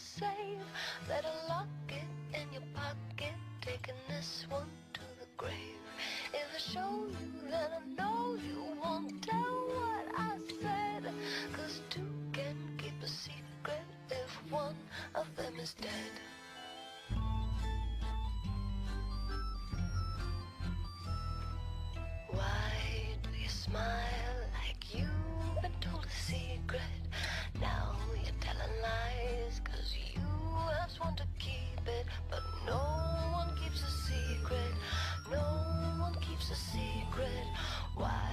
save. Better lock it in your pocket, taking this one to the grave. If I show you, then I know you won't tell what I said. 'Cause two can keep a secret if one of them is dead. Why do you smile like you've been told a secret? Now you're telling lies 'cause you have sworn to keep it. But no one keeps a secret. No one keeps a secret. Why,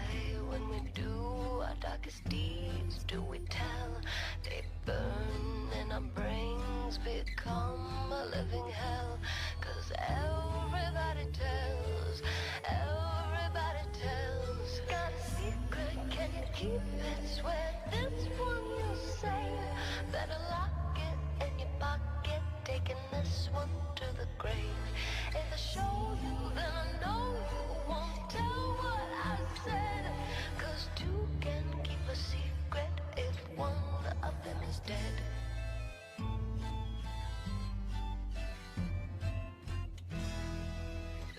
when we do our darkest deeds, do we tell? They burn and our brains become a living hell. 'Cause everybody tells, everybody tells. Got a secret, can you keep it? Swear this one you'll save. Better lock it in your pocket, taking this one to the grave. If I show you, then I know you won't tell what I said. 'Cause two can keep a secret if one of them is dead.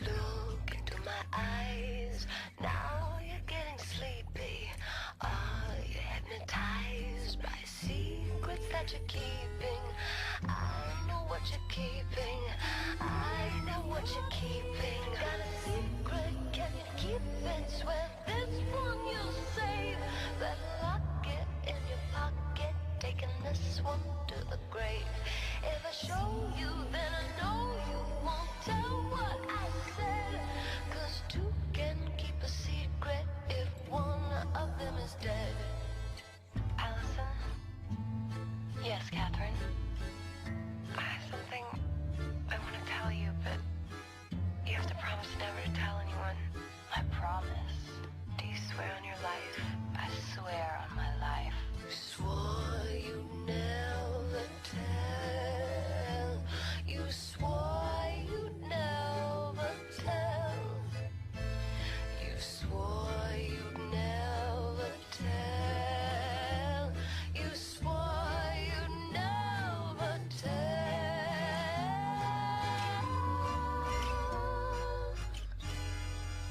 Look into my eyes, now you're getting sleepy. Are you hypnotized by secrets that you're keeping? I know what you're keeping. I know what you're keeping. Got a secret, can you keep it? Swear this one you'll save. Better lock it in your pocket, taking this one to the grave. If I show you, then I know you won't tell what I said. 'Cause two can keep a secret if one of them is dead. Allison? Yes, Catherine? I have something I want to tell you, but you have to promise never to tell anyone. I promise. Do you swear on your life? I swear on my life. You swore you'd never tell. You swore you'd never tell. You swore you'd never tell. You swore you'd never tell.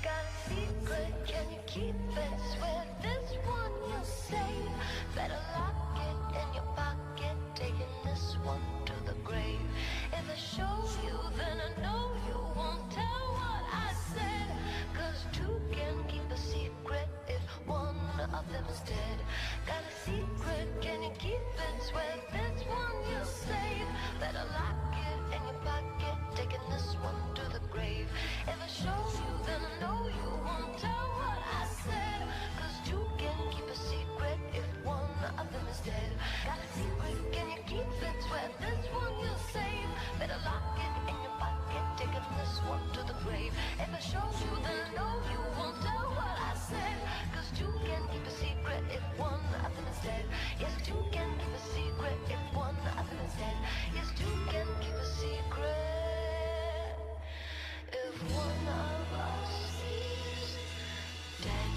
Got a secret, can you keep it? Swear this one you'll save. Better lock it in your pocket, taking this one to the grave. If I show you, then I know you won't tell what I said. 'Cause two can keep a secret if one of them is dead. Got a secret, can you keep it? Swear this one you'll save. Better lock it in your pocket, taking this one to the grave. If I show you, then I know you won't tell what I said. 'Cause two can keep a secret if one of them is dead. Got a secret, can you keep it? Swear this one you'll save. Better lock it in your pocket, taking this one to the grave. If I show you, then I know you won't tell what I said. 'Cause two can keep a secret if one of them is dead. Yes, two can keep a secret if one of them is dead. Yes, two can keep a secret if one of us is dead.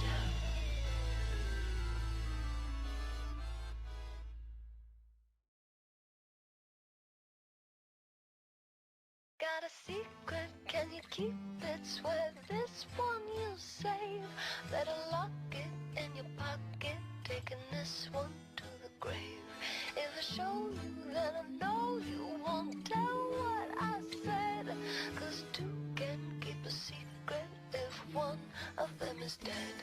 Got a secret, can you keep it? Swear this one you'll save. Better lock it in your pocket, taking this one to the grave. If I show you, then I know you won't tell what I said. 'Cause two can keep a secret if one of them is dead.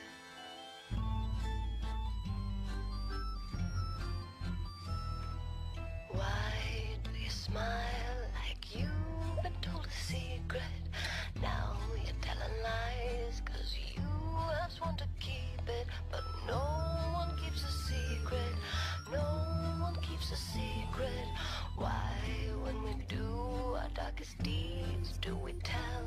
Why do you smile like you've been told a secret? Now you're telling lies 'cause you have sworn to keep it. But no one keeps a secret. No one keeps a secret. Why, when we do our darkest deeds, do we tell?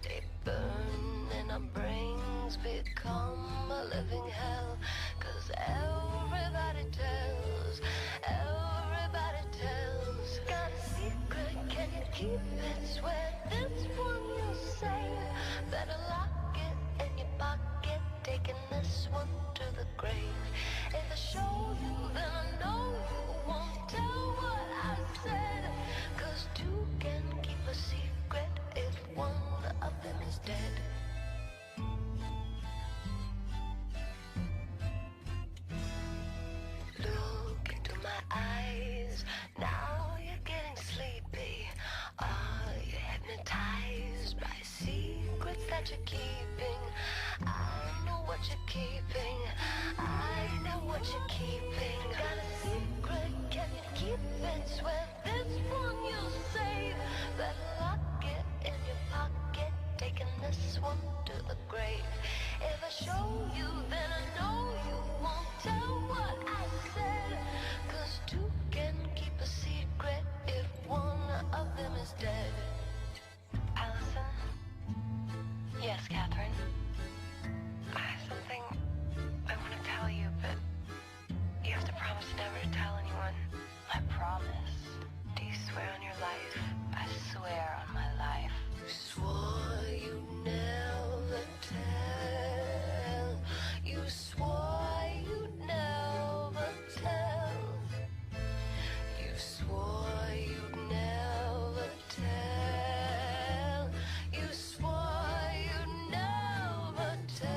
They burn and our brains become a living hell. 'Cause everybody tells, everybody tells. Got a secret, can you keep it? Swear this one you'll save. Better lock it in your pocket, taking this one to the grave. If I show you, then I know you won't tell what I said. swear this one you'll save. Better lock it in your pocket, taking this one to the grave. If I show you, then I know you won't tell what I said. 'Cause two can keep a secret if one of them is dead. Allison? Yes, Catherine? I have something I want to tell you, but you have to promise never to tell anyone. I promise. Do you swear on your life? I swear on my life. You swore you'd never tell. You swore you'd never tell. You swore you'd never tell. You swore you'd never tell.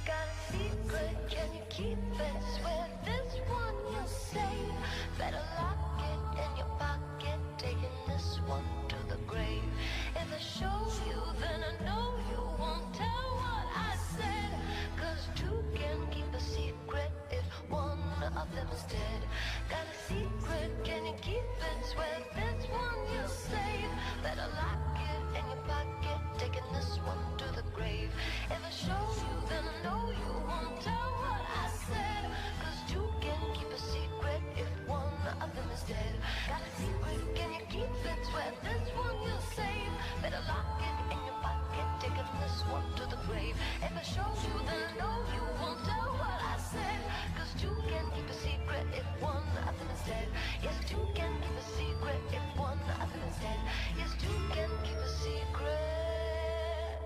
Got a secret, can you keep it? Swear this one you'll save. Better lock it in your pocket, taking this one to the grave. If I show you, then I know you won't tell what I said. 'Cause two can keep a secret if one of them is dead. Got a secret, can you keep it? Swear this one you'll save. Better lock it in your pocket, taking this one to the grave. If I show you, then I know you won't tell what I said. 'Cause two can keep a secret if one of them is dead. Got a secret, can you keep it? Swear this one you'll save. Better lock it in your pocket, taking this one to the grave. If I show you, then I know you won't tell what I said. 'Cause two can keep a secret if one of them is dead. Yes, two can keep a secret if one of them is dead. Yes, two can keep a secret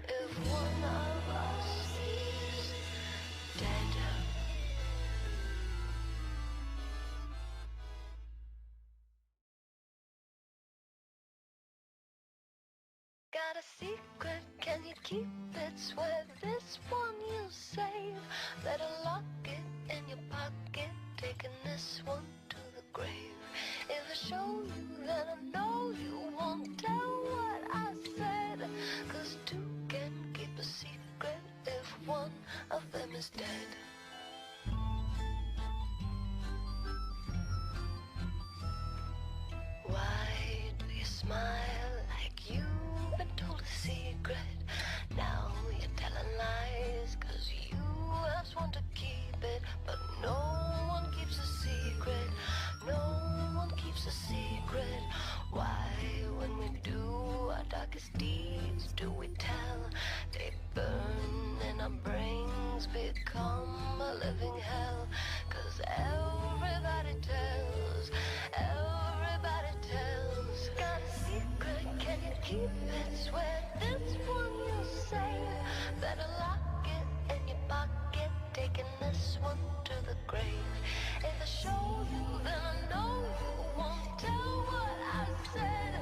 if one of us is dead. Got a secret, can you keep it? Swear this one you'll save. Better lock it in your pocket, taking this one to the grave. If I show you, then I know you won't tell what I said. 'Cause two can keep a secret if one of them is dead. Why do you smile like you've been told a secret? Now you're telling lies 'cause you have sworn to keep it. But no one keeps a secret. No one keeps a secret. Why, when we do our darkest deeds, do we tell? They burn and our brains become a living hell. 'Cause everybody tells. Everybody tells. Got a secret, can you keep it? Swear this one you'll save. Better lock it in your pocket, taking this one to the grave. If I show you, then I know you won't tell what I said.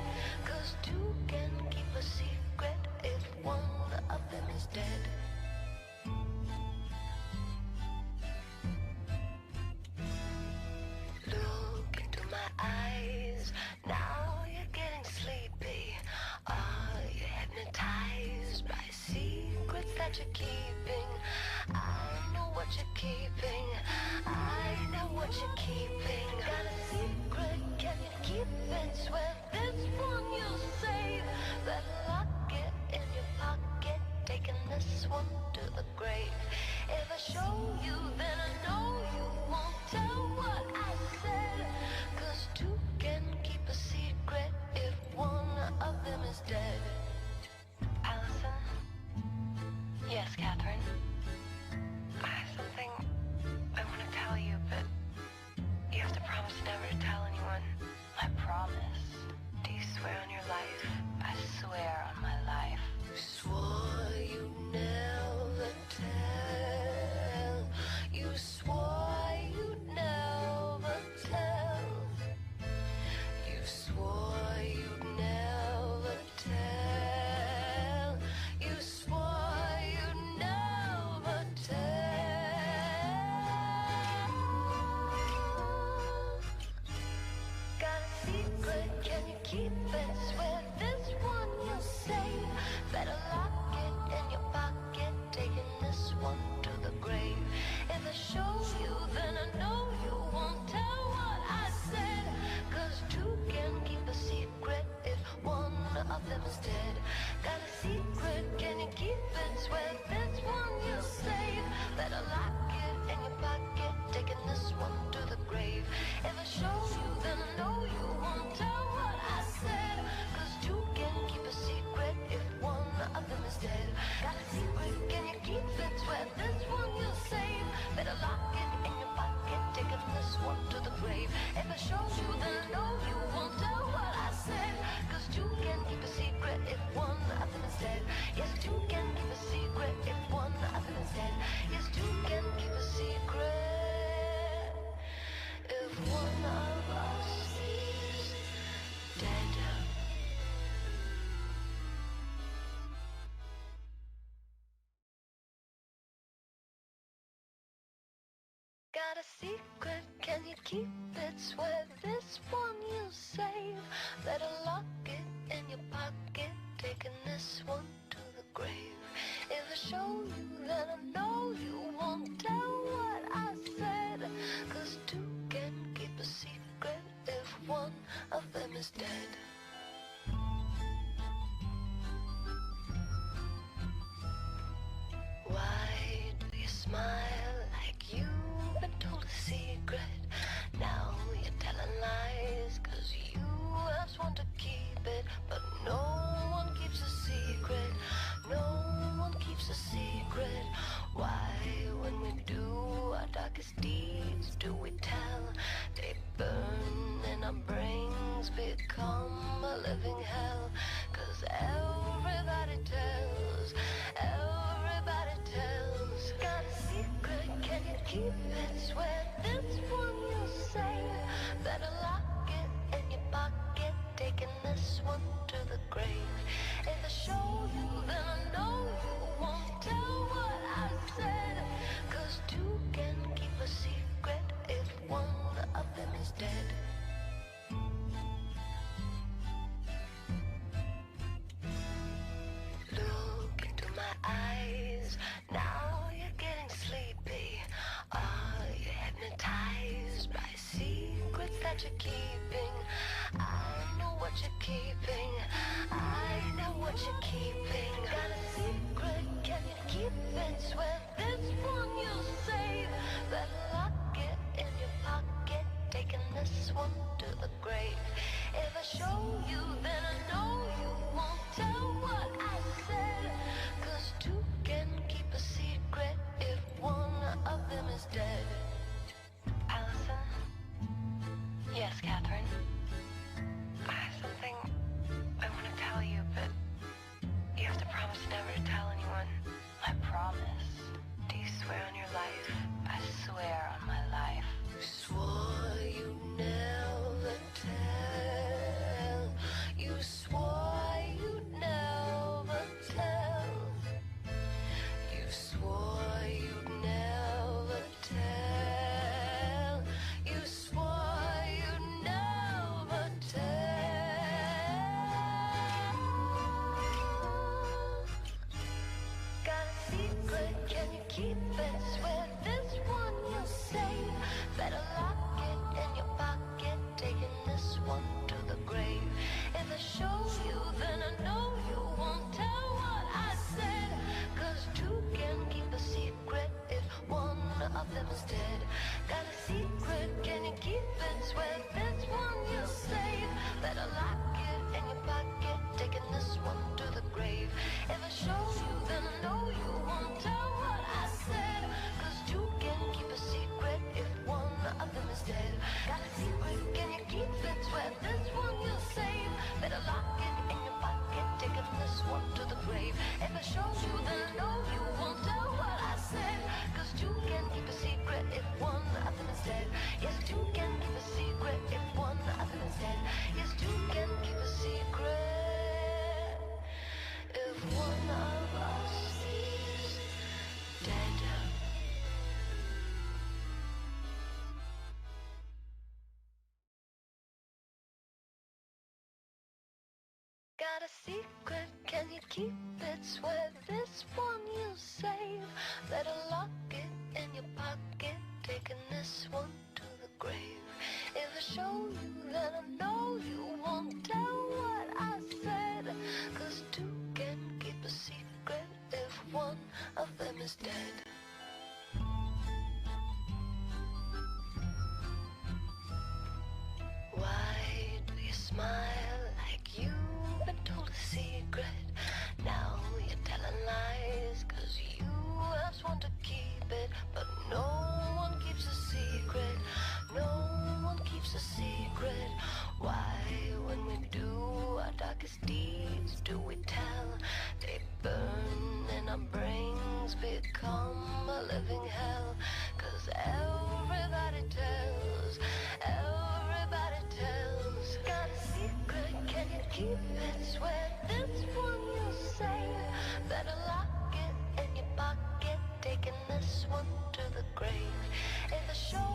'Cause two can keep a secret if one of them is dead. Look into my eyes, now you're getting sleepy. Are you hypnotized by secrets that you're keeping? I know what you're keeping. I know what you're keeping. Got a secret, can you keep it? Swear this one you'll save. Better lock it in your pocket, taking this one to the grave. If I show you, then I know you won't tell what I said. 'Cause two can keep a secret if one of them is dead. Allison? Yes, Catherine? I have something I want to tell you, but you have to promise never to tell anyone. I promise. Do you swear on your life? I swear on my life. You swore you'd never tell. You swore you'd never tell. You swore you'd never tell. You swore you'd never tell. Got a secret, can you keep it? Swear this one you'll save. Better lock it in your pocket, taking this one to the grave. Got a secret, can you keep it? Swear this one you'll save. Better lock it in your pocket, taking this one to the grave. If I show you, then I know you won't tell what I said. 'Cause two can keep a secret if one of them is dead. Why do you smile like you've been told a secret? Now you're telling lies 'cause you have sworn to keep it. But no one keeps a secret. No one keeps a secret. Why, when we do our darkest deeds, do we tell? They burn and our brains become a living hell. 'Cause everybody tells, everybody tells. Got a secret, can you keep it? Swear this one you'll save. Better lock it in your pocket, taking this one to the grave. If I show you, then I know you won't tell what I said. 'Cause two can keep a secret if one of them is dead. Look into my eyes, now you're getting sleepy. Are you hypnotized by secrets that you're keeping? I know what you're keeping. I know what you're keeping. Got a secret, can you keep it? Swear this one you'll save. Better lock it in your pocket, taking this one to the grave. If I show you, then I know you won't tell what I said. 'Cause two can keep a secret if one of them is dead. Allison? Yes, Catherine? I have something I want to tell you, but you have to promise never to tell anyone. I promise. Do you swear on your life? I swear on my life. You swore you'd never tell. You swore you'd never tell. You swore you'd never tell. You swore you'd never tell. Got a secret, can you keep it? Swear this one you'll save. Better lock it in your pocket, taking this one to the grave. If I show you, then I know you won't tell what I said. 'Cause two can keep a secret if one of them is dead. Got a secret, can you keep it? Swear this one you'll save. Better lock it in your pocket, taking this one to the grave. If I show you, then I know you won't tell what I said. 'Cause two can keep a secret if one of them is dead. Got a secret, can you keep it? Swear this one you'll save. Better lock it in your pocket, taking this one to the grave. If I show you, then I know you won't tell what I said. 'Cause two can keep a secret if one of them is dead. Yes, two can keep a secret if one of them is dead. Yes, two can keep a secret if one of us is dead. Got a secret, can you keep it? Swear this one you'll save. Better lock it in your pocket, taking this one to the grave. If I show you, then I know you won't tell what I said. 'Cause two can keep a secret if one of them is dead. Why do you smile like you've been told a secret? Now you're telling lies 'cause you have sworn to keep it. But no one keeps a secret. No one keeps a secret. Why, when we do our darkest deeds, do we tell? They burn and our brains become a living hell. 'Cause everybody tells, everybody tells. Got a secret, can you keep it? Swear this one you'll save. Better lock it in your pocket, taking this one to the grave. If I show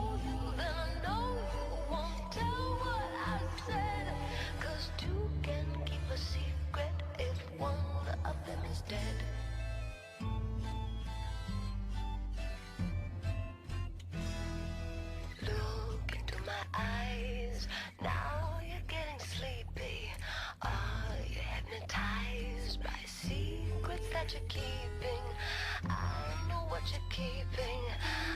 that you're keeping. I know what you're keeping.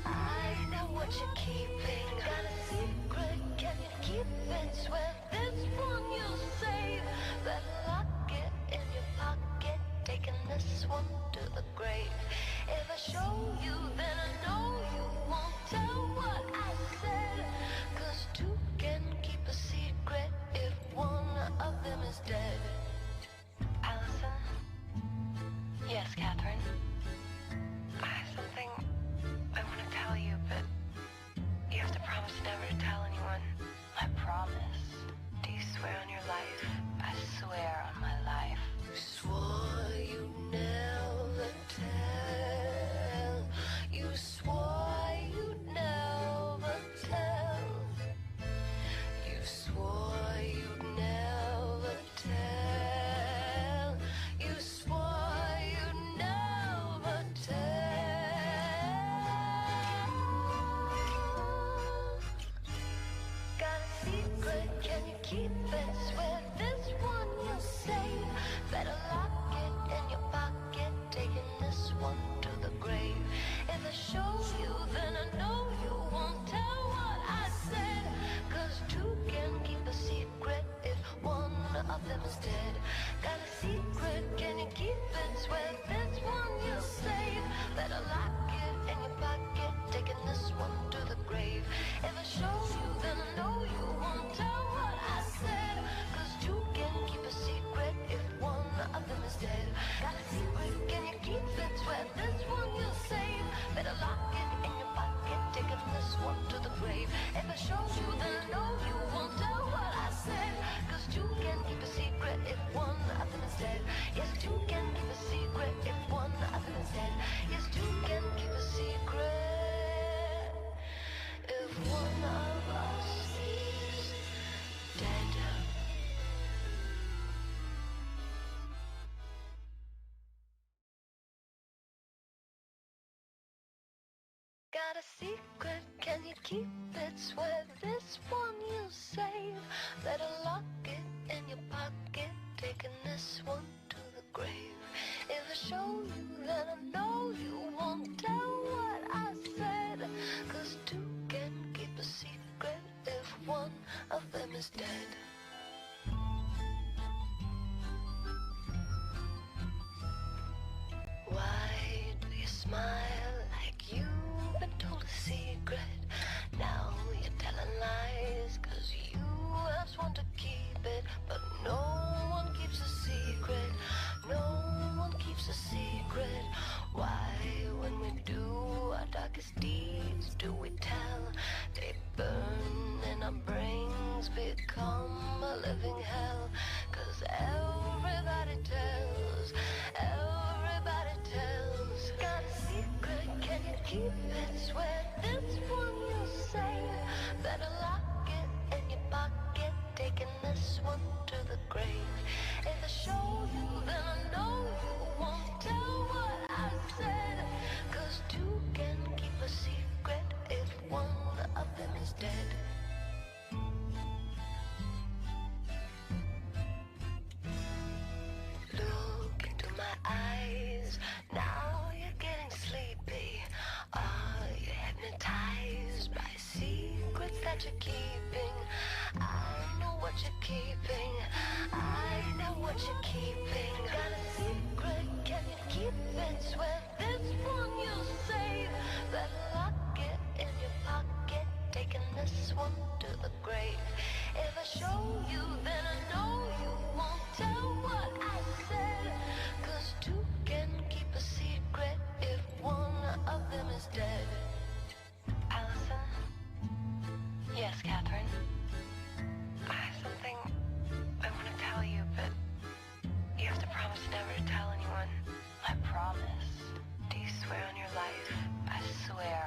I know what you're keeping. Got a secret, can you keep it? Swear this one you'll save. Better lock it in your pocket, taking this one to the grave. If I show you, then I know you won't tell what I said. 'Cause two can keep a secret if one of them is dead. Allison? Yes, Catherine? I have something I want to tell you, but you have to promise never to tell anyone. I promise. Do you swear on your life? I swear on my life. You swore you'd never tell. You swore you'd never tell. You swore you'd never tell. You swore you'd never tell. Got a secret, can you keep it? Swear this one you'll save. Better lock it in your pocket, taking this one to the grave. If I show you, then I know you won't tell what I said. 'Cause two can keep a secret if one of them is dead. Got a secret, can you keep it? Swear this one you'll save. Better lock it in your pocket, taking this one to the grave. If I show you, then I know you won't tell what I said. 'Cause two can keep a secret if one of them is dead. Got a secret, can you keep it? Swear this one you'll save. Better lock it in your pocket, taking this one to the grave. If I show you, then I know you won't tell what I said. 'Cause two can keep a secret if one of them is dead. Yes, two can keep a secret if one of them is dead. Yes, two can keep a secret if one of us is dead. Got a secret, can you keep it? Swear this one you'll save. Better lock it in your pocket, taking this one to the grave. If I show you, then I know you won't tell what I said. 'Cause two can keep a secret if one of them is dead. Why do you smile like you've been told a secret? Now you're telling lies 'cause you have sworn to keep it. But no one keeps a secret. No one keeps a secret. Why, when we do our darkest deeds, do we tell? They burn and our brains become a living hell. 'Cause everybody tells. Everybody tells. Got a secret, can you keep it? Swear this one you'll save. Better lock it in your pocket, taking this one to the grave. If I show you, then I know you won't tell what I said. 'Cause two can keep a secret if one of them is dead. Look into my eyes, now you're getting sleepy. Are you hypnotized by secrets that you're keeping? I know what you're keeping. I know what you're keeping. Got a secret, can you keep it? Swear this one you'll save. Better lock it in your pocket, taking this one to the grave. If I show you, then I know you won't tell what I said. 'Cause two can keep a secret if one of them is dead. Allison? Yes, Catherine? I have something I want to tell you, but you have to promise never to tell anyone. I promise. Do you swear on your life? I swear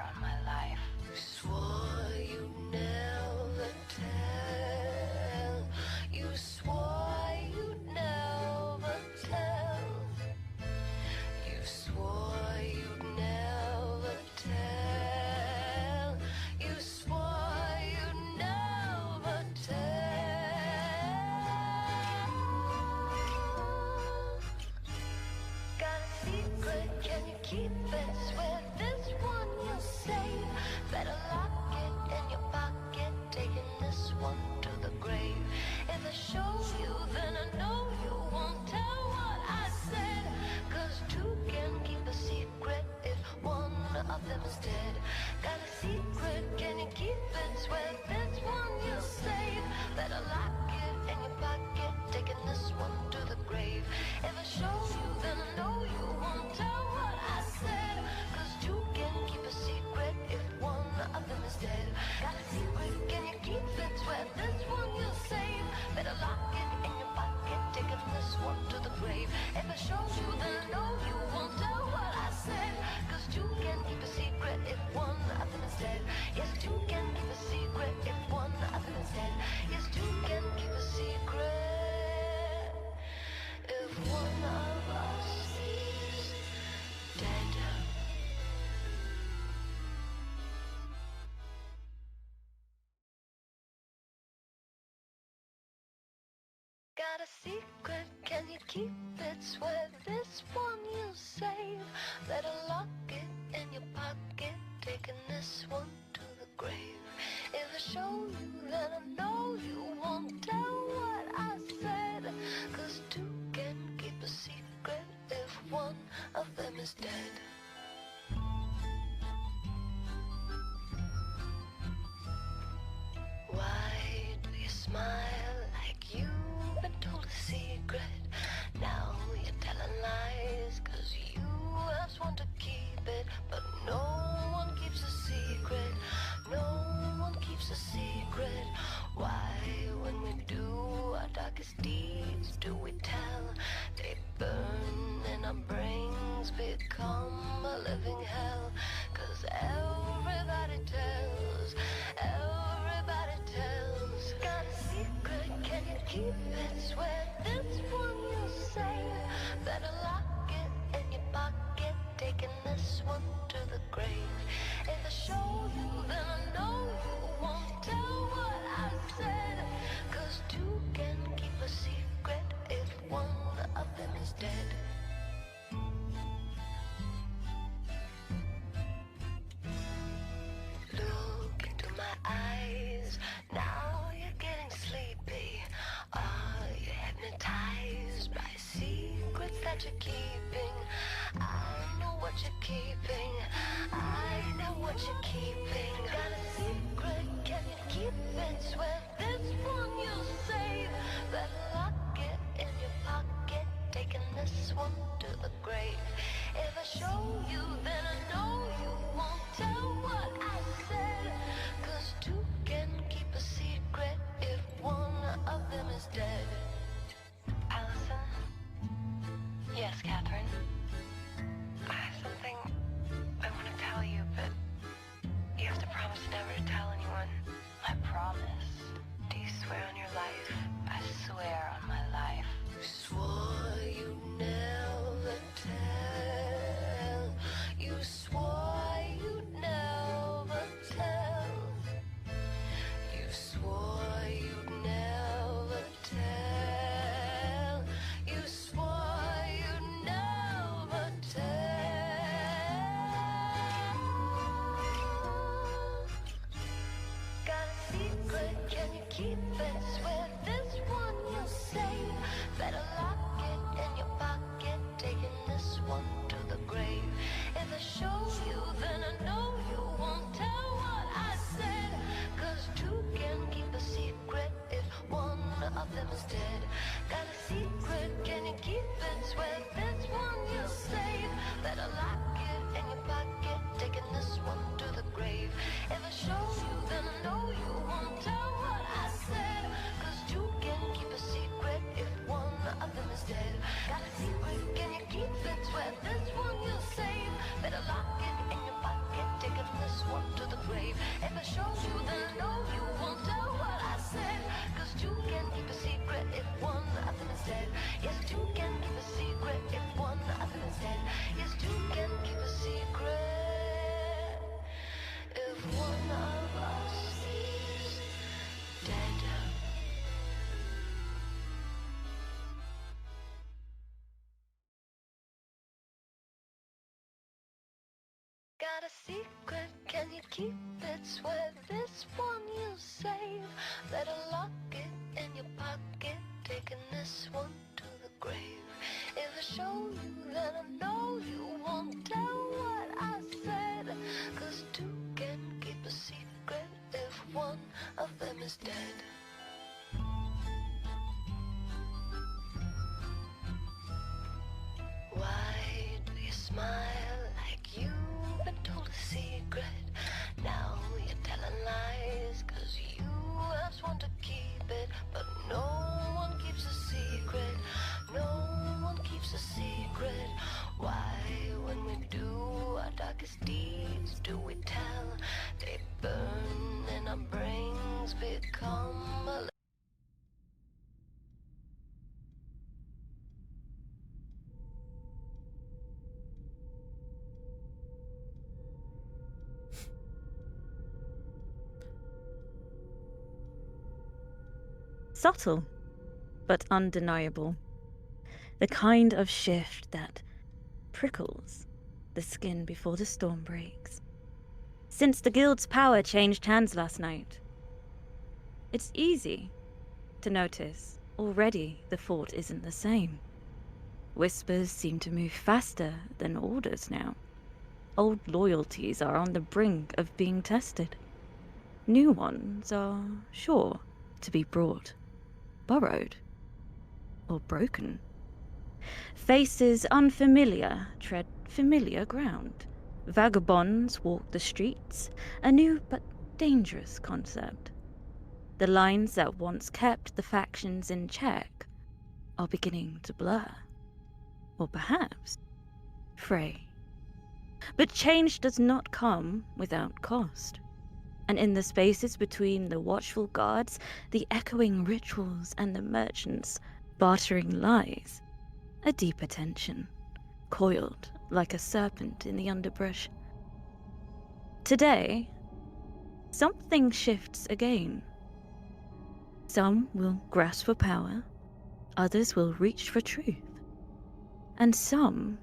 keep it? Swear this one you'll save. Better lock it in your pocket, taking this one to the grave. If I show you, then I know you won't tell what I said. 'Cause two can keep a secret if one of them is dead. Got a secret, can you keep it? Swear this one you'll save. Better lock it in your pocket, taking this one to the grave. If I show you, then I know you won't tell what I said. 'Cause two can keep a secret if one of them is dead. Got a secret, can you keep it? Swear this one you'll save. Better lock it in your pocket, taking this one to the grave. If I show you, then I know you won't tell what I said. 'Cause two can keep a secret if one of them is dead. Yes, two can keep a secret if one of them is dead. Yes, two can keep a secret if one of us is dead. Got a secret, can you keep it? Swear this one you'll save. Better lock it in your pocket, taking this one to the grave. If I show you, then I know you won't tell what I said. 'Cause two can keep a secret if one of them is dead. Why do you smile like you've been told a secret? Now you're telling lies 'cause you have sworn to keep it. But no one keeps a secret. No one keeps a secret. Why, when we do our darkest deeds, do we tell? They burn and our brains become a living hell. 'Cause everybody tells. Everybody tells. Got a secret, can you keep it? Swear this one you'll save. Better lock it in your pocket, taking this one to the grave. If I show you, then I know you won't tell what I said. 'Cause two can keep a secret if one of them is dead. Look into my eyes, now you're getting sleepy. Are you hypnotized by secrets that you're keeping? I know what you're keeping. I know what you're keeping. Got a secret, can you keep it? Swear this one you'll save. Better lock it in your pocket, taking this one to the grave. If I show you, then I know you won't tell what I said. 'Cause two can keep a secret if one of them is dead. Allison? Yes, Catherine? I have something I want to tell you, but you have to promise never to tell anyone. I promise. Do you swear on your life? I swear on my life. You swore you'd never tell. You swore you'd never tell. You swore you'd never tell. You swore you'd never tell. Got a secret, can you keep it? Swear this one you'll save. Better lock it in your pocket, taking this one to the grave. If I show you, then I know you won't tell what I said. 'Cause two can keep a secret if one of them is dead. Got a secret, can you keep it? Swear this one you'll save. Better lock it in your pocket, taking this one to the grave. If I show you, then I know you won't tell what I said. 'Cause two can keep a secret if one of them is dead. Got a secret, can you keep it? Swear this one you'll save. Better lock it in your pocket, taking this one to the grave. If I show you, then I know you won't tell what I said. 'Cause two can keep a secret if one of them is dead. Yes, two can keep a secret if one of them is dead. Yes, two can keep a secret if one of us is dead. got a secret, can you keep it? Swear this one you'll save. Better lock it in your pocket, taking this one to the grave. If I show you, then I know you won't tell what I said. 'Cause two can keep a secret if one of them is dead. Why do you smile like you've been told a secret? Now you're telling lies 'cause you have sworn to keep it. But no one keeps a secret. No one keeps a secret. Why, when we do our darkest deeds, do we tell? They burn and our brains become a subtle, but undeniable. The kind of shift that prickles the skin before the storm breaks. Since the guild's power changed hands last night, it's easy to notice already the fort isn't the same. Whispers seem to move faster than orders now. Old loyalties are on the brink of being tested. New ones are sure to be brought, borrowed, or broken. Faces unfamiliar tread familiar ground. Vagabonds walk the streets, a new but dangerous concept. The lines that once kept the factions in check are beginning to blur, or perhaps fray. But change does not come without cost. And in the spaces between the watchful guards, the echoing rituals, and the merchants bartering lies, a deeper tension, coiled like a serpent in the underbrush. Today, something shifts again. Some will grasp for power, others will reach for truth, and some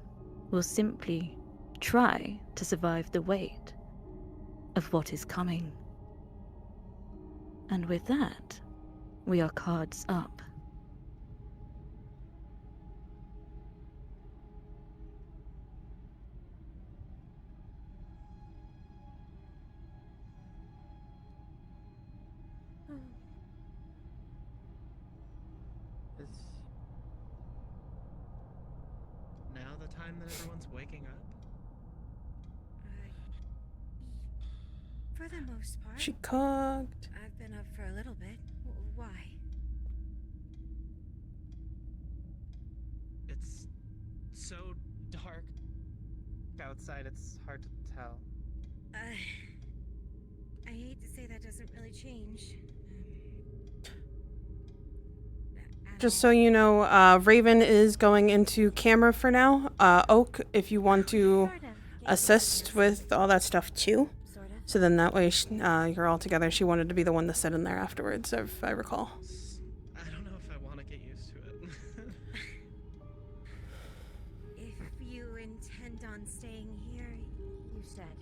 will simply try to survive the weight of what is coming. And with that, we are cards up. Is now the time that everyone's waking up? For the most part. She cooked. I've been up for a little bit. Why? It's so dark outside, it's hard to tell. I hate to say that doesn't really change. Just so you know, Raven is going into camera for now. Oak, if you want to assist with all that stuff too. So then that way you're all together. She wanted to be the one to sit in there afterwards, if I recall. I don't know if I want to get used to it. If you intend on staying here, you said.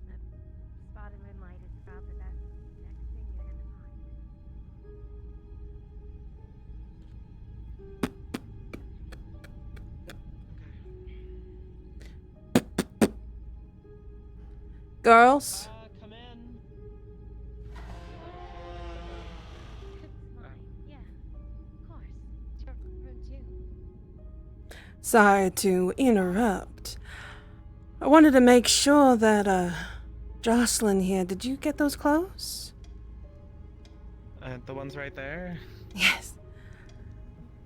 The spotted moonlight is about the next thing you're gonna Girls? Come in. Yeah, of course. It's your room too. Sorry to interrupt. I wanted to make sure that, Jocelyn here, did you get those clothes? The ones right there? Yes.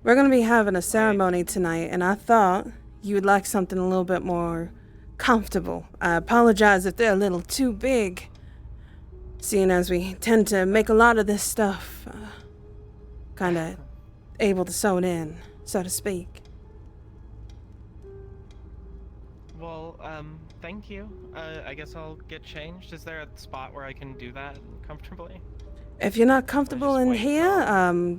We're gonna be having a ceremony tonight, and I thought you would like something a little bit more comfortable. I apologize if they're a little too big, seeing as we tend to make a lot of this stuff kind of able to sew it in, so to speak. Well, thank you. I guess I'll get changed. Is there a spot where I can do that comfortably? If you're not comfortable in here,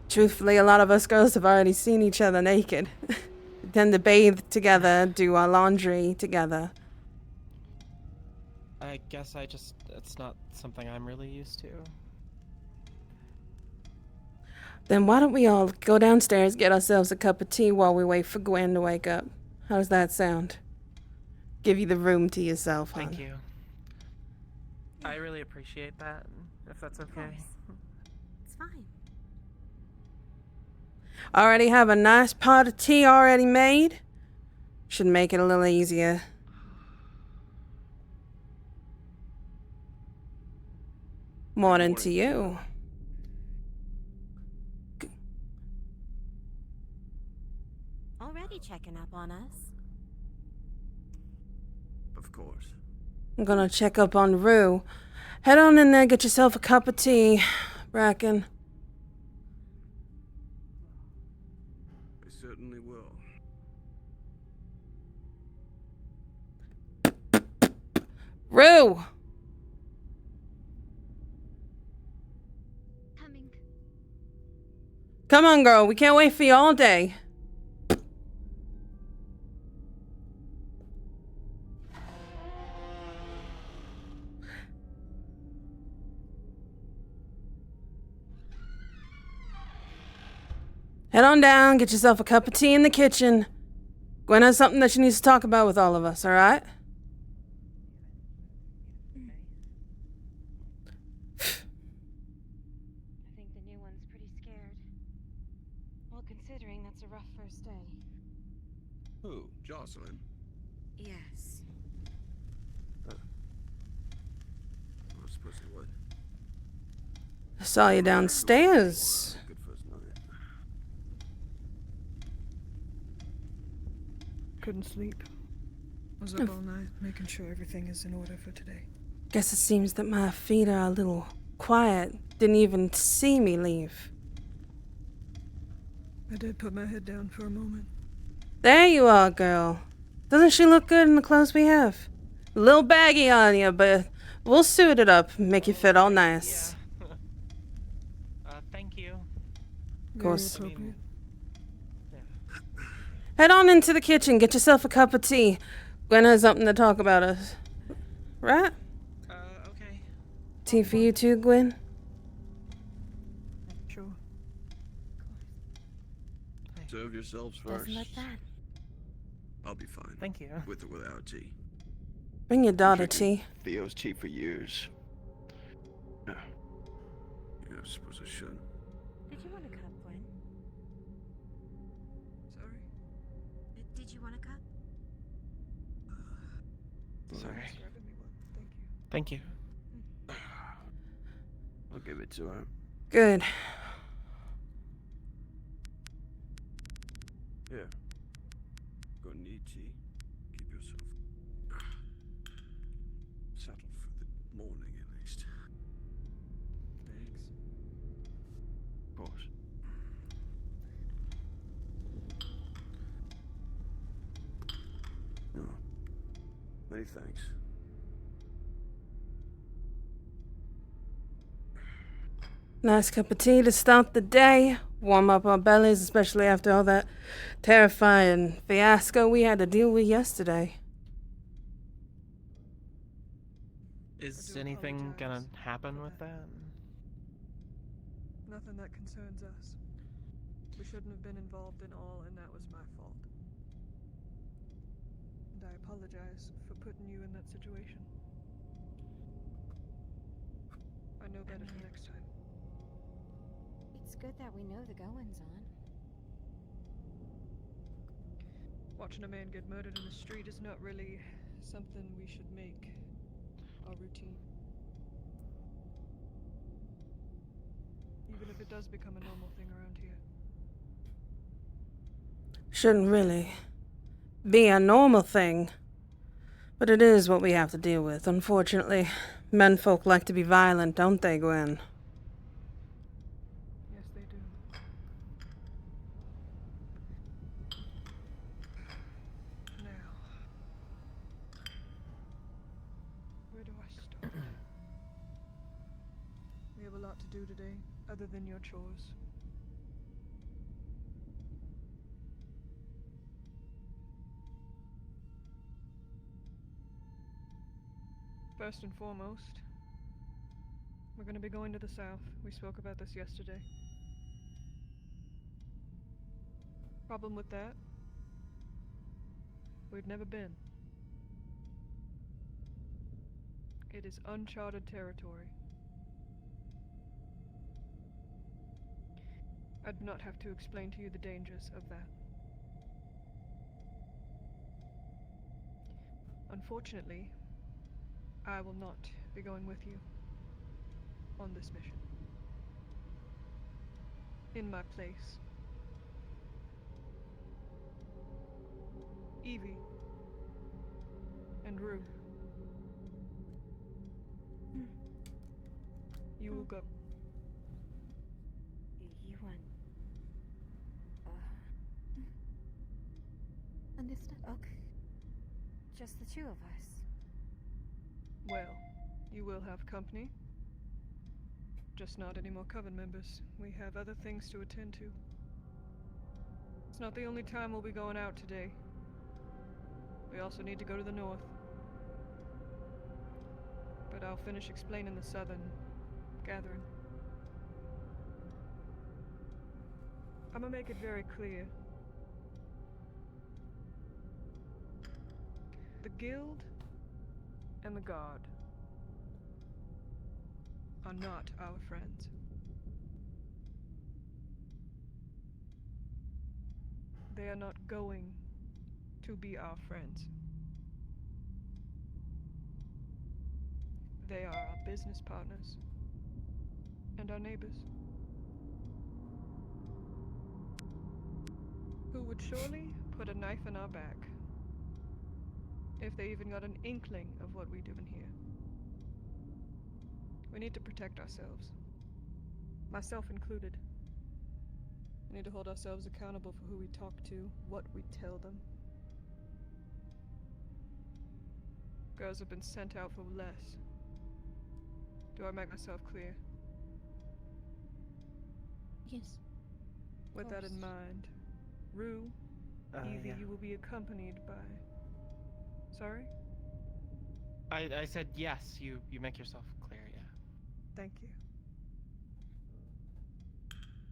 truthfully, a lot of us girls have already seen each other naked. tend to bathe together, do our laundry together. I guess it's not something I'm really used to. Then why don't we all go downstairs, get ourselves a cup of tea while we wait for Gwen to wake up? How does that sound? Give you the room to yourself, hon. Thank you. I really appreciate that, if that's okay. It's fine. Already have a nice pot of tea already made? Should make it a little easier. Morning to you. Already checking up on us? Of course. I'm gonna check up on Rue. Head on in there, get yourself a cup of tea, Bracken. I certainly will. Rue! Coming. Come on, girl. We can't wait for you all day. Head on down, get yourself a cup of tea in the kitchen. Gwen has something that she needs to talk about with all of us, alright? I think the new one's pretty scared. Well, considering that's a rough first day. Who? Jocelyn? Yes. I suppose he would. I saw you downstairs. Good first night. Couldn't sleep. Was up all night, making sure everything is in order for today. Guess it seems that my feet are a little quiet. Didn't even see me leave. I did put my head down for a moment. There you are, girl. Doesn't she look good in the clothes we have? A little baggy on you, but we'll suit it up, make you fit all nice. Yeah. Thank you. Of course. Very appropriate. Head on into the kitchen, get yourself a cup of tea. Gwen has something to talk about us. Right? Okay. Tea for you too, Gwen? Sure. Serve yourselves first. Doesn't look bad. I'll be fine. Thank you. With or without tea. Bring your daughter Drinking tea. Theo's tea for years. Yeah, I suppose I should. Did you want a cup, Gwen? Sorry. Did you want a cup? Sorry. Grabbing me one. Thank you. Thank you. I'll give it to her. Good. Here. Gonna need tea. Keep yourself settled for the morning at least. Thanks. Of course. No. Many thanks. Nice cup of tea to start the day. Warm up our bellies, especially after all that terrifying fiasco we had to deal with yesterday. Is do anything gonna apologize happen for with that. that? Nothing that concerns us. We shouldn't have been involved in all, and that was my fault. And I apologize for putting you in that situation. I know better for next time. It's good that we know the goings on. Watching a man get murdered in the street is not really something we should make our routine. Even if it does become a normal thing around here. Shouldn't really be a normal thing. But it is what we have to deal with, unfortunately. Menfolk like to be violent, don't they, Gwen? Yes, they do. Now, where do I start? We have a lot to do today, other than your chores. First and foremost, we're going to be going to the south. We spoke about this yesterday. Problem with that? We've never been. It is uncharted territory. I do not have to explain to you the dangers of that. Unfortunately, I will not be going with you on this mission. In my place, Evie and Rue, you will go. You won't. Understood. Okay. Just the two of us. Well, you will have company. Just not any more coven members. We have other things to attend to. It's not the only time we'll be going out today. We also need to go to the north. But I'll finish explaining the southern gathering. I'm gonna make it very clear. The guild and the guard are not our friends. They are not going to be our friends. They are our business partners and our neighbors, who would surely put a knife in our back if they even got an inkling of what we're doing here. We need to protect ourselves, myself included. We need to hold ourselves accountable for who we talk to, what we tell them. Girls have been sent out for less. Do I make myself clear? Yes. With that in mind, Rue, Evie, yeah. you will be accompanied by... Sorry? I said yes, you make yourself clear, yeah. Thank you.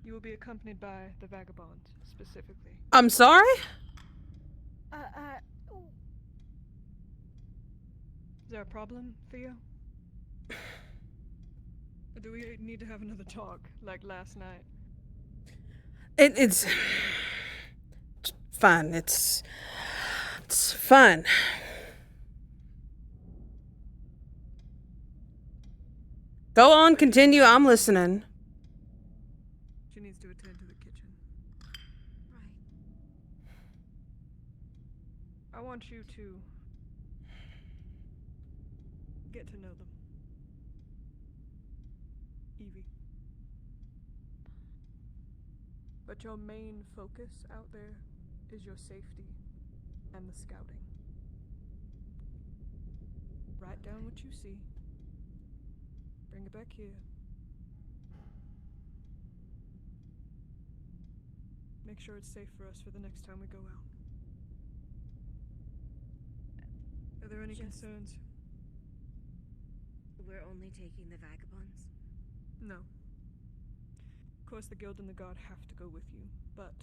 You will be accompanied by the vagabond, specifically. I'm sorry? Is there a problem, Theo? Or do we need to have another talk, like last night? It's fun. It's fun. Go on, continue. I'm listening. She needs to attend to the kitchen. Right. I want you to get to know them. Evie. But your main focus out there is your safety and the scouting. Write down what you see. Bring it back here. Make sure it's safe for us for the next time we go out. Are there any concerns? We're only taking the vagabonds? No. Of course, the guild and the guard have to go with you, but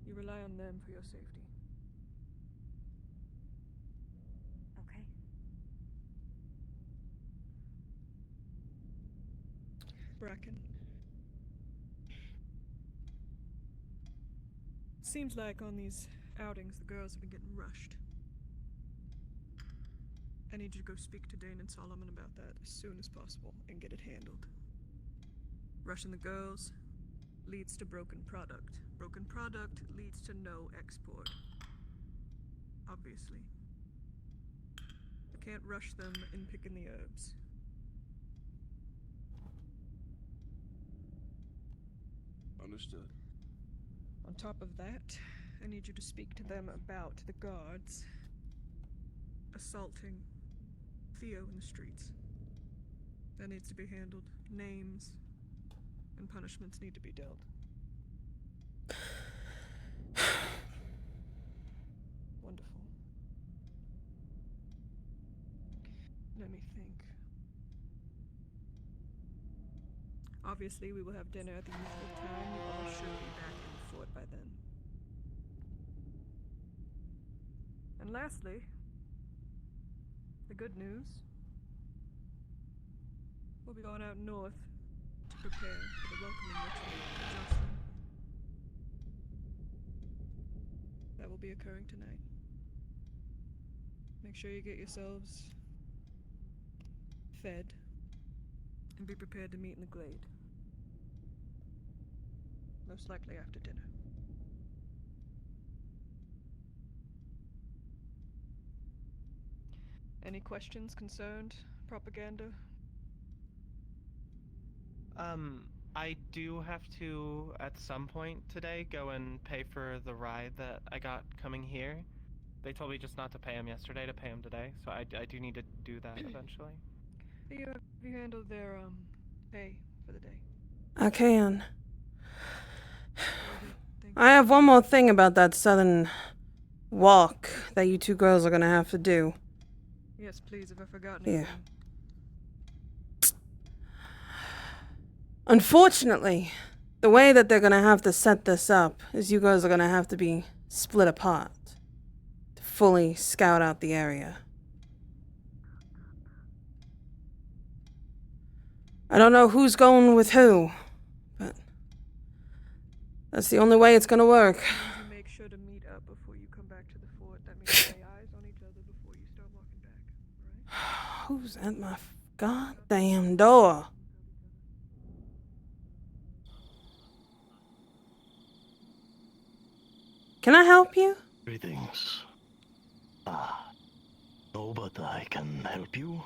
you rely on them for your safety. Okay. Bracken. Seems like on these outings, the girls have been getting rushed. I need you to go speak to Dane and Solomon about that as soon as possible and get it handled. Rushing the girls leads to broken product. Broken product leads to no export. Obviously. I can't rush them in picking the herbs. Understood. On top of that, I need you to speak to them about the guards assaulting Theo in the streets. That needs to be handled. Names and punishments need to be dealt. Wonderful. Let me think. Obviously, we will have dinner at the usual time. You all should be back in the fort by then. And lastly, the good news. We'll be going out north to prepare for the welcoming ritual to Jocelyn. That will be occurring tonight. Make sure you get yourselves fed and be prepared to meet in the glade. Most likely after dinner. Any questions, concerned, propaganda? I do have to, at some point today, go and pay for the ride that I got coming here. They told me just not to pay him yesterday, to pay him today, so I do need to do that eventually. Have you handled their, pay for the day? I can. Thank I have one more thing about that southern walk that you two girls are gonna have to do. Yes, please, if I've forgotten Yeah. anything. Unfortunately, the way that they're gonna have to set this up is you girls are gonna have to be split apart to fully scout out the area. I don't know who's going with who, but that's the only way it's gonna work. You make sure to meet up before you come back to the fort. That means lay eyes on each other before you start walking back, alright? Who's at my goddamn door? Can I help you? Greetings. No, but I can help you.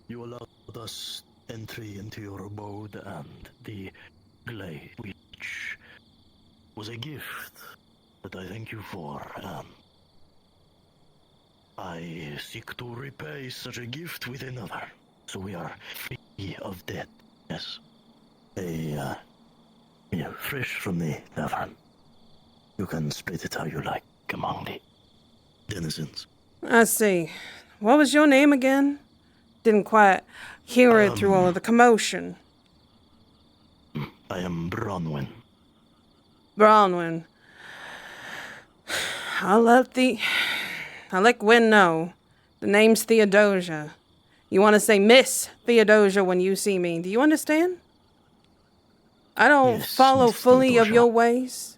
You allowed us entry into your abode and the glade, which was a gift that I thank you for. I seek to repay such a gift with another, so we are free of debt. Yes. Fresh from the tavern. You can split it how you like among the denizens. I see. What was your name again? Didn't quite hear it through all of the commotion. I am Bronwyn. Bronwyn. I'll let Gwen know. The name's Theodosia. You want to say Miss Theodosia when you see me. Do you understand? I don't Yes, follow Miss fully of Theodosia. your ways,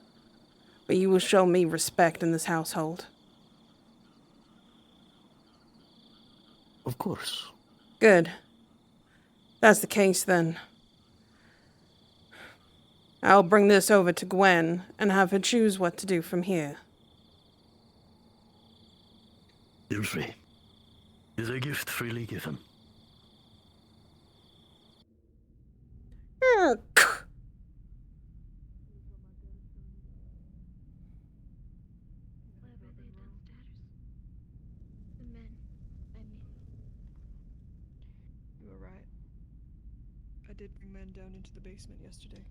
but you will show me respect in this household. Of course. Good. That's the case then. I'll bring this over to Gwen and have her choose what to do from here. Feel free. It is a gift freely given. Where were they downstairs? The men, I mean. You were right. I did bring men down into the basement yesterday.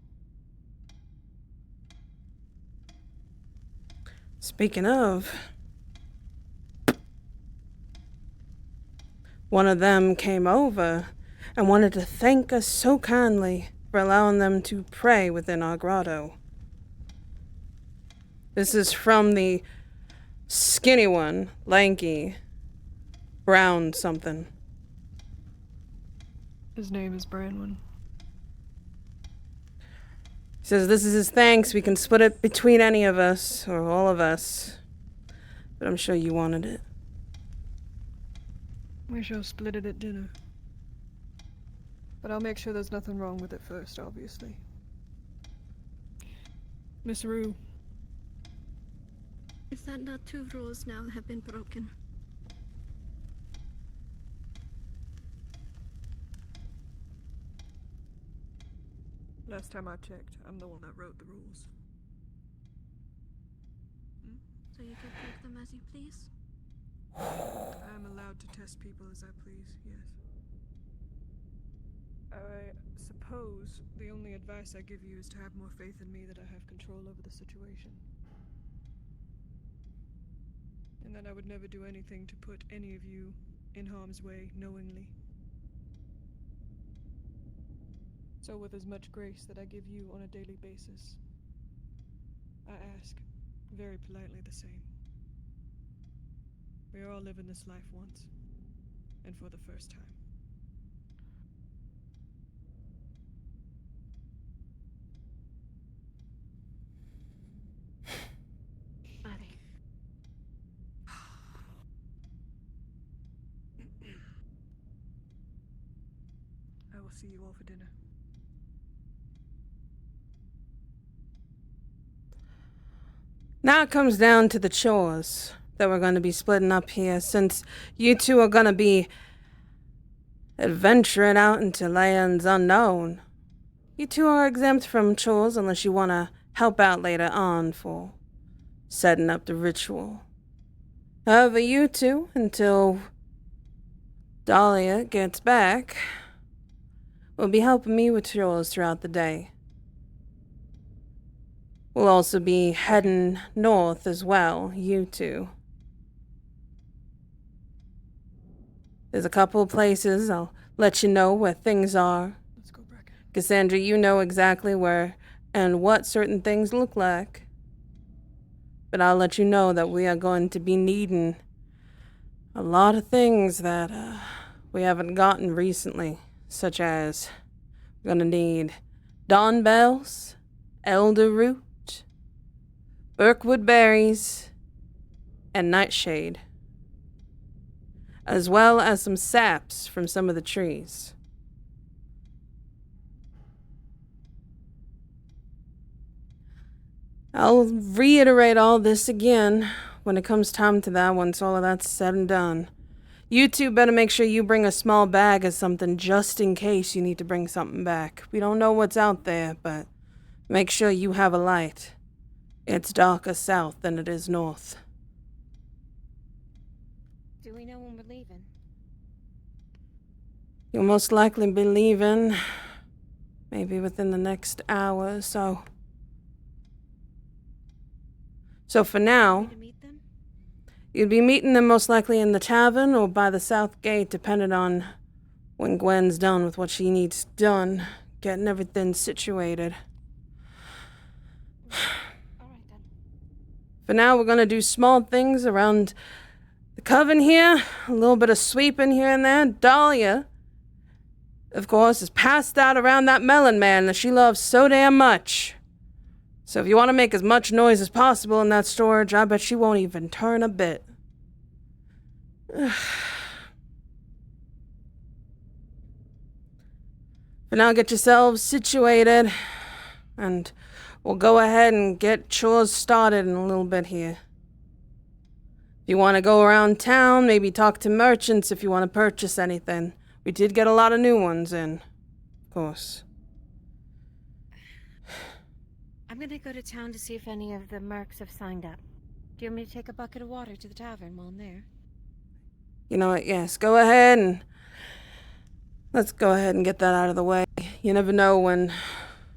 Speaking of, one of them came over and wanted to thank us so kindly for allowing them to pray within our grotto. This is from the skinny one, lanky, brown something. His name is Branwyn. He says this is his thanks. We can split it between any of us, or all of us. But I'm sure you wanted it. We shall split it at dinner. But I'll make sure there's nothing wrong with it first, obviously. Miss Rue. Is that not two rules now have been broken? Last time I checked, I'm the one that wrote the rules. So you can break them as you please? I'm allowed to test people as I please, yes. I suppose the only advice I give you is to have more faith in me that I have control over the situation. And that I would never do anything to put any of you in harm's way knowingly. So with as much grace that I give you on a daily basis, I ask, very politely, the same. We are all living this life once, and for the first time. Mother. I will see you all for dinner. Now it comes down to the chores that we're going to be splitting up here, since you two are going to be adventuring out into lands unknown. You two are exempt from chores unless you want to help out later on for setting up the ritual. However, you two, until Dahlia gets back, will be helping me with chores throughout the day. We'll also be heading north as well, you two. There's a couple of places I'll let you know where things are. Let's go, Bracken. Cassandra, you know exactly where and what certain things look like. But I'll let you know that we are going to be needing a lot of things that we haven't gotten recently, such as we're going to need dawn bells, elder root, Birkwood berries, and nightshade, as well as some saps from some of the trees. I'll reiterate all this again when it comes time to that, once all of that's said and done. You two better make sure you bring a small bag of something just in case you need to bring something back. We don't know what's out there, but make sure you have a light. It's darker south than it is north. Do we know when we're leaving? You'll most likely be leaving maybe within the next hour or so. So for now, To meet them? you'd be meeting them most likely in the tavern or by the south gate, depending on when Gwen's done with what she needs done, getting everything situated. All right then. For now, we're going to do small things around the coven here, a little bit of sweeping here and there. Dahlia, of course, is passed out around that melon man that she loves so damn much. So if you want to make as much noise as possible in that storage, I bet she won't even turn a bit. For now, get yourselves situated, and we'll go ahead and get chores started in a little bit here. If you want to go around town, maybe talk to merchants if you want to purchase anything. We did get a lot of new ones in, of course. I'm gonna go to town to see if any of the mercs have signed up. Do you want me to take a bucket of water to the tavern while I'm there? You know what, yes, go ahead and let's go ahead and get that out of the way. You never know when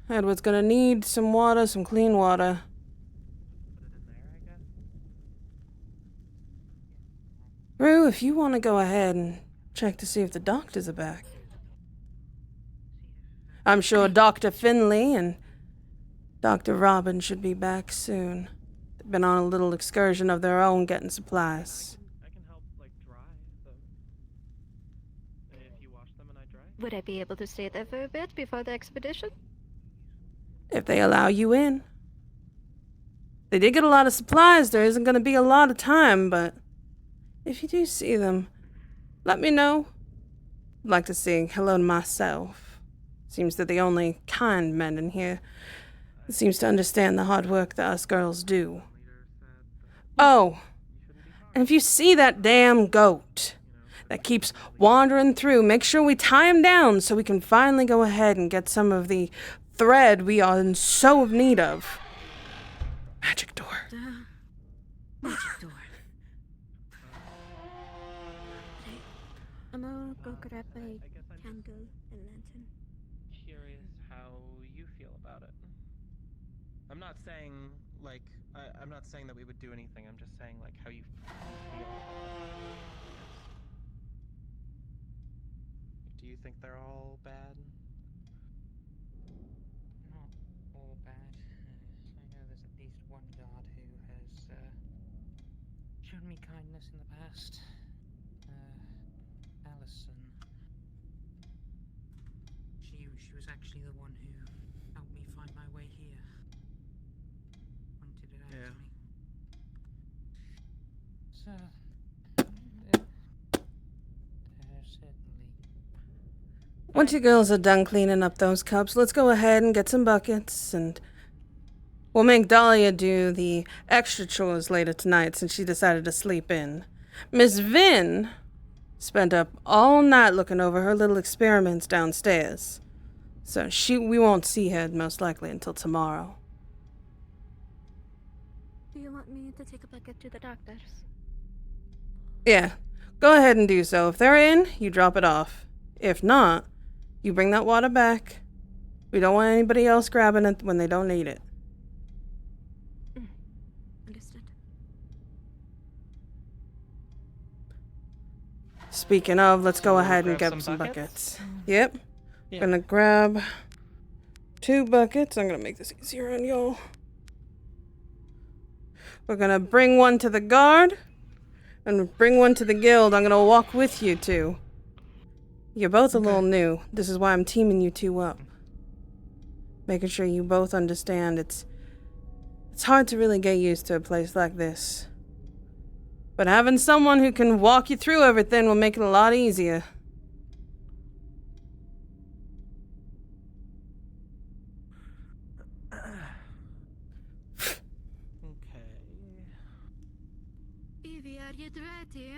Edward's gonna need some water, some clean water. Rue, if you want to go ahead and check to see if the doctors are back. I'm sure Dr. Finley and Dr. Robin should be back soon. They've been on a little excursion of their own getting supplies. I can help, like, dry them. If you wash them and I dry. Would I be able to stay there for a bit before the expedition? If they allow you in. They did get a lot of supplies. There isn't going to be a lot of time, but if you do see them, let me know. I'd like to say hello to myself. Seems they're the only kind men in here that seems to understand the hard work that us girls do. Oh, and if you see that damn goat that keeps wandering through, make sure we tie him down so we can finally go ahead and get some of the thread we are in so need of. Magic door. Magic door. I'm gonna go grab my candle and lantern. Curious how you feel about it. I'm not saying, like, I'm not saying that we would do anything. I'm just saying, like, how you feel about it. think they're all bad? Not all bad. I know there's at least one guard who has shown me kindness in the past. Allison. She was actually the one who helped me find my way here. Pointed it out to me. So, there's certainly. Once you girls are done cleaning up those cups, let's go ahead and get some buckets, and we'll make Dahlia do the extra chores later tonight since she decided to sleep in. Miss Vin spent up all night looking over her little experiments downstairs, so we won't see her most likely until tomorrow. Do you want me to take a bucket to the doctors? Yeah, go ahead and do so. If they're in, you drop it off. If not, you bring that water back. We don't want anybody else grabbing it when they don't need it. Understood. Speaking of, let's go ahead and get some buckets. Yep. Yeah. Gonna grab 2 buckets. I'm gonna make this easier on y'all. We're gonna bring one to the guard and bring one to the guild. I'm gonna walk with you two. You're both a little new. This is why I'm teaming you two up. Making sure you both understand it's hard to really get used to a place like this. But having someone who can walk you through everything will make it a lot easier. Evie, are you ready?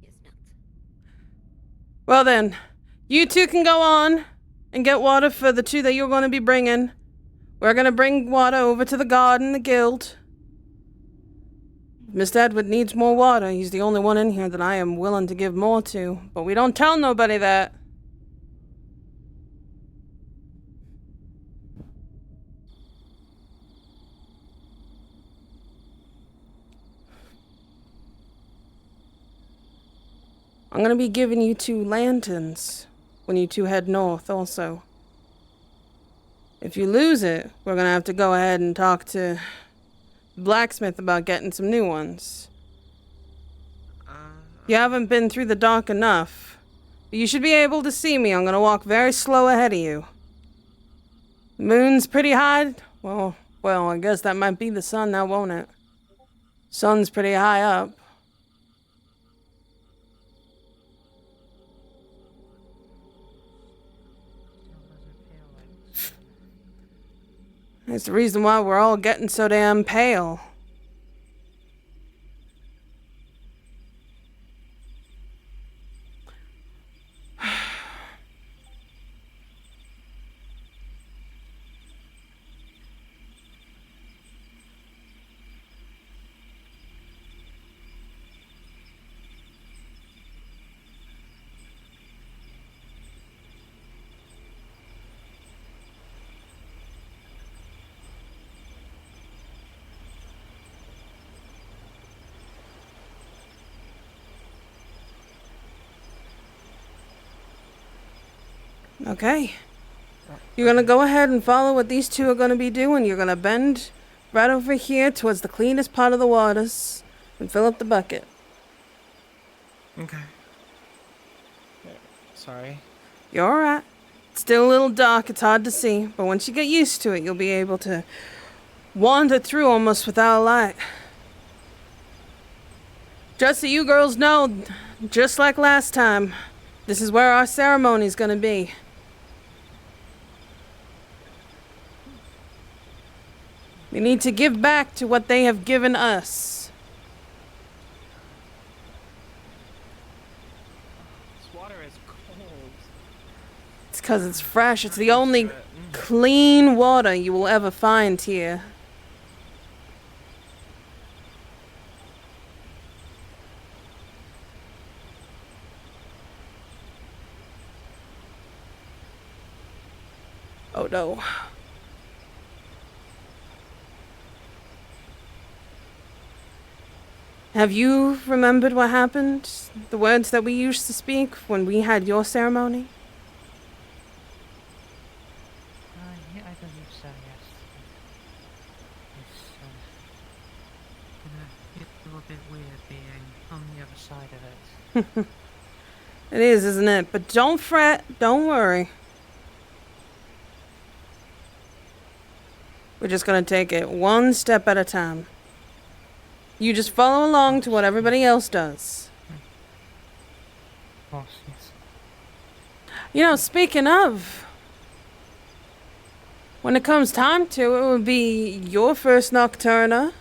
Yes, not. Well then, you two can go on and get water for the 2 that you're going to be bringing. We're going to bring water over to the guard and the guild. Mr. Edward needs more water. He's the only one in here that I am willing to give more to. But we don't tell nobody that. I'm going to be giving you 2 lanterns when you two head north also. If you lose it, we're going to have to go ahead and talk to the blacksmith about getting some new ones. You haven't been through the dark enough. But you should be able to see me. I'm going to walk very slow ahead of you. The moon's pretty high. Well, I guess that might be the sun now, won't it? Sun's pretty high up. That's the reason why we're all getting so damn pale. Okay. You're gonna go ahead and follow what these 2 are gonna be doing. You're gonna bend right over here towards the cleanest part of the waters and fill up the bucket. Okay. Sorry. You're alright. It's still a little dark, it's hard to see, but once you get used to it, you'll be able to wander through almost without a light. Just so you girls know, just like last time, this is where our ceremony's gonna be. We need to give back to what they have given us. This water is cold. It's 'cause it's fresh. It's the only clean water you will ever find here. Oh no. Have you remembered what happened? The words that we used to speak when we had your ceremony? Yeah, I believe so, yes. It's gonna be a little bit weird being on the other side of it. It is, isn't it? But don't fret, don't worry. We're just gonna take it one step at a time. You just follow along to what everybody else does. Of course, yes. You know, speaking of, when it comes time to, it would be your first nocturna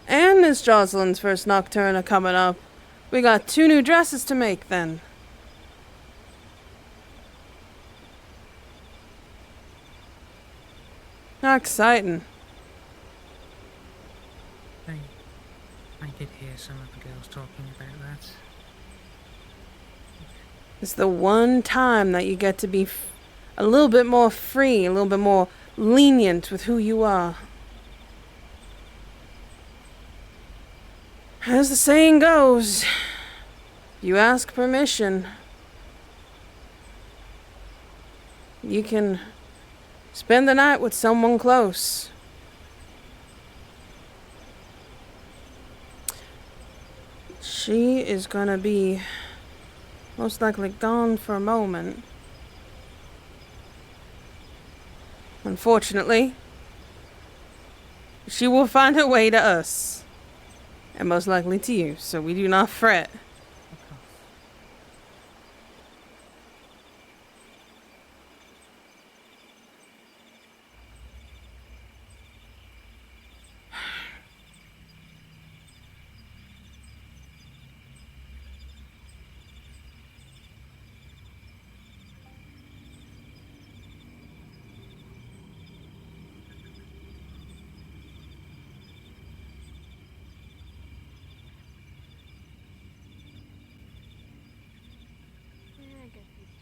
and Miss Jocelyn's first nocturna coming up. We got 2 new dresses to make then. How exciting. I did hear some of the girls talking about that. It's the one time that you get to be a little bit more free, a little bit more lenient with who you are. As the saying goes, you ask permission, you can spend the night with someone close. She is gonna be most likely gone for a moment. Unfortunately, she will find her way to us. And most likely to you, so we do not fret.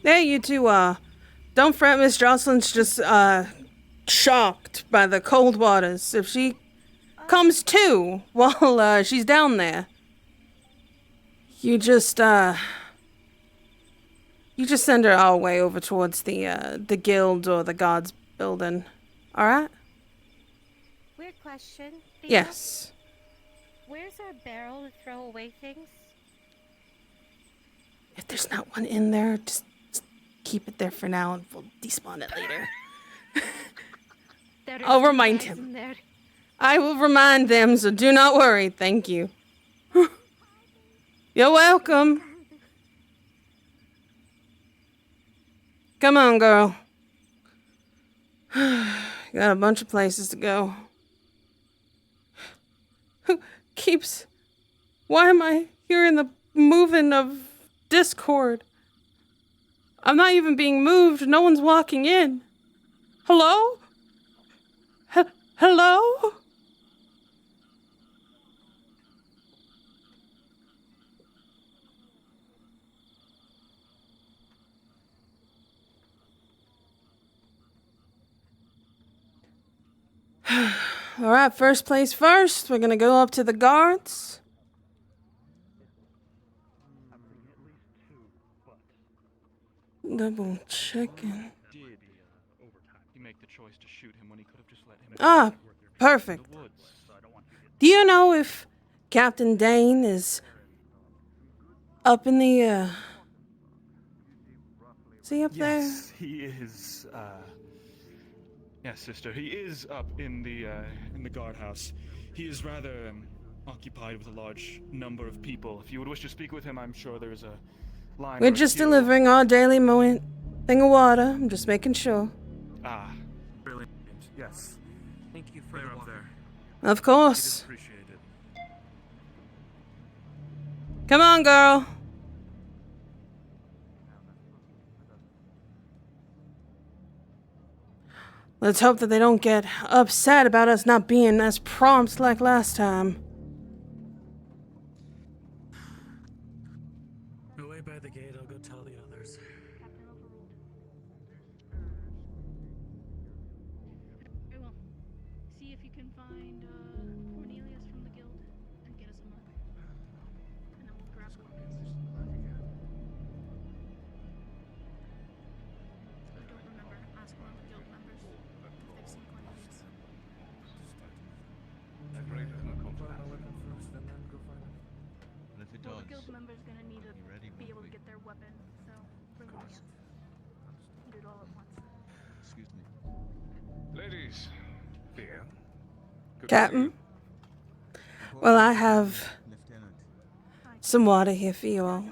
There you two are. Don't fret, Miss Jocelyn's just, shocked by the cold waters. If she comes to while, she's down there, you just send her our way over towards the guild or the gods building. Alright? Weird question. Yes. Where's our barrel to throw away things? If there's not one in there, just keep it there for now and we'll despawn it later. I'll remind him. I will remind them, so do not worry. Thank you. You're welcome. Come on, girl. Got a bunch of places to go. Who keeps... Why am I hearing the moving of discord? I'm not even being moved. No one's walking in. Hello? Hello? Alright, first place first. We're gonna go up to the guards. Double checking. Ah, perfect. Do you know if Captain Dane is up in the, is he up there? Yes, he is, yes, sister, he is up in the guardhouse. He is rather, occupied with a large number of people. If you would wish to speak with him, I'm sure there's a line. We're just delivering our daily thing of water. I'm just making sure. Ah, brilliant. Yes. Thank you for the water. Of course. Appreciate it. Come on, girl. Let's hope that they don't get upset about us not being as prompt like last time. Away by the gate, I'll go tell the others. Very well. See if you can find Cornelius from the guild and get us a mark. Ladies. Theo. Good to see Captain? you. Well, I have some water here for you all.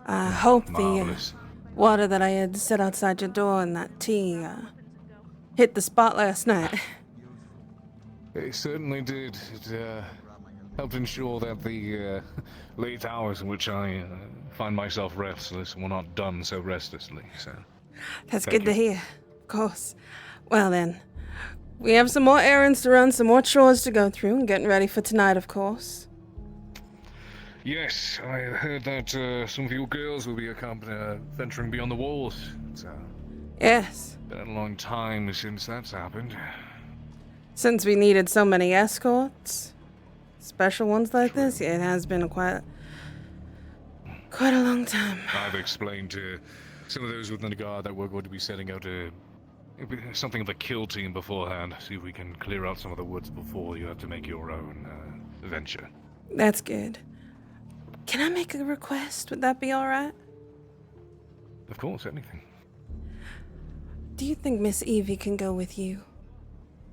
I hope the Marvelous. water that I had set outside your door and that tea hit the spot last night. It certainly did. It helped ensure that the late hours in which I find myself restless were not done so restlessly. So That's thank good to you. hear, of course. Well then, we have some more errands to run, some more chores to go through, and getting ready for tonight, of course. Yes, I heard that some of you girls will be venturing beyond the walls. It's Yes, been a long time since that's happened. since we needed so many escorts, special ones like this, yeah, it has been quite a long time. I've explained to some of those within the guard that we're going to be setting out something of a kill team beforehand. See if we can clear out some of the woods before you have to make your own venture. That's good. Can I make a request? Would that be alright? Of course, anything. Do you think Miss Evie can go with you?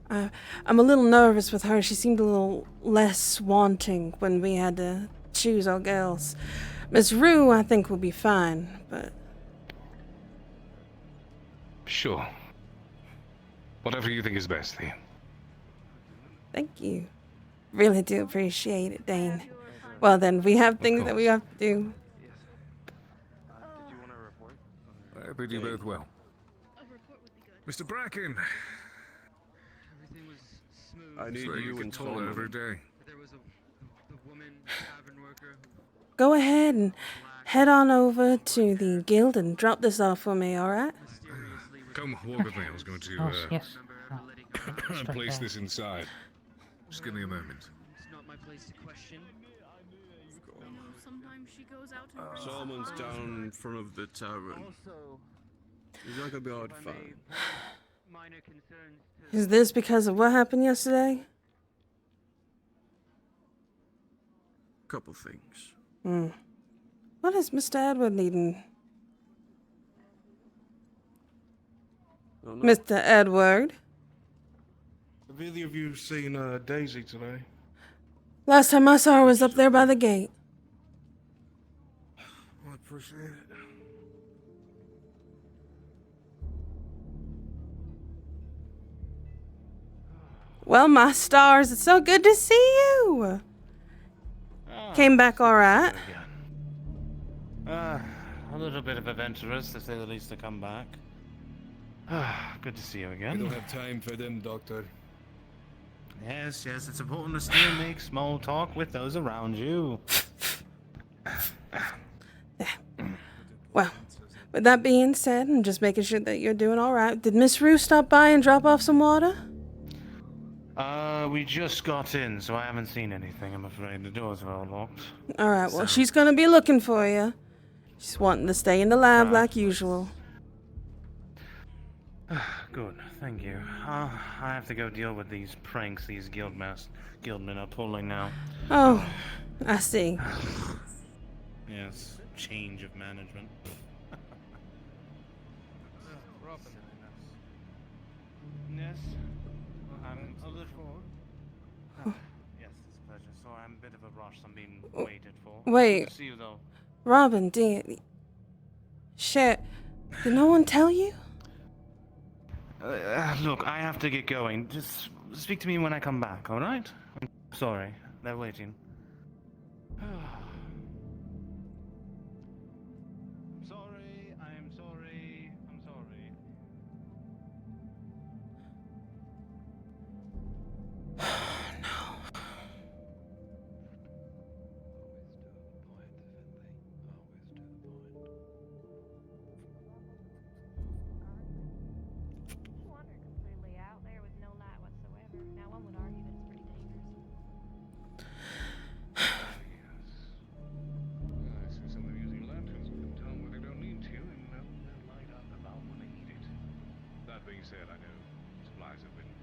I'm a little nervous with her. She seemed a little less wanting when we had to choose our girls. Miss Rue, I think, will be fine, but... Sure. Whatever you think is best, Theo. Thank you. Really do appreciate it, Dane. Well then, we have things that we have to do. I bid you both well. Mr. Bracken! I need Sure, you get and taller every day. Go ahead and head on over to the guild and drop this off for me, alright? Come walk with me. I was going to Yes. place this inside. Just give me a moment. Solomon's down in front of the tavern. He's not gonna be hard to find. Is this because of what happened yesterday? Couple things. What is Mr. Edward needing? Mr. Edward? Have either of you seen Daisy today? Last time I saw her was up there by the gate. I appreciate it. Well, my stars, it's so good to see you. Came back alright. A little bit of adventurous, to say the least, to come back. Good to see you again. We don't have time for them, Doctor. Yes, it's important to still make small talk with those around you. Well, with that being said, I'm just making sure that you're doing alright. Did Miss Rue stop by and drop off some water? We just got in, so I haven't seen anything, I'm afraid. The doors are all locked. Alright, well, she's gonna be looking for you. She's wanting to stay in the lab like usual. Good, thank you. I have to go deal with these pranks these guildmen are pulling now. Oh, I see. Yes, change of management. Robin. Yes. I'm a little. Yes, it's a pleasure. So I'm a bit of a rush. I'm being waited for. Wait. Good to see you though. Robin, shit. Did no one tell you? Look, I have to get going. Just speak to me when I come back, alright? I'm sorry. They're waiting. I'm sorry. I'm sorry. I'm sorry.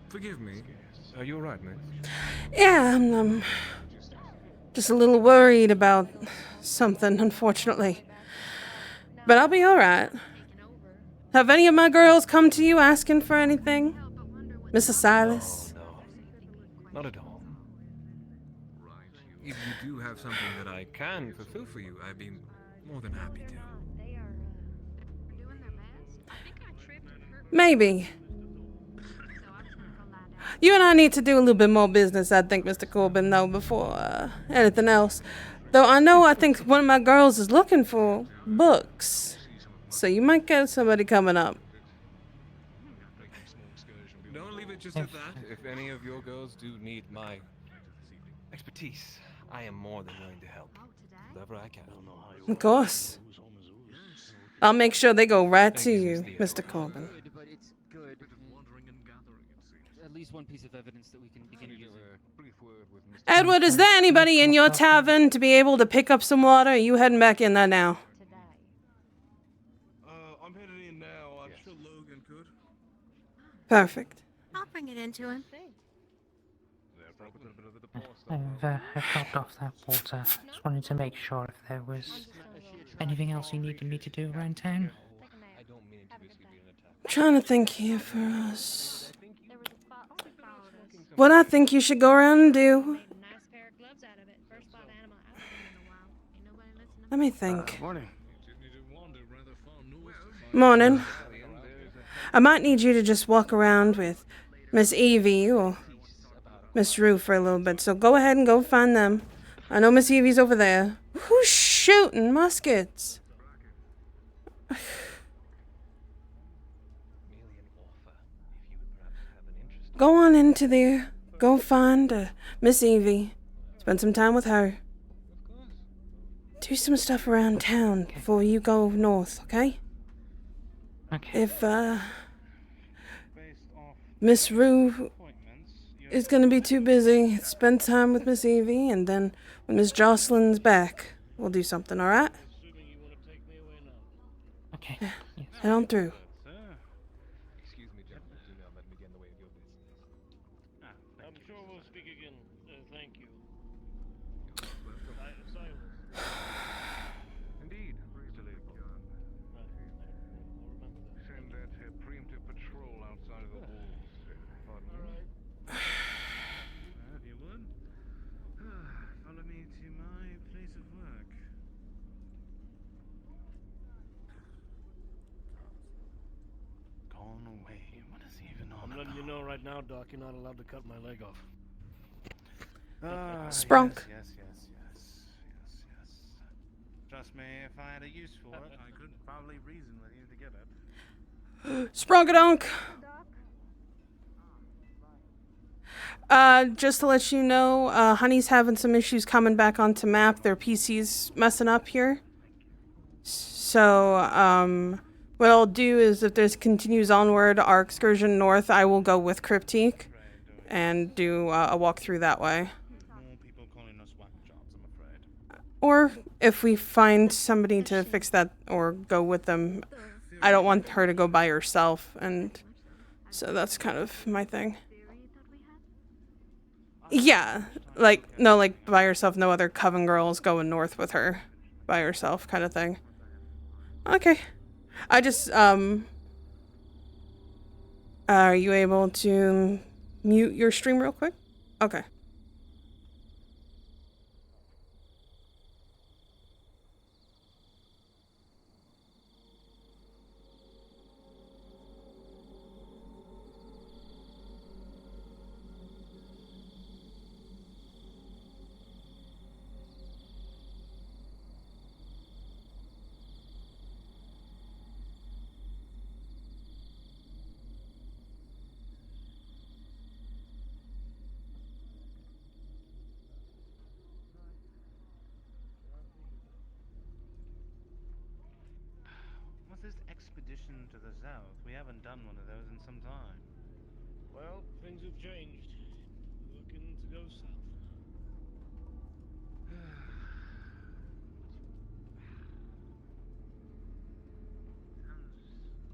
Forgive me. Are you alright, mate? Yeah, I'm just a little worried about something, unfortunately. But I'll be alright. Have any of my girls come to you asking for anything? Mr. Silas? No, not at all. If you do have something that I can fulfill for you, I'd be more than happy to. Maybe. You and I need to do a little bit more business, I think, Mr. Corbin, though, before anything else. Though I think one of my girls is looking for books. So you might get somebody coming up. Don't leave it just at that. If any of your girls do need my expertise, I am more than willing to help. Whatever I can. Of course. I'll make sure they go right to you, Mr. Corbin. But it's good. At least one piece of evidence that we can begin using. Edward, is there anybody in your tavern to be able to pick up some water? Are you heading back in there now? I'm headed in now. I'm sure Logan could. Perfect. I'll bring it into him. I've topped off that water. Just wanted to make sure if there was anything else you needed me to do around town. I'm trying to think here for us. What I think you should go around and do. Let me think. Morning. Morning. I might need you to just walk around with Miss Evie or Miss Rue for a little bit, so go ahead and go find them. I know Miss Evie's over there. Who's shooting muskets? Go on into there. Go find Miss Evie. Spend some time with her. Do some stuff around town before you go north, okay? Okay. If, Miss Rue is gonna be too busy, spend time with Miss Evie, and then when Miss Jocelyn's back, we'll do something, alright? Okay. Yeah. Head on through. I'm sure we'll speak again. Thank you. Indeed. Send that preemptive patrol outside of the walls. Pardon me. If you would, follow me to my place of work. Gone away. What is he even on I'm letting you know right now, Doc, you're not allowed to cut my leg off. Sprunk. Yes. Trust me, if I had a use for it, I could probably reason with you to get it. Sprunkadunk! Just to let you know, Honey's having some issues coming back onto map. Their PC's messing up here. So, what I'll do is if this continues onward, our excursion north, I will go with Cryptique and do a walkthrough that way. More people calling us whack jobs, I'm afraid. Or if we find somebody to fix that or go with them, I don't want her to go by herself, and so that's kind of my thing. Yeah, like by herself, no other coven girls going north with her by herself kind of thing. Okay. I just, are you able to mute your stream real quick? Okay. What's this expedition to the south? We haven't done one of those in some time. Well, things have changed. Looking to go south.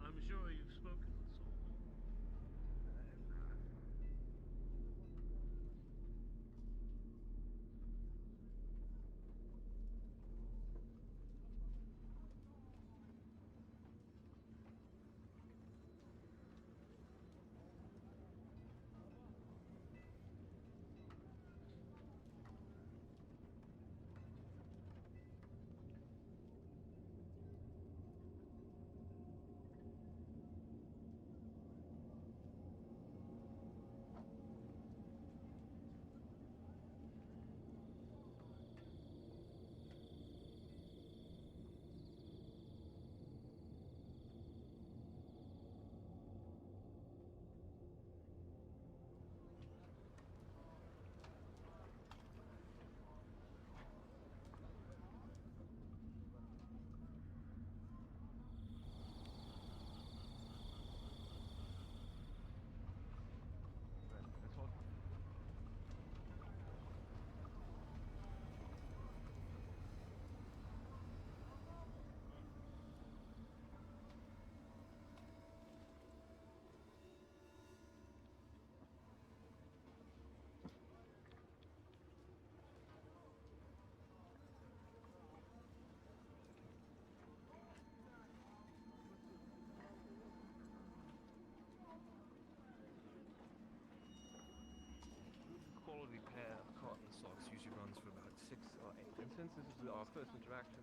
I'm sure you've spoken with Saul. Well, in instance, this is our first interaction.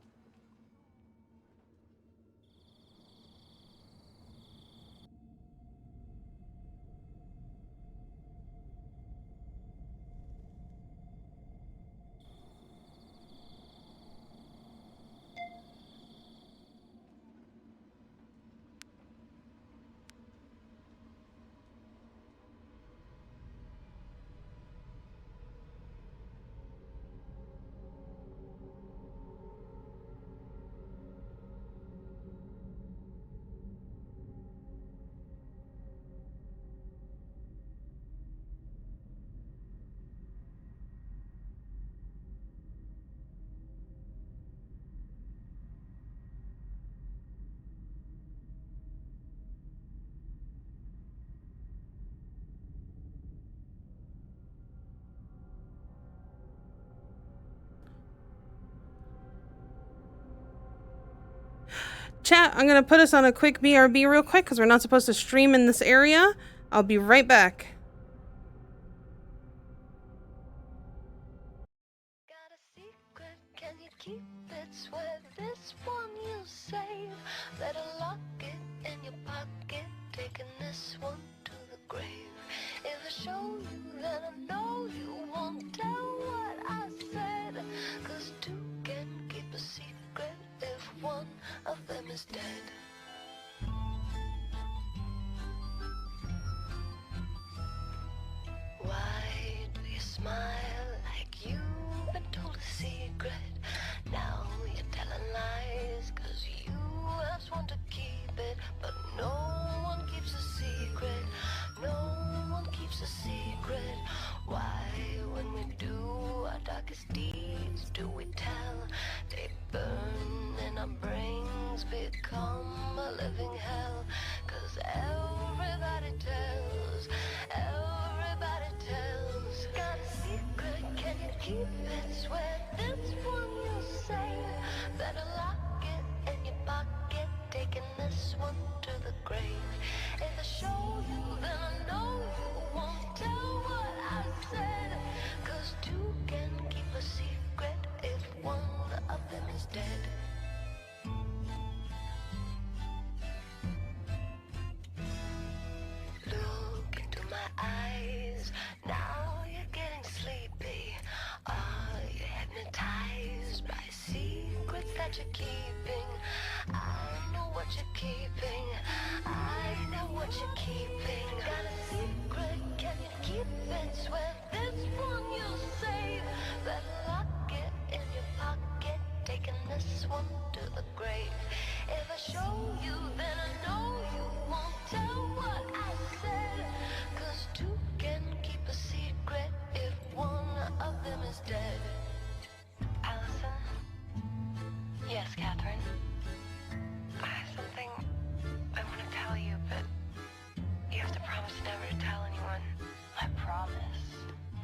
Chat, I'm gonna put us on a quick BRB real quick because we're not supposed to stream in this area. I'll be right back. Got a secret, can you keep it? Swear this one you'll save. Better lock it in your pocket, taking this one to the grave. If I show you, then I know you won't tell what I said. 'Cause two can keep a secret if one of them is dead. Why do you smile like you've been told a secret? Now you're telling lies 'cause you have sworn to keep it. But no one keeps a secret. No one keeps a secret. Why, when we do our darkest deeds, do we tell? They burn and our brains become a living hell. 'Cause everybody tells, everybody tells. Got a secret, can you keep it? Swear this one you'll save. Better lock it in your pocket, taking this one to the grave. If I show you, then I know you won't tell what I said. 'Cause two can keep a secret if one of them is dead. Look into my eyes, now you're getting sleepy. Are you hypnotized by secrets that you're keeping? I know what you're keeping. I know what you're keeping. Got a secret, can you keep it? Swear this one you'll save. Better lock it in your pocket, taking this one to the grave. If I show you, then I know you won't tell what I said. 'Cause two can keep a secret if one of them is dead. Allison? Yes, Catherine? I have something I want to tell you, but you have to promise never to tell anyone. I promise.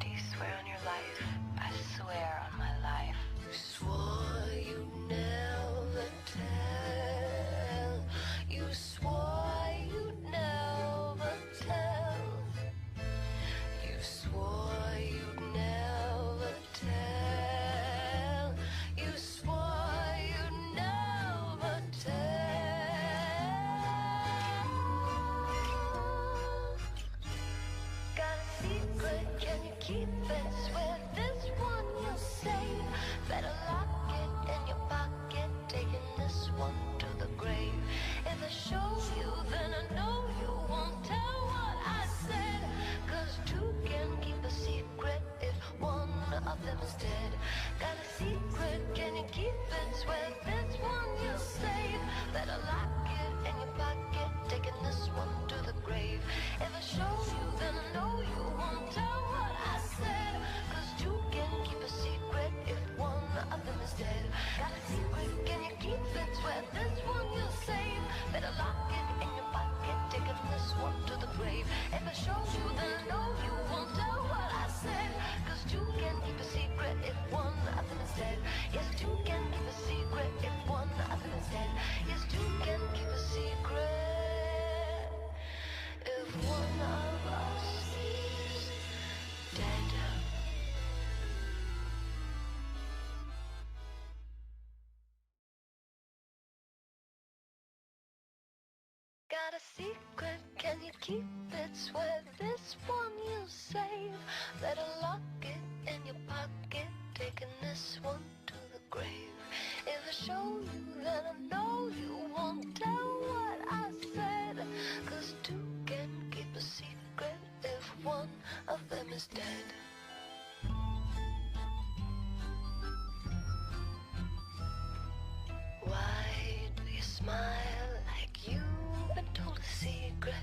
Do you swear on your life? I swear on my life. You swore you'd never tell. You swore you'd never tell. You swore you'd never tell. You swore you'd never tell. Got a secret, can you keep it? Swear this one you'll save. Better lock it in your pocket, taking this one to the grave. If I show you, then I know you won't tell what I said. 'Cause two can keep a secret if one of them is dead. Got a secret, can you keep it? Swear this one you'll save. Better lock it in your pocket, taking this one to the grave. If I show you, then I know you won't tell what I said. 'Cause two can keep a secret if one of them is dead. Got a secret, can you keep it? Swear this one you'll save. Better lock it in your pocket, taking this one to the grave. If I show you, then I know you won't tell what I said. 'Cause two can keep a secret if one of them is dead. Yes, two can keep a secret if one of them is dead. Yes, two can keep a secret if one of us is dead. Got a secret, can you keep it? Swear this one you'll save. Better lock it in your pocket, taking this one to the grave. If I show you, then I know you won't tell what I said. 'Cause two can keep a secret if one of them is dead. Why do you smile like you've been told a secret?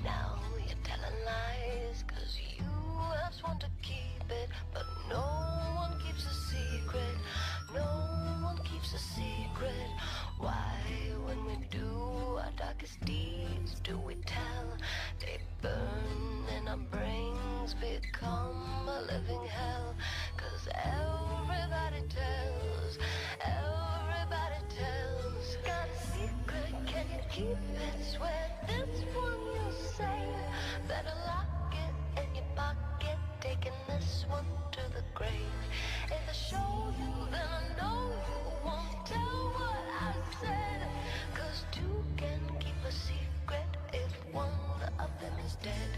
Now you're telling lies 'cause you have sworn to keep it. But no one keeps a secret. No one keeps a secret. Why, when we do our darkest deeds, do we tell? They burn and our brains become a living hell. 'Cause everybody tells, everybody tells. Got a secret, can you keep it? Swear this one you'll save. Better lock it in your pocket, taking this one to the grave. If I show you, then I know you won't tell what I said. 'Cause two can keep a secret if one of them is dead.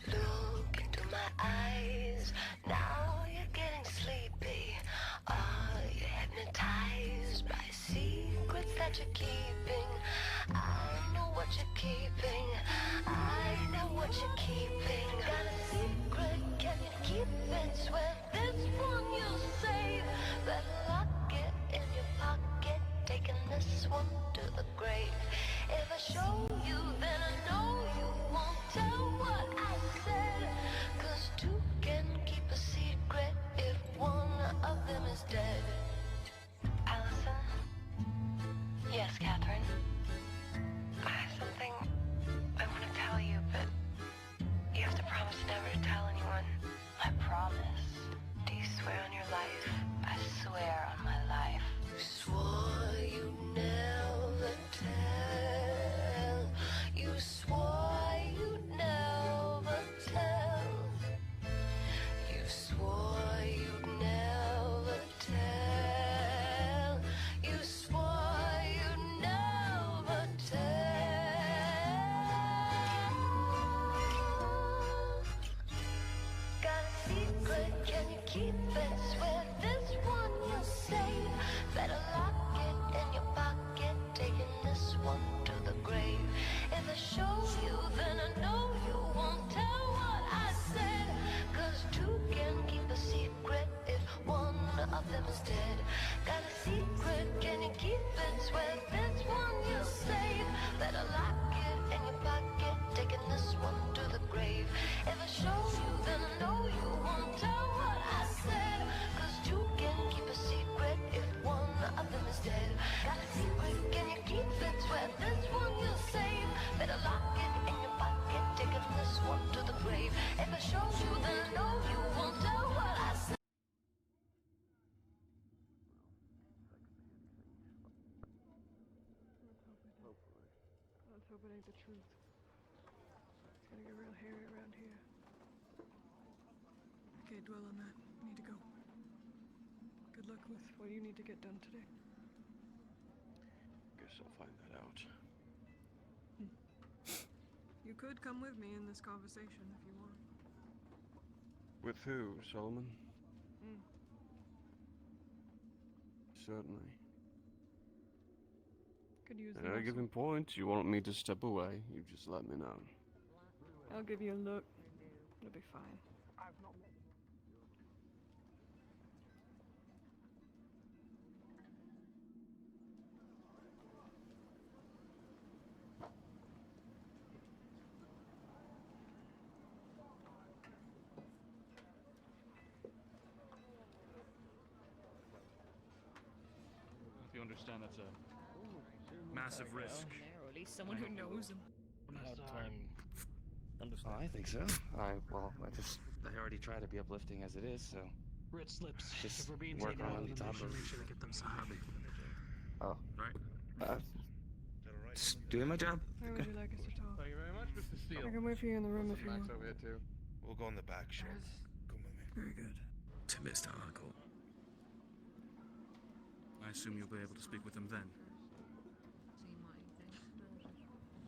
Look into my eyes, now you're getting sleepy. Are you hypnotized by secrets that you're keeping? I know what you're keeping. I know what you're keeping. Got a secret, can you keep it? Swear this one you'll save. Better lock it in your pocket, taking this one to the grave. If I show you, then I know you won't tell what I said. 'Cause two can keep a secret if one of them is dead. Allison? Yes, Catherine? I have something I want to tell you, but you have to promise never to tell anyone. I promise. Do you swear on your life? I swear on my life. You swore you'd never tell. You swore you'd never tell. You swore you'd never tell. You swore you'd never tell. Got a secret, can you keep it? Swear this one you'll save. Better lock it in your pocket, taking this one to the grave. If I show you, then I know you won't tell what I said. 'Cause two can keep a secret if one of them is dead. Got a secret, can you keep it? Swear this one you'll save. Better lock it in your pocket, taking this one to the grave. If I show you, then I know you won't tell what I said. 'Cause two can keep a secret if one of them is dead. Got a secret, can you keep it? Swear this one you'll save. Better lock it in your pocket, taking this one to the grave. If I show you, then I know you won't tell what I said. Let's hope it ain't the truth. It's gonna get real hairy around here. I can't dwell on that. Need to go. Good luck with what you need to get done today. Guess I'll find that out. You could come with me in this conversation if you want. With who, Solomon? Hmm. Certainly. Could use At the a given muscle. point, you want me to step away, you just let me know. I'll give you a look. It'll be fine. If you understand, that's a massive risk. Or at least someone who knows him. Oh, I think so. I already try to be uplifting as it is, so. Red slips. Just If we're being work taken on out of the top mission, of- make sure to get them some hobby. Oh. Right. Just doing my job. Where would you like us to talk? Thank you very much, Mr. Steele. I can wait for you in the room if you Max want. over here too. We'll go in the back, sure. Come with me. Very good. To Mr. Harcourt. I assume you'll be able to speak with them then.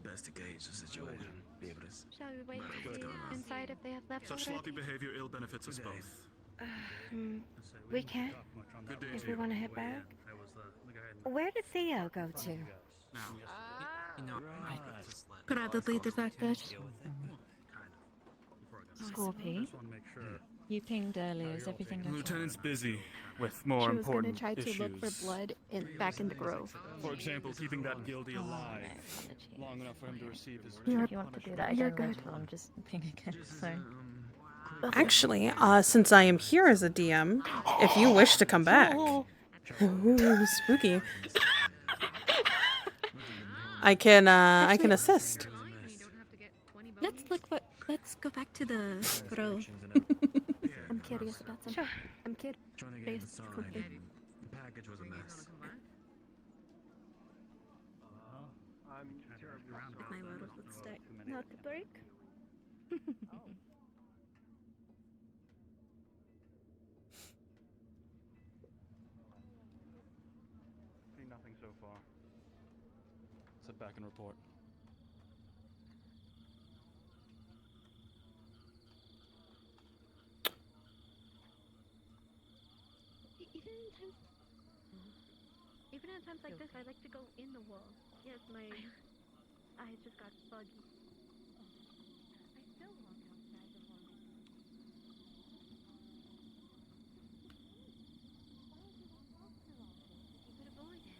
Best to gauge the situation. Be able to Shall we wait to see inside if they have left Such already? sloppy behavior ill benefits us both. We can, Good day if to we you. want to head back. Where did Theo go to? Probably defected. Scorpy, you pinged earlier. Is everything The okay? lieutenant's busy with more She was gonna important try to issues. look for blood back in the grove. For example, keeping that guilty Oh, alive no, long enough for him to receive his If you want to do that You're again good. later on, just ping again. So. Actually, since I am here as a DM, if you wish to come back, ooh, spooky, I can assist. Let's go back to the grove. I'm curious about something. Sure. I'm curious. The package was a mess. My world would start not to break. See nothing so far. Sit back and report. Even in times like this, I like to go in the wall. Yes, my eyes just got buggy. I still walk outside the wall. You could avoid it.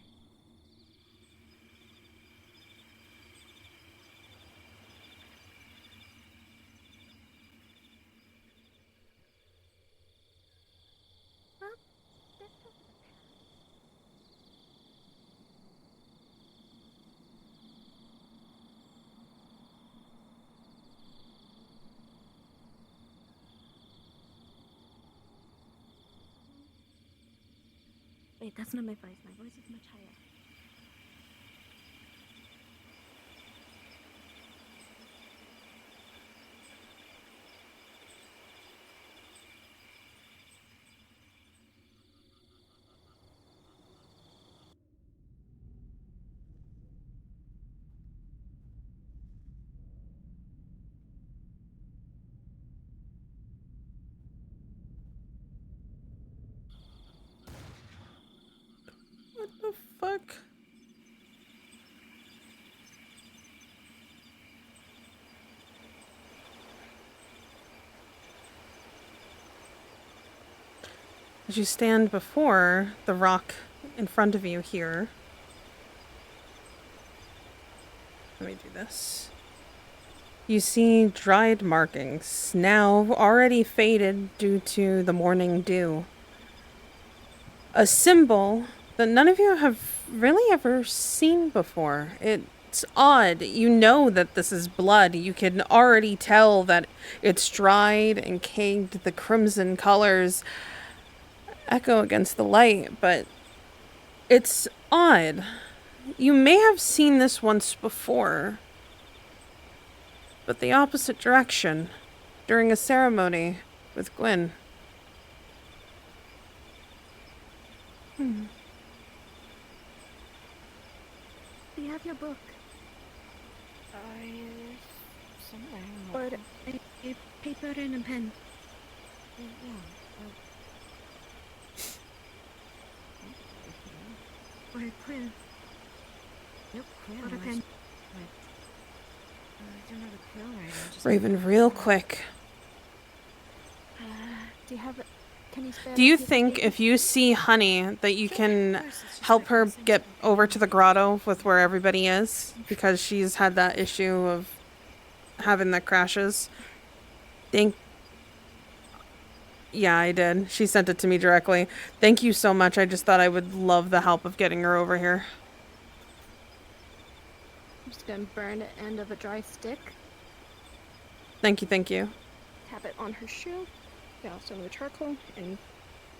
Well, that's over the past. Wait, that's not my voice. My voice is much higher. What the fuck? As you stand before the rock in front of you here, let me do this. You see dried markings, now already faded due to the morning dew. A symbol that none of you have really ever seen before. It's odd. You know that this is blood. You can already tell that it's dried and caked. The crimson colors echo against the light, but it's odd. You may have seen this once before, but the opposite direction, during a ceremony with Gwyn. Do you have your book? Somewhere. Or a paper and a pen? Or a quill? Nope, quill. Or a pen? I don't have a quill right now. Just Raven, real quick. Do you have a... Can you spare Do you a piece of think paper? if you see Honey that you can help her get over to the grotto with where everybody is? Because she's had that issue of having the crashes. Yeah, I did. She sent it to me directly. Thank you so much. I just thought I would love the help of getting her over here. I'm just gonna burn the end of a dry stick, Thank you, thank you. tap it on her shoe, douse some of the charcoal, and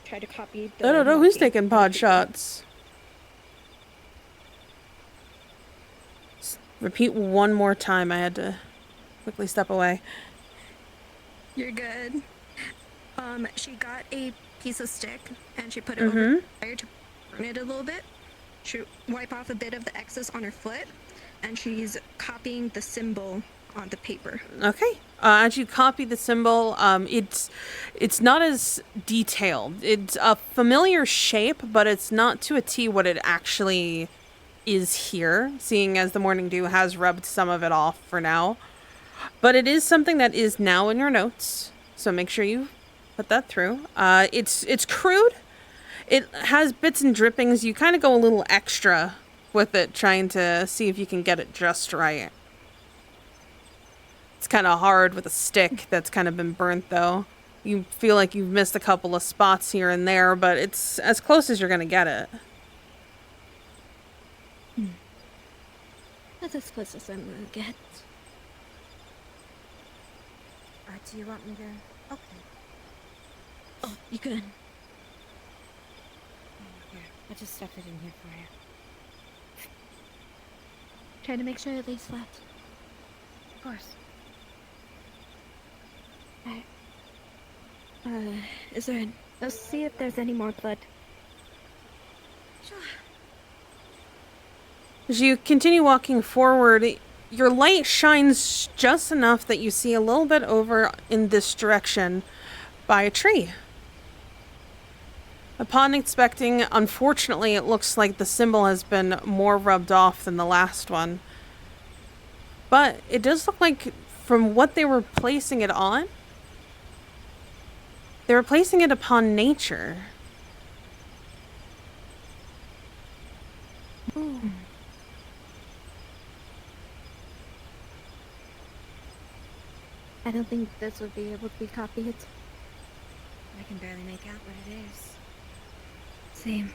try to copy I don't know who's marking. taking pod shots. Repeat one more time. I had to quickly step away. You're good. She got a piece of stick and she put it over the fire to turn it a little bit. She wipe off a bit of the excess on her foot, and she's copying the symbol on the paper. Okay. As you copy the symbol, it's not as detailed. It's a familiar shape, but it's not to a T what it actually is here, seeing as the Morning Dew has rubbed some of it off for now. But it is something that is now in your notes, so make sure you put that through. It's crude. It has bits and drippings. You kind of go a little extra with it, trying to see if you can get it just right. It's kind of hard with a stick that's kind of been burnt, though. You feel like you've missed a couple of spots here and there, but it's as close as you're going to get it. That's as close as I'm going to get. Do you want me to... Okay. Oh, you good. Here, I'll just stuff it in here for you. Try to make sure it lays flat. Of course. Is there an... Let's see if there's any more blood. Sure. As you continue walking forward, your light shines just enough that you see a little bit over in this direction by a tree. Upon inspecting, unfortunately, it looks like the symbol has been more rubbed off than the last one. But it does look like, from what they were placing it on, they were placing it upon nature. Ooh. I don't think this would be able to be copied. I can barely make out what it is. Same.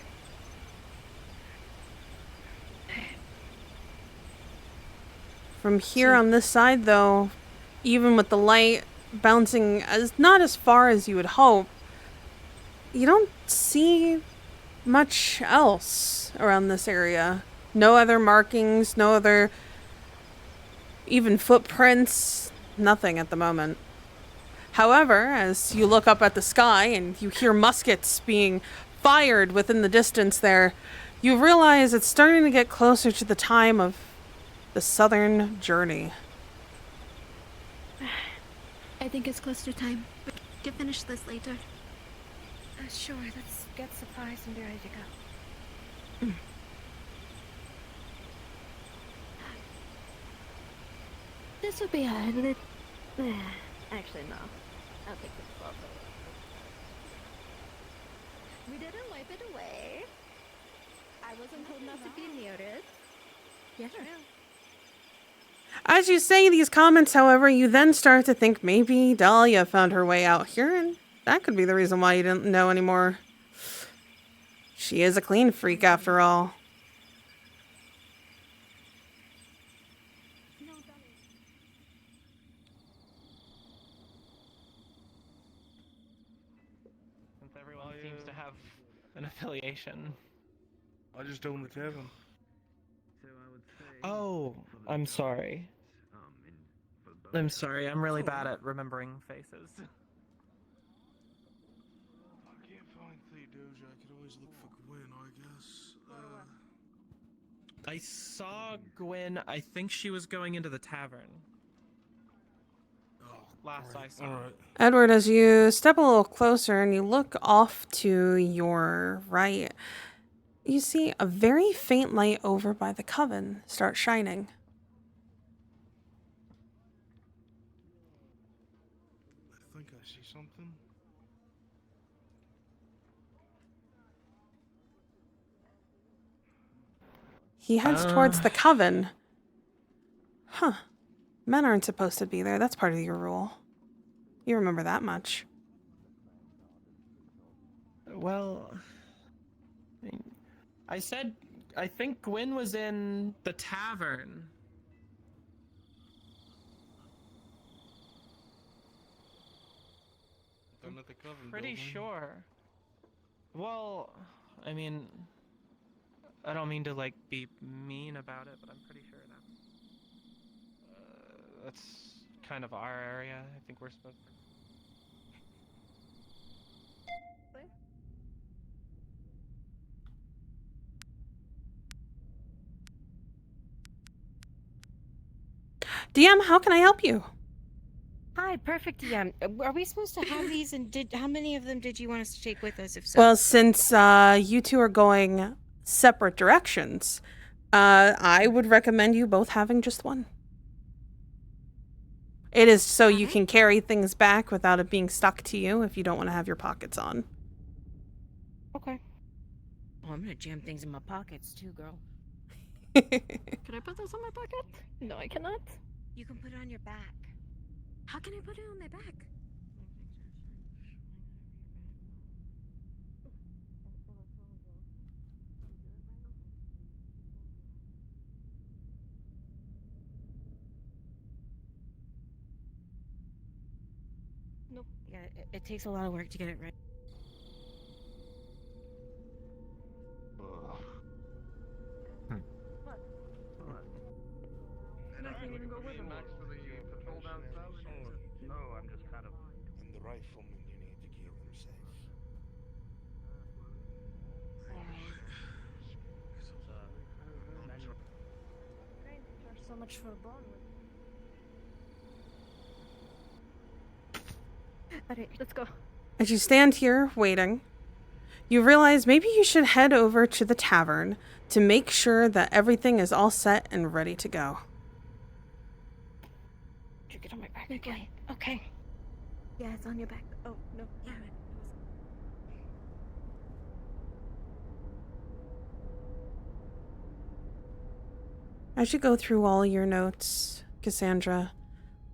From here on this side, though, even with the light bouncing not as far as you would hope, you don't see much else around this area. No other markings, no other even footprints, nothing at the moment. However, as you look up at the sky and you hear muskets being fired within the distance there, you realize it's starting to get closer to the time of the southern journey. I think it's close to time. We can finish this later. Sure, let's get supplies and be ready to go. This would be a little... Actually, no. I'll take this also. We didn't wipe it away. I wasn't told not to be near it. Yes, sure. As you say these comments, however, you then start to think maybe Dahlia found her way out here, and that could be the reason why you didn't know anymore. She is a clean freak, after all. Since everyone seems to have an affiliation. I just own the tavern. Oh, I'm sorry. I'm sorry, I'm really bad at remembering faces. I can't find Theodosia. I could always look for Gwen, I guess. I saw Gwen. I think she was going into the tavern. Last I saw. Alright. Edward, as you step a little closer and you look off to your right, you see a very faint light over by the coven start shining. I think I see something. He heads towards the coven. Huh. Men aren't supposed to be there. That's part of your rule. You remember that much. Well, I said, I think Gwen was in the tavern. Down at the coven Pretty building. sure. Well, I mean, I don't mean to like be mean about it, but I'm pretty sure that's kind of our area. I think we're supposed to. DM, how can I help you? Hi, perfect DM. Are we supposed to have these, and how many of them did you want us to take with us, if so? Well, since you two are going separate directions, I would recommend you both having just one. It is so you can carry things back without it being stuck to you if you don't want to have your pockets on. Okay. Oh, I'm gonna jam things in my pockets too, girl. Can I put this on my pocket? No, I cannot. You can put it on your back. How can I put it on my back? Nope. Yeah, it takes a lot of work to get it right. And I can't even go with him. Oh, I'm just kind of. And the rifleman you need to keep them safe. So much for a borne. Alright, let's go. As you stand here waiting, you realize maybe you should head over to the tavern to make sure that everything is all set and ready to go. Did you get on my back again? Okay. Yeah, it's on your back. Oh, no. Yeah. As you go through all your notes, Cassandra,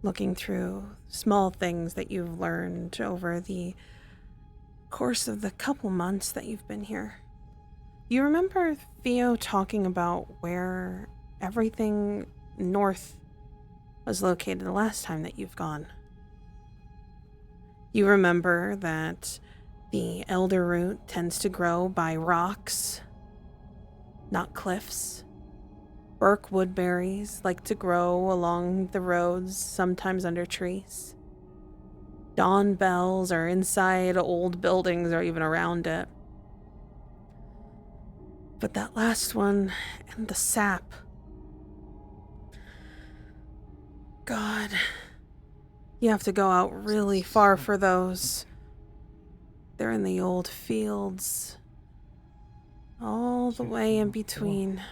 looking through small things that you've learned over the course of the couple months that you've been here, you remember Theo talking about where everything north was located the last time that you've gone. You remember that the elder root tends to grow by rocks, not cliffs. Birk woodberries like to grow along the roads, sometimes under trees. Dawn bells are inside old buildings or even around it. But that last one, and the sap. God, you have to go out really far for those. They're in the old fields, all the way in between.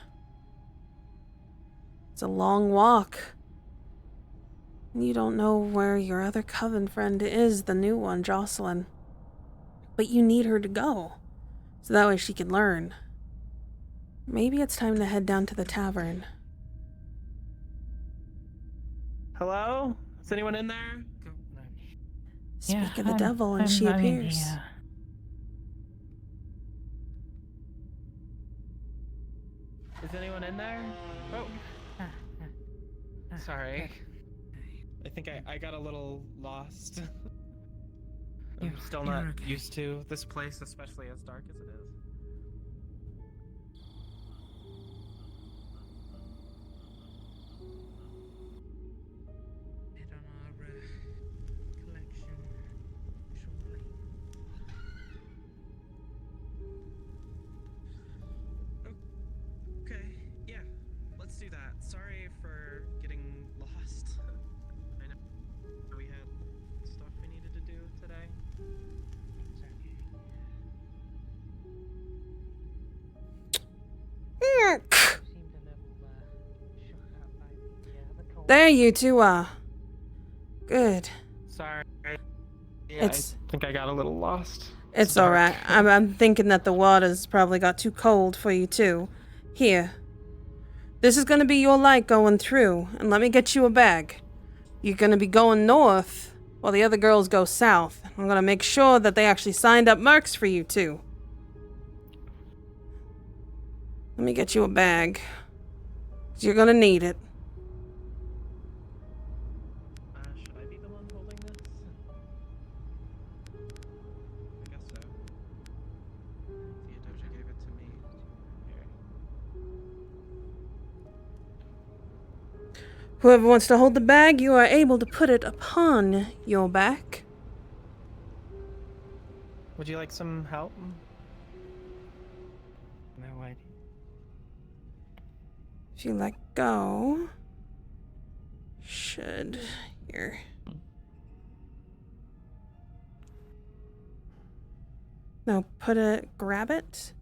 It's a long walk. You don't know where your other coven friend is, the new one, Jocelyn. But you need her to go, so that way she can learn. Maybe it's time to head down to the tavern. Hello? Is anyone in there? Speak of the devil and she appears. Is anyone in there? Oh. Sorry. I think I got a little lost. I'm still not used to this place, especially as dark as it is. Head on our collection shortly. Okay, yeah, let's do that. Sorry for getting lost. I know we had stuff we needed to do today. There you two are. Good. Sorry. Yeah, I think I got a little lost. It's alright. I'm thinking that the water's probably got too cold for you too. Here. This is gonna be your light going through, and let me get you a bag. You're gonna be going north, while the other girls go south. I'm gonna make sure that they actually signed up mercs for you too. Let me get you a bag. 'Cause you're gonna need it. Should I be the one holding this? I guess so. Theodosia gave it to me. Here. Whoever wants to hold the bag, you are able to put it upon your back. Would you like some help? No idea. If you let go, should here. Now grab it,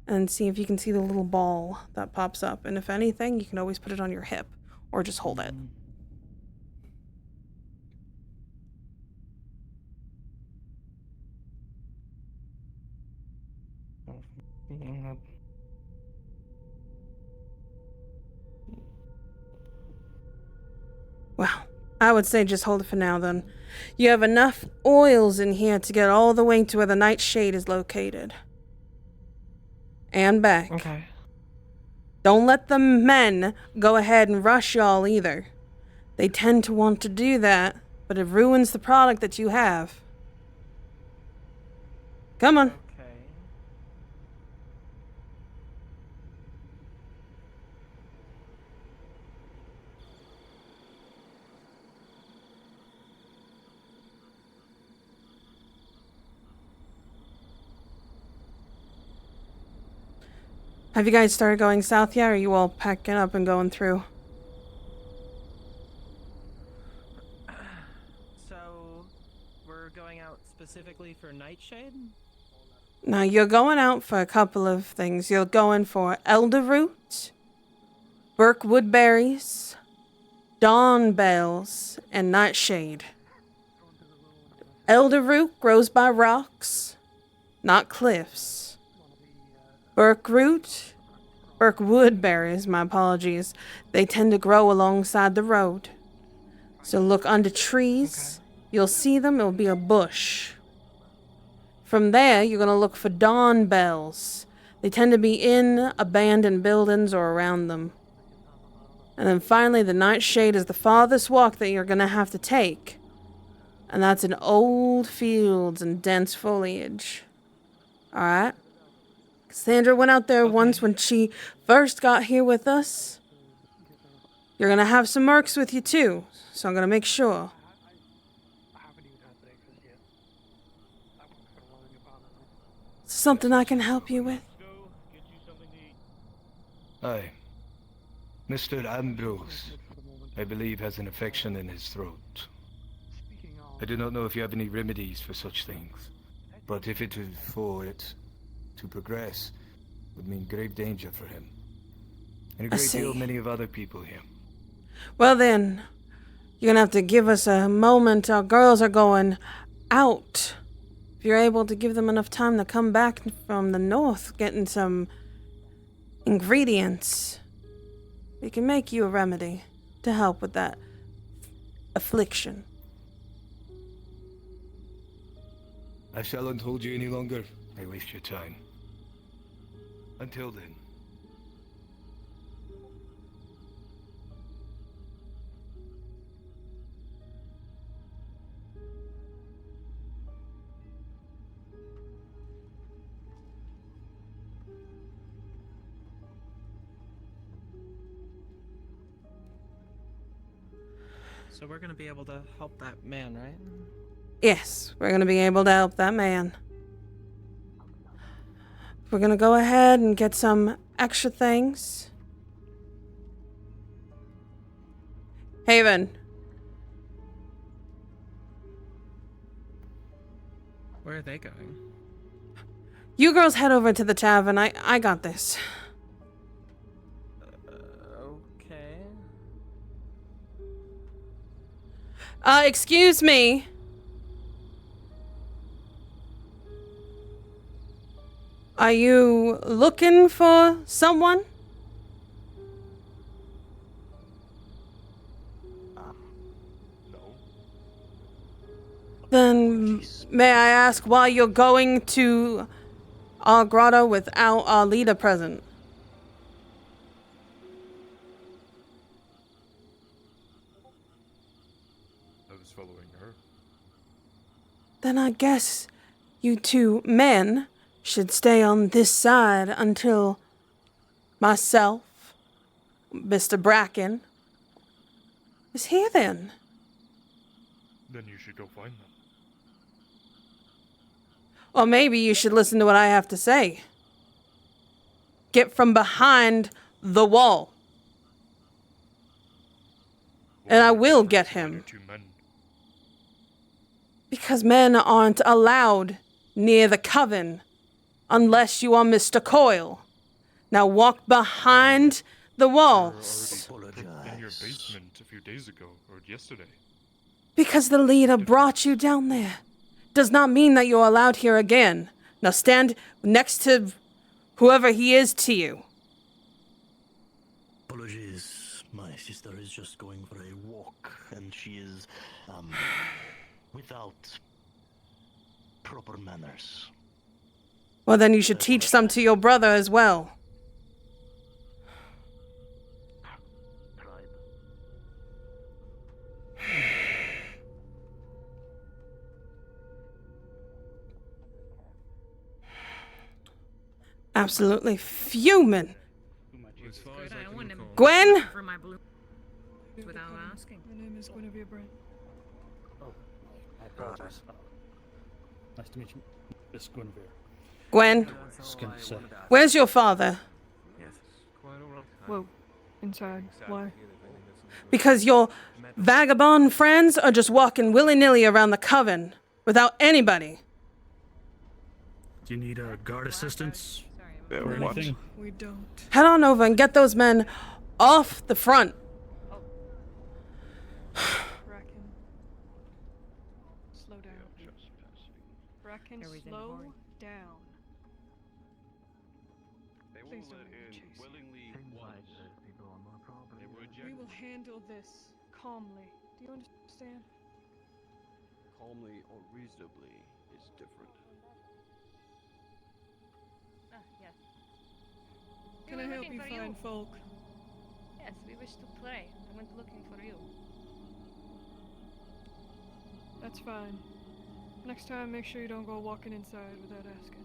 and see if you can see the little ball that pops up. And if anything, you can always put it on your hip, or just hold it. Well, I would say just hold it for now then. You have enough oils in here to get all the way to where the nightshade is located. And back. Okay. Don't let the men go ahead and rush y'all either. They tend to want to do that, but it ruins the product that you have. Come on. Have you guys started going south yet, or are you all packing up and going through? So, we're going out specifically for Nightshade? Now, you're going out for a couple of things. You're going for elder root, birkwood berries, dawn bells, and nightshade. Elder root grows by rocks, not cliffs. Birkwood berries, my apologies, they tend to grow alongside the road. So look under trees, you'll see them, it'll be a bush. From there, you're going to look for dawn bells. They tend to be in abandoned buildings or around them. And then finally, the nightshade is the farthest walk that you're going to have to take. And that's in old fields and dense foliage. Alright? Sandra went out there once when she first got here with us. You're going to have some mercs with you too, so I'm going to make sure. Something I can help you with? Aye. Mr. Ambrose, I believe, has an infection in his throat. I do not know if you have any remedies for such things, but if it is for it to progress, would mean grave danger for him. And a great deal of many of other people here. Well then, you're gonna have to give us a moment. Our girls are going out. If you're able to give them enough time to come back from the north, getting some ingredients, we can make you a remedy to help with that affliction. I shall not hold you any longer. I waste your time. Until then. So we're gonna be able to help that man, right? Yes, we're gonna be able to help that man. We're gonna go ahead and get some extra things. Haven. Where are they going? You girls head over to the tavern. I got this. Okay. Excuse me. Are you looking for someone? Then may I ask why you're going to our grotto without our leader present? I was following her. Then I guess you two men should stay on this side until myself, Mr. Bracken, is here then. Then you should go find them. Or maybe you should listen to what I have to say. Get from behind the wall. And I will get him. Because men aren't allowed near the coven unless you are Mr. Coyle. Now walk behind the walls. In your basement a few days ago, or yesterday. Because the leader brought you down there does not mean that you're allowed here again. Now stand next to whoever he is to you. Apologies, my sister is just going for a walk, and she is, without proper manners. Well, then you should teach some to your brother as well. Absolutely fuming. Gwen? Without asking. My name is Guinevere Brent. Oh, I apologize. Nice to meet you, Miss Guinevere. Gwen? Skin to say. Where's your father? Well, inside. Why? Because your vagabond friends are just walking willy-nilly around the coven without anybody. Do you need guard assistance? Or what? anything? We don't. Head on over and get those men off the front. Bracken. Slow down. Bracken, slow down. Please don't make me chase. We will handle this calmly. Do you understand? Calmly or reasonably is different. Yes. Can I help you find folk? Yes, we wish to pray. I went looking for you. That's fine. Next time, make sure you don't go walking inside without asking.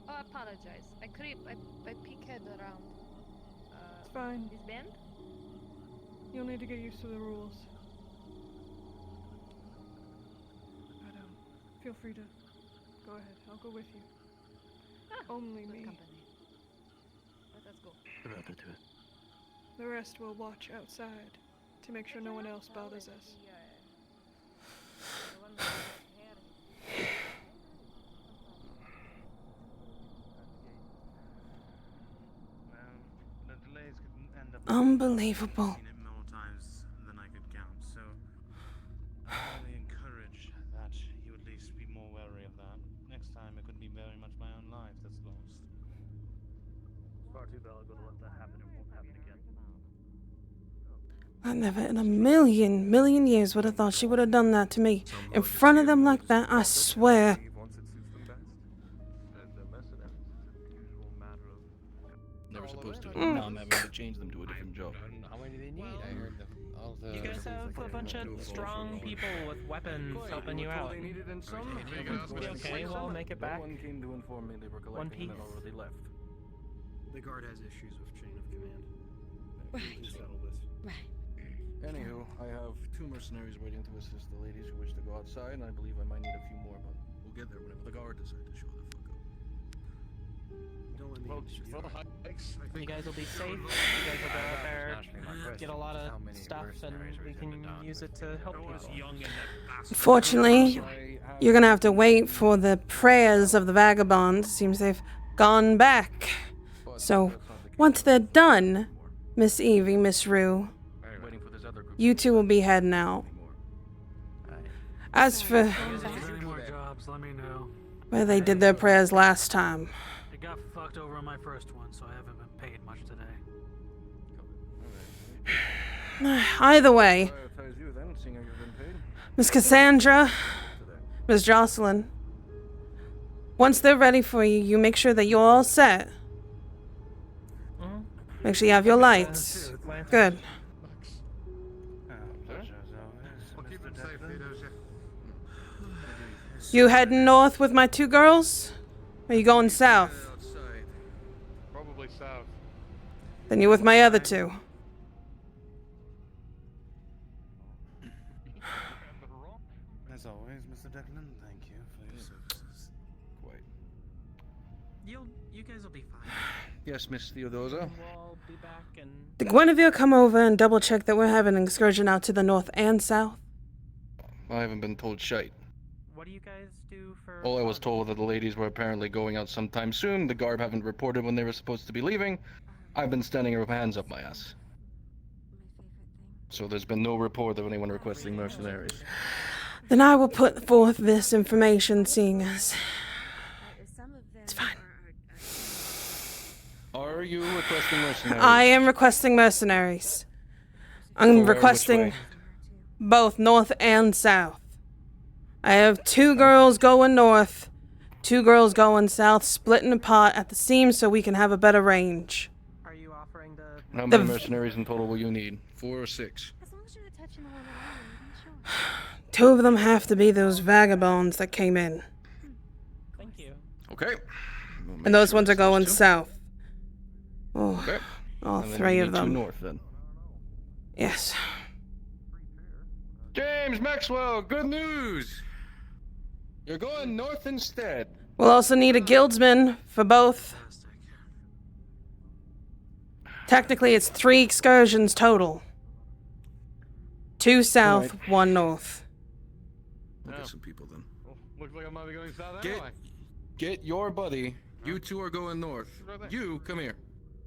Oh, I apologize. I peeked around. It's fine. Is Ben? You'll need to get used to the rules. But, feel free to go ahead. I'll go with you. Only me. Let us go. Rather to it. The rest will watch outside to make sure no one else bothers us. Unbelievable. More times than I could count, so I highly encourage that you at least be more wary of that. Next time, it could be very much my own life that's lost. Far too valuable to let that happen. It won't happen again. I never in a million years would have thought she would have done that to me. In front of them like that, I swear. Never supposed to. Now I'm having to change them to a different job. How many do they need? I heard all the... You guys have a bunch of strong people with weapons helping you out. Be okay, we'll make it back. One came to inform me they were collecting and had already left. The guard has issues with chain of command. Right. We settle this. Right. Anywho, I have 2 mercenaries waiting to assist the ladies who wish to go outside, and I believe I might need a few more, but we'll get there whenever the guard decide to show the fuck up. Don't let me You guys will be safe. You guys will go out there, get a lot of stuff, and we can use it to help people. Fortunately, you're gonna have to wait for the prayers of the vagabonds. Seems they've gone back. So, once they're done, Miss Evie, Miss Rue, you two will be heading out. As for More jobs, let me know. where they did their prayers last time, I got fucked over on my first one, so I haven't been paid much today. either way, Miss Cassandra, Miss Jocelyn, once they're ready for you, you make sure that you're all set. Make sure you have your lights. Good. You heading north with my 2 girls? Or are you going south? Probably south. Then you're with my other 2. As always, Mr. Declan, thank you for your services. Quite. You guys will be fine. Yes, Miss Theodosia. We'll be back and... Did Guinevere come over and double check that we're having an excursion out to the north and south? I haven't been told shite. What do you guys do for... All I was told that the ladies were apparently going out sometime soon. The Garb haven't reported when they were supposed to be leaving. I've been standing here with my hands up my ass. So there's been no report of anyone requesting mercenaries. Then I will put forth this information, seeing as... It's fine. Are you requesting mercenaries? I am requesting mercenaries. I'm requesting both north and south. I have 2 girls going north, 2 girls going south, splitting apart at the seams so we can have a better range. Are you offering to... How many mercenaries in total will you need? 4 or 6? As long as you're touching the one around, sure. 2 of them have to be those vagabonds that came in. Thank you. Okay. And those ones are going south. Oh, okay. All and then 3 you of need 2 them. north then. Yes. James Maxwell, good news! You're going north instead. We'll also need a guildsman for both. Technically, it's 3 excursions total. 2 south, 1 north. We'll get some people then. Well, looks like I might be going south anyway. Get your buddy. You 2 are going north. You, come here.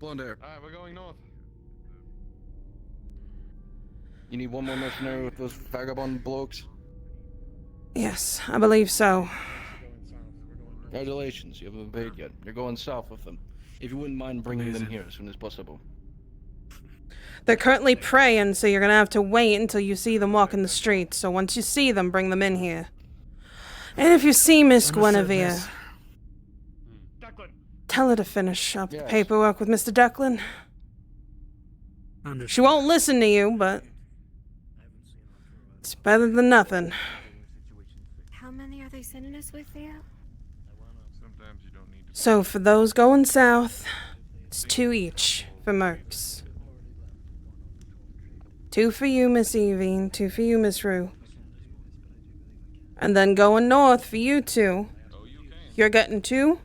Blonde hair. Alright, we're going north. You need 1 more mercenary with those vagabond blokes? Yes, I believe so. Congratulations, you haven't been paid yet. You're going south with them. If you wouldn't mind bringing them here as soon as possible. They're currently praying, so you're gonna have to wait until you see them walking the streets. So once you see them, bring them in here. And if you see Miss Guinevere, tell her to finish up the paperwork with Mr. Declan. She won't listen to you, but it's better than nothing. How many are they sending us with, Theo? So for those going south, it's 2 each for mercs. 2 for you, Miss Evie, 2 for you, Miss Rue. And then going north for you 2, you're getting 2,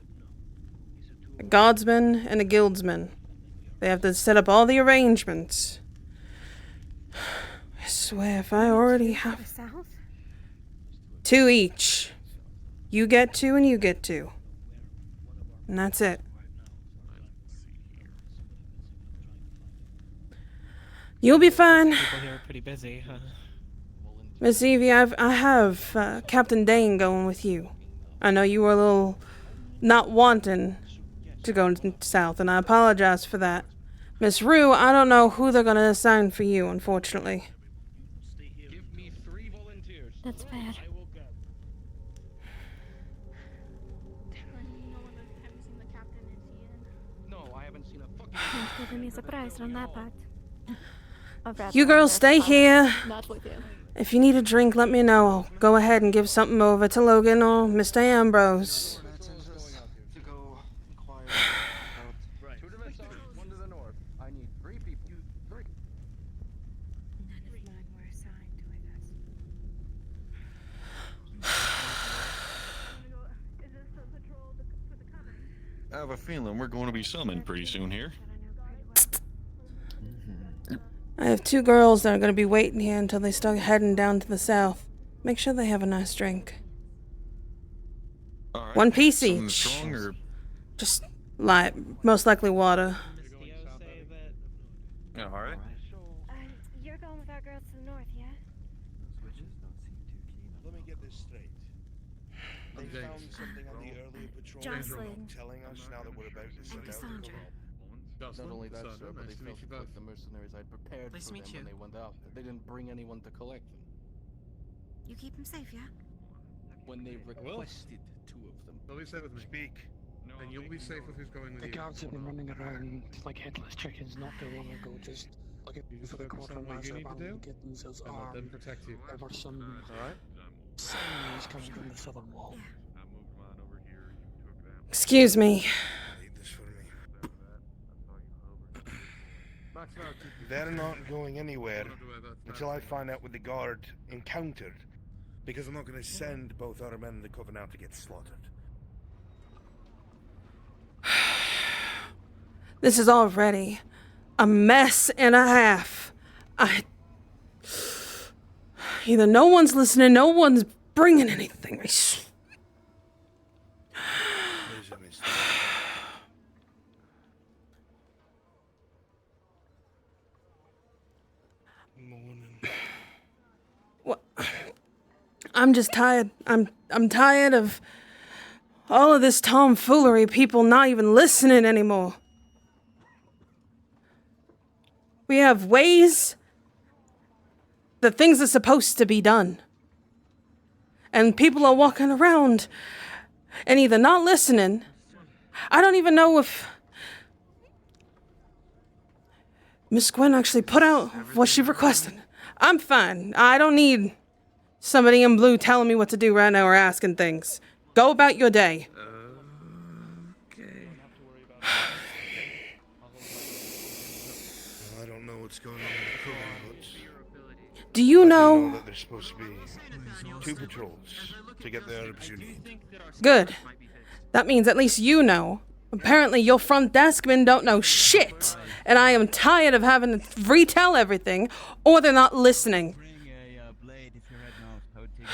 a guardsman and a guildsman. They have to set up all the arrangements. I swear, if I already have 2 each. You get 2 and you get 2. And that's it. You'll be fine. People here are pretty busy, huh? Miss Evie, I have Captain Dane going with you. I know you were a little not wanting to go south, and I apologize for that. Miss Rue, I don't know who they're going to assign for you, unfortunately. That's bad. No, I haven't seen a fucking... Thanks for giving me a surprise on that part. You girls stay here. Not with you. If you need a drink, let me know. I'll go ahead and give something over to Logan or Mr. Ambrose. I have a feeling we're going to be summoned pretty soon here. I have 2 girls that are going to be waiting here until they start heading down to the south. Make sure they have a nice drink. Right. 1 piece Something each. strong or... Just light, most likely water. Yeah, alright. You're going with our girls to the north, yeah? Let me get this straight. They found something on the earlier patrol. Jocelyn. Telling us now that we're about to send out the Cassandra. Not only that, sir, but they failed to collect the mercenaries I'd prepared for them when they went out. They didn't bring anyone to collect them. You keep them safe, yeah? When they requested 2 of them. They'll be safe with me. Speak. And you'll be safe with who's going with you. The guards have been running around like headless chickens not too long ago, just looking for the quartermaster and get themselves armed. Let them protect you. There were some sinews coming from the southern wall. Excuse me. They're not going anywhere until I find out what the guard encountered, because I'm not going to send both our men and the coven out to get slaughtered. This is already a mess and a half. Either no one's listening, no one's bringing anything. What? I'm just tired. I'm tired of all of this tomfoolery, people not even listening anymore. We have ways that things are supposed to be done. And people are walking around and either not listening. I don't even know if Miss Gwen actually put out what she requested. I'm fine. I don't need somebody in blue telling me what to do right now or asking things. Go about your day. Okay. I don't know what's going on with the coven, but Do you I know that there's supposed to be 2 patrols to get the herbs you need. Good. That means at least you know. Apparently your front deskmen don't know shit, and I am tired of having to retell everything, or they're not listening. Been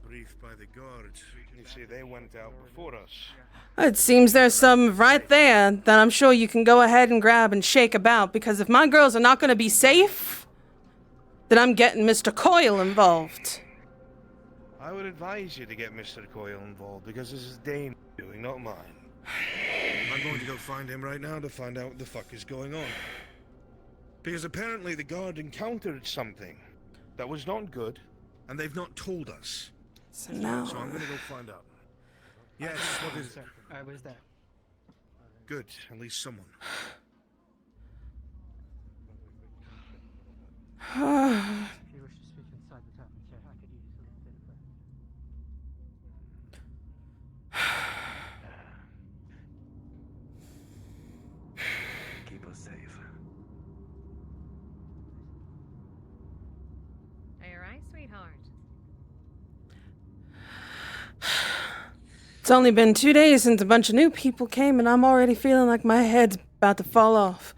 briefed by the guards. You see, they went out before us. It seems there's some right there that I'm sure you can go ahead and grab and shake about, because if my girls are not going to be safe, then I'm getting Mr. Coyle involved. I would advise you to get Mr. Coyle involved, because this is Dane's doing, not mine. I'm going to go find him right now to find out what the fuck is going on. Because apparently the guard encountered something that was not good, and they've not told us. So now... So I'm going to go find out. Yes, what is it? I was there. Good, at least someone. If you wish to speak inside the tavern, sir, I could use a little bit of Keep us safe. Are you alright, sweetheart? It's only been 2 days since a bunch of new people came, and I'm already feeling like my head's about to fall off.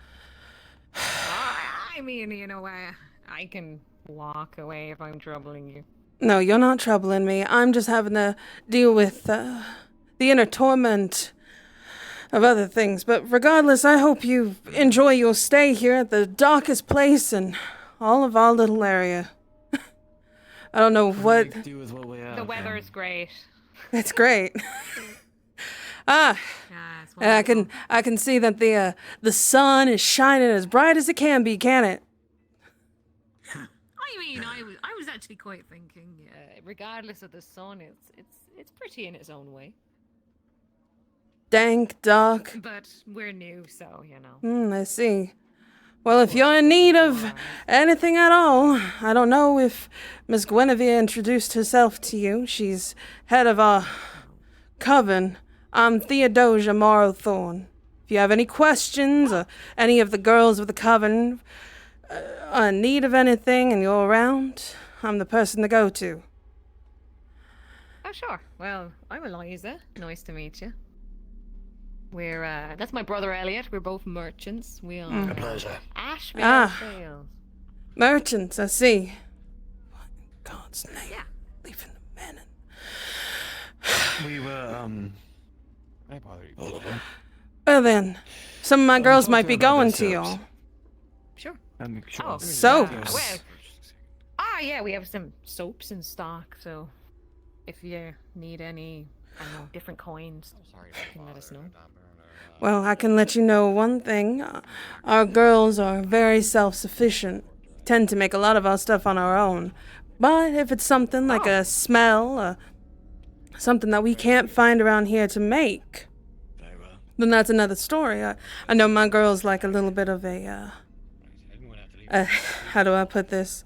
I mean, you know, I can walk away if I'm troubling you. No, you're not troubling me. I'm just having to deal with the inner torment of other things. But regardless, I hope you enjoy your stay here at the darkest place in all of our little area. I don't know what... Do with what we have, The weather's great. It's great. And I can see that the sun is shining as bright as it can be, can it? I mean, I was actually quite thinking, regardless of the sun, it's pretty in its own way. Dank, dark. But we're new, so you know. I see. Well, if you're in need of anything at all, I don't know if Miss Guinevere introduced herself to you. She's head of our coven. I'm Theodosia Marrowthorne. If you have any questions, or any of the girls of the coven are in need of anything and you're around, I'm the person to go to. Oh, sure. Well, I'm Eliza. Nice to meet you. We're, that's my brother Elliot. We're both merchants. We are... A pleasure. Ashville Sales. Merchants, I see. What in God's name? Yeah. Leaving the men in... We were, I bother you. Well then, some of my girls might be going to y'all. Sure. Sure. Oh, soaps. Yeah, we have some soaps in stock, so if you need any, I don't know, different coins, you can let us know. Well, I can let you know one thing. Our girls are very self-sufficient. Tend to make a lot of our stuff on our own. But if it's something like a smell, something that we can't find around here to make, then that's another story. I know my girls like a little bit of a, how do I put this?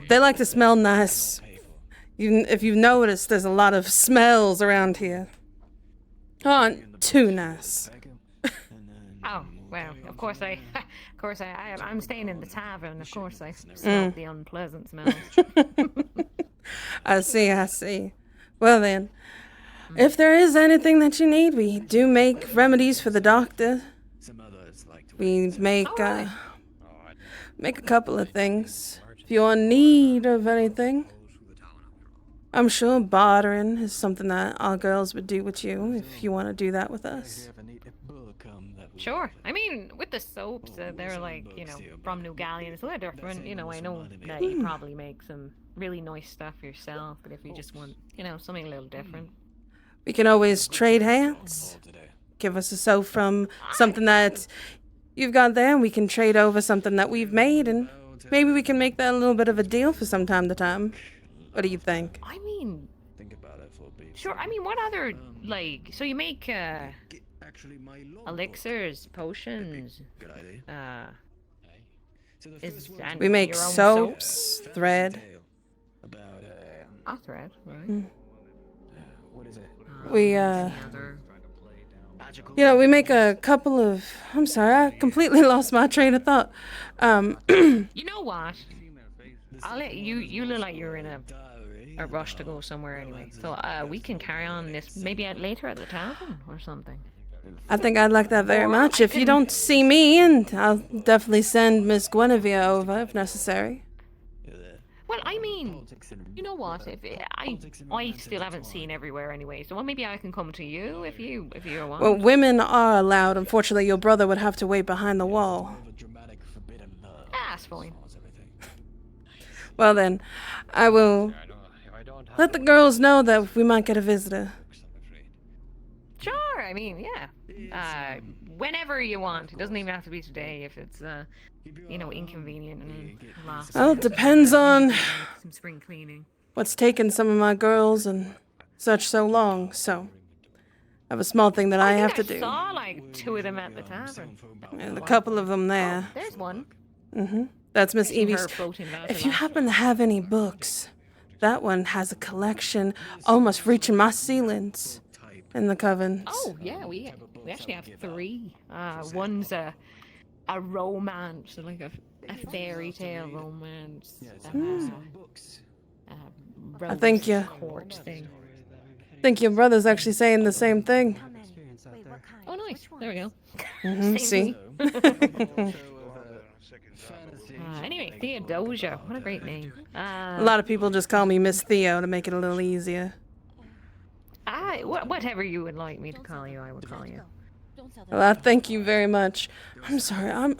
They like to smell nice. If you've noticed, there's a lot of smells around here. Aren't too nice. Oh, well, of course I'm staying in the tavern. Of course I smell the unpleasant smells. I see. Well then, If there is anything that you need, we do make remedies for the doctor. We make a couple of things. If you're in need of anything, I'm sure bartering is something that our girls would do with you if you want to do that with us. Sure. I mean, with the soaps, they're like, from New Galleon. It's a little different. I know that you probably make some really nice stuff yourself, but if you just want, something a little different. We can always trade hands. Give us a soap from something that you've got there, and we can trade over something that we've made, and maybe we can make that a little bit of a deal for some time to time. What do you think? I mean, sure. I mean, what other, so you make, elixirs, potions, we make soaps, thread. Thread, right? We, we make a couple of... I'm sorry, I completely lost my train of thought. You know what? I'll let you look like you're in a rush to go somewhere anyway. So, we can carry on this maybe later at the tavern or something. I think I'd like that very much. If you don't see me, and I'll definitely send Miss Guinevere over if necessary. Well, I mean, you know what? If I still haven't seen everywhere anyway, so maybe I can come to you if you want. Well, women are allowed. Unfortunately, your brother would have to wait behind the wall. That's fine. Well then, I will let the girls know that we might get a visitor. Sure, I mean, yeah. Whenever you want. It doesn't even have to be today if it's, inconvenient and last. Well, it depends on some spring cleaning. What's taken some of my girls and such so long, so I have a small thing that I have to do. I saw, like, 2 of them at the tavern. And a couple of them there. Oh, there's one. That's Miss Evie's. If you happen to have any books, that one has a collection almost reaching my ceilings in the coven. Oh, yeah, we actually have 3. One's a romance, like a fairy tale romance. I think court thing. I think your brother's actually saying the same thing. Oh, nice. There we go. See? Anyway, Theodosia. What a great name. A lot of people just call me Miss Theo to make it a little easier. Whatever you would like me to call you, I would call you. Well, I thank you very much. I'm sorry, how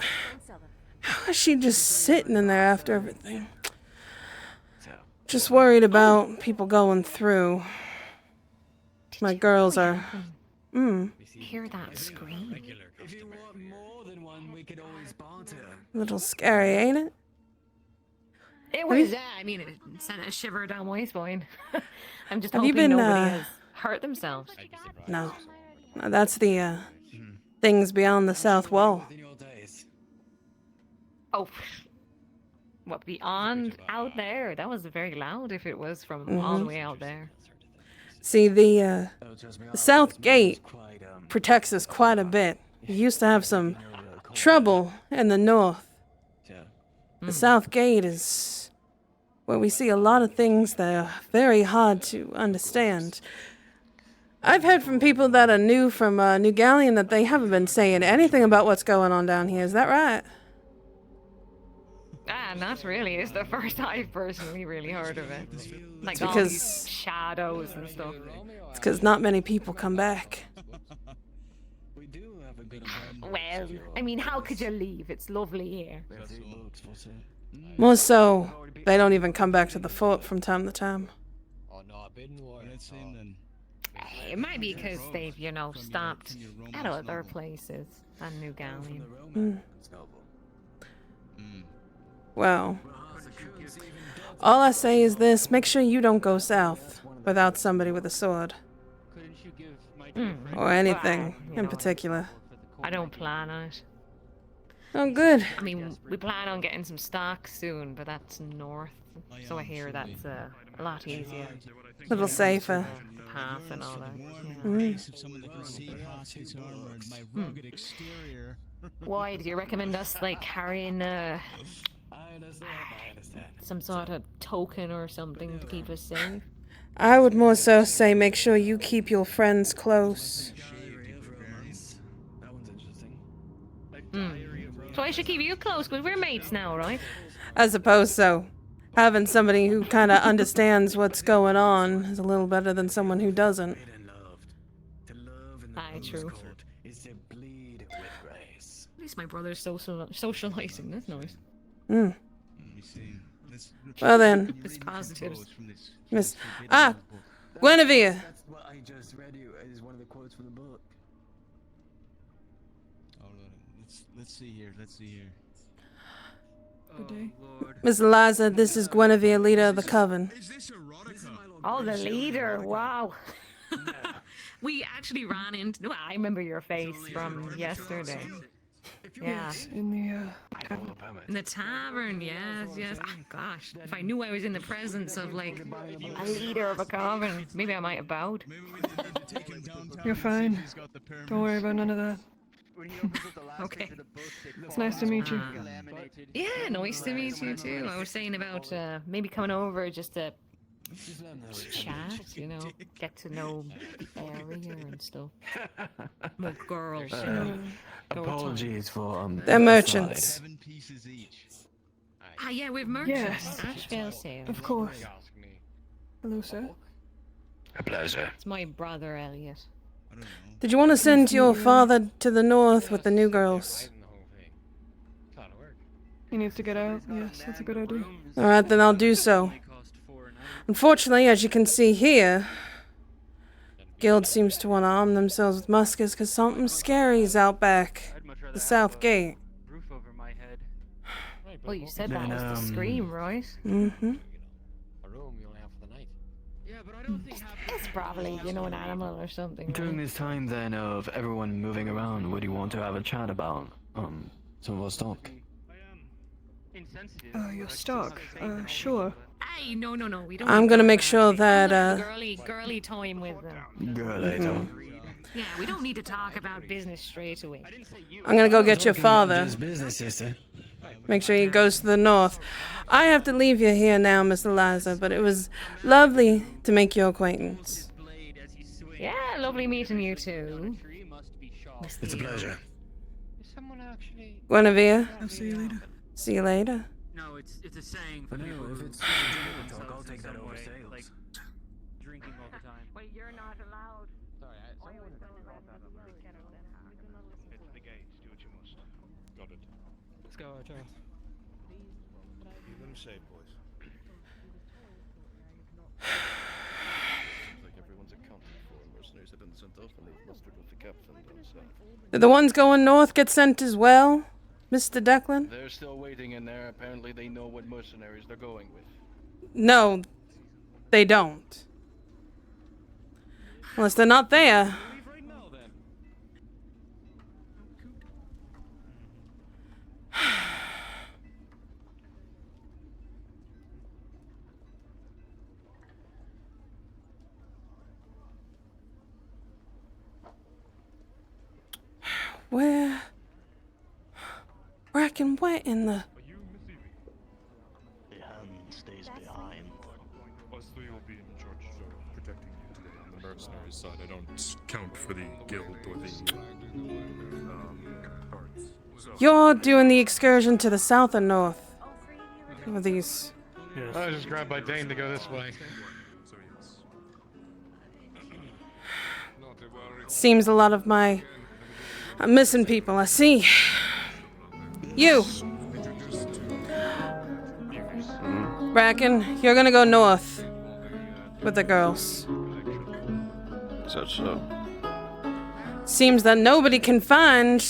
is she just sitting in there after everything? Just worried about people going through. My girls are... Hear that scream? A little scary, ain't it? It was, I mean, it sent a shiver down my spine. I'm just Have hoping you been, nobody has hurt themselves. No. That's the, things beyond the south wall. Oh, what, beyond out there? That was very loud if it was from all the way out there. See, the south gate protects us quite a bit. We used to have some trouble in the north. The south gate is where we see a lot of things that are very hard to understand. I've heard from people that are new from New Galleon that they haven't been saying anything about what's going on down here. Is that right? Not really. It's the first I've personally really heard of it. Like all because these shadows and stuff. It's because not many people come back. Well, I mean, how could you leave? It's lovely here. More so, they don't even come back to the fort from time to time. It might be because they've, stopped at other places than New Galleon. Well, all I say is this: make sure you don't go south without somebody with a sword. Or anything in particular. I don't plan on it. Oh, good. I mean, we plan on getting some stock soon, but that's north. So I hear that's a lot easier. A little safer. Path and all that. Why, do you recommend us, carrying some sort of token or something to keep us safe? I would more so say make sure you keep your friends close. So I should keep you close because we're mates now, right? I suppose so. Having somebody who kind of understands what's going on is a little better than someone who doesn't. Aye, true. At least my brother's socializing. That's nice. Hmm. Well then, It's positives. Miss Guinevere. That's what I just read you is one of the quotes from the book. Oh, let's see here. Good day. Miss Eliza, this is Guinevere, leader of the coven. Oh, the leader! Wow. We actually ran into. No, I remember your face from yesterday. Yeah. In the tavern, yes. Oh, gosh, if I knew I was in the presence of like a leader of a coven, maybe I might have bowed. You're fine. Don't worry about none of that. Okay. It's nice to meet you. Yeah, nice to meet you too. I was saying about maybe coming over just to chat, you know, get to know the area and stuff. Like girls, you know. Apologies for They're merchants. Ah, yeah, we've merchants. Yes. Ashvale sale. Of course. Hello, sir. A pleasure. It's my brother Elliot. Did you want to send your father to the north with the new girls? He needs to get out. Yes, that's a good idea. Alright, then I'll do so. Unfortunately, as you can see here, Guild seems to want to arm themselves with muskets because something scary is out back. The south gate. Well, you said that was the scream, right? Mm-hmm. It's probably, you know, an animal or something. During this time then of everyone moving around, would you want to have a chat about some of our stock? Your stock? Sure. Hey, no, we don't. I'm gonna make sure that girly time with them. Girly time. Yeah, we don't need to talk about business straight away. I'm gonna go get your father. Just business, sister. Make sure he goes to the north. I have to leave you here now, Miss Eliza, but it was lovely to make your acquaintance. Yeah, lovely meeting you too. It's a pleasure. Guinevere. I'll see you later. See you later. No, it's a saying for But people no, if who it's find talk, I'll take that over some way, sales. like drinking all the time. Wait, you're not allowed. Sorry, it's the gates. Do what you must. Got it. Let's go, Charles. Keep them safe, boys. Like everyone's accounted for. Mercenaries have been sent off and they've mustered with the captain down south. Did the ones going north get sent as well, Mr. Declan? They're still waiting in there. Apparently they know what mercenaries they're going with. No, they don't. Unless they're not there. Where can what in the... The hand stays behind. Us three will be in charge of protecting you today on the mercenary side. I don't count for the guild or the parts. So. You're doing the excursion to the south or north? Of these... Yes. I was just grabbed by Dane to go this way. Seems a lot of my... I'm missing people, I see. You! Bracken, you're gonna go north. With the girls. Is that so? Seems that nobody can find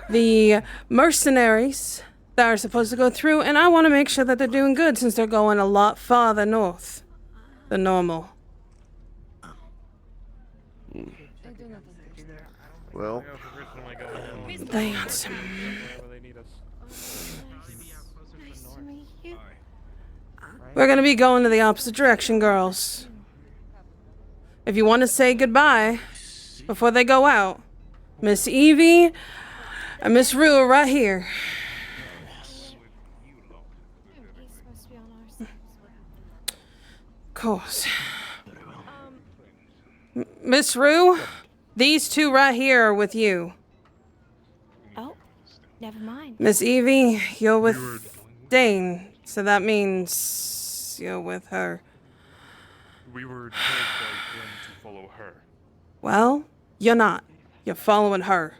the mercenaries that are supposed to go through, and I want to make sure that they're doing good since they're going a lot farther north than normal. Well, Thanks. We're gonna be going to the opposite direction, girls. If you want to say goodbye before they go out, Miss Evie and Miss Rue are right here. Of course. Miss Rue, these two right here are with you. Oh, never mind. Miss Evie, you're with Dane, so that means you're with her. We were told by Glenn to follow her. Well, you're not. You're following her.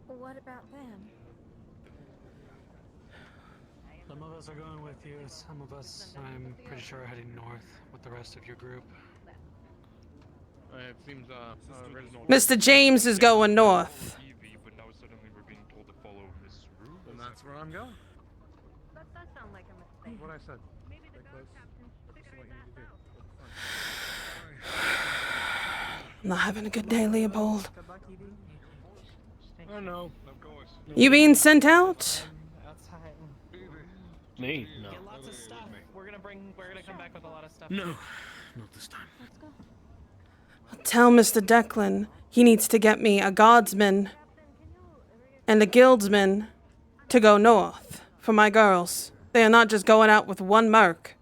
What about them? Some of us are going with you, some of us, I'm pretty sure, are heading north with the rest of your group. It seems, Mr. James is going north. Evie, but now suddenly we're being told to follow Miss Rue. And that's where I'm going. That does sound like a mistake. What I said. Maybe the guard captain figured that out. I'm not having a good day, Leopold. Oh no. You being sent out? Me? No. Get lots of stuff. We're gonna come back with a lot of stuff. No, not this time. Let's go. Tell Mr. Declan he needs to get me a guardsman and a guildsman to go north for my girls. They are not just going out with one merc.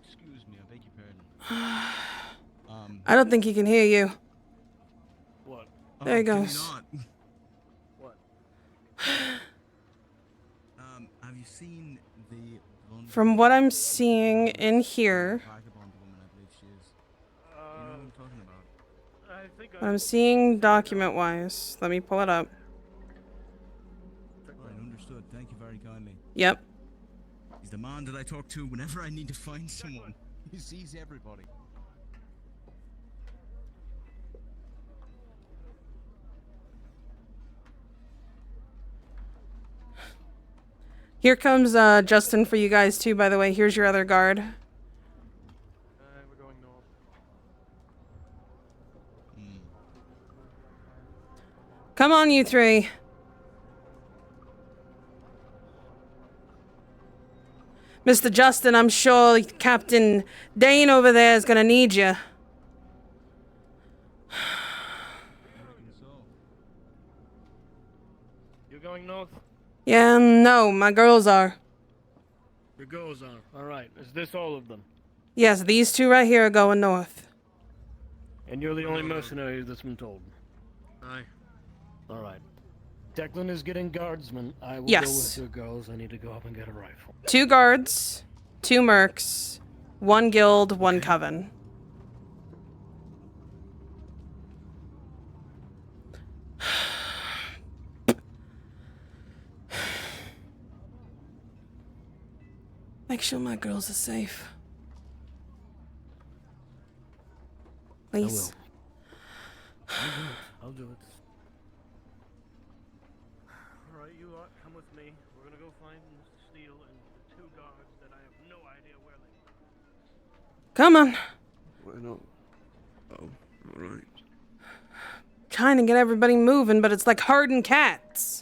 Excuse me, I beg your pardon. I don't think he can hear you. What? There he can goes. not? What? Have you seen the From what I'm seeing in here, vagabond woman, I believe she is? You know what I'm talking about? I think what I'm seeing document-wise, let me pull it up. Right, understood. Thank you very kindly. Yep. He's the man that I talk to whenever I need to find someone. He sees everybody. Here comes Justin for you guys too, by the way. Here's your other guard. We're going north. Come on, you three. Mr. Justin, I'm sure Captain Dane over there is gonna need you. You're going north? Yeah, no, my girls are. Your girls are. Alright, is this all of them? Yes, these two right here are going north. And you're the only mercenary that's been told? Aye. Alright. Declan is getting guardsmen. I will Yes. go with your girls. I need to go up and get a rifle. 2 guards, 2 mercs, 1 guild, 1 coven. Make sure my girls are safe. Please. I'll do it. Alright, you lot, come with me. We're gonna go find Mr. Steele and the 2 guards that I have no idea where they are. Come on. Why not? Oh, alright. Trying to get everybody moving, but it's like herding cats.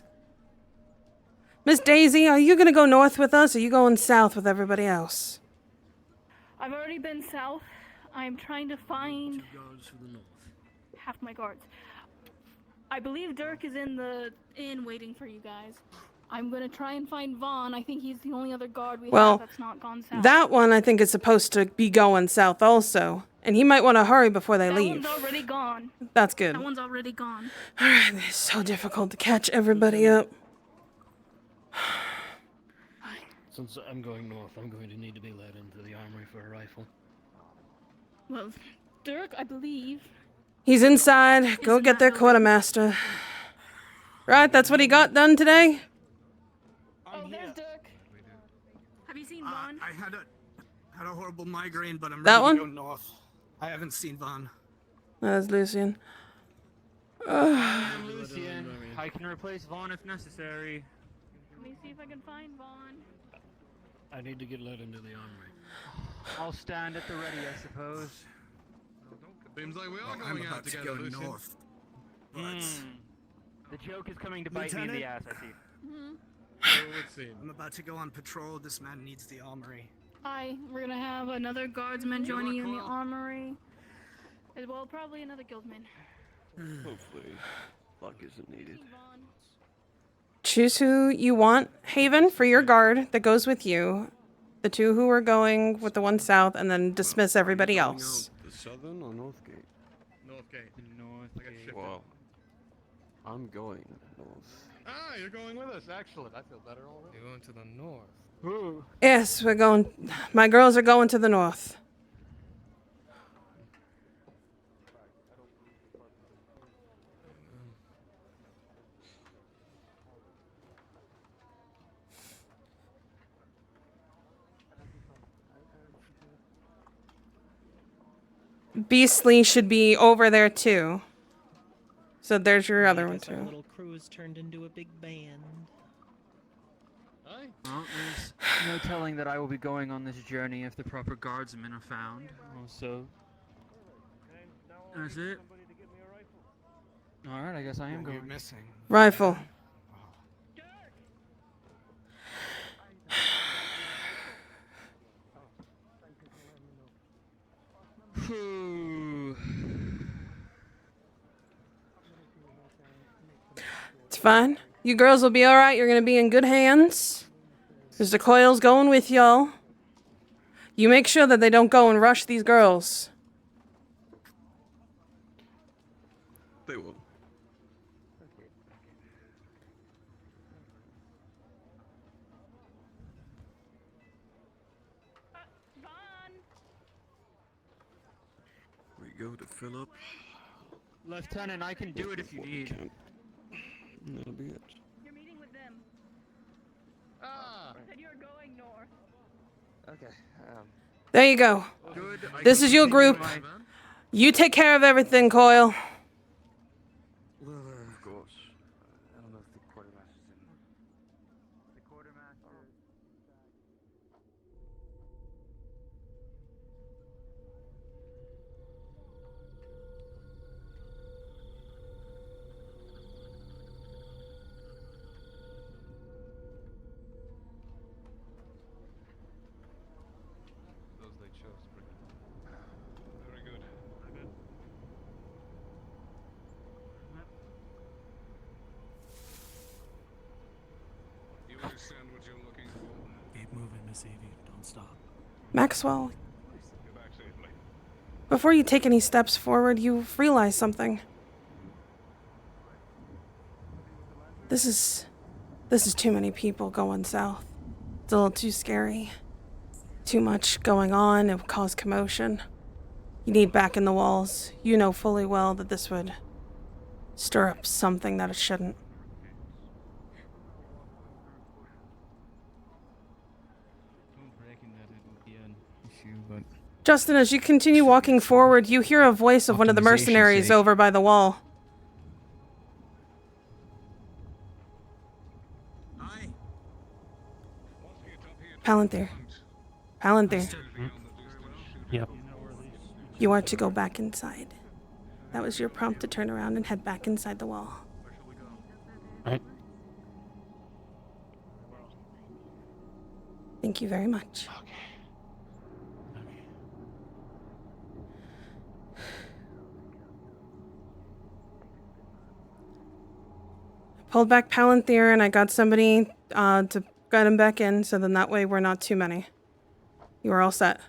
Miss Daisy, are you gonna go north with us, or are you going south with everybody else? I've already been south. I'm trying to find 2 guards for the north. half my guards. I believe Dirk is in the inn waiting for you guys. I'm gonna try and find Vaughn. I think he's the only other guard we Well, have that's not gone south. that one I think is supposed to be going south also, and he might want to hurry before they that leave. one's already gone. That's good. That one's already gone. Alright, it's so difficult to catch everybody up. Since I'm going north, I'm going to need to be led into the armory for a rifle. Well, Dirk, I believe. He's inside. Go get their quartermaster. Right, that's what he got done today? Oh, there's Dirk. Have you seen Vaughn? I had a horrible migraine, but I'm That ready one? to go north. I haven't seen Vaughn. That's Lucian. I'm Lucian. I can replace Vaughn if necessary. Let me see if I can find Vaughn. I need to get led into the armory. I'll stand at the ready, I suppose. Seems like we are I'm about to go north. The joke is coming to bite me in the ass, I see. I'm about to go on patrol. This man needs the armory. Hi, we're gonna have another guardsman joining you in the armory. As well, probably another guildman. Hopefully, luck isn't needed. Choose who you want, Haven, for your guard that goes with you. The two who are going with the one south, and then dismiss everybody else. The southern or north gate? North gate. North gate. Well, I'm going north. Ah, you're going with us. Excellent. I feel better already. You're going to the north. Yes, we're going. My girls are going to the north. Beastly should be over there too. So there's your other one Our too. little crew has turned into a big band. Well, there's no telling that I will be going on this journey if the proper guardsmen are found. Also, that's it. Alright, I guess I am going. Missing. Rifle. It's fine. You girls will be alright. You're gonna be in good hands. Mr. Coyle's going with y'all. You make sure that they don't go and rush these girls. They will. We go to Philip. Lieutenant, I can do it if you need. And that'll be it. You're meeting with them. Ah. Said you're going north. Okay. There you go. Good. This is your group. You take care of everything, Coyle. Of course. I don't know if the quartermaster's in. The quartermaster. Those they chose to bring along. Very good. You understand what you're looking for? Keep moving, Miss Evie. Don't stop. Maxwell, Get back safely. before you take any steps forward, you realize something. This is too many people going south. It's a little too scary. Too much going on. It would cause commotion. You need back in the walls. You know fully well that this would stir up something that it shouldn't. Justin, as you continue walking forward, you hear a voice of one of the mercenaries over by the wall. Palantir. Palantir. Yep. You are to go back inside. That was your prompt to turn around and head back inside the wall. Right. Thank you very much. I pulled back Palantir and I got somebody to get him back in, so then that way we're not too many. You are all set.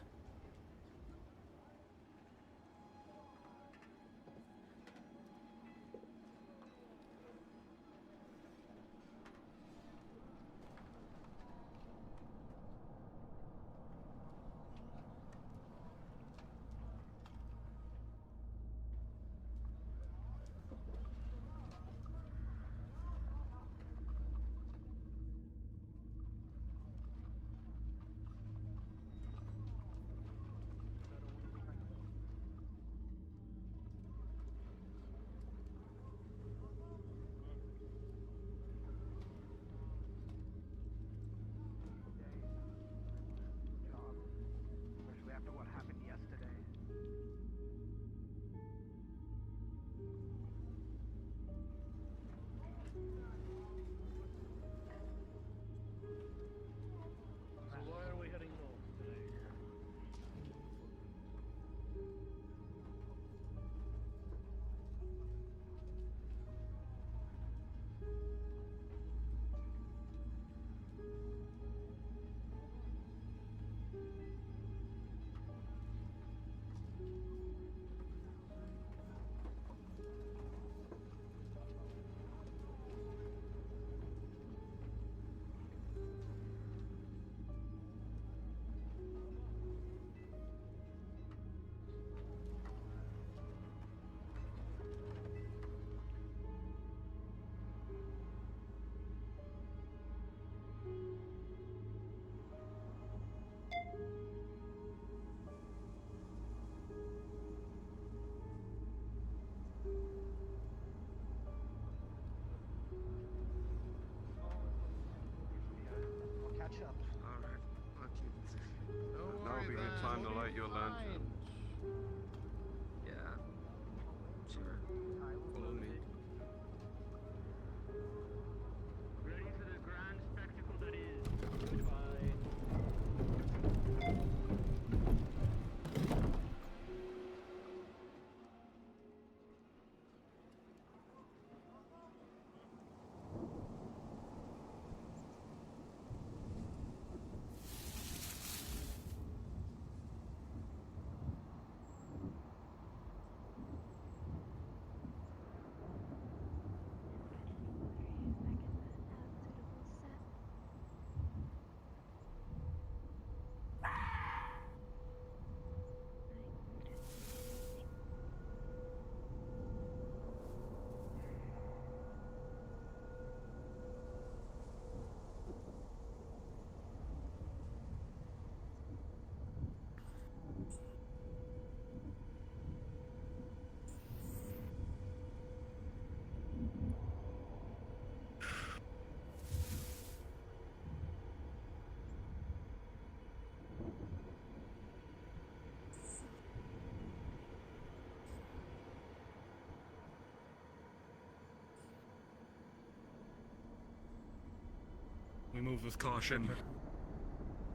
move with caution.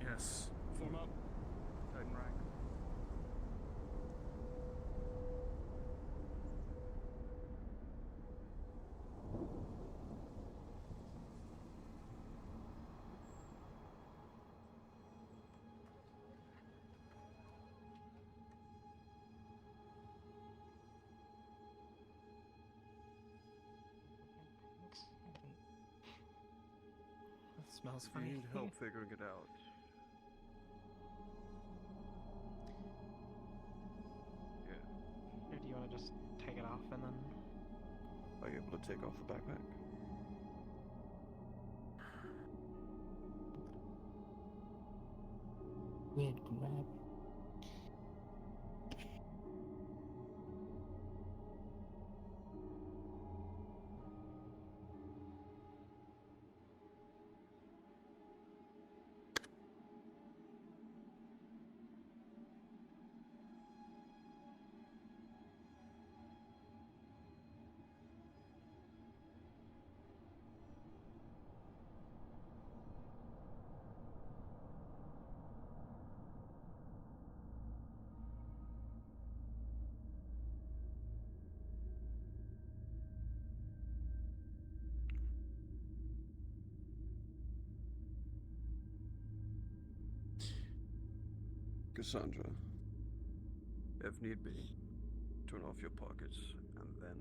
Yes. Form up. Tighten rank. It smells funny. You need help figuring it out. Yeah. Or do you want to just take it off and then? Are you able to take off the backpack? Weird grab. Cassandra, if need be, turn off your pockets and then...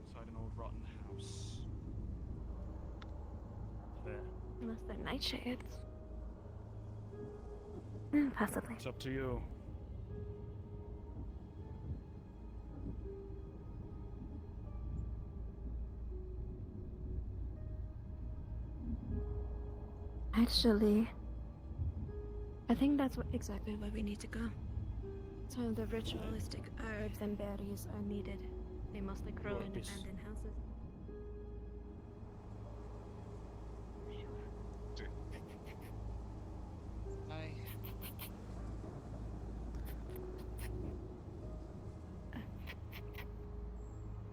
Inside an old rotten house. There. Unless they're nightshades. Possibly. It's up to you. Actually, I think that's exactly where we need to go. Some of the ritualistic herbs and berries are needed. They mostly grow in abandoned houses.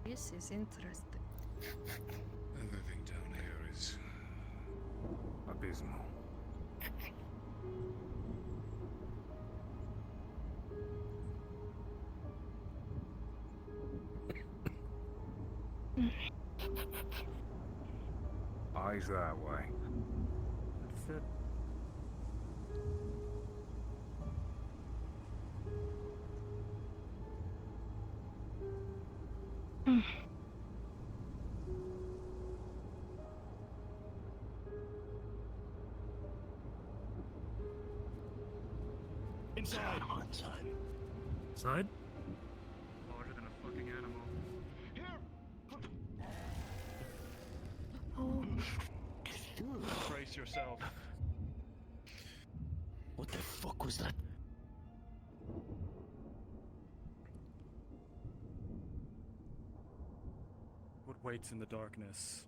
This is interesting. Everything down here is abysmal. Eyes that way. That's it. Inside. Inside. Inside? Larger than a fucking animal. Oh. Brace yourself. What the fuck was that? What waits in the darkness?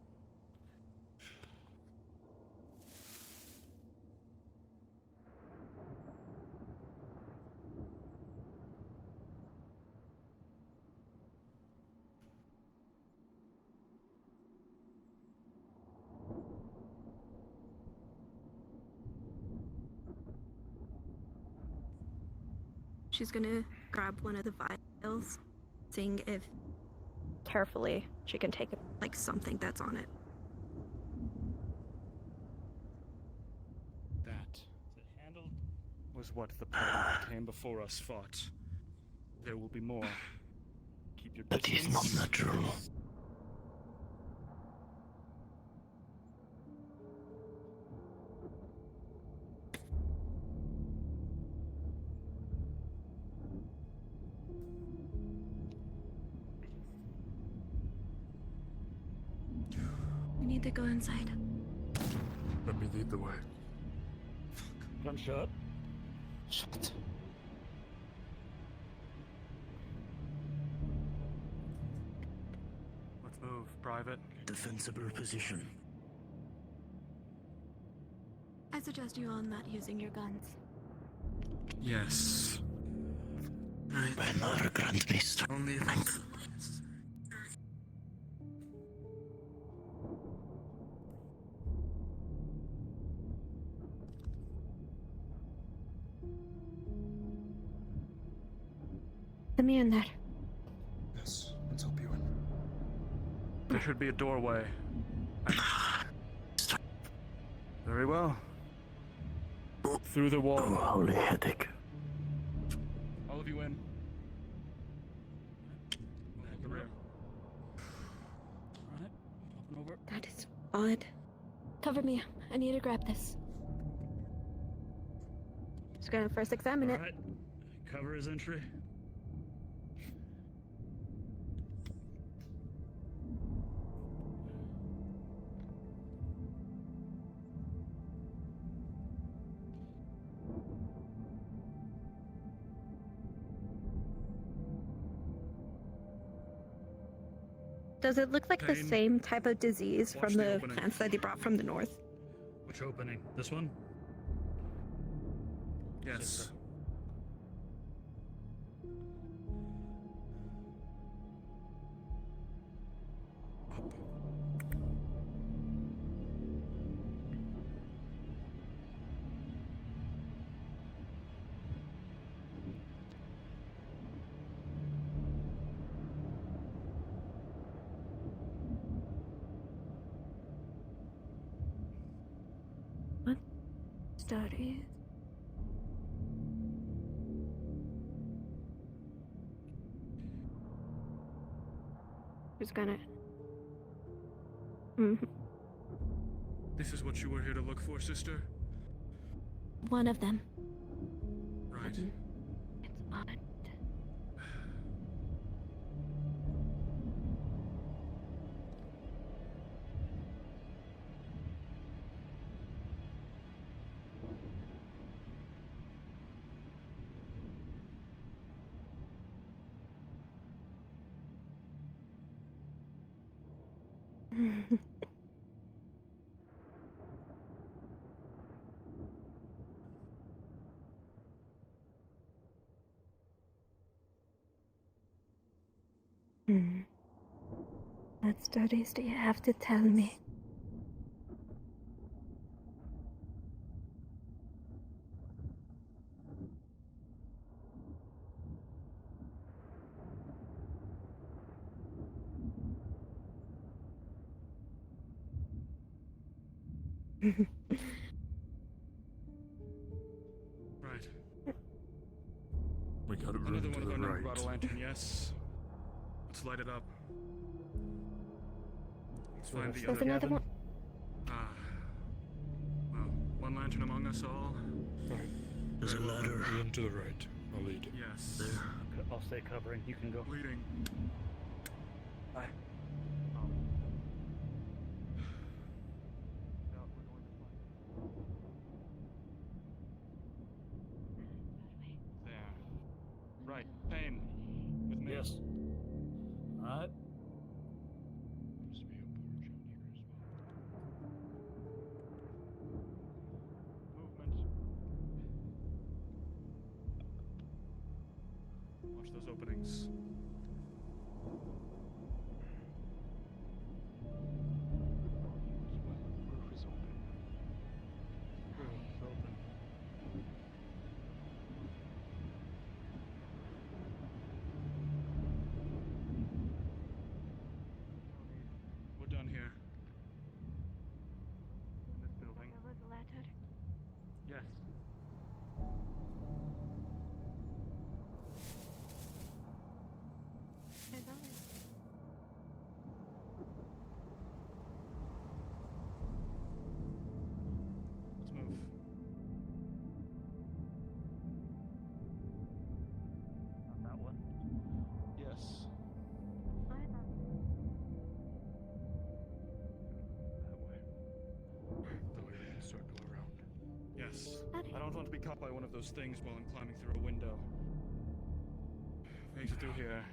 She's gonna grab one of the vials, seeing if carefully she can take like something that's on it. That was what the party that came before us fought. There will be more. Keep your That is not natural. We need to go inside. Let me lead the way. Gunshot. Shit. Let's move, Private. Defensible position. I suggest you all not using your guns. Yes. Benar grant me strength. Let me in there. Yes, let's help you in. There should be a doorway. Very well. Through the wall. Oh, holy headache. All of you in. The rear. Alright, popping over. That is odd. Cover me. I need to grab this. Just gonna first examine it. Alright, cover his entry. Does it look like the Pain. same type of disease Watch from the the opening. plants that they brought from the north? Which opening? This one? Yes. What stories? Who's gonna? This is what you were here to look for, sister? One of them. Right. It's odd. What stories do you have to tell me? Right. We got a room Another to one of the our men right. brought a lantern, yes. Let's light it up. Let's find the There's other another cabin. one. Ah. Well, one lantern among us all. There's a ladder. Room to the right. I'll lead. Yes. There. I'll stay covering. You can go. Leading. Bye. There. Right. Payne. With me. Yes. Alright. Movement. Watch those openings. Roof is open. Roof is open. We're done here. In this building. There was a ladder. Yes. There's others. Let's move. Not that one. Yes. That That way. That way we can circle around. Yes. I don't want to be caught by one of those things while I'm climbing through a window. We exit through here.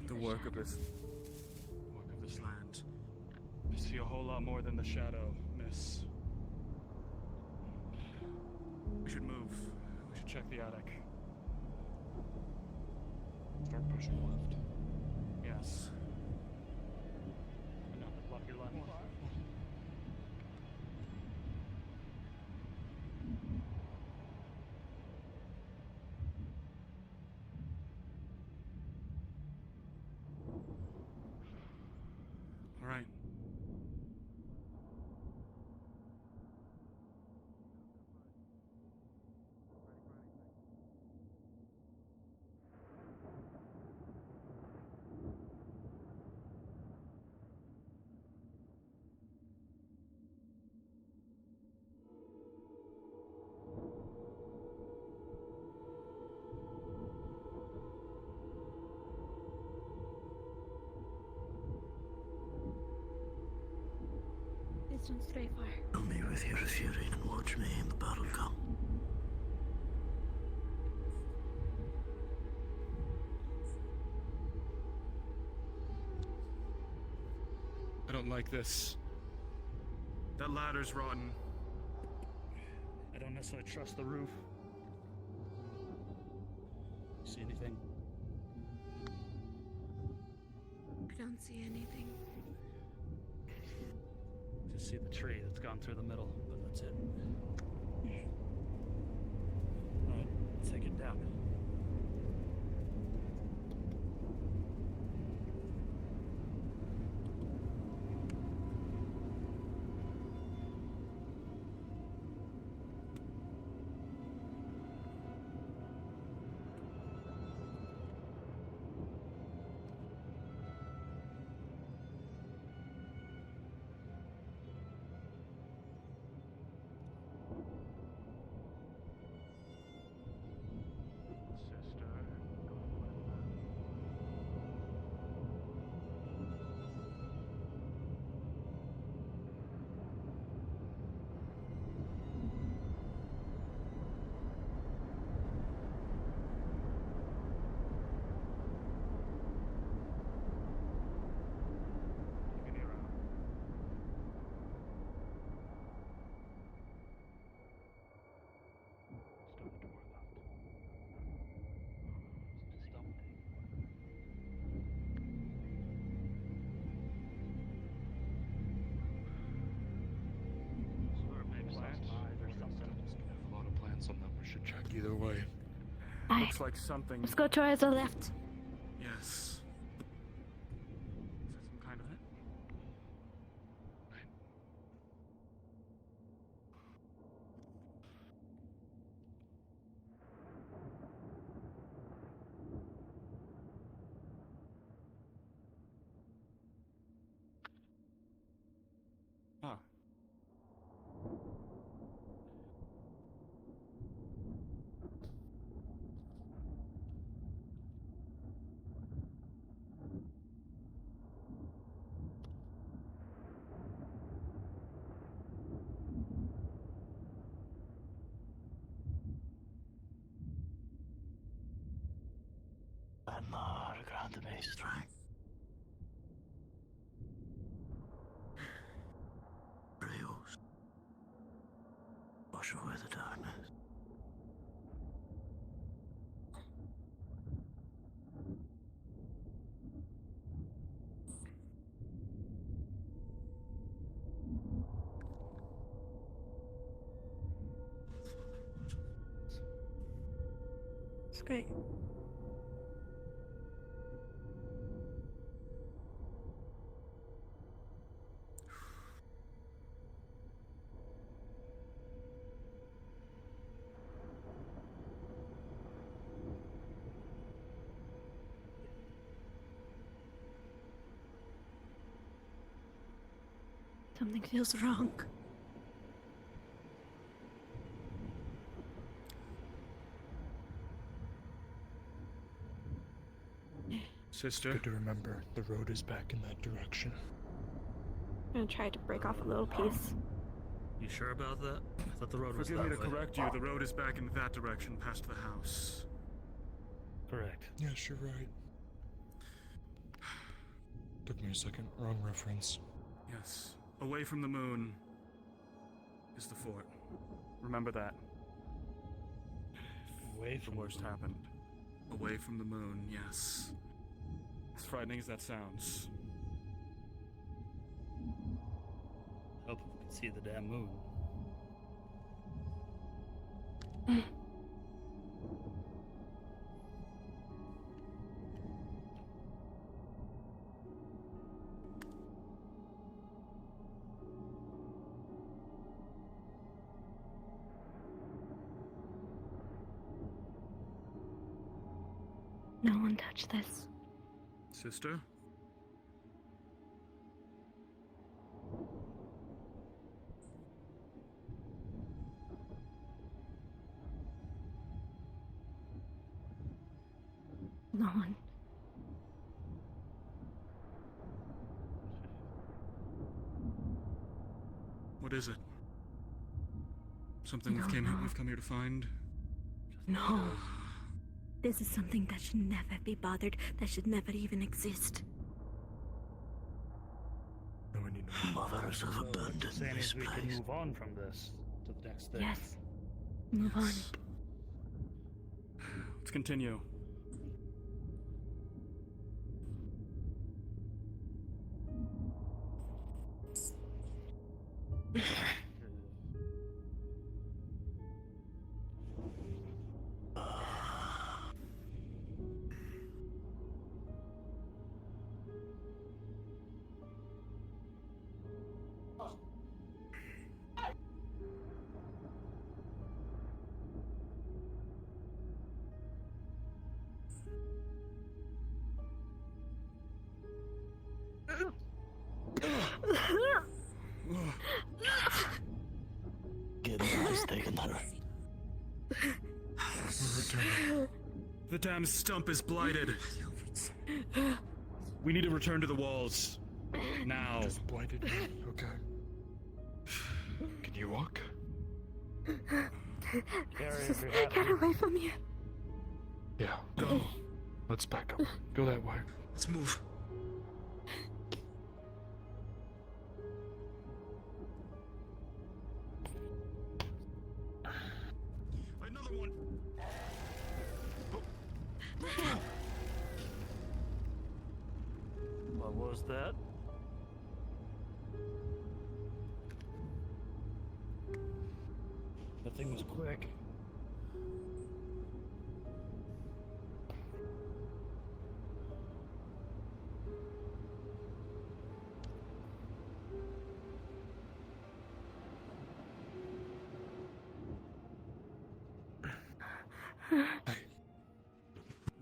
The work of this land. I see a whole lot more than the shadow, miss. We should move. We should check the attic. Start pushing left. Yes. No, block your left. All right. Please don't stray far. Fill me with your fury and watch me in the battle come. I don't like this. That ladder's rotten. I don't necessarily trust the roof. See anything? I don't see anything. Just see the tree that's gone through the middle, but that's it. Alright, let's take it down. On them. We should check either way. Aye. Looks like something. Let's go towards the left. Yes. Is that some kind of it? Huh. And Lord, grant me strength. Rails. Wash away the darkness. It's great. Something feels wrong. Sister? Good to remember, the road is back in that direction. I'm gonna try to break off a little piece. You sure about that? I thought the road was Forgive me that to way. correct you, the road is back in that direction, past the house. Correct. Yes, you're right. Took me a second. Wrong reference. Yes. Away from the moon is the fort. Remember that. Away from the worst happened. Away from the moon, yes. As frightening as that sounds. Hope we can see the damn moon. No one touch this. Sister? No one. What is it? Something No, we've come here to find? No. This is something that should never be bothered, that should never even exist. No, I need to Mothers have abandoned Saying this is we place. can move on from this to the next thing. Yes. Move on. Let's continue. Guinevere has taken her. The damn stump is blighted. We need to return to the walls. Now. Just blighted me, okay? Can you walk? Get away from me. Yeah, go. Let's back up. Go that way. Let's move. Another one. What was that? That thing was quick.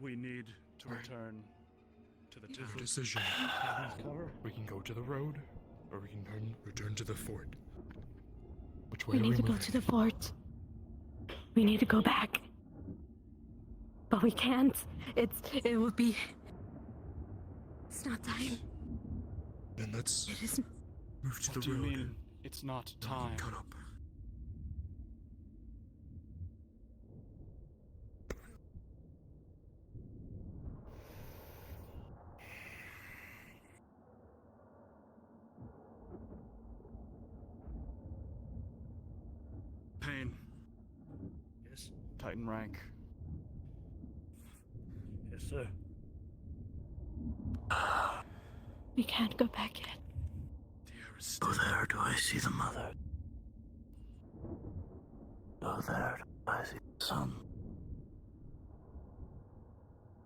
We need to return to the town. Decision. Cover? We can go to the road, or we can return to the fort. Which way We are need to go moving? to the fort. We need to go back. But we can't. It would be... It's not time. Then let's It isn't. move to What the do you road. mean it's not time? Cut up. Pain. Yes. Titan rank. Yes, sir. We can't go back yet. Oh, there do I see the mother. Oh, there do I see the son.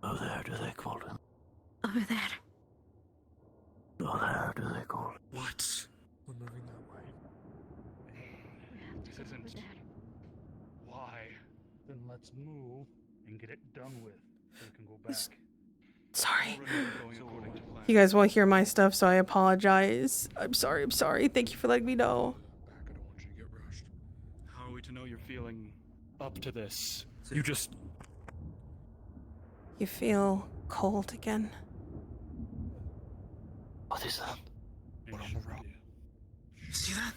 Oh, there do they call him. Over there. Oh, there do they call him. What? We're moving that way. This isn't. Why? Then let's move and get it done with, so we can go back. Sorry. Going according to plan. You guys won't hear my stuff, so I apologize. I'm sorry. Thank you for letting me know. I don't want you to get rushed. How are we to know you're feeling up to this? You just. You feel cold again. What is that? What on the road? See that?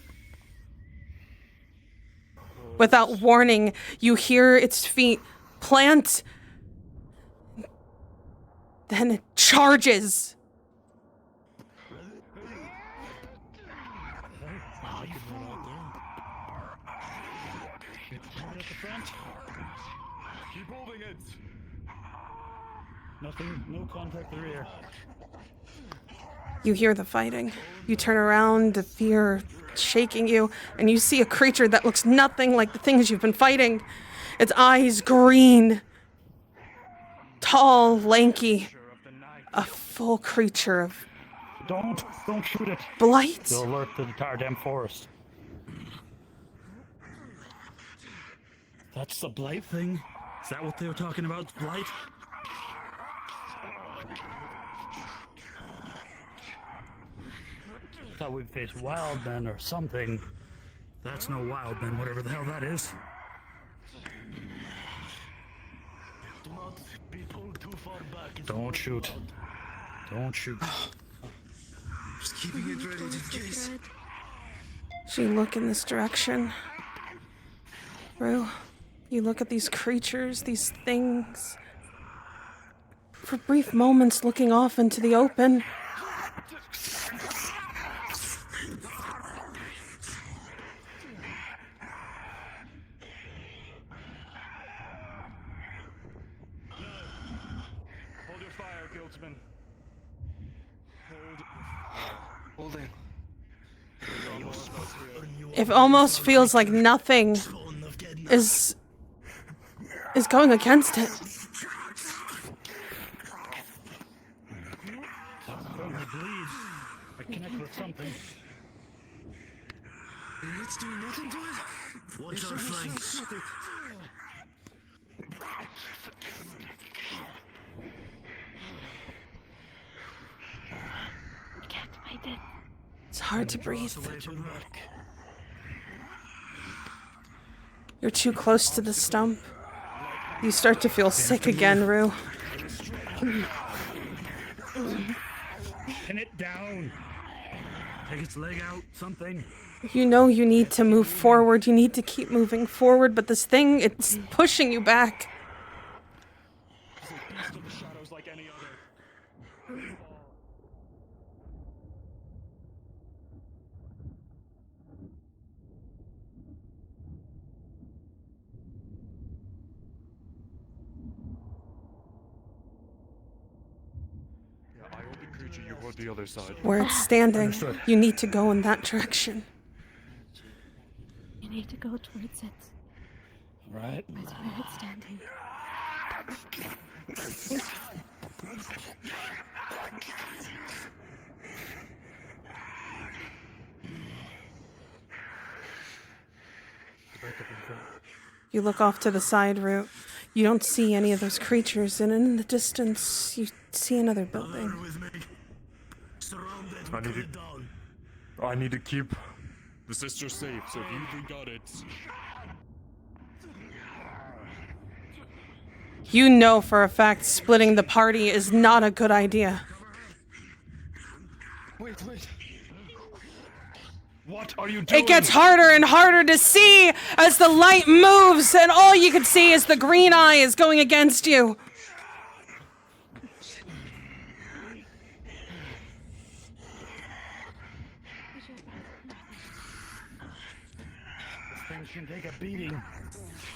Without warning, you hear its feet plant. Then it charges. at the front. Keep holding it. Nothing, no contact the rear. You hear the fighting. You turn around, the fear shaking you, and you see a creature that looks nothing like the things you've been fighting. Its eyes green. Tall, lanky. A full creature of... Don't shoot it. Blight? They'll alert the entire damn forest. That's the blight thing? Is that what they were talking about, blight? Thought we'd face wild men or something. That's no wild men, whatever the hell that is. Do not be pulled too far back. Don't shoot. Don't shoot. Just keeping it ready in case. So you look in this direction. Rue, you look at these creatures, these things. For brief moments looking off into the open. Hold your fire, guildsman. Holding. It almost feels like nothing is going against it. I connect with something. It's doing nothing to it. Watch our flanks. Can't fight it. It's hard to breathe. You're too close to the stump. You start to feel sick again, Rue. Pin it down. Take its leg out, something. You know you need to move forward. You need to keep moving forward, but this thing, it's pushing you back. You hold the other side. Where it's standing, you need to go in that direction. You need to go towards it. Right. That's where it's standing. You look off to the side route. You don't see any of those creatures, and in the distance, you see another building. I need to keep the sister safe, so if you think got it... You know for a fact splitting the party is not a good idea. Wait. What are you doing? It gets harder and harder to see as the light moves, and all you can see is the green eye is going against you. This thing can take a beating.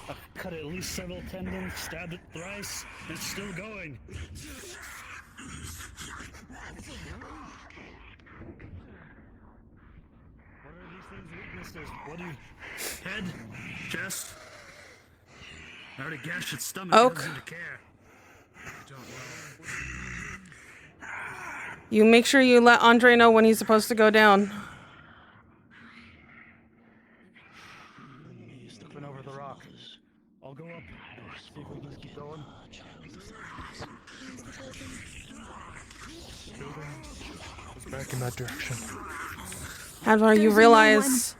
I've cut at least several tendons, stabbed it thrice, and it's still going. What are these things' weaknesses? What do you... Head, chest. I already gashed its stomach. Oak. It doesn't seem to care. You make sure you let Andre know when he's supposed to go down. He's looking over the rock. I'll go up. See if we can keep going. It's back in that direction. Hadvar, you realize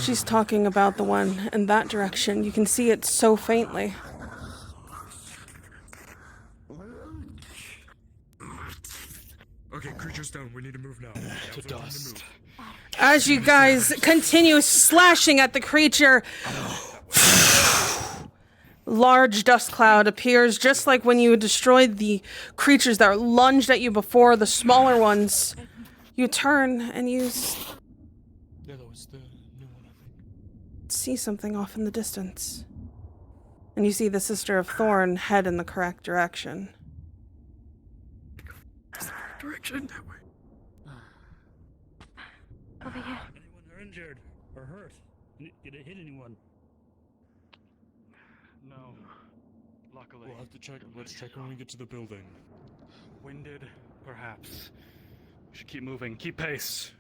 she's talking about the one in that direction. You can see it so faintly. Okay, creature's down. We need to move now. To dust. As you guys continue slashing at the creature, large dust cloud appears just like when you destroyed the creatures that lunged at you before, the smaller ones. You turn and use... Yeah, that was the new one, I think. see something off in the distance. And you see the Sister of Thorn head in the correct direction. Direction that way. Over here. Anyone are injured or hurt? Did it hit anyone? No. Luckily. We'll have to check. Let's check when we get to the building. Winded, perhaps. We should keep moving. Keep pace.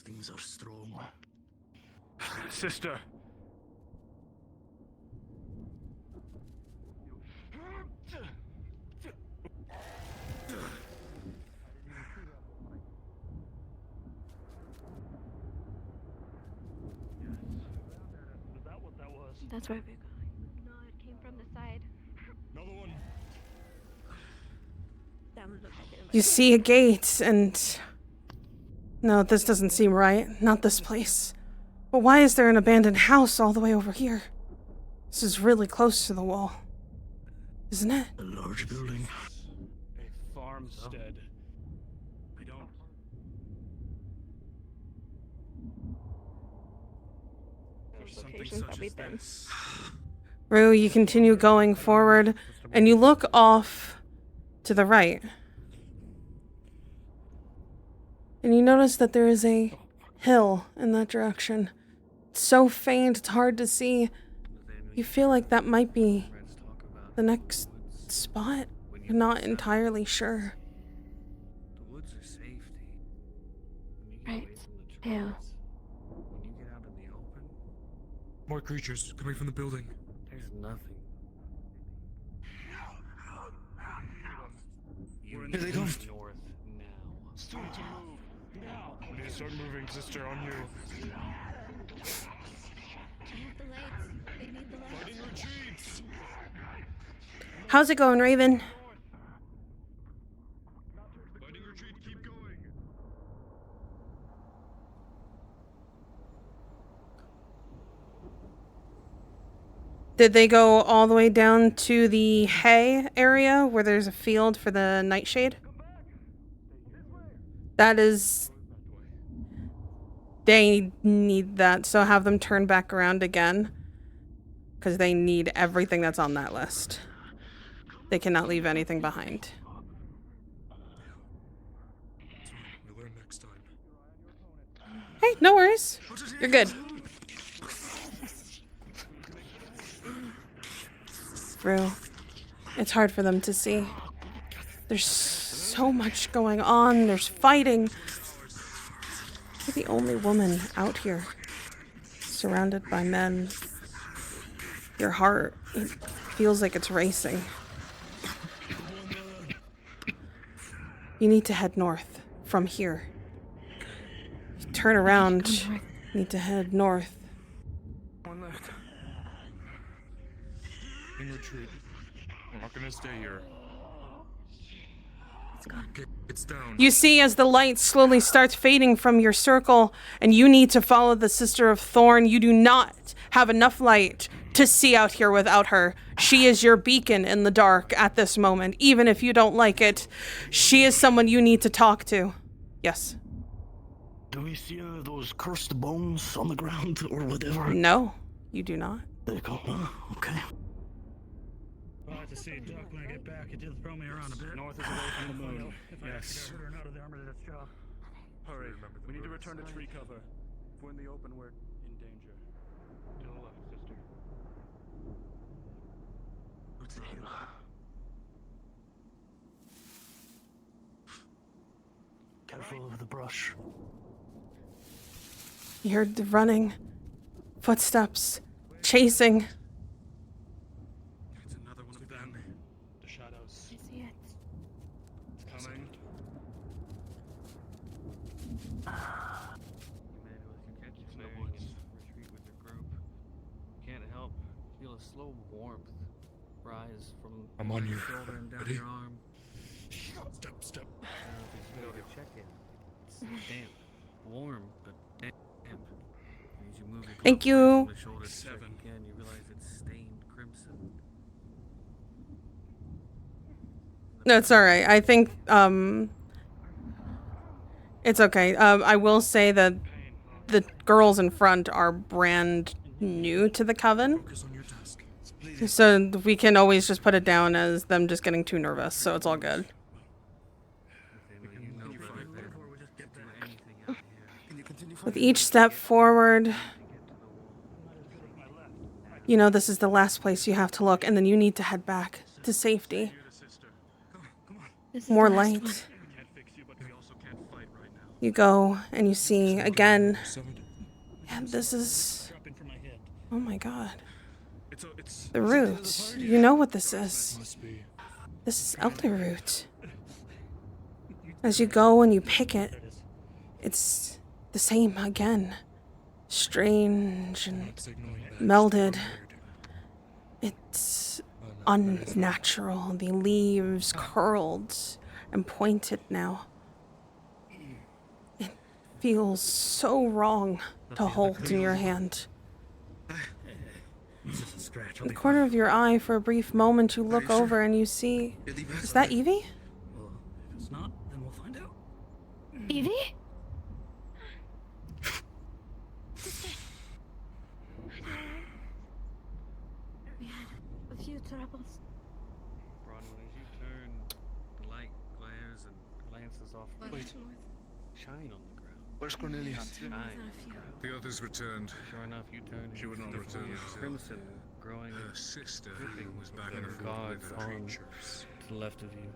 Things are strong. Sister. That's where we're going. No, it came from the side. Another one. That one looked like it. You see a gate, and... No, this doesn't seem right. Not this place. But why is there an abandoned house all the way over here? This is really close to the wall. Isn't it? A large building. A farmstead. I don't... There's something such as this. Rue, you continue going forward, and you look off to the right. And you notice that there is a hill in that direction. It's so faint, it's hard to see. You feel like that might be the next spot. You're not entirely sure. The woods are safety. Right. When Yeah. you get out in the open, More creatures coming from the building. there's nothing. We're in Here the they come. east. North now. Start to move. Now. We need to start moving, sister, on you. Fighting retreats. How's it going, Raven? Fighting retreat, keep going. Did they go all the way down to the hay area where there's a field for the nightshade? That is... They need that, so have them turn back around again. Because they need everything that's on that list. They cannot leave anything behind. We'll learn next time. Hey, no worries. You're good. Rue, it's hard for them to see. There's so much going on. There's fighting. You're the only woman out here, surrounded by men. Your heart, it feels like it's racing. You need to head north from here. Turn around. You need to head north. One left. In retreat. We're not gonna stay here. Okay, it's down. You see as the light slowly starts fading from your circle, and you need to follow the Sister of Thorn. You do not have enough light to see out here without her. She is your beacon in the dark at this moment, even if you don't like it. She is someone you need to talk to. Yes. Do we see any of those cursed bones on the ground or whatever? No, you do not. There you go. Okay. I'll have to see Doc when I get back. It did throw me around a bit. North is away from the moon. If I Yes. got hurt or not, the armor did its job. Hurry. We need to return to tree cover. If we're in the open, we're in danger. To the left, sister. What's the hell? Careful of the brush. You heard the running, footsteps, chasing. It's another one of them. The shadows. I see it. It's coming. Retreat with your group. Can't help feel a slow warmth rise from I'm on your you. shoulder and down Ready? your arm. Step. I don't know if it's good to check in. It's damp, warm, but damp. As you move your Thank clockwise you. from the shoulder to check again, you realize it's stained crimson. No, it's alright. I think, it's okay. I will say that the girls in front are brand new to the coven. So we can always just put it down as them just getting too nervous, so it's all good. With each step forward, you know this is the last place you have to look, and then you need to head back to safety. More light. You go and you see again. Yeah, this is. Oh my god. The root. You know what this is. This is elder root. As you go and you pick it, it's the same again. Strange and melded. It's unnatural. The leaves curled and pointed now. It feels so wrong to hold in your hand. In the corner of your eye, for a brief moment, you look over and you see... Is that Evie? Well, if it's not, then we'll find out. Evie? We had a few troubles. Bronwyn, as you turn, the light glares and glances off. Wait. Shine on the ground. Where's Cornelia? The others returned. Sure enough, you turn. She would not return until Crimson growing. her sister was back in her her guards with on her to creatures. the left of you.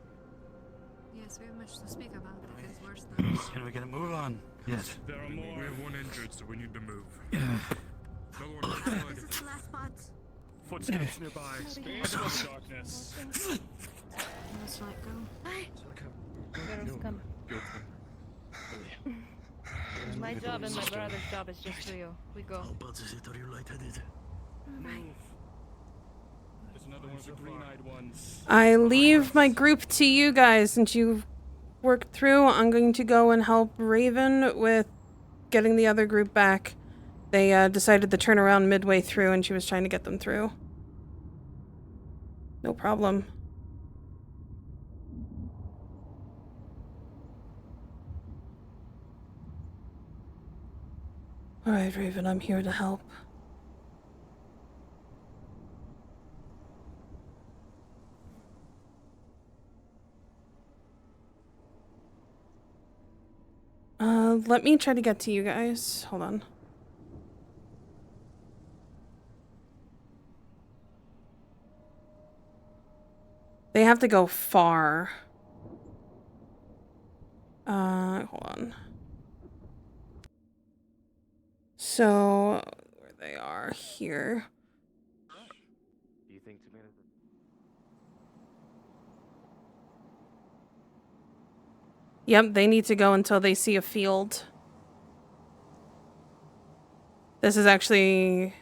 Yes, we have much to speak about. It is worse than... Can we get a move on? Yes. There are more. We have one injured, so we need to move. Yeah. No one inside. This is the last spot. Footsteps nearby. Space of darkness. Let's let go. My job and my brother's job is just for you. We go. How bad is it? Are you lightheaded? There's another one of the green-eyed ones. I leave my group to you guys since you've worked through. I'm going to go and help Raven with getting the other group back. They decided to turn around midway through and she was trying to get them through. No problem. Alright, Raven, I'm here to help. Let me try to get to you guys. Hold on. They have to go far. Hold on. So, where they are here. Do you think tomatoes? Yep, they need to go until they see a field. This is actually...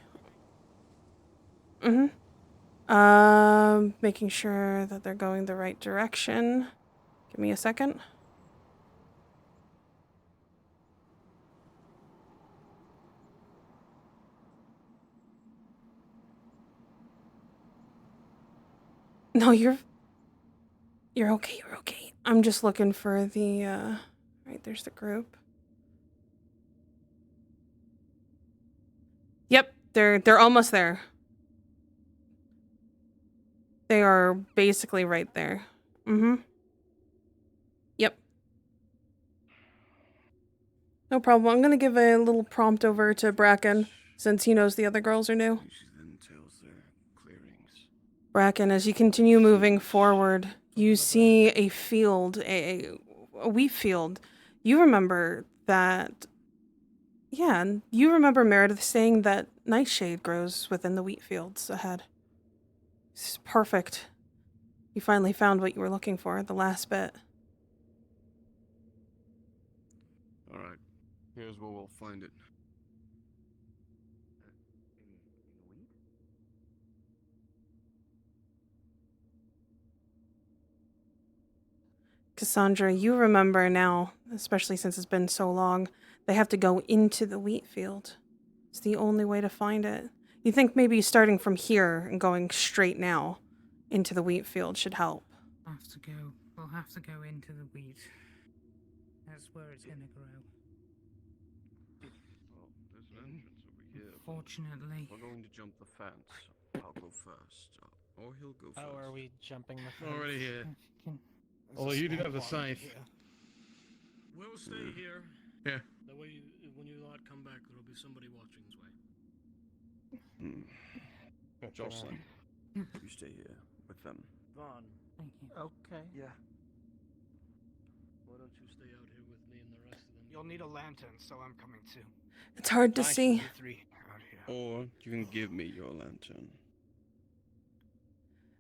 making sure that they're going the right direction. Give me a second. No, you're okay, you're okay. I'm just looking for the, right, there's the group. Yep, they're almost there. They are basically right there. Yep. No problem. I'm gonna give a little prompt over to Bracken, since he knows the other girls are new. Bracken, as you continue moving forward, you see a field, a wheat field. You remember that... Yeah, and you remember Meredith saying that nightshade grows within the wheat fields ahead. This is perfect. You finally found what you were looking for, the last bit. Alright, here's where we'll find it. Cassandra, you remember now, especially since it's been so long, they have to go into the wheat field. It's the only way to find it. You think maybe starting from here and going straight now into the wheat field should help. We'll have to go into the wheat. That's where it's gonna grow. Unfortunately. We're going to jump the fence. I'll go first. Or he'll go first. Oh, are we jumping the fence? Already here. Can- Although you do have the scythe. We'll stay here. Yeah. That way, when you lot come back, there'll be somebody watching this way. Jocelyn, you stay here with them. Vaughn. Thank you. Okay. Yeah. Why don't you stay out here with me and the rest of them? You'll need a lantern, so I'm coming too. It's hard to I should see. be 3 out here. Or you can give me your lantern.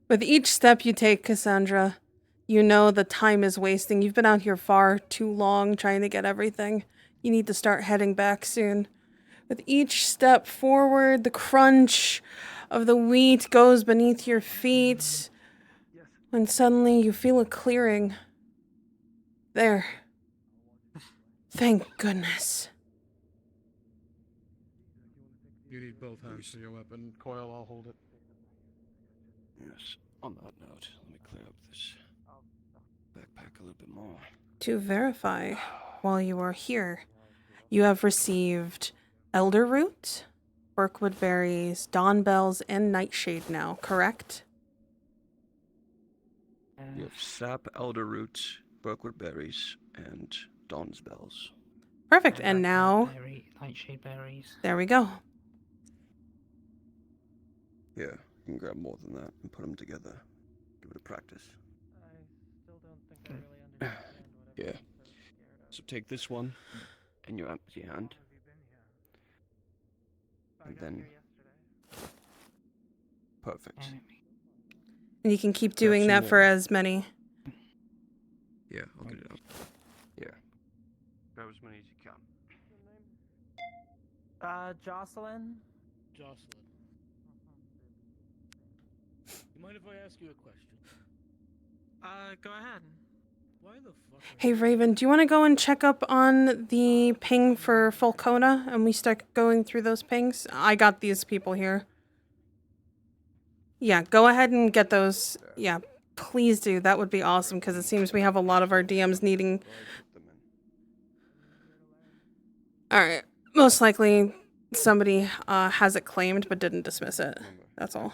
With each step you take, Cassandra, you know the time is wasting. You've been out here far too long trying to get everything. You need to start heading back soon. With each step forward, the crunch of the wheat goes beneath your feet. When suddenly you feel a clearing. There. Thank goodness. You need both hands for your weapon. Coil, I'll hold it. Yes. On that note, let me clear up this backpack a little bit more. To verify, while you are here, you have received elder root, Birkwood berries, dawn bells, and nightshade now, correct? You have sap, elder root, Birkwood berries, and dawn's bells. Perfect, and now... Nightshade berries. There we go. Yeah, you can grab more than that and put them together. Give it a practice. I still don't think I really understand what Yeah. So take this one in your empty hand. And then... Perfect. And you can keep doing that for as many. Yeah, I'll get it out. Yeah. Grab as many as you can. Jocelyn? Jocelyn. You mind if I ask you a question? Go ahead. Why the fuck? Hey, Raven, do you want to go and check up on the ping for Falcona? And we start going through those pings? I got these people here. Yeah, go ahead and get those. Yeah, please do. That would be awesome, because it seems we have a lot of our DMs needing... Alright, most likely somebody has it claimed but didn't dismiss it. That's all.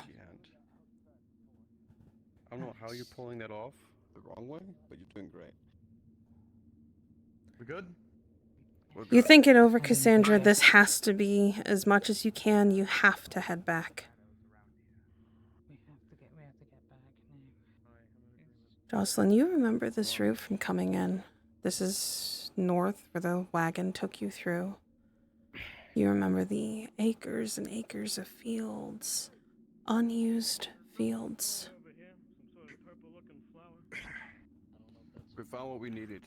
I don't know how you're pulling that off the wrong way, but you're doing great. We good? You think it over, Cassandra. This has to be as much as you can. You have to head back. We have to get back now. Jocelyn, you remember this route from coming in. This is north where the wagon took you through. You remember the acres and acres of fields. Unused fields. We found what we needed.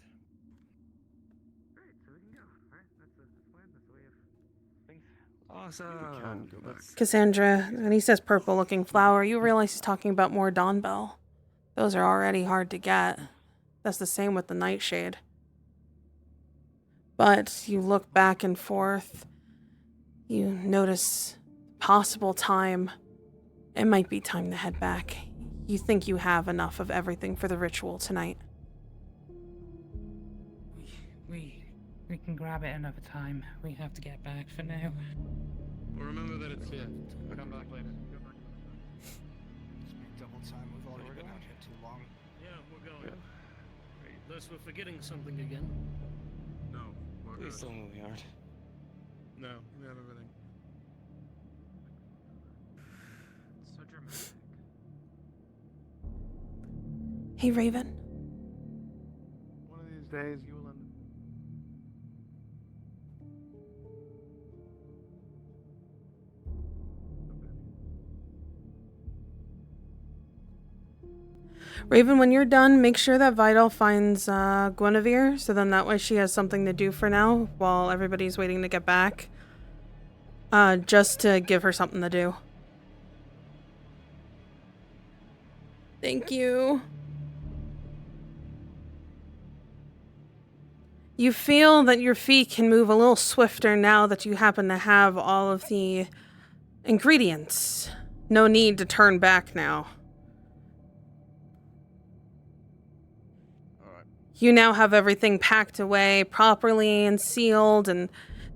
Awesome. We can go back. Cassandra, when he says purple-looking flower, you realize he's talking about more dawn bell. Those are already hard to get. That's the same with the nightshade. But you look back and forth. You notice possible time. It might be time to head back. You think you have enough of everything for the ritual tonight. We can grab it another time. We have to get back for now. Well, remember that it's here. Come back later. It's been double time. We've already been out here too long. Yeah, we're going. Unless we're forgetting something again. No, we're good. Please tell me we aren't. No, we have everything. It's so dramatic. Hey, Raven. One of these days you will understand. Raven, when you're done, make sure that Vidal finds Guinevere, so then that way she has something to do for now while everybody's waiting to get back. Just to give her something to do. Thank you. You feel that your feet can move a little swifter now that you happen to have all of the ingredients. No need to turn back now. You now have everything packed away properly and sealed, and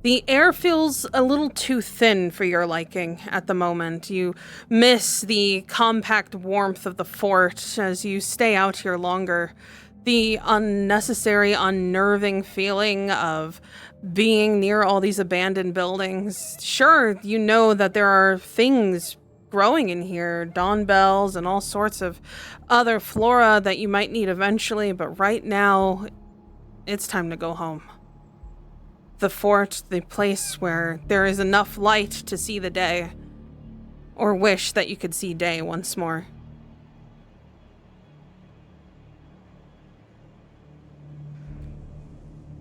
The air feels a little too thin for your liking at the moment. You miss the compact warmth of the fort as you stay out here longer. The unnecessary, unnerving feeling of being near all these abandoned buildings. Sure, you know that there are things growing in here, dawn bells and all sorts of other flora that you might need eventually, but right now, it's time to go home. The fort, the place where there is enough light to see the day, or wish that you could see day once more.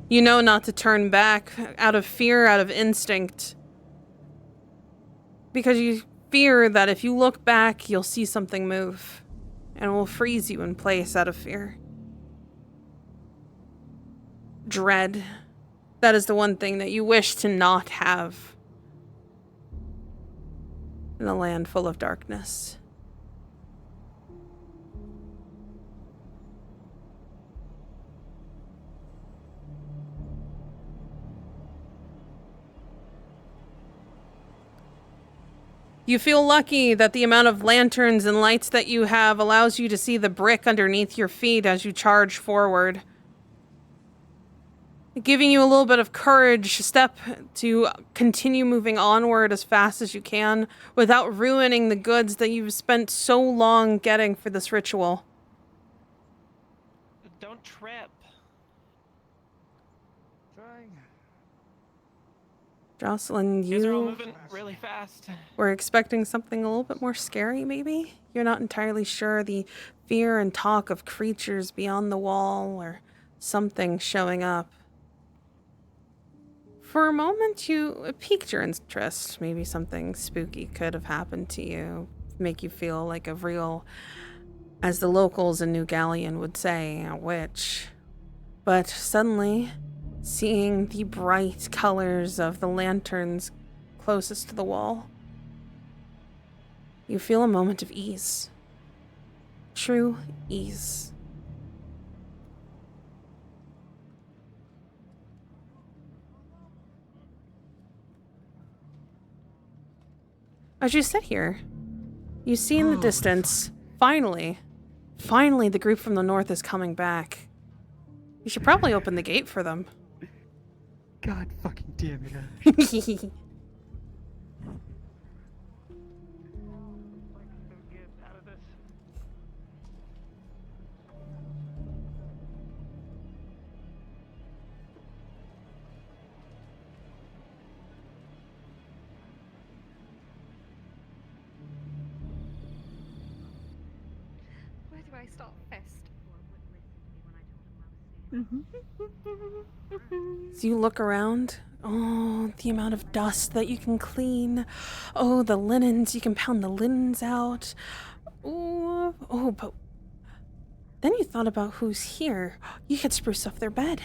You know not to turn back out of fear, out of instinct, because you fear that if you look back, you'll see something move, and it will freeze you in place out of fear. Dread. That is the one thing that you wish to not have in a land full of darkness. You feel lucky that the amount of lanterns and lights that you have allows you to see the brick underneath your feet as you charge forward. Giving you a little bit of courage, step to continue moving onward as fast as you can without ruining the goods that you've spent so long getting for this ritual. Don't trip. Trying. Jocelyn, These are all you moving really fast. were expecting something a little bit more scary, maybe? You're not entirely sure. The fear and talk of creatures beyond the wall or something showing up. For a moment, it piqued your interest. Maybe something spooky could have happened to you, make you feel like a real, as the locals in New Galleon would say, a witch. But suddenly, seeing the bright colors of the lanterns closest to the wall, you feel a moment of ease. True ease. As you sit here, you see in the distance, finally, the group from the north is coming back. You should probably open the gate for them. God fucking damn it. Where do I start first? As you look around, oh, the amount of dust that you can clean. Oh, the linens, you can pound the linens out. Oh, but then you thought about who's here. You could spruce up their bed.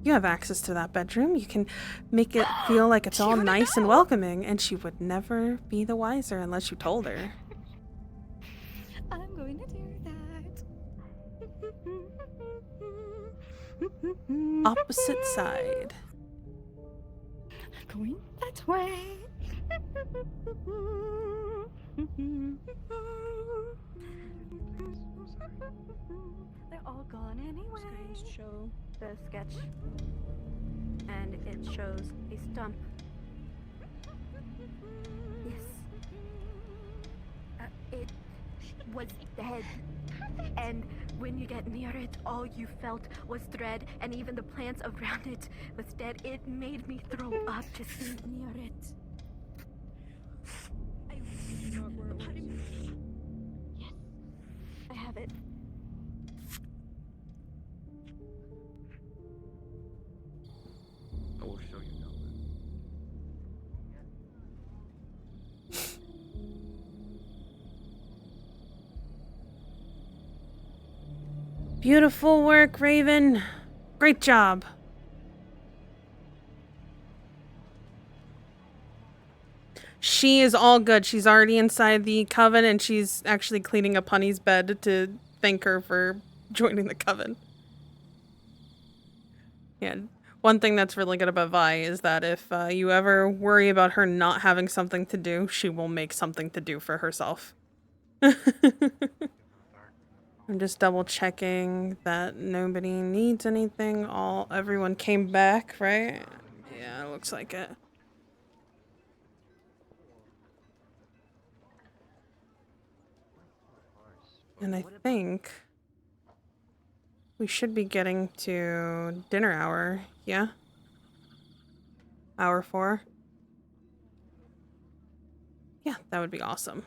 You have access to that bedroom. You can make it feel like it's all nice and welcoming, and she would never be the wiser unless you told her. I'm going to do that. Opposite side. Going that way. They're all gone anyway. Screens show The sketch, and it shows a stump. Yes. It was dead. And when you get near it, all you felt was dread, and even the plants around it was dead. It made me throw up just being near it. Yes, I have it. I will show you now. Beautiful work, Raven. Great job. She is all good. She's already inside the coven, and she's actually cleaning up Honey's bed to thank her for joining the coven. Yeah. One thing that's really good about Vi is that if you ever worry about her not having something to do, she will make something to do for herself. I'm just double checking that nobody needs anything. Everyone came back, right? Yeah, it looks like it. And I think we should be getting to dinner hour, yeah? Hour 4? Yeah, that would be awesome.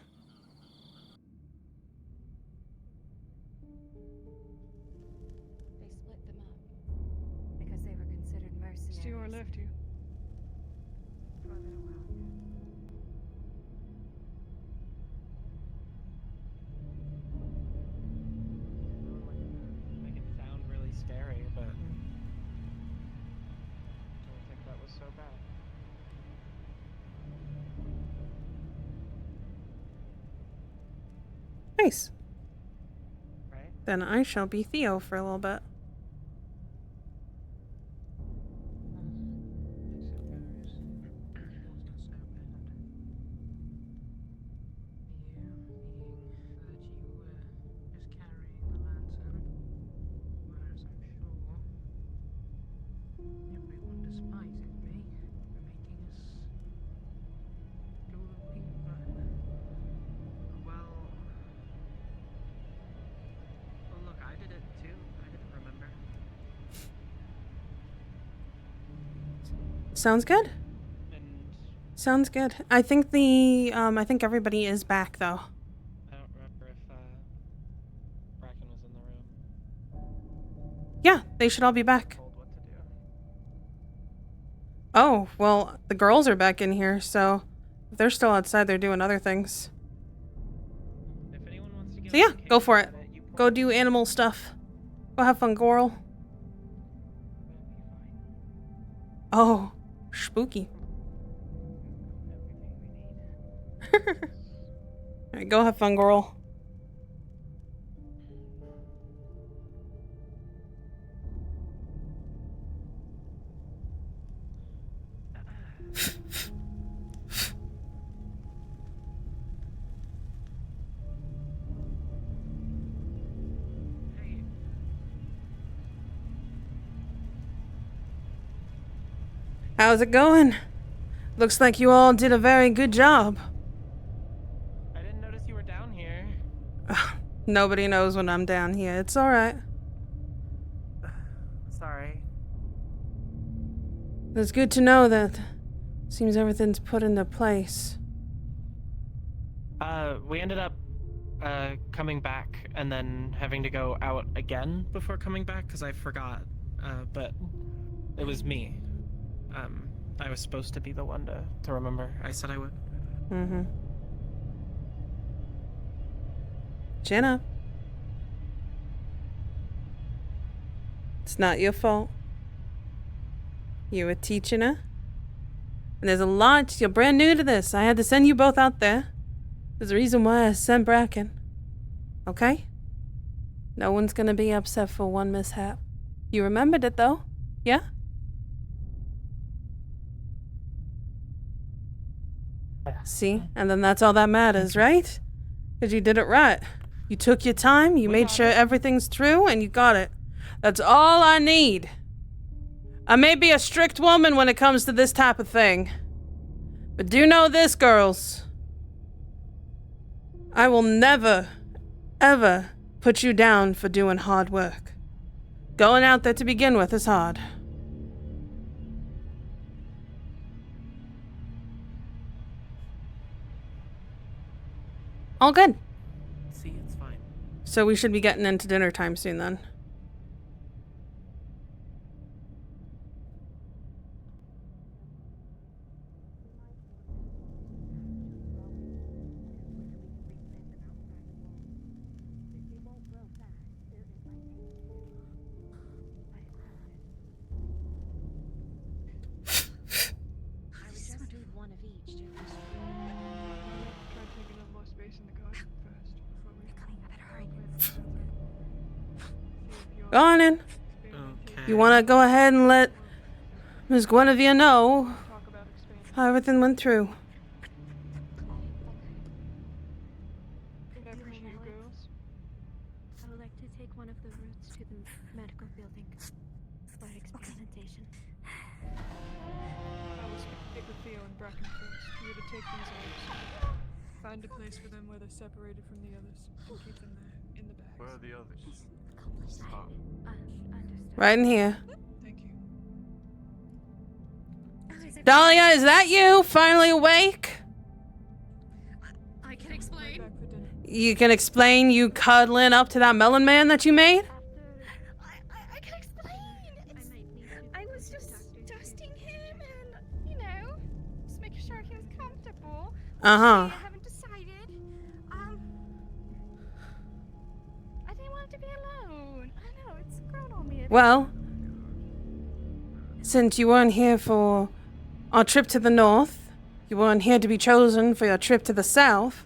They split them up because they were considered mercenaries. Stuart left you. For a little while. Make it sound really scary, but I don't think that was so bad. Nice. Right? Then I shall be Theo for a little bit. Sounds good. Sounds good. I think I think everybody is back though. I don't remember if Bracken was in the room. Yeah, they should all be back. Oh, well, the girls are back in here, so if they're still outside, they're doing other things. If anyone wants to get So yeah, go for it. Go do animal stuff. Go have fun, Goral. Oh, spooky. Alright, go have fun, Goral. How's it going? Looks like you all did a very good job. I didn't notice you were down here. Nobody knows when I'm down here. It's alright. Sorry. It's good to know that seems everything's put into place. We ended up coming back and then having to go out again before coming back because I forgot. But it was me. I was supposed to be the one to remember. I said I would. Mm-hmm. Jenna. It's not your fault. You were teaching her. And there's a lot. You're brand new to this. I had to send you both out there. There's a reason why I sent Bracken. Okay? No one's gonna be upset for one mishap. You remembered it, though? Yeah? See? And then that's all that matters, right? Because you did it right. You took your time, you made sure everything's true, and you got it. That's all I need. I may be a strict woman when it comes to this type of thing. But do know this, girls. I will never, ever put you down for doing hard work. Going out there to begin with is hard. All good. See, it's fine. So we should be getting into dinner time soon then. Go on in. Okay. You want to go ahead and let Miss Guinevere know how everything went through. I would like to take one of the routes to the medical building for experimentation. I will speak with Theo and Bracken first. You're to take these herbs. Find a place for them where they're separated from the others, and keep them there, in the bags. Where are the others? Right in here. Thank you. Dahlia, is that you? Finally awake? I can explain. You can explain you cuddling up to that melon man that you made? I can explain. I was just dusting him and, you know, just making sure he was comfortable. Uh-huh. I haven't decided. I didn't want him to be alone. I know, it's grown on me. Well, since you weren't here for our trip to the north, you weren't here to be chosen for your trip to the south,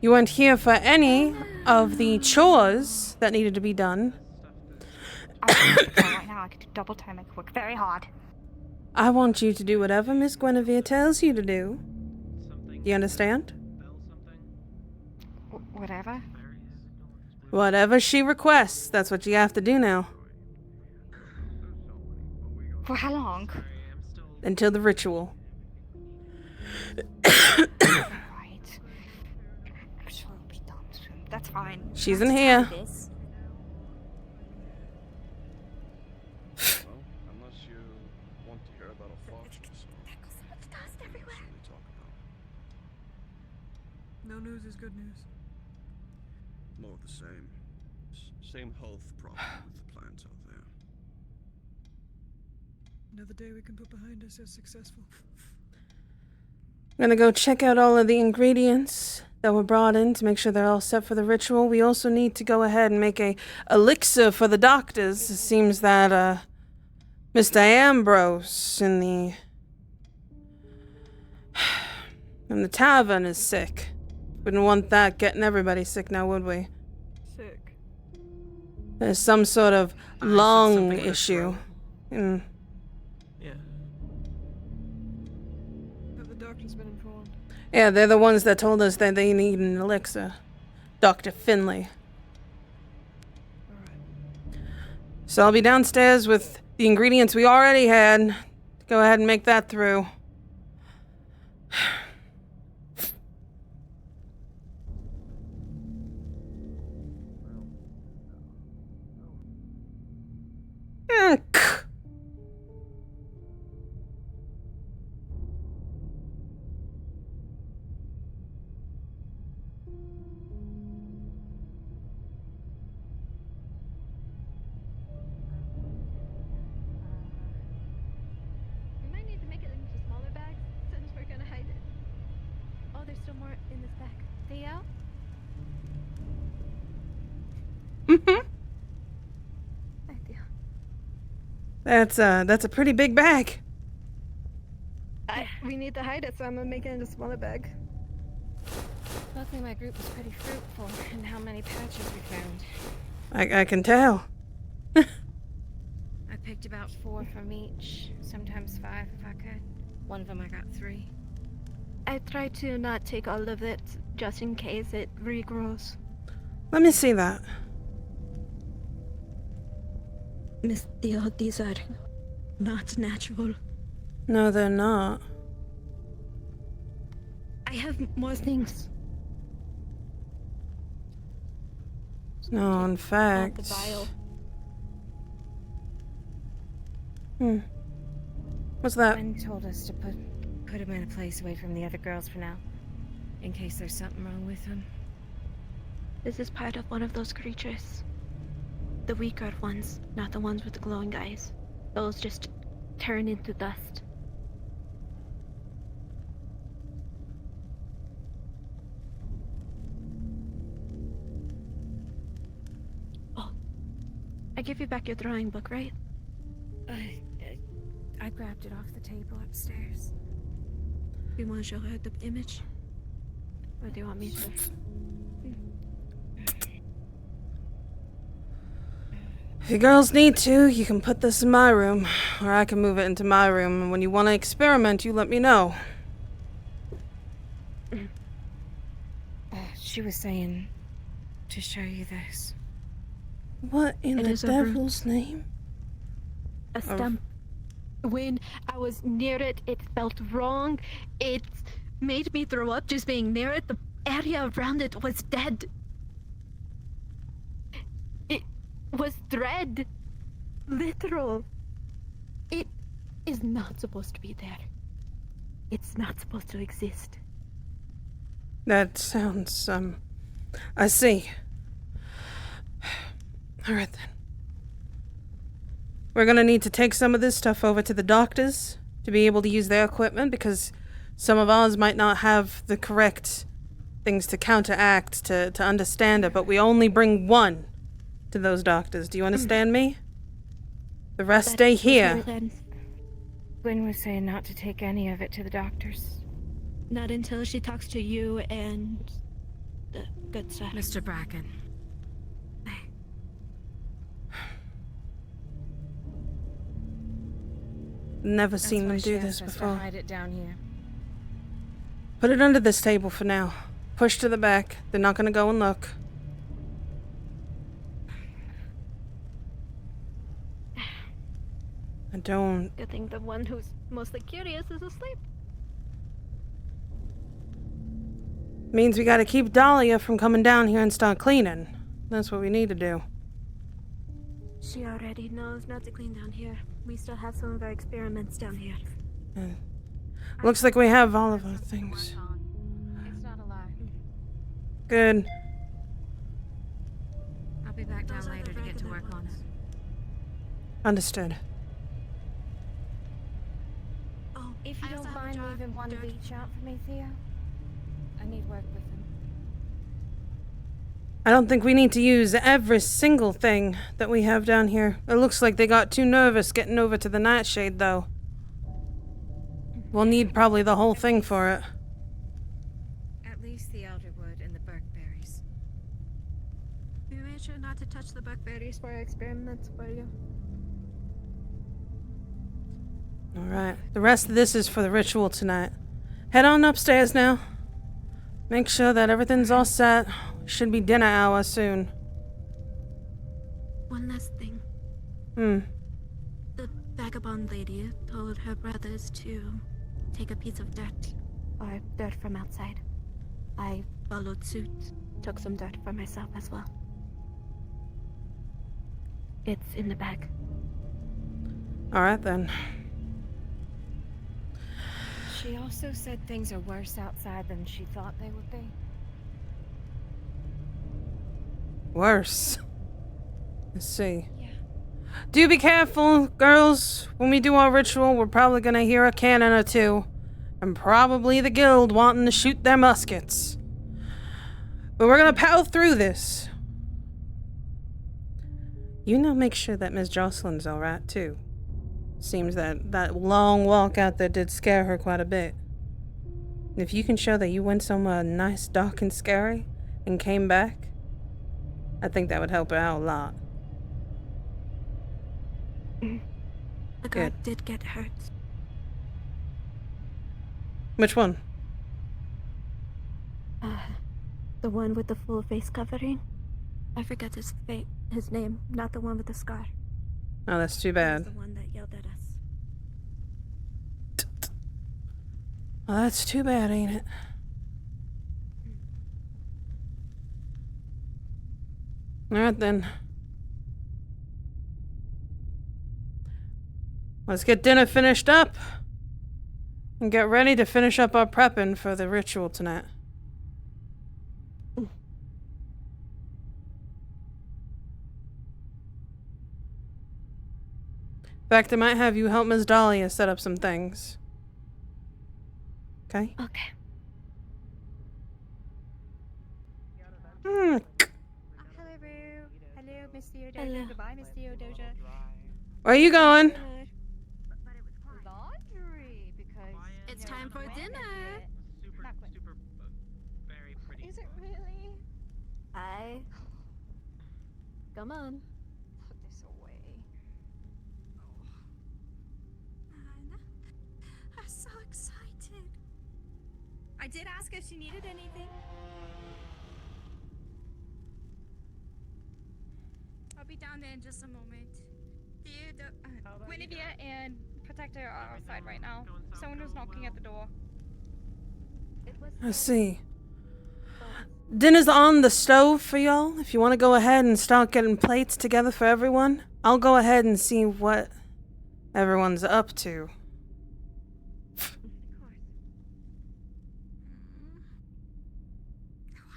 you weren't here for any of the chores that needed to be done. Right now I could do double time. I could work very hard. I want you to do whatever Miss Guinevere tells you to do. You understand? Whatever. Whatever she requests, that's what you have to do now. For how long? Until the ritual. Right. I'm sure it'll be done soon. That's fine. She's in here. Well, unless you want to hear about a fox or so. It's dust everywhere. No news is good news. More of the same. Same health problem with the plants out there. Another day we can put behind us as successful. I'm gonna go check out all of the ingredients that were brought in to make sure they're all set for the ritual. We also need to go ahead and make a elixir for the doctors. It seems that Mr. Ambrose in the tavern is sick. Wouldn't want that getting everybody sick now, would we? Sick. There's some sort of lung issue. Yeah. Have the doctors been informed? Yeah, they're the ones that told us that they need an elixir. Dr. Finley. So I'll be downstairs with the ingredients we already had. Go ahead and make that through. We might need to make it into smaller bags since we're gonna hide it. Oh, there's still more in this bag. Theo? Mm-hmm. Hi, Theo. That's a pretty big bag. We need to hide it, so I'm gonna make it into a smaller bag. Luckily, my group was pretty fruitful in how many patches we found. I can tell. I picked about 4 from each, sometimes 5 if I could. One of them I got 3. I tried to not take all of it, just in case it regrows. Let me see that. Miss Theo, these are not natural. No, they're not. I have more things. No, in fact. The vial. What's that? Ben told us to put him in a place away from the other girls for now, in case there's something wrong with him. This is part of one of those creatures. The weaker ones, not the ones with the glowing eyes. Those just turn into dust. Oh, I give you back your drawing book, right? I grabbed it off the table upstairs. You want to show her the image? Or do you want me to? If you girls need to, you can put this in my room, or I can move it into my room, and when you want to experiment, you let me know. She was saying to show you this. What in It the is a devil's name? A stump. When I was near it, it felt wrong. It made me throw up just being near it. The area around it was dead. It was dread. Literal. It is not supposed to be there. It's not supposed to exist. That sounds, I see. Alright then. We're gonna need to take some of this stuff over to the doctors to be able to use their equipment, because some of ours might not have the correct things to counteract, to understand it, but we only bring one to those doctors. Do you understand me? The rest stay here. Gwen was saying not to take any of it to the doctors. Not until she talks to you and the good sir. Mr. Bracken. Never seen them do this To before. hide it down here. Put it under this table for now. Push to the back. They're not gonna go and look. I don't... Good thing the one who's mostly curious is asleep. Means we gotta keep Dahlia from coming down here and start cleaning. That's what we need to do. She already knows not to clean down here. We still have some of our experiments down here. Looks like we have all of our things. It's not a lie. Good. I'll be back down later to get to work on it. Understood. Oh, If you don't mind leaving one of each out for me, Theo. I need work with them. I don't think we need to use every single thing that we have down here. It looks like they got too nervous getting over to the Nightshade, though. We'll need probably the whole thing for it. At least the elderwood and the berkberries. We made sure not to touch the buckberries for our experiments for you. Alright. The rest of this is for the ritual tonight. Head on upstairs now. Make sure that everything's all set. Should be dinner hour soon. One last thing. The vagabond lady told her brothers to take a piece of dirt, or dirt from outside. I followed suit, took some dirt for myself as well. It's in the bag. Alright then. She also said things are worse outside than she thought they would be. Worse. Let's see. Do be careful, girls. When we do our ritual, we're probably gonna hear a cannon or two. And probably the guild wanting to shoot their muskets. But we're gonna power through this. You now make sure that Miss Jocelyn's alright, too. Seems that long walk out there did scare her quite a bit. If you can show that you went somewhere nice, dark, and scary, and came back, I think that would help her out a lot. The guard did get hurt. Which one? The one with the full face covering. I forget his name, not the one with the scar. Oh, that's too bad. The one that yelled at us. Well, that's too bad, ain't it? Alright then. Let's get dinner finished up. And get ready to finish up our prepping for the ritual tonight. In fact, I might have you help Miss Dahlia set up some things. Okay? Okay. Hello, Miss Theodosia. Hello. Goodbye, Miss Theodosia. Where are you going? Laundry, because it's time for dinner. Is it really? Come on. Put this excited. I did ask if she needed anything. I'll be down there in just a moment. Guinevere and Protector are outside right now. Someone was knocking at the door. I see. Dinner's on the stove for y'all. If you want to go ahead and start getting plates together for everyone, I'll go ahead and see what everyone's up to.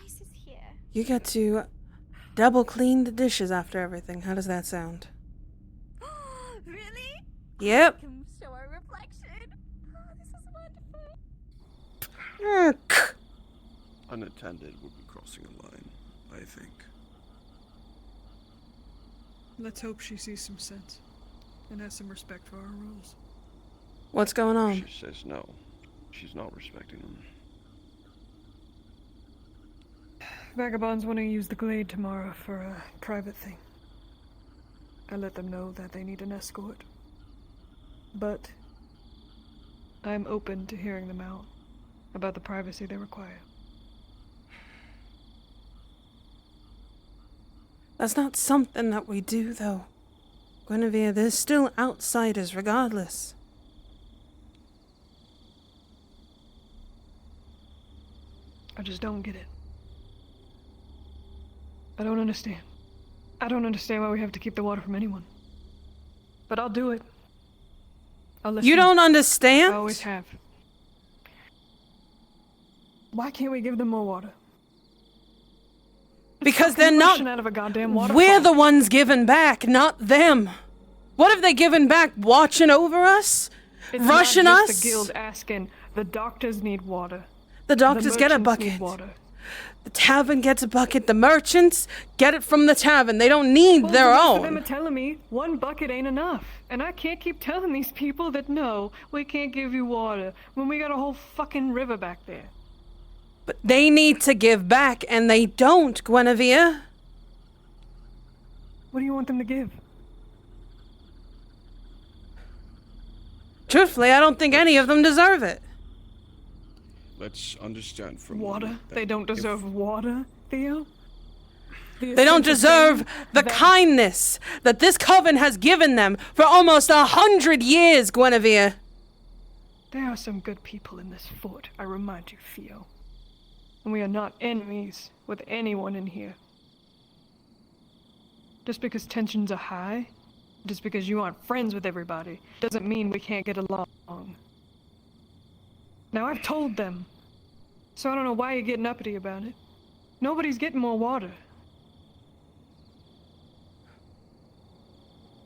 Weiss is here. You get to double clean the dishes after everything. How does that sound? Really? Yep. I can show a reflection. Oh, this is wonderful. Unattended would be crossing a line, I think. Let's hope she sees some sense and has some respect for our rules. What's going on? She says no. She's not respecting them. Vagabonds want to use the glade tomorrow for a private thing. I let them know that they need an escort. But I'm open to hearing them out about the privacy they require. That's not something that we do, though. Guinevere, there's still outsiders regardless. I just don't get it. I don't understand. I don't understand why we have to keep the water from anyone. But I'll do it. I'll listen. You don't understand? I always have. Why can't we give them more water? Because they're not. Rushing out of a goddamn waterfall. We're the ones giving back, not them. What have they given back? Watching over us? It's Rushing not us? just the guild asking. The doctors need water. The doctors get a merchants need bucket. water. The tavern gets a bucket. The merchants get it from the tavern. They don't need Well, their the rest own. of them are telling me one bucket ain't enough. And I can't keep telling these people that no, we can't give you water when we got a whole fucking river back there. But they need to give back, and they don't, Guinevere. What do you want them to give? Truthfully, I don't think any of them deserve it. Let's understand from Water? They don't deserve water, Theo? They don't deserve the kindness that this coven has given them for almost 100 years, Guinevere. There are some good people in this fort, I remind you, Theo. And we are not enemies with anyone in here. Just because tensions are high, just because you aren't friends with everybody, doesn't mean we can't get along. Now, I've told them, so I don't know why you're getting uppity about it. Nobody's getting more water.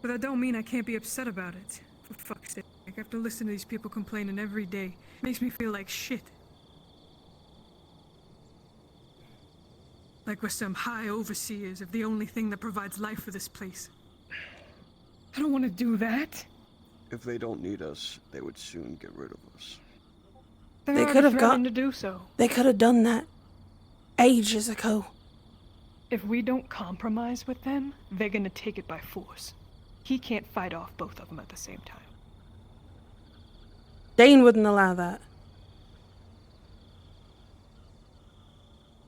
But that don't mean I can't be upset about it. For fuck's sake, I have to listen to these people complaining every day. Makes me feel like shit. Like we're some high overseers of the only thing that provides life for this place. I don't want to do that. If they don't need us, they would soon get rid of us. They could have gotten to do so. They could have done that ages ago. If we don't compromise with them, they're gonna take it by force. He can't fight off both of them at the same time. Dane wouldn't allow that.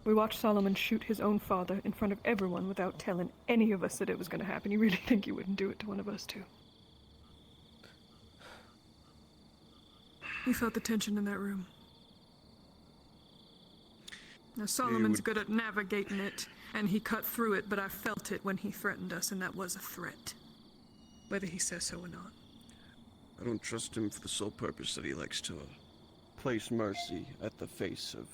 We watched Solomon shoot his own father in front of everyone without telling any of us that it was gonna happen. You really think he wouldn't do it to one of us, too? We felt the tension in that room. Now, Solomon's good at navigating it, and he cut through it, but I felt it when he threatened us, and that was a threat. Whether he says so or not. I don't trust him for the sole purpose that he likes to place mercy at the face of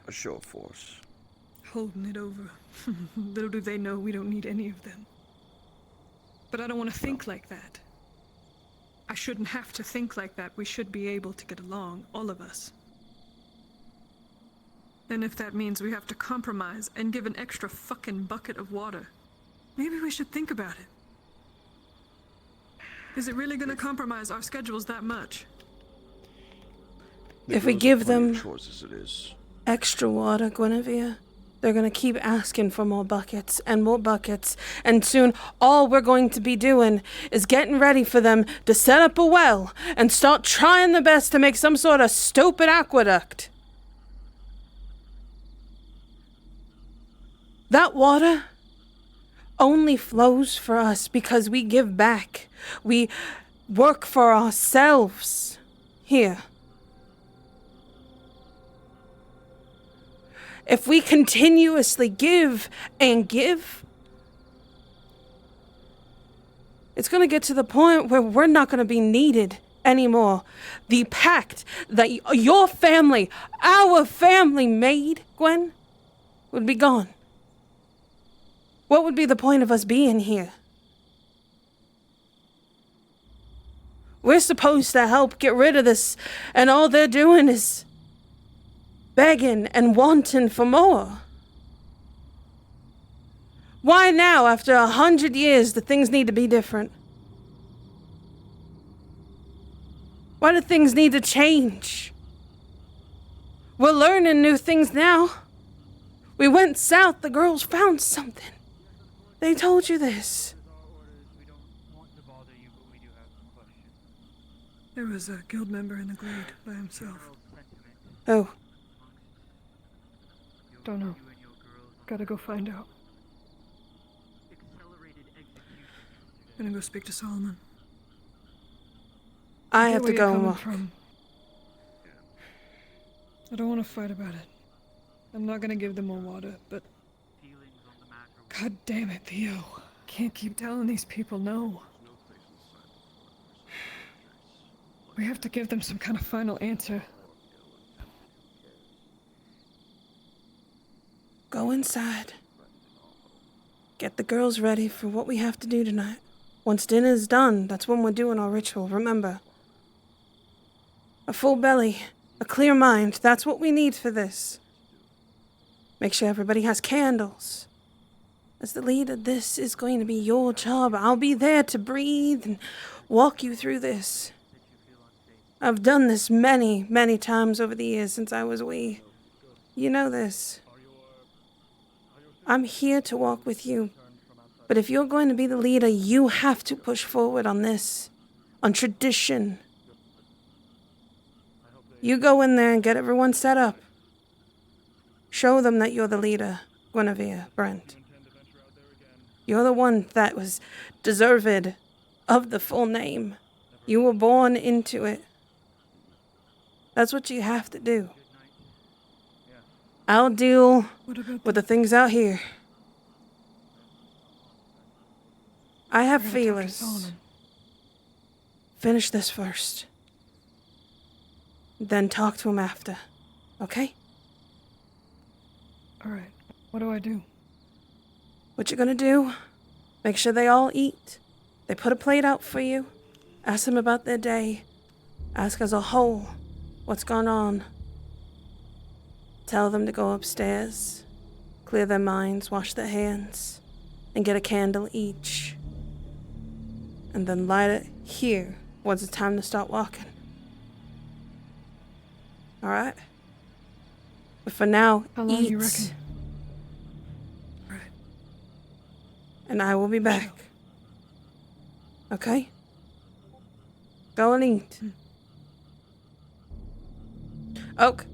a show of force. Holding it over. Little do they know we don't need any of them. But I don't want to think like that. I shouldn't have to think like that. We should be able to get along, all of us. And if that means we have to compromise and give an extra fucking bucket of water, maybe we should think about it. Is it really gonna compromise our schedules that much? If we give them chores as it is. extra water, Guinevere, they're gonna keep asking for more buckets, and soon all we're going to be doing is getting ready for them to set up a well and start trying their best to make some sort of stupid aqueduct. That water only flows for us because we give back. We work for ourselves here. If we continuously give and give, it's going to get to the point where we're not going to be needed anymore. The pact that your family, our family made, Gwen, would be gone. What would be the point of us being here? We're supposed to help get rid of this, and all they're doing is begging and wanting for more. Why now, after 100 years, do things need to be different? Why do things need to change? We're learning new things now. We went south, the girls found something. They told you this. There was a guild member in the glade by himself. Oh. Don't know. Gotta go find out. Gonna go speak to Solomon. I have to go and walk. I don't want to fight about it. I'm not gonna give them more water, but... God damn it, Theo. Can't keep telling these people no. We have to give them some kind of final answer. Go inside. Get the girls ready for what we have to do tonight. Once dinner's done, that's when we're doing our ritual, remember. A full belly, a clear mind, that's what we need for this. Make sure everybody has candles. As the leader, this is going to be your job. I'll be there to breathe and walk you through this. I've done this many, many times over the years since I was wee. You know this. I'm here to walk with you. But if you're going to be the leader, you have to push forward on this. On tradition. You go in there and get everyone set up. Show them that you're the leader, Guinevere Brent. You're the one that was deserved of the full name. You were born into it. That's what you have to do. I'll deal with the things out here. I have feelers. Finish this first. Then talk to him after. Okay? Alright. What do I do? What you're gonna do, make sure they all eat. They put a plate out for you. Ask them about their day. Ask as a whole what's gone on. Tell them to go upstairs, clear their minds, wash their hands, and get a candle each. And then light it here once it's time to start walking. Alright? But for now, how long eat. You reckon? And I will be back. Okay? Go and eat. Oak.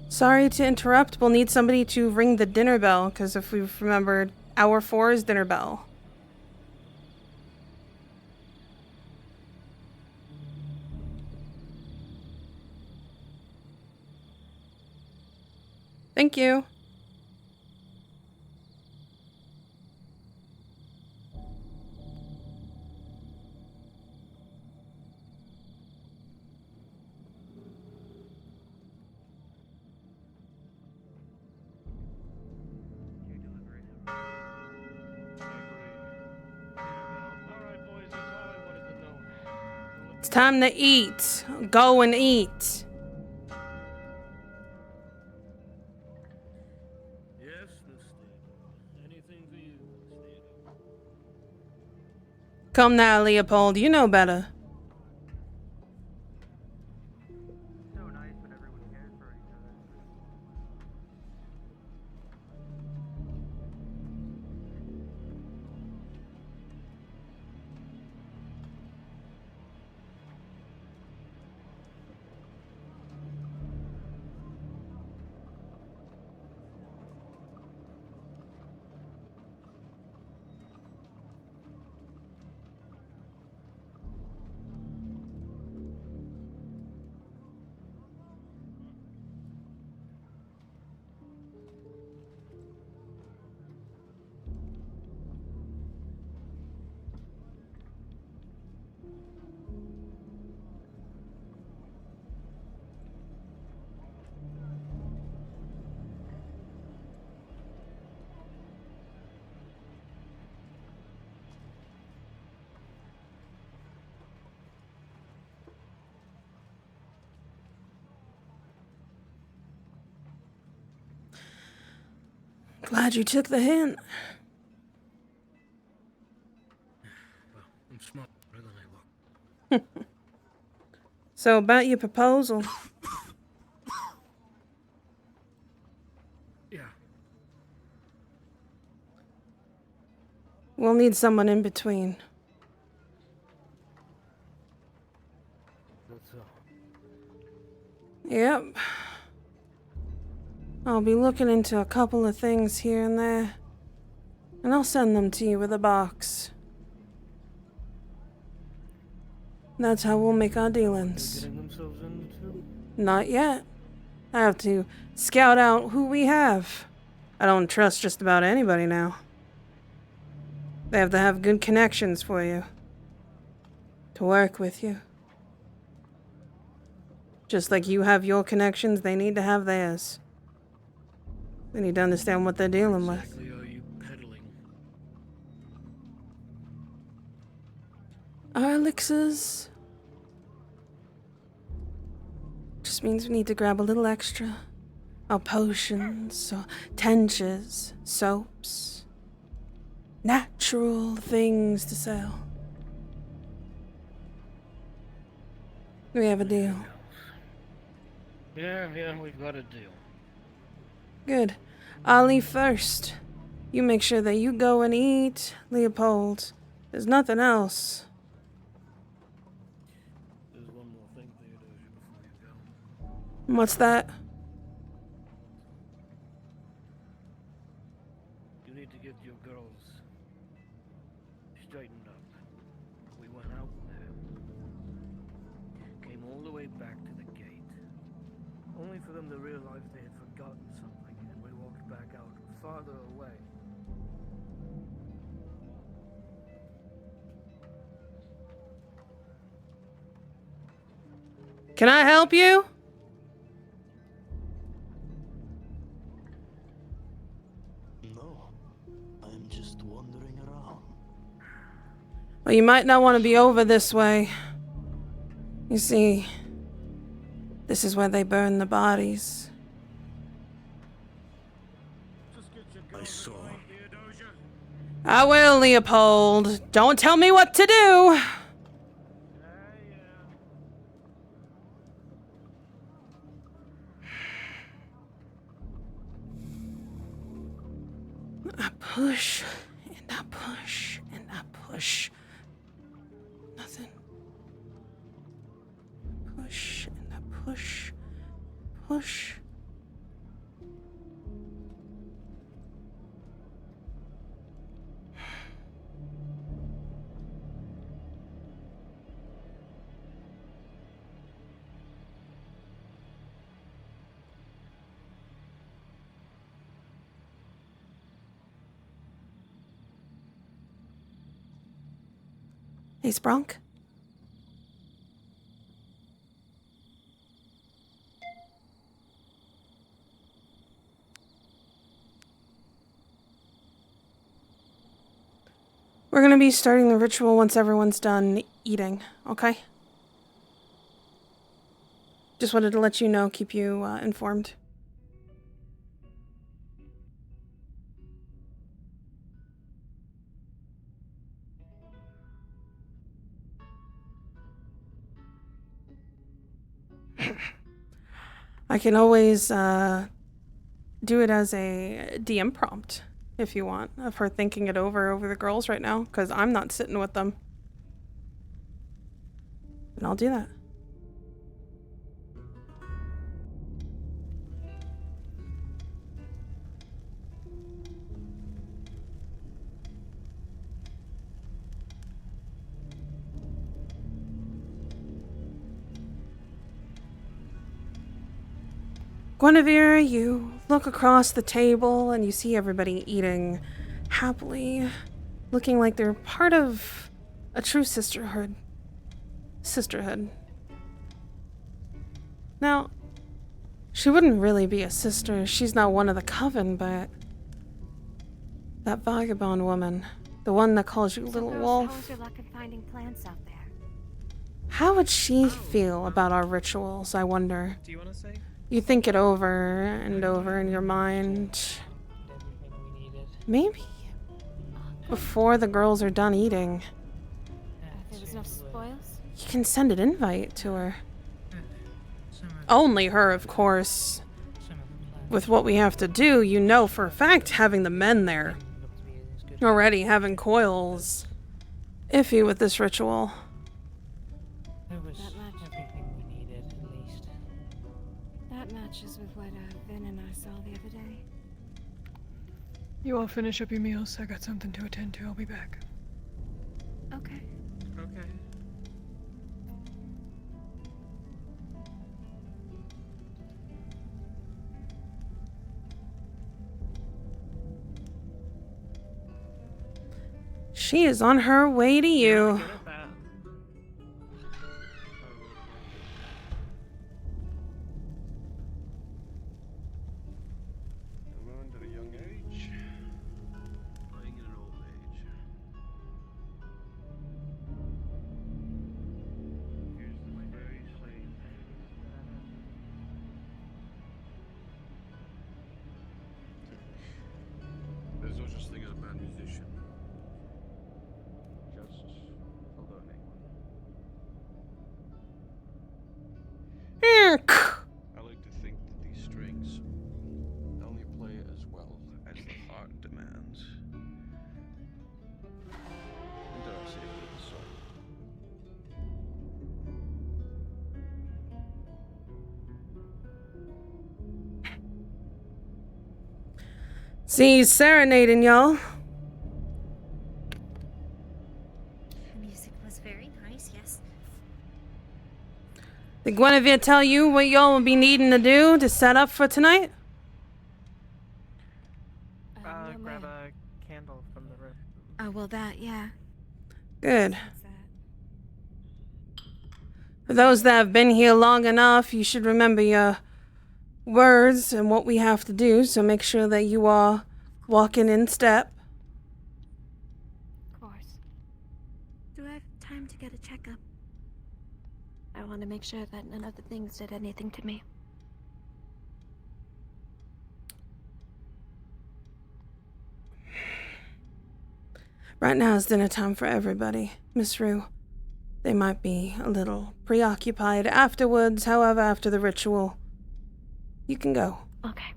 Sorry to interrupt. We'll need somebody to ring the dinner bell, because if we've remembered, hour 4 is dinner bell. Thank you. It's time to eat. Go and eat. Anything for you, Theodore. Come now, Leopold. You know better. So nice when everyone cares for each other. Glad you took the hint. Well, I'm smarter than I look. So about your proposal. Yeah. We'll need someone in between. That's all. Yep. I'll be looking into a couple of things here and there. And I'll send them to you with a box. That's how we'll make our dealings. Getting themselves into? Not yet. I have to scout out who we have. I don't trust just about anybody now. They have to have good connections for you. To work with you. Just like you have your connections, they need to have theirs. They need to understand what they're dealing with. Exactly are you peddling? Our elixirs. Just means we need to grab a little extra. Our potions, or tinctures, soaps. Natural things to sell. We have a deal. Yeah, we've got a deal. Good. I'll leave first. You make sure that you go and eat, Leopold. There's nothing else. There's one more thing, Theodosia, before you go. What's that? You need to get your girls straightened up. We went out there. Came all the way back to the gate. Only for them to realize they had forgotten something, and we walked back out farther away. Can I help you? No, I'm just wandering around. Well, you might not want to be over this way. You see, this is where they burn the bodies. I saw. I will, Leopold. Don't tell me what to do. I push, and I push, and I push. Nothing. Push, and I push. Push. Hey, Sprunk? We're gonna be starting the ritual once everyone's done eating, okay? Just wanted to let you know, keep you informed. I can always do it as a DM prompt if you want, of her thinking it over the girls right now, because I'm not sitting with them. And I'll do that. Guinevere, you look across the table and you see everybody eating happily, looking like they're part of a true sisterhood. Now, she wouldn't really be a sister. She's not one of the coven, but that vagabond woman, the one that calls you Little Wolf, How's your luck in finding plants out there? how would she feel about our rituals, I wonder? Do you want to say? You think it over and over in your mind. Maybe before the girls are done eating, There was no spoils? you can send an invite to her. Only her, of course. With what we have to do, you know for a fact having the men there. Already having coils. Iffy with this ritual. There was everything we needed, at least. That matches with what Vin and I saw the other day. You all finish up your meals. I got something to attend to. I'll be back. Okay. Okay. She is on her way to you. Learned at a young age, dying in an old age. Here's the very slave. There's no such thing as a bad musician. Just a learning one. I like to think that these strings only play as well as the heart demands. And dare I say it with the soul. See, he's serenading y'all. The music was very nice, yes. Did Guinevere tell you what y'all will be needing to do to set up for tonight? Grab a candle from the room. Oh, well, that, yeah. Good. For those that have been here long enough, you should remember your words and what we have to do, so make sure that you are walking in step. Of course. Do I have time to get a checkup? I want to make sure that none of the things did anything to me. Right now is dinner time for everybody, Miss Rue. They might be a little preoccupied afterwards, however, after the ritual, you can go. Okay.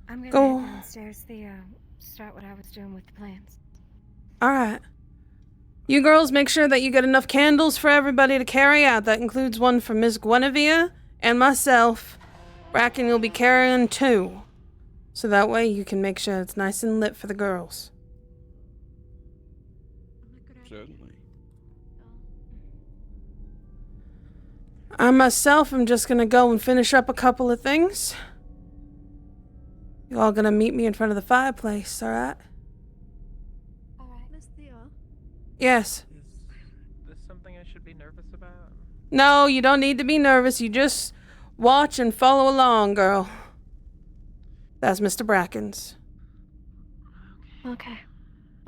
I'm gonna Go. head downstairs, start what I was doing with the plants. Alright. You girls make sure that you get enough candles for everybody to carry out. That includes one for Miss Guinevere and myself. Bracken, you'll be carrying 2. So that way you can make sure it's nice and lit for the girls. Certainly. I myself am just gonna go and finish up a couple of things. You all gonna meet me in front of the fireplace, alright? Alright, Miss Theo. Yes. Is this something I should be nervous about? No, you don't need to be nervous. You just watch and follow along, girl. That's Mr. Bracken's. Okay.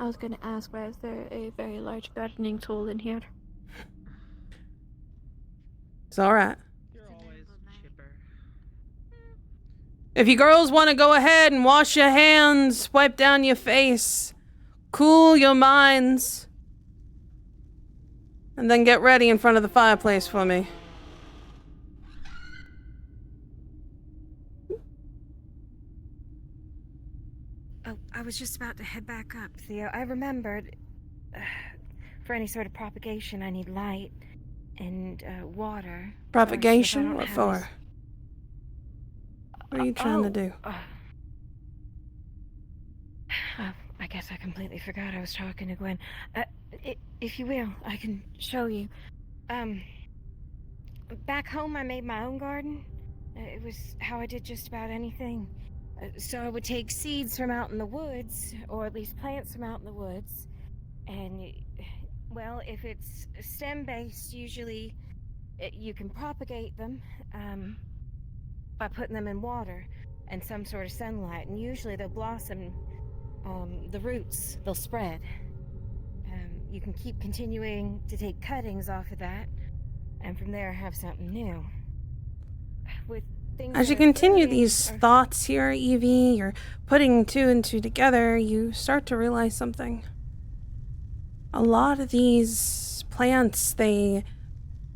I was gonna ask, why is there a very large gardening tool in here? It's alright. You're always chipper. If you girls want to go ahead and wash your hands, wipe down your face, cool your minds. And then get ready in front of the fireplace for me. Oh, I was just about to head back up, Theo. I remembered. For any sort of propagation, I need light and water. Propagation? What for? What are you trying to do? I guess I completely forgot I was talking to Gwen. If you will, I can show you. Back home I made my own garden. It was how I did just about anything. So I would take seeds from out in the woods, or at least plants from out in the woods, and, well, if it's stem-based, usually you can propagate them by putting them in water and some sort of sunlight, and usually they'll blossom. The roots, they'll spread. You can keep continuing to take cuttings off of that, and from there have something new. With things As you continue these thoughts here, Evie, you're putting two and two together, you start to realize something. A lot of these plants, they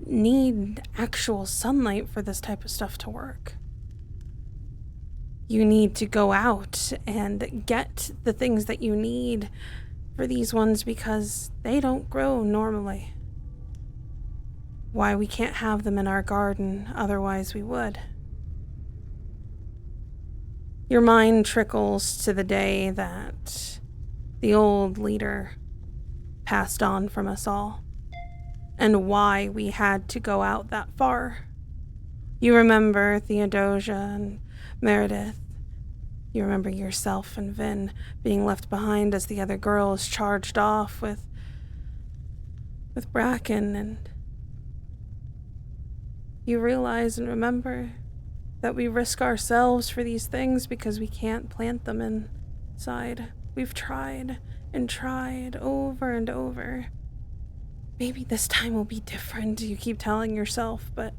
need actual sunlight for this type of stuff to work. You need to go out and get the things that you need for these ones because they don't grow normally. Why we can't have them in our garden, otherwise we would. Your mind trickles to the day that the old leader passed on from us all, and why we had to go out that far. You remember Theodosia and Meredith. You remember yourself and Vin being left behind as the other girls charged off with Bracken, and you realize and remember that we risk ourselves for these things because we can't plant them inside. We've tried and tried over and over. Maybe this time will be different, you keep telling yourself, but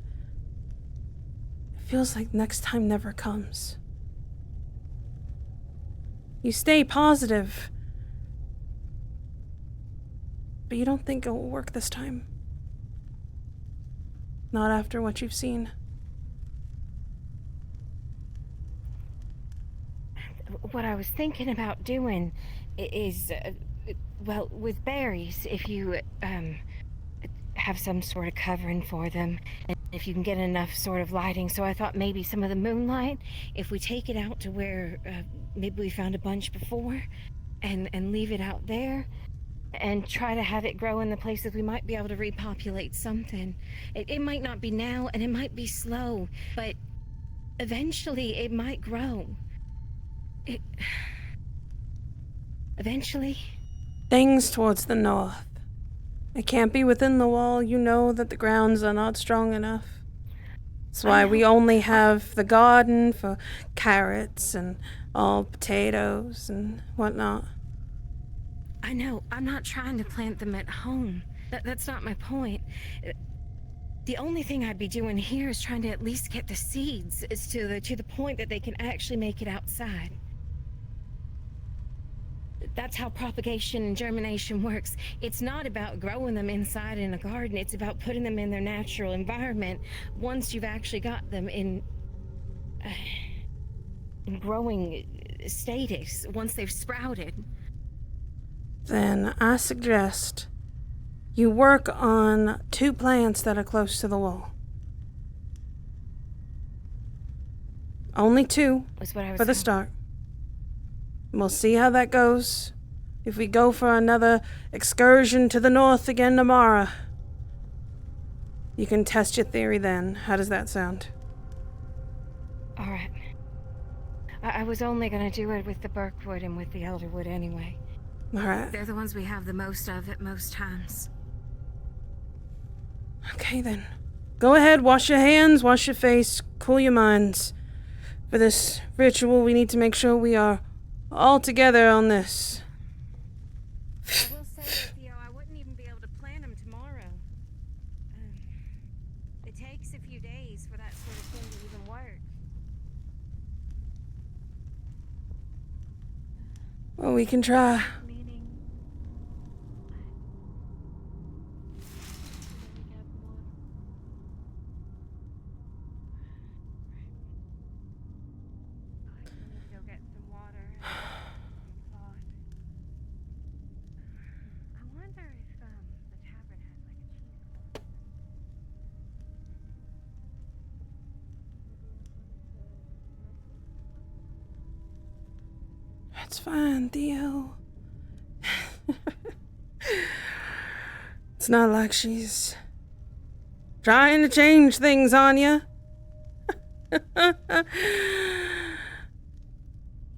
it feels like next time never comes. You stay positive, but you don't think it will work this time. Not after what you've seen. What I was thinking about doing is, well, with berries, if you have some sort of covering for them, and if you can get enough sort of lighting. So I thought maybe some of the moonlight, if we take it out to where maybe we found a bunch before, and leave it out there, and try to have it grow in the places we might be able to repopulate something. It might not be now, and it might be slow, but eventually it might grow. Eventually. Things towards the north. It can't be within the wall. You know that the grounds are not strong enough. That's why we only have the garden for carrots and all potatoes and whatnot. I know. I'm not trying to plant them at home. That's not my point. The only thing I'd be doing here is trying to at least get the seeds to the point that they can actually make it outside. That's how propagation and germination works. It's not about growing them inside in a garden. It's about putting them in their natural environment once you've actually got them in growing status, once they've sprouted. Then I suggest you work on 2 plants that are close to the wall. Only 2 for the start. We'll see how that goes. If we go for another excursion to the north again tomorrow, you can test your theory then. How does that sound? All right. I was only gonna do it with the birkwood and with the elderwood anyway. All right. They're the ones we have the most of at most times. Okay then. Go ahead, wash your hands, wash your face, cool your minds. For this ritual, we need to make sure we are all together on this. I will say, Theo, I wouldn't even be able to plant them tomorrow. It takes a few days for that sort of thing to even work. Well, we can try. It's fine, Theo. It's not like she's trying to change things on you.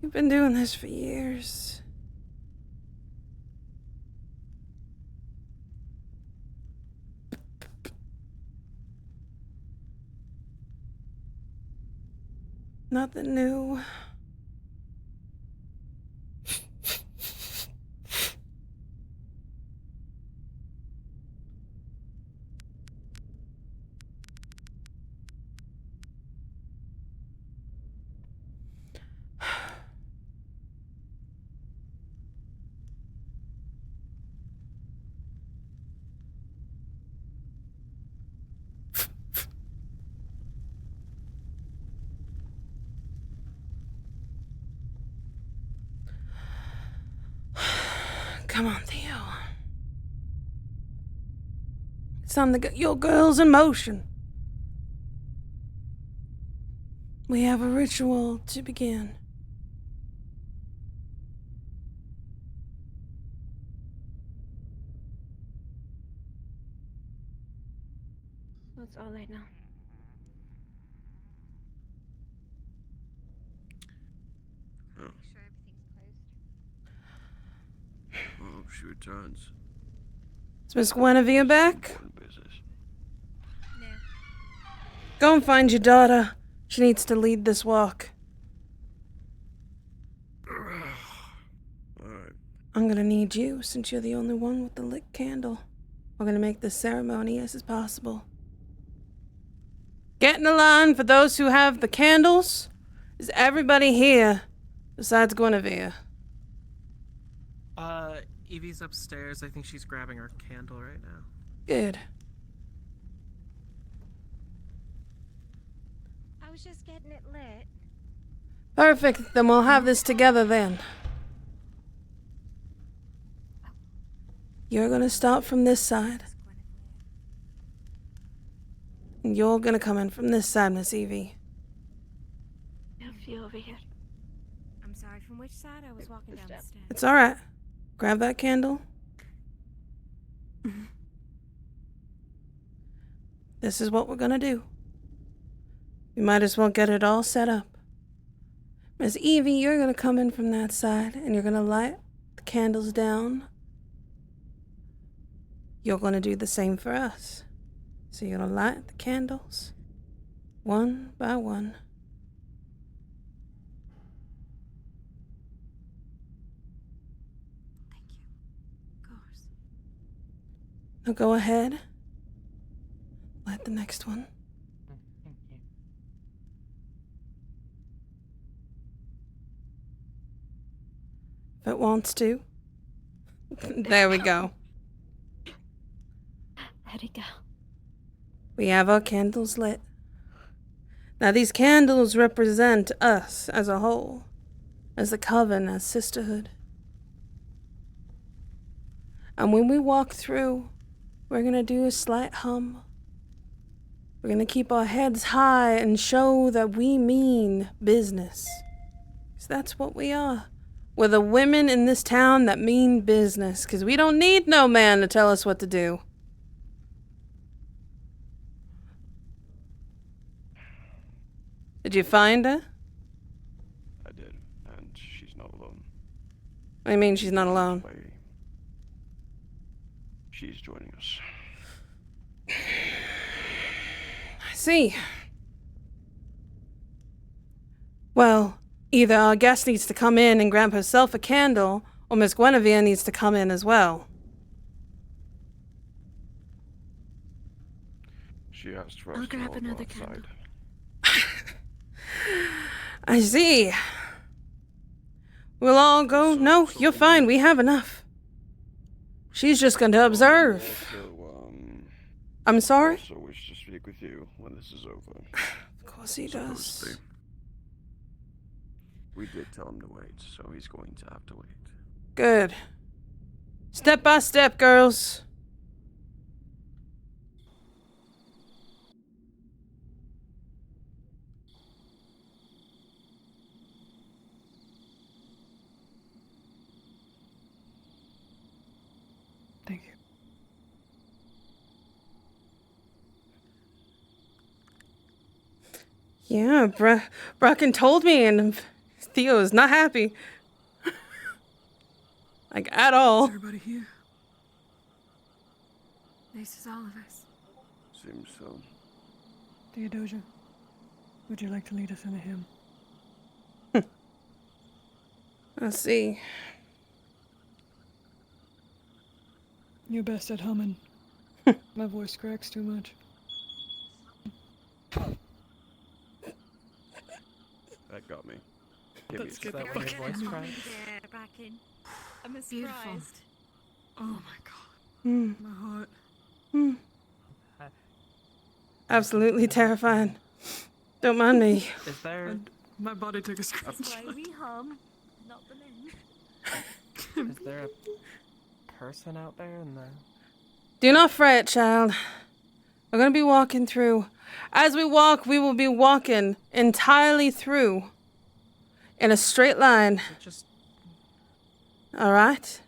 You've been doing this for years. Nothing new. Come on, Theo. It's time to get your girls in motion. We have a ritual to begin. It's all right now. Oh. I hope she returns. Is Miss Guinevere back? Go and find your daughter. She needs to lead this walk. Alright. I'm gonna need you, since you're the only one with the lit candle. We're gonna make this ceremony as possible. Get in the line for those who have the candles. Is everybody here besides Guinevere? Evie's upstairs. I think she's grabbing her candle right now. Good. I was just getting it lit. Perfect, then we'll have this together then. You're gonna start from this side. And you're gonna come in from this side, Miss Evie. Help you over here. I'm sorry, from which side? I was walking down the stairs. It's alright. Grab that candle. This is what we're gonna do. We might as well get it all set up. Miss Evie, you're gonna come in from that side and you're gonna light the candles down. You're gonna do the same for us. So you're gonna light the candles one by one. Now go ahead. Light the next one. Thank you. If it wants to. There we go. Let it go. We have our candles lit. Now these candles represent us as a whole, as the coven, as sisterhood. And when we walk through, we're gonna do a slight hum. We're gonna keep our heads high and show that we mean business. 'Cause that's what we are. We're the women in this town that mean business, 'cause we don't need no man to tell us what to do. Did you find her? I did, and she's not alone. What do you mean she's not alone? She's joining us. I see. Well, either our guest needs to come in and grab herself a candle, or Miss Guinevere needs to come in as well. She asked for I'll us to grab all go another outside. I see. We'll all go. No, you're fine. We have enough. She's just going to observe. I'm sorry? I also wish to speak with you when this is over. Of course he does. We did tell him to wait, so he's going to have to wait. Good. Step by step, girls. Yeah, Bracken told me, and Theo is not happy. Like, at all. Is everybody here? This is all of us. Seems so. Theodosia, would you like to lead us in a hymn? Let's see. You're best at humming. My voice cracks too much. That got me. That's good. Is that where your voice cracked? I'm surprised. Oh my god. Mm. My heart. Mm. Absolutely terrifying. Don't mind me. Is there... My body took a That's screenshot. why we hum, not the men. Is there a person out there in the... Do not fret, child. We're going to be walking through. As we walk, we will be walking entirely through in a straight line. Just... All right?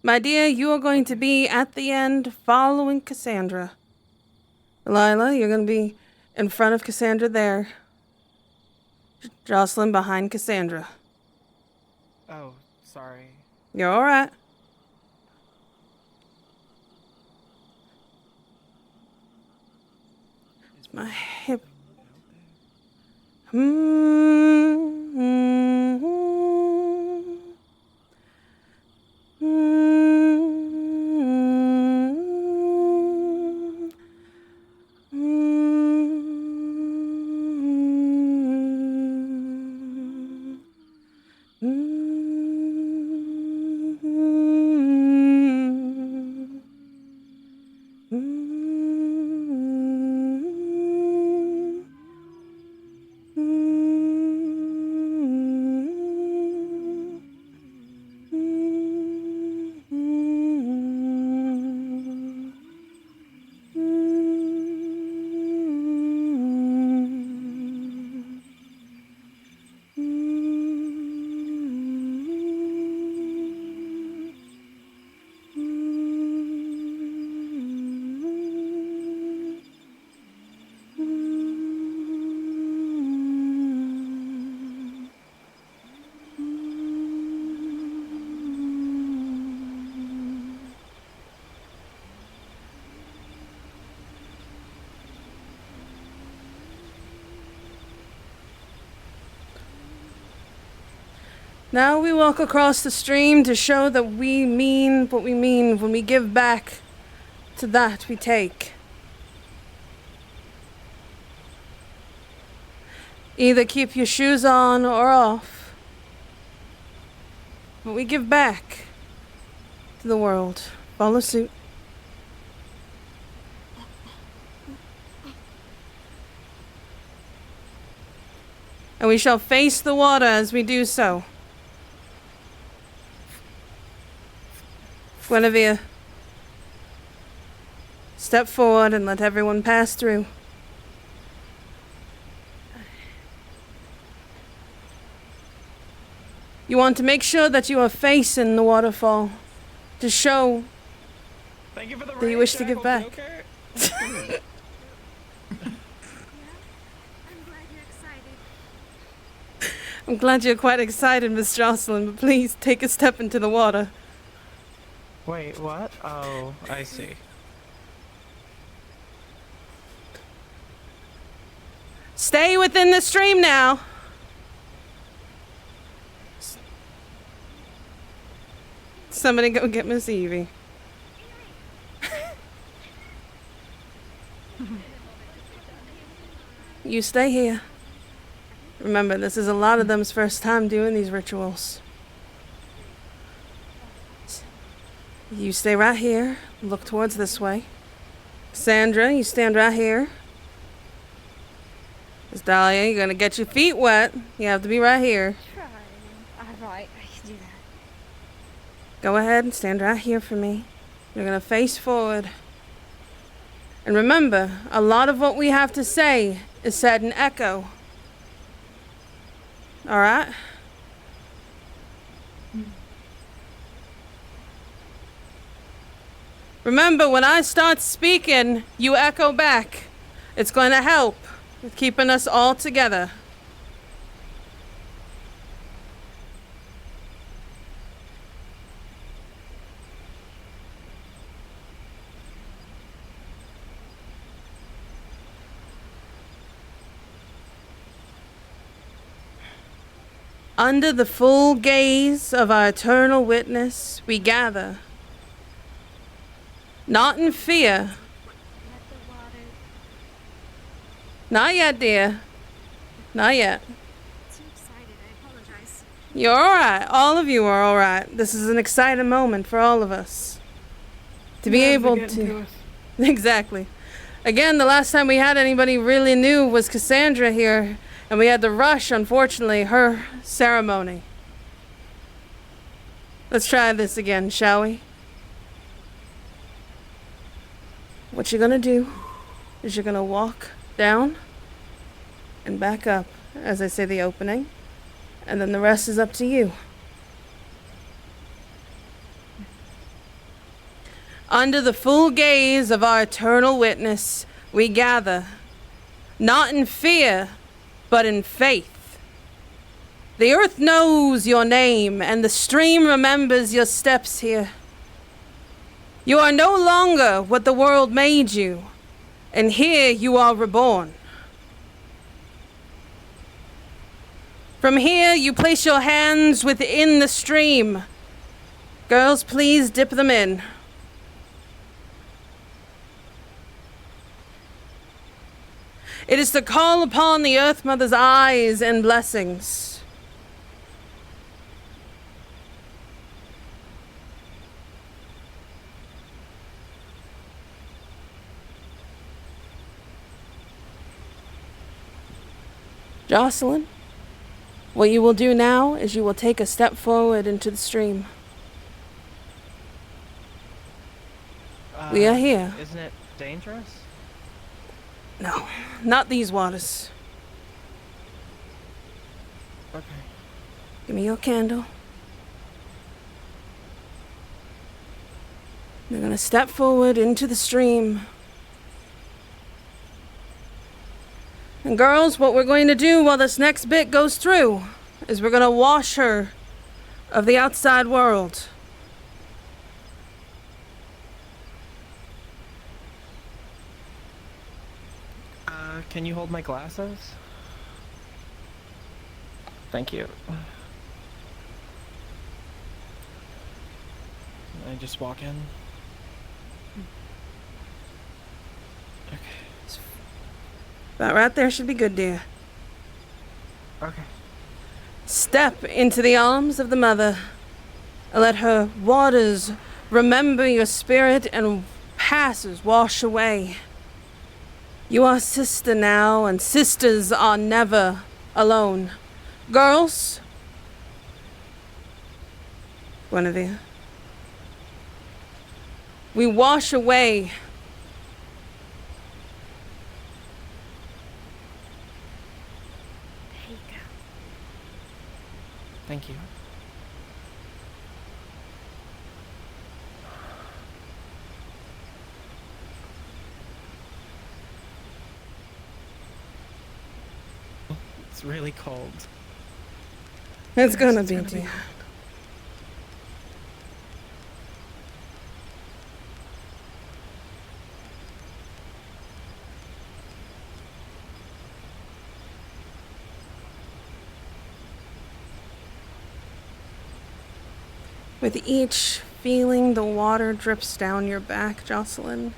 My dear, you are going to be at the end following Cassandra. Lila, you're going to be in front of Cassandra there. Jocelyn behind Cassandra. Oh, sorry. You're all right. It's my hip. Now we walk across the stream to show that we mean what we mean when we give back to that we take. Either keep your shoes on or off. But we give back to the world. Follow suit. And we shall face the water as we do so. Guinevere, step forward and let everyone pass through. You want to make sure that you are facing the waterfall to show Thank you for the that you wish to give back. I'm glad you're quite excited, Miss Jocelyn, but please take a step into the water. Wait, what? Oh, I see. Stay within the stream now. Somebody go get Miss Evie. You stay here. Remember, this is a lot of them's first time doing these rituals. You stay right here. Look towards this way. Sandra, you stand right here. Miss Dahlia, you're gonna get your feet wet. You have to be right here. Alright, I can do that. Go ahead and stand right here for me. You're gonna face forward. And remember, a lot of what we have to say is said in echo. Alright? Remember, when I start speaking, you echo back. It's going to help. with keeping us all together. Under the full gaze of our eternal witness, we gather, not in fear. Not yet, dear. Not yet. Too excited, I apologize. You're alright. All of you are alright. This is an exciting moment for all of us. To be able to... Exactly. Again, the last time we had anybody really new was Cassandra here, and we had to rush, unfortunately, her ceremony. Let's try this again, shall we? What you're gonna do is you're gonna walk down and back up as I say the opening, and then the rest is up to you. Under the full gaze of our eternal witness, we gather, not in fear, but in faith. The earth knows your name, and the stream remembers your steps here. You are no longer what the world made you, and here you are reborn. From here, you place your hands within the stream. Girls, please dip them in. It is to call upon the Earth Mother's eyes and blessings. Jocelyn, what you will do now is you will take a step forward into the stream. We are here. Isn't it dangerous? No, not these waters. Okay. Give me your candle. You're gonna step forward into the stream. And girls, what we're going to do while this next bit goes through is we're gonna wash her of the outside world. Can you hold my glasses? Thank you. I just walk in. Okay. About right there should be good, dear. Okay. Step into the arms of the mother. Let her waters remember your spirit and passes wash away. You are sister now, and sisters are never alone. Girls, Guinevere, we wash away Thank you. It's really cold. It's gonna be, dear. With each feeling the water drips down your back, Jocelyn,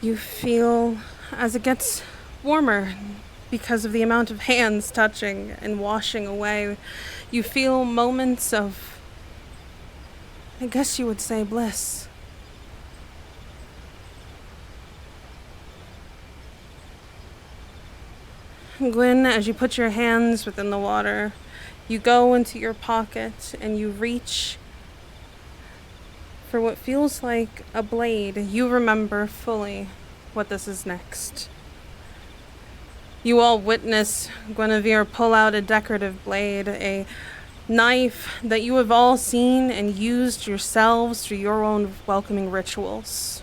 you feel as it gets warmer because of the amount of hands touching and washing away. You feel moments of, I guess you would say, bliss. Gwyn, as you put your hands within the water, you go into your pocket and you reach for what feels like a blade. You remember fully what this is next. You all witness Guinevere pull out a decorative blade, a knife that you have all seen and used yourselves through your own welcoming rituals.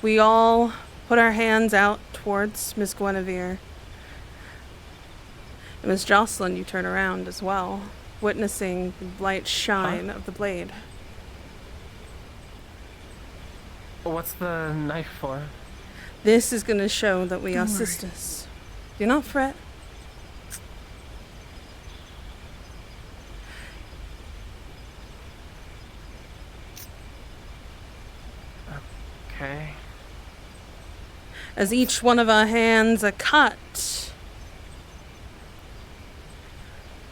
We all put our hands out towards Miss Guinevere. And Miss Jocelyn, you turn around as well, witnessing the light shine of the blade. What's the knife for? This is going to show that we are sisters. Do not fret. Okay. As each one of our hands are cut,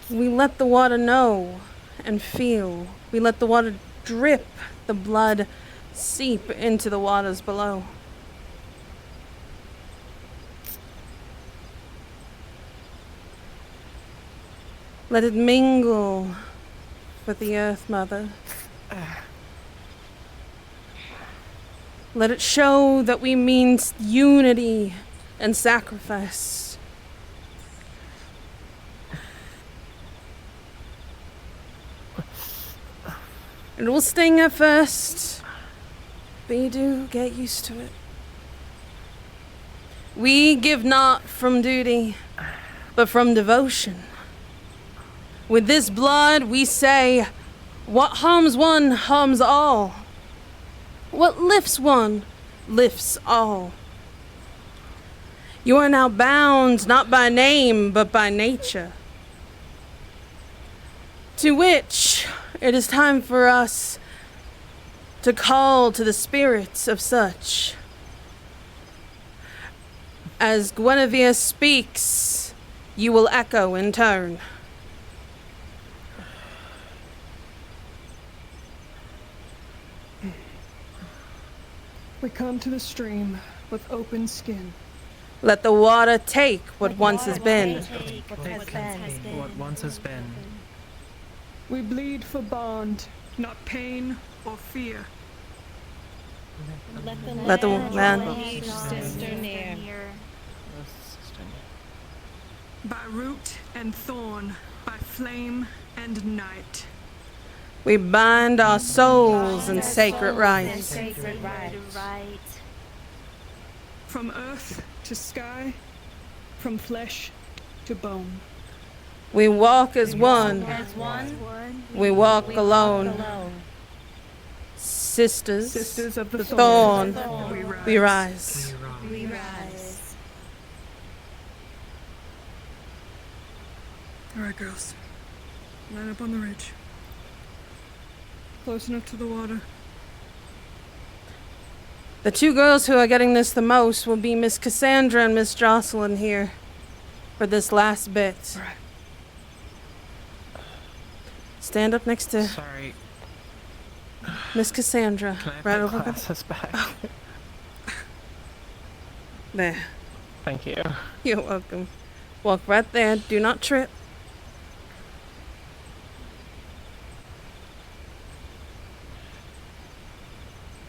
we let the water know and feel. We let the water drip, the blood seep into the waters below. Let it mingle with the Earth Mother. Let it show that we mean unity and sacrifice. It will sting at first, but you do get used to it. We give not from duty, but from devotion. With this blood, we say, what harms one harms all. What lifts one lifts all. You are now bound not by name, but by nature, to which it is time for us to call to the spirits of such. As Guinevere speaks, you will echo in turn. We come to the stream with open skin. Let the water take what once has been. What once has been. We bleed for bond, not pain or fear. Let the land sister near. By root and thorn, by flame and night. we bind our souls in sacred rites. From earth to sky, from flesh to bone. We walk as one. We walk alone. Sisters of the Thorn, we rise. All right, girls. Line up on the ridge. Close enough to the water. The two girls who are getting this the most will be Miss Cassandra and Miss Jocelyn here for this last bit. All right. Stand up next to Sorry. Miss Cassandra. Can I Right have my over glasses back? there. Thank you. You're welcome. Walk right there. Do not trip.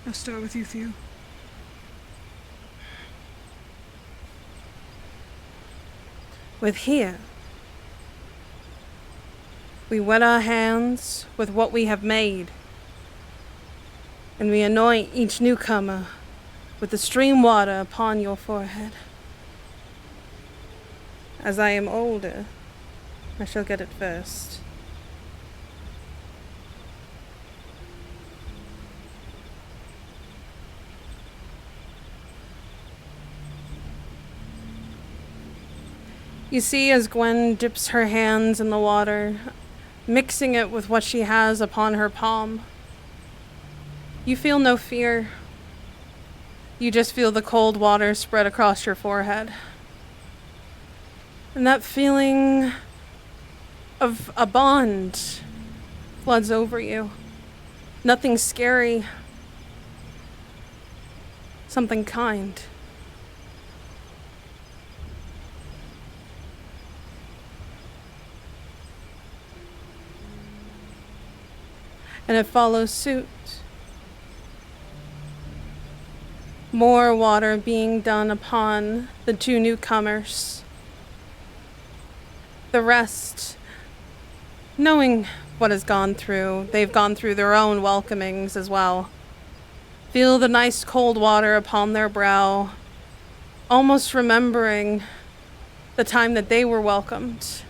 I'll start with you, Theo. With here, we wet our hands with what we have made, and we anoint each newcomer with the stream water upon your forehead. As I am older, I shall get it first. You see as Gwen dips her hands in the water, mixing it with what she has upon her palm. You feel no fear. You just feel the cold water spread across your forehead. And that feeling of a bond floods over you. Nothing scary. Something kind. And it follows suit. More water being done upon the two newcomers. The rest, knowing what has gone through, they've gone through their own welcomings as well. Feel the nice cold water upon their brow, almost remembering the time that they were welcomed.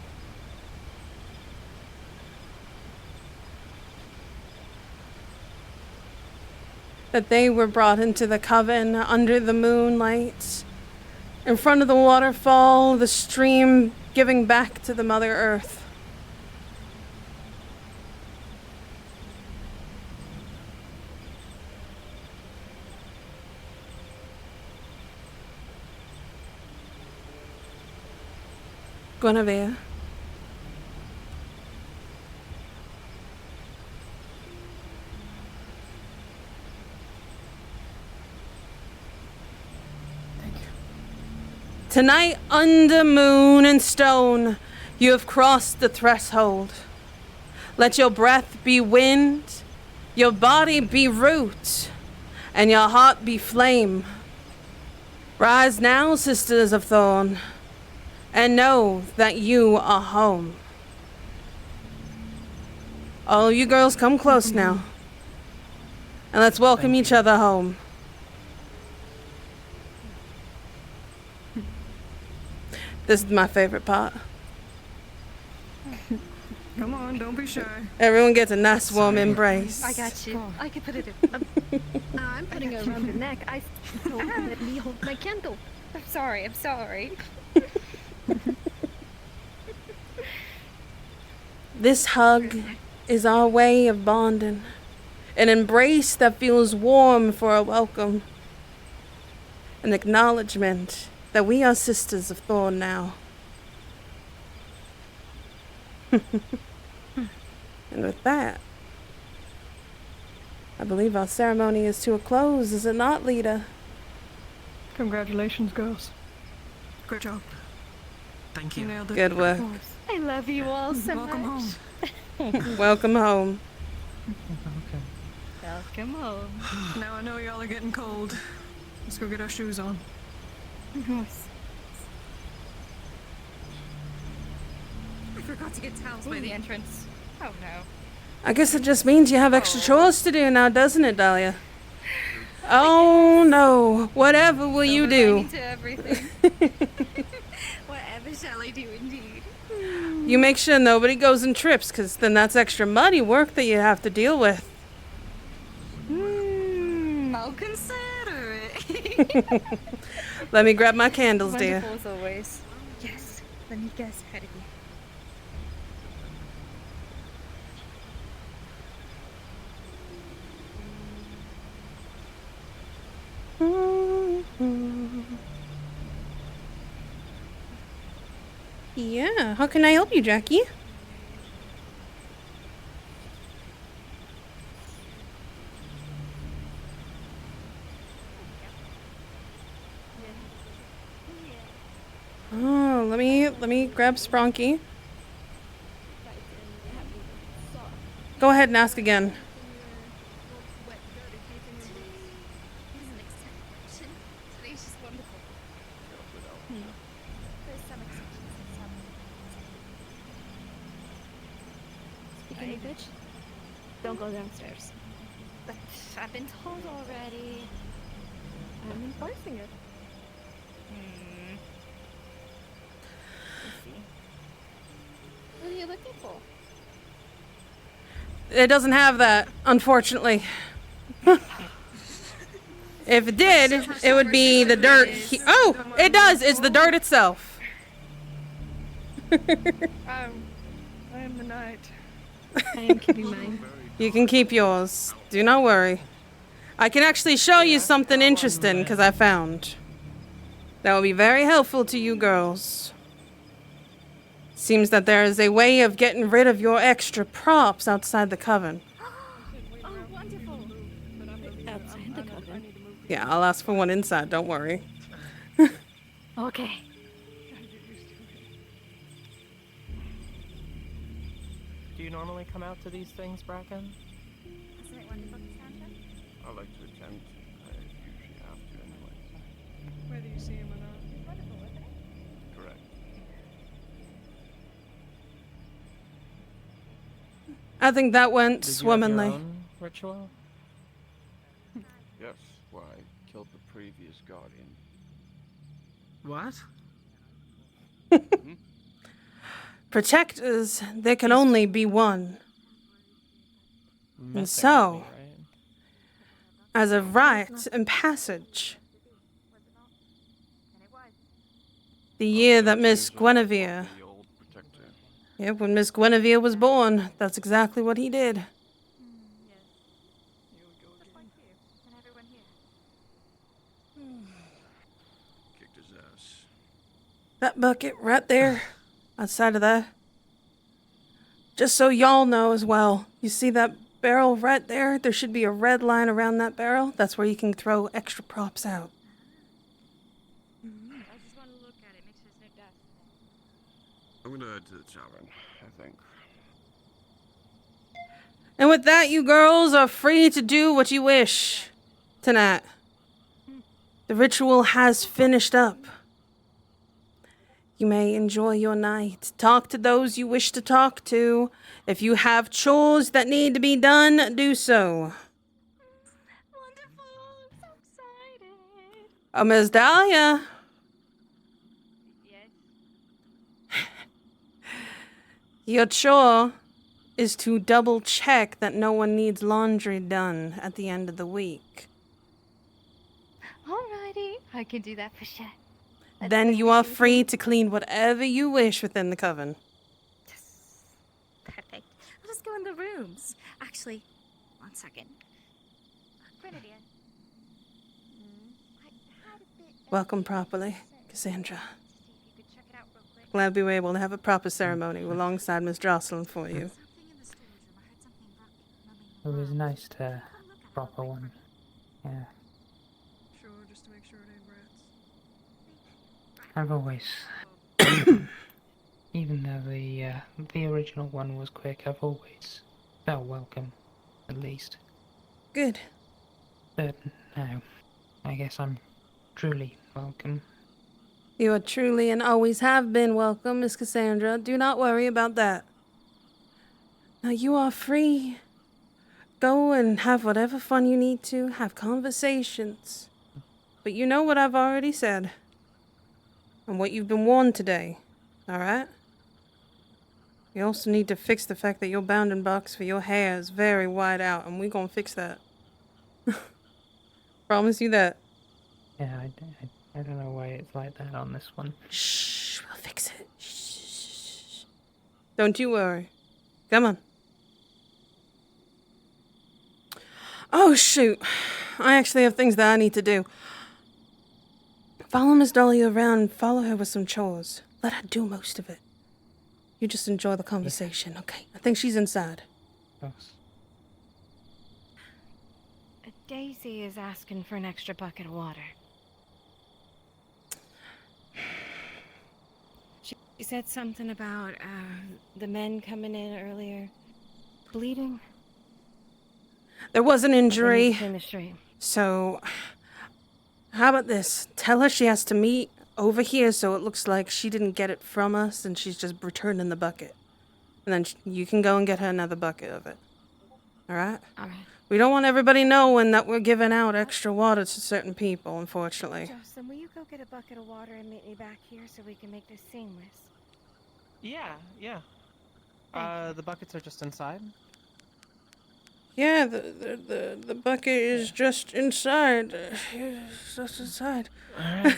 That they were brought into the coven under the moonlight, in front of the waterfall, the stream giving back to the Mother Earth. Guinevere. Tonight, under moon and stone, you have crossed the threshold. Let your breath be wind, your body be root, and your heart be flame. Rise now, Sisters of Thorn, and know that you are home. All you girls come close now, and let's welcome each other home. This is my favorite part. Come on, don't be shy. Everyone gets a nice warm embrace. I got you. I can put it in. I'm putting it around your neck. I still let me hold my candle. I'm sorry, I'm sorry. This hug is our way of bonding. An embrace that feels warm for a welcome. An acknowledgement that we are Sisters of Thorn now. And with that, I believe our ceremony is to a close, is it not, Lita? Congratulations, girls. Great job. Thank you. Nailed it. Good work. I love you all so Welcome much. home. Welcome home. Welcome home. Now I know y'all are getting cold. Let's go get our shoes on. I forgot to get towels by the entrance. Oh no. I guess it just means you have extra chores to do now, doesn't it, Dahlia? Oh no. Whatever will you do? To everything. Whatever shall I do indeed? You make sure nobody goes and trips, because then that's extra muddy work that you have to deal with. I'll consider it. Let me grab my candles, dear. Wonderful as always. Yes, let me guess ahead of you. Yeah, how can I help you, Jackie? Oh, let me grab Spronky. Go ahead and ask again. Speaking of which, don't go downstairs. But I've been told already. I'm enforcing it. What are you looking for? It doesn't have that, unfortunately. If it did, it would be the dirt. Oh, it does. It's the dirt itself. I am the knight. I am keeping mine. You can keep yours. Do not worry. I can actually show you something interesting because I found. That will be very helpful to you girls. Seems that there is a way of getting rid of your extra props outside the coven. Oh, wonderful. Outside the coven. Yeah, I'll ask for one inside, don't worry. Okay. Do you normally come out to these things, Bracken? Isn't it wonderful, Cassandra? I like to attempt. I usually have to anyway. Whether you see him or not. It's wonderful, isn't it? Correct. I think that went Did you have your swimmingly. own ritual? Yes, why I killed the previous guardian. What? Protectors, there can only be one. And so, as a rite and passage, the year that Miss Guinevere... Yep, when Miss Guinevere was born, that's exactly what he did. Kicked his ass. That bucket right there, outside of there. Just so y'all know as well, you see that barrel right there? There should be a red line around that barrel. That's where you can throw extra props out. I just want to look at it. Makes his neck dust. I'm gonna head to the tavern, I think. And with that, you girls are free to do what you wish tonight. The ritual has finished up. You may enjoy your night. Talk to those you wish to talk to. If you have chores that need to be done, do so. Wonderful. I'm so excited. Oh, Miss Dahlia. Yes. Your chore is to double check that no one needs laundry done at the end of the week. Alrighty. I can do that for sure. Then you are free to clean whatever you wish within the coven. Perfect. I'll just go in the rooms. Actually, 1 second. Grenadier. Welcome properly, Cassandra. Glad we were able to have a proper ceremony alongside Miss Jocelyn for you. It was nice to proper one. Yeah. Sure, just to make sure it ain't rats. I've always, even though the original one was quick, I've always felt welcome, at least. Good. But now, I guess I'm truly welcome. You are truly and always have been welcome, Miss Cassandra. Do not worry about that. Now you are free. Go and have whatever fun you need to. Have conversations. But you know what I've already said. And what you've been warned today. Alright? You also need to fix the fact that your bounding box for your hair is very wide out. And we're gonna fix that. Promise you that. Yeah, I don't know why it's like that on this one. Shh, we'll fix it. Shh. Don't you worry. Come on. Oh, shoot. I actually have things that I need to do. Follow Miss Dolly around and follow her with some chores. Let her do most of it. You just enjoy the conversation, okay? I think she's inside. Yes. Daisy is asking for an extra bucket of water. She said something about the men coming in earlier, bleeding. There was an injury. In the stream. So, how about this? Tell her she has to meet over here so it looks like she didn't get it from us and she's just returning the bucket. And then you can go and get her another bucket of it. Alright? Alright. We don't want everybody knowing that we're giving out extra water to certain people, unfortunately. Jocelyn, will you go get a bucket of water and meet me back here so we can make this seamless? Yeah. The buckets are just inside. Yeah, the bucket is just inside. It's just inside. Alright.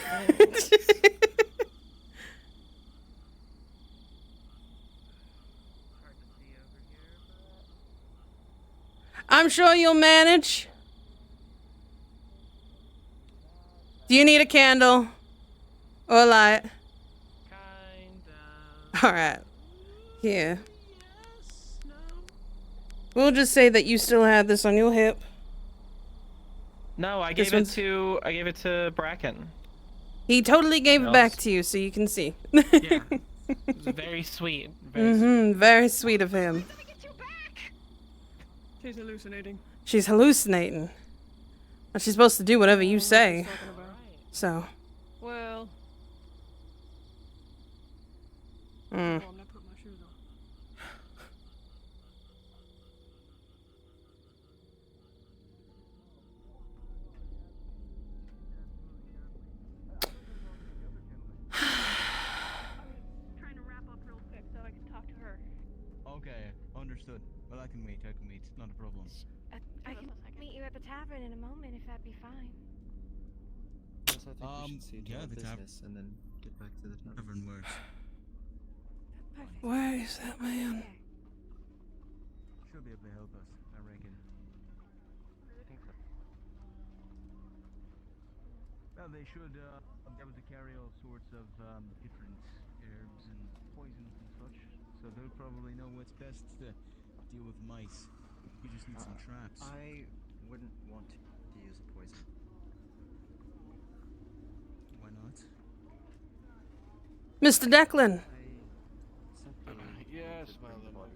I'm sure you'll manage. Do you need a candle? Or a light? Alright. Here. We'll just say that you still have this on your hip. No, I gave it to Bracken. He totally gave it back to you so you can see. Yeah. It was very sweet. Very sweet of him. She's hallucinating. She's hallucinating. And she's supposed to do whatever you say. So. Well. Mm. Oh, I'm not putting my shoes on. understood. Well, I can wait. Not a problem. I can meet you at the tavern in a moment if that'd be fine. Yes, I think we should see to yeah, our the business and then get back to the tavern works. Perfect. Where is that man? Should be able to help us, I reckon. I think so. Well, they should be able to carry all sorts of different herbs and poisons and such. So they'll probably know what's best to deal with mice. We just need some traps. I wouldn't want to use a poison. Why not? Mr. Declan. Yes, my little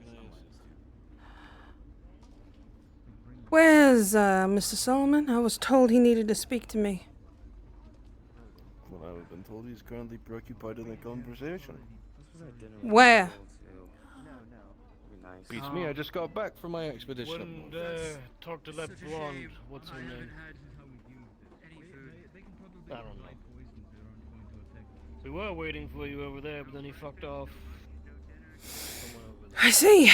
Where's Mr. Solomon? I was told he needed to speak to me. Well, I've been told he's currently preoccupied in a conversation. Where? Beats me, I just got back from my expedition. Wouldn't talk to that blonde. What's her name? I don't know. We were waiting for you over there, but then he fucked off. Someone over there. I see.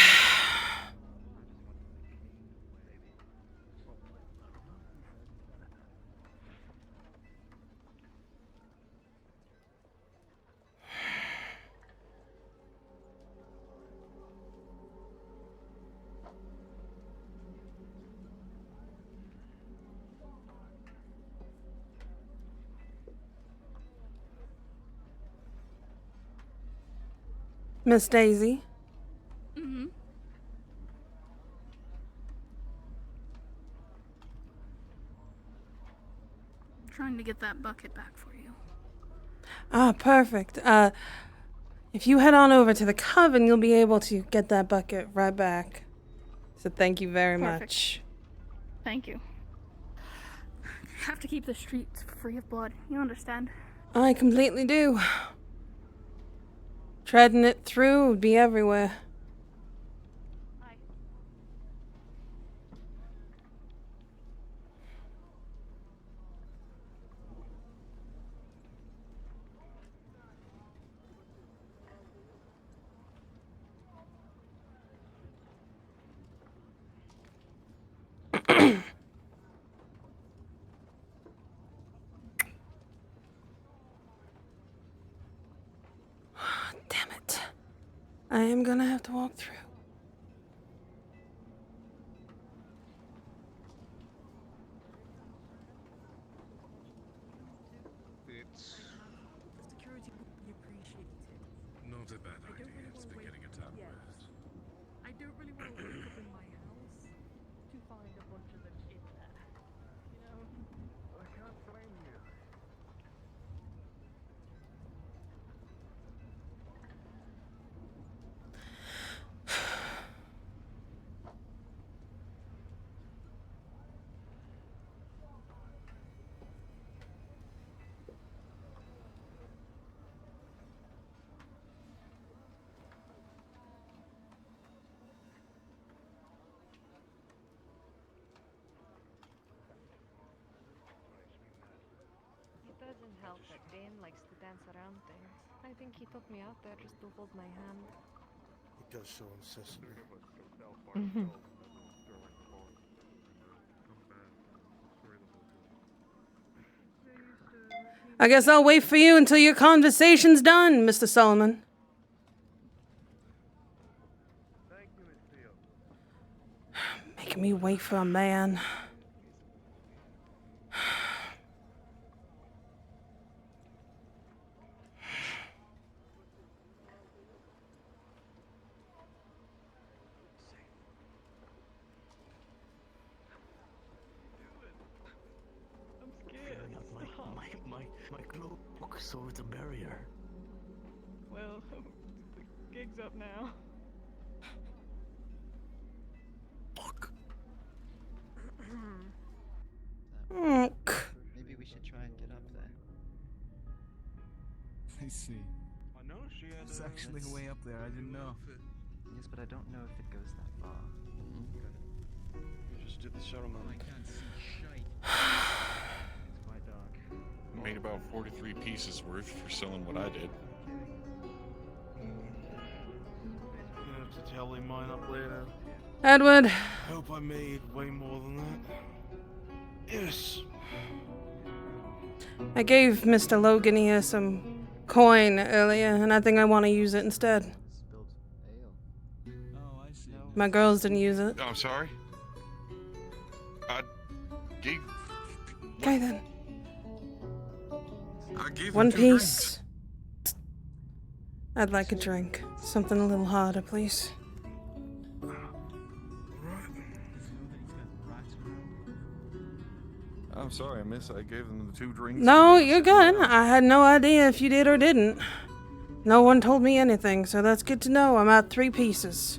Miss Daisy. Mm-hmm. Trying to get that bucket back for you. Ah, perfect. If you head on over to the coven, you'll be able to get that bucket right back. So thank you very much. Thank you. Have to keep the streets free of blood. You understand? I completely do. Treading it through would be everywhere. Damn it. I am gonna have to walk through. It's not a bad idea. It's beginning a town west. I don't really want to wake up in my house to find a bunch of them in there. You know? I can't blame you. It doesn't help that Dane likes to dance around things. I think he took me out there just to hold my hand. He does so incessantly. I guess I'll wait for you until your conversation's done, Mr. Solomon. Making me wait for a man. My cloak, so it's a barrier. Well, the gig's up now. Fuck. Maybe we should try and get up there. I see. I know she had It's actually way up there, I didn't know. Yes, but I don't know if it goes that far. You just did the ceremony. I can't see shite. It's quite dark. Made about 43 pieces worth for selling what I did. You have to Kelly mine up later. Edward. I hope I made way more than that. Yes. I gave Mr. Logan here some coin earlier, and I think I want to use it instead. Oh, I see. My girls didn't use it. I'm sorry. I gave. Okay then. I gave One him 2 piece. I'd like a drink. Something a little harder, please. I'm sorry, miss. I gave them the 2 drinks. No, you're good. I had no idea if you did or didn't. No one told me anything, so that's good to know. I'm out 3 pieces.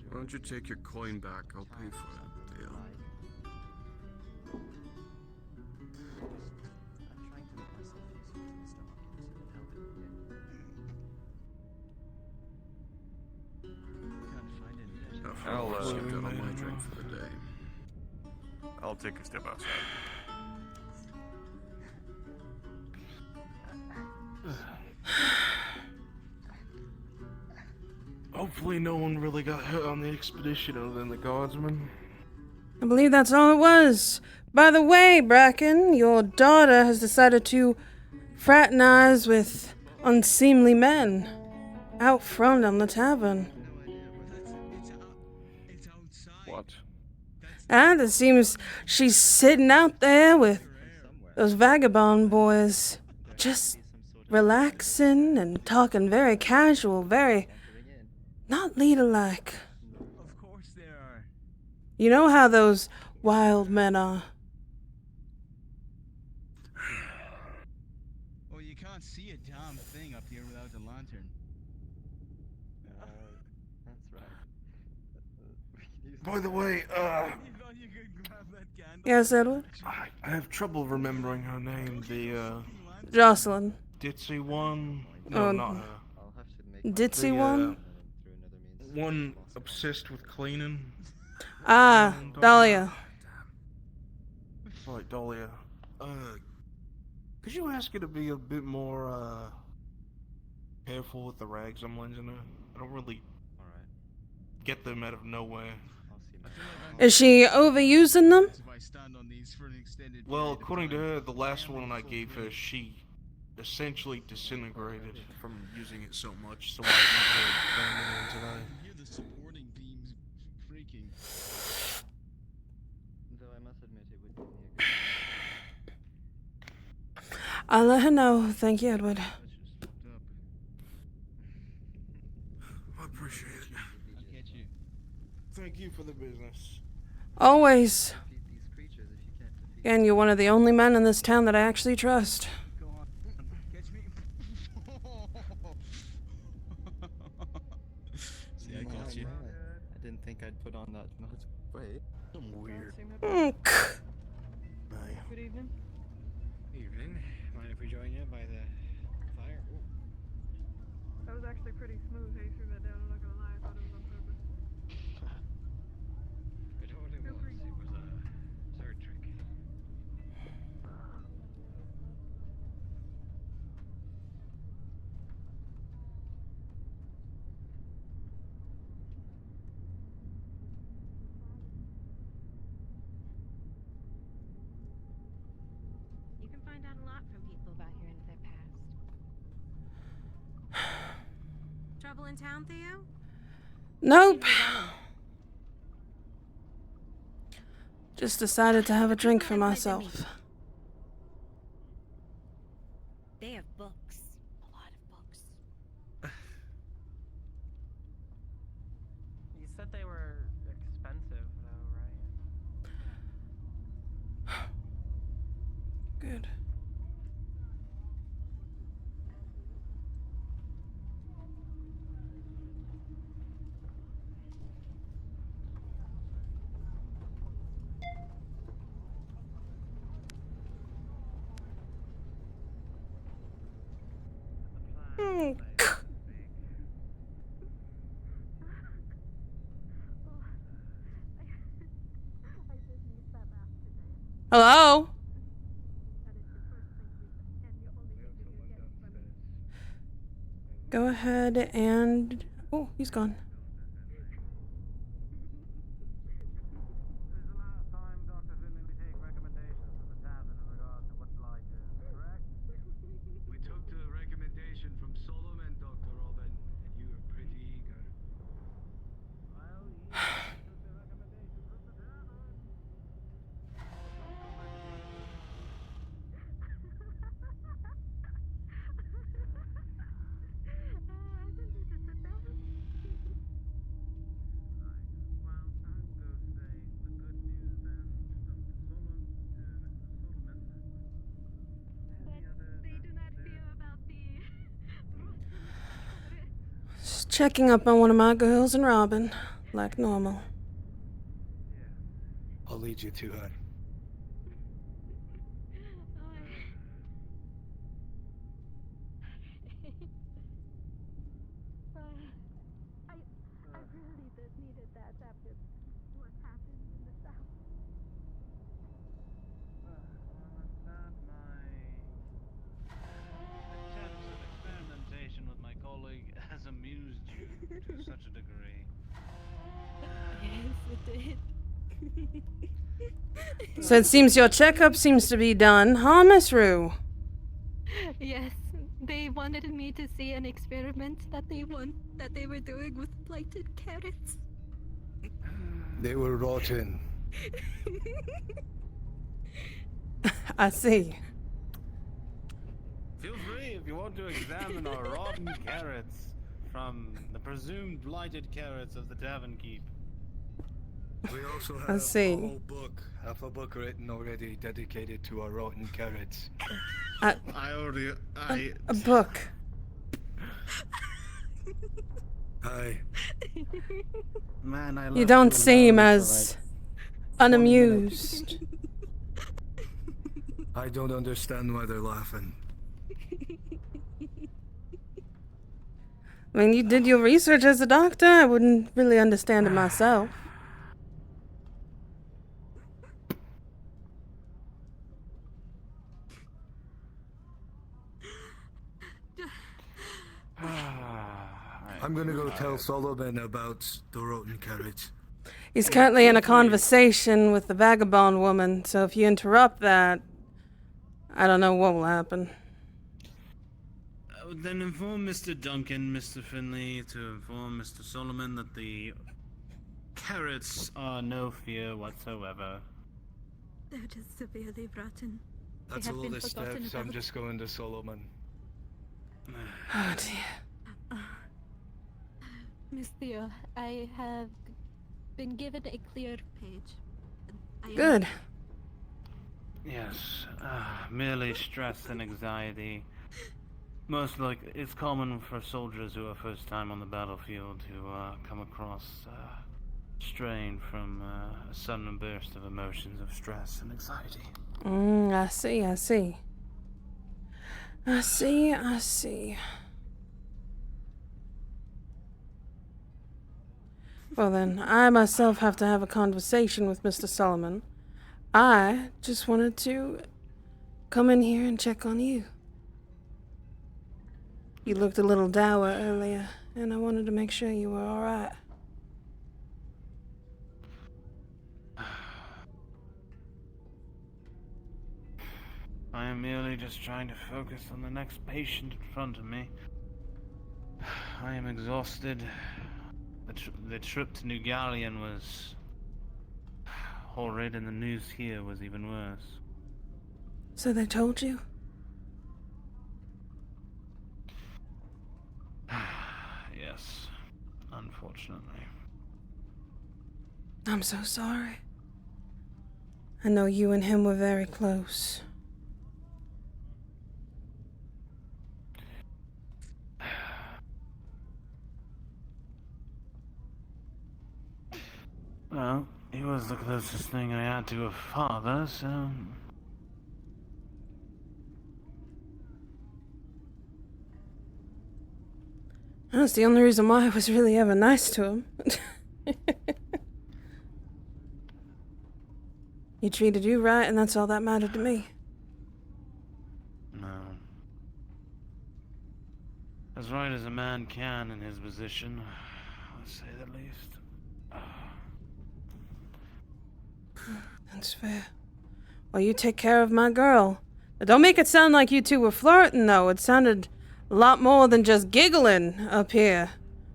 Why don't you take your coin back? I'll pay for it, Dale. I'll get on my drink for the day. I'll take a step outside. Hopefully no one really got hurt on the expedition other than the guardsmen. I believe that's all it was. By the way, Bracken, your daughter has decided to fraternize with unseemly men out front on the tavern. What? And it seems she's sitting out there with those vagabond boys, just relaxing and talking very casual, very not leader-like. Of course there are. You know how those wild men are. Well, you can't see a damn thing up here without a lantern. That's right. By the way, Yes, Edward? I have trouble remembering her name. The, Jocelyn. Ditzy one? No, not her. Ditzy one? One obsessed with cleaning. Ah, Dahlia. Right, Dahlia. Could you ask her to be a bit more, careful with the rags I'm lending her? I don't really get them out of nowhere. Is she overusing them? Well, according to her, the last one I gave her, she essentially disintegrated from using it so much, so I found it in today. Hear the supporting beams creaking. Though I must admit it would give me a good... I'll let her know. Thank you, Edward. I appreciate it. I'll get you. Thank you for the business. Always. And you're one of the only men in this town that I actually trust. Go on. Catch me. See, I got you. I didn't think I'd put on that much weight. I'm weird. Good evening. Evening. Mind if we join you by the fire? Ooh. That was actually pretty smooth how you threw that down. I'm not gonna lie, I thought it was on purpose. It totally was. It was a third trick. You can find out a lot from people about your and their past. Trouble in town, Theo? Nope. Just decided to have a drink for myself. They have books. A lot of books. You said they were expensive, though, right? Good. Hello? go ahead and... Oh, he's gone. We took the recommendation from Solomon, Dr. Robin, and you were pretty eager. Just checking up on one of my girls and Robin, like normal. I'll lead you to her. I really needed that after what happened in the south. Attempts at experimentation with my colleague has amused you to such a degree. Yes, it did. So it seems your checkup seems to be done, huh, Miss Rue? Yes, they wanted me to see an experiment that they were doing with blighted carrots. They were rotten. I see. Feel free if you want to examine our rotten carrots from the presumed blighted carrots of the tavern keep. We also I have see. a whole book, half a book written already dedicated to our rotten carrots. I already... A book. Hi. Man, I You don't seem as unamused. I don't understand why they're laughing. I mean, you did your research as a doctor. I wouldn't really understand it myself. I'm gonna go tell Solomon about the rotten carrots. He's currently in a conversation with the vagabond woman, so if you interrupt that, I don't know what will happen. Then inform Mr. Duncan, Mr. Finley, to inform Mr. Solomon that the carrots are no fear whatsoever. They're just severely rotten. That's They all have the been forgotten steps. I'm about. just going to Solomon. Oh dear. Miss Theo, I have been given a clear page. I am- Good. Yes, merely stress and anxiety. Most like it's common for soldiers who are first time on the battlefield to come across strain from a sudden burst of emotions of stress and anxiety. I see, I see. I see, I see. Well then, I myself have to have a conversation with Mr. Solomon. I just wanted to come in here and check on you. You looked a little dour earlier, and I wanted to make sure you were alright. I am merely just trying to focus on the next patient in front of me. I am exhausted. The trip to New Galleon was horrid, and the news here was even worse. So they told you? Yes, unfortunately. I'm so sorry. I know you and him were very close. Well, he was the closest thing I had to a father, so... That's the only reason why I was really ever nice to him. He treated you right, and that's all that mattered to me. No. as right as a man can in his position, to say the least. That's fair. Well, you take care of my girl. Now, don't make it sound like you two were flirting, though. It sounded a lot more than just giggling up here.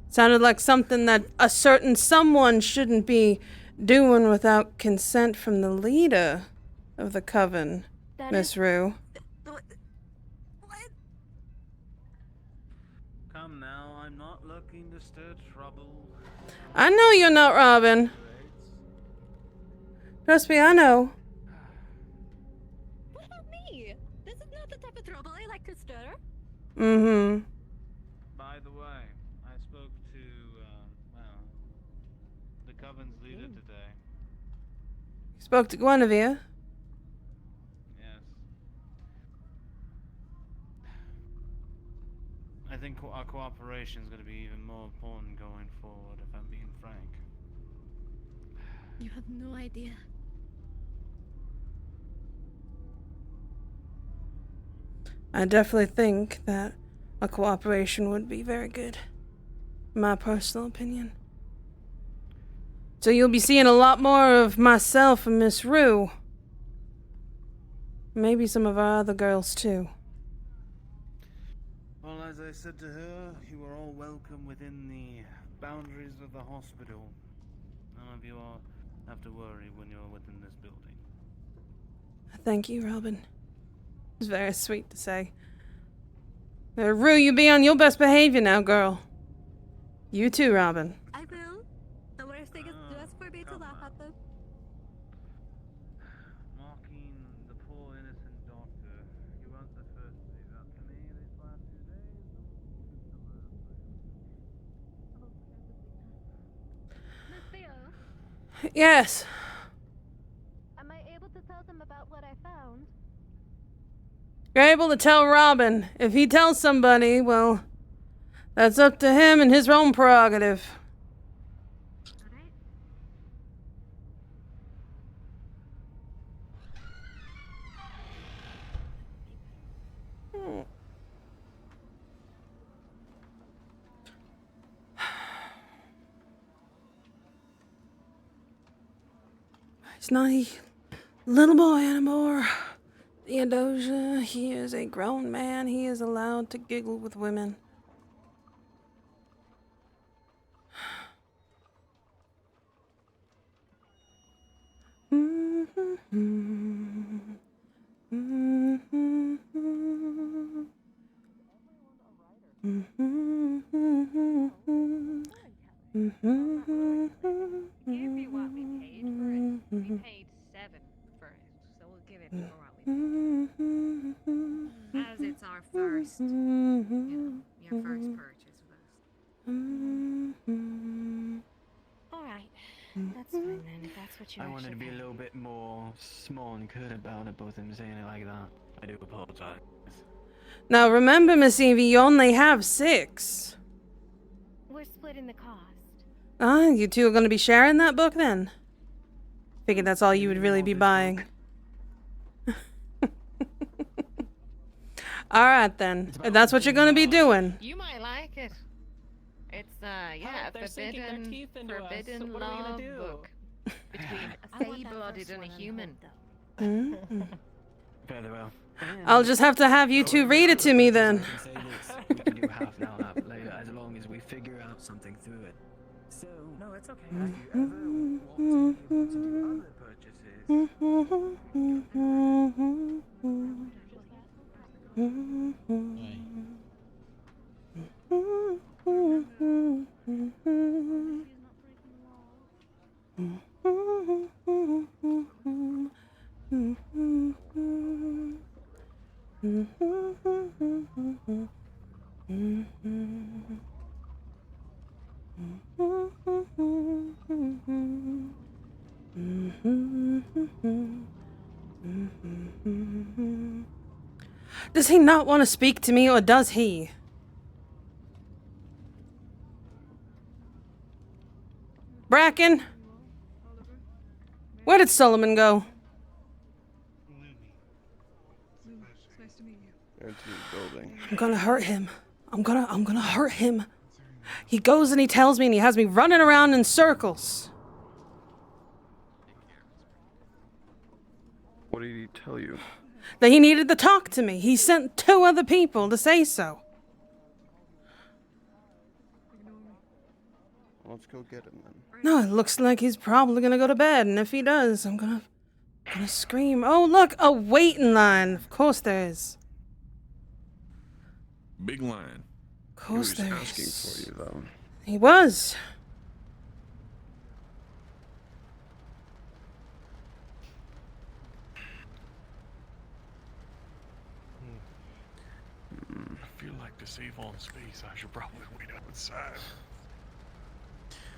It sounded like something that a certain someone shouldn't be doing without consent from the leader of the coven, Miss Rue. Come now, I'm not looking to stir trouble. I know you're not Robin. Trust me, I know. What about me? This is not the type of trouble I like to stir. Mm-hmm. By the way, I spoke to, the coven's leader today. Spoke to Guinevere. Yes. I think our cooperation is going to be even more important going forward, if I'm being frank. You have no idea. I definitely think that a cooperation would be very good. My personal opinion. So you'll be seeing a lot more of myself and Miss Rue. Maybe some of our other girls too. Well, as I said to her, you are all welcome within the boundaries of the hospital. None of you all have to worry when you're within this building. Thank you, Robin. It's very sweet to say. Rue, you be on your best behavior now, girl. You too, Robin. I will. The worst thing is just for me to laugh at them. Mocking the poor innocent doctor. You weren't the first to do that to me these last 2 days. Miss Theo, Yes. am I able to tell them about what I found? You're able to tell Robin. If he tells somebody, well, that's up to him and his own prerogative. He's not a little boy anymore. Theodosia, he is a grown man. He is allowed to giggle with women. Give you what we paid for it. We paid 7 for it, so we'll give it for what we paid. As it's our first, your first purchase with us. Alright, that's fine then, if that's what you I wanted to be a actually little bit more small and good about it, both of them saying it like that. I do apologize. Now remember, Miss Evie, you only have 6. We're splitting the cost. Ah, you two are going to be sharing that book then? Figured that's all you would really be buying. Alright then, if that's what you're going to be doing. You might like it. It's yeah, They're sinking their teeth into us. forbidden What are we love gonna do? book between a sea-blooded and a human. Very well. I'll just have to have you two read it to me then. We can do half now, half later, as long as we figure out something through it. So, no, it's okay. Have you ever wanted to be able to do other purchases? Does he not want to speak to me, or does he? Bracken? Where did Solomon go? It's nice to meet you. Into the building. I'm gonna hurt him. I'm gonna hurt him. He goes and he tells me and he has me running around in circles. What did he tell you? That he needed to talk to me. He sent 2 other people to say so. Let's go get him then. No, it looks like he's probably gonna go to bed, and if he does, I'm gonna scream. Oh, look, a waiting line. Of course there is. Big line. Of course he was there asking is. for you, though. He was. I feel like to save on space, I should probably wait outside.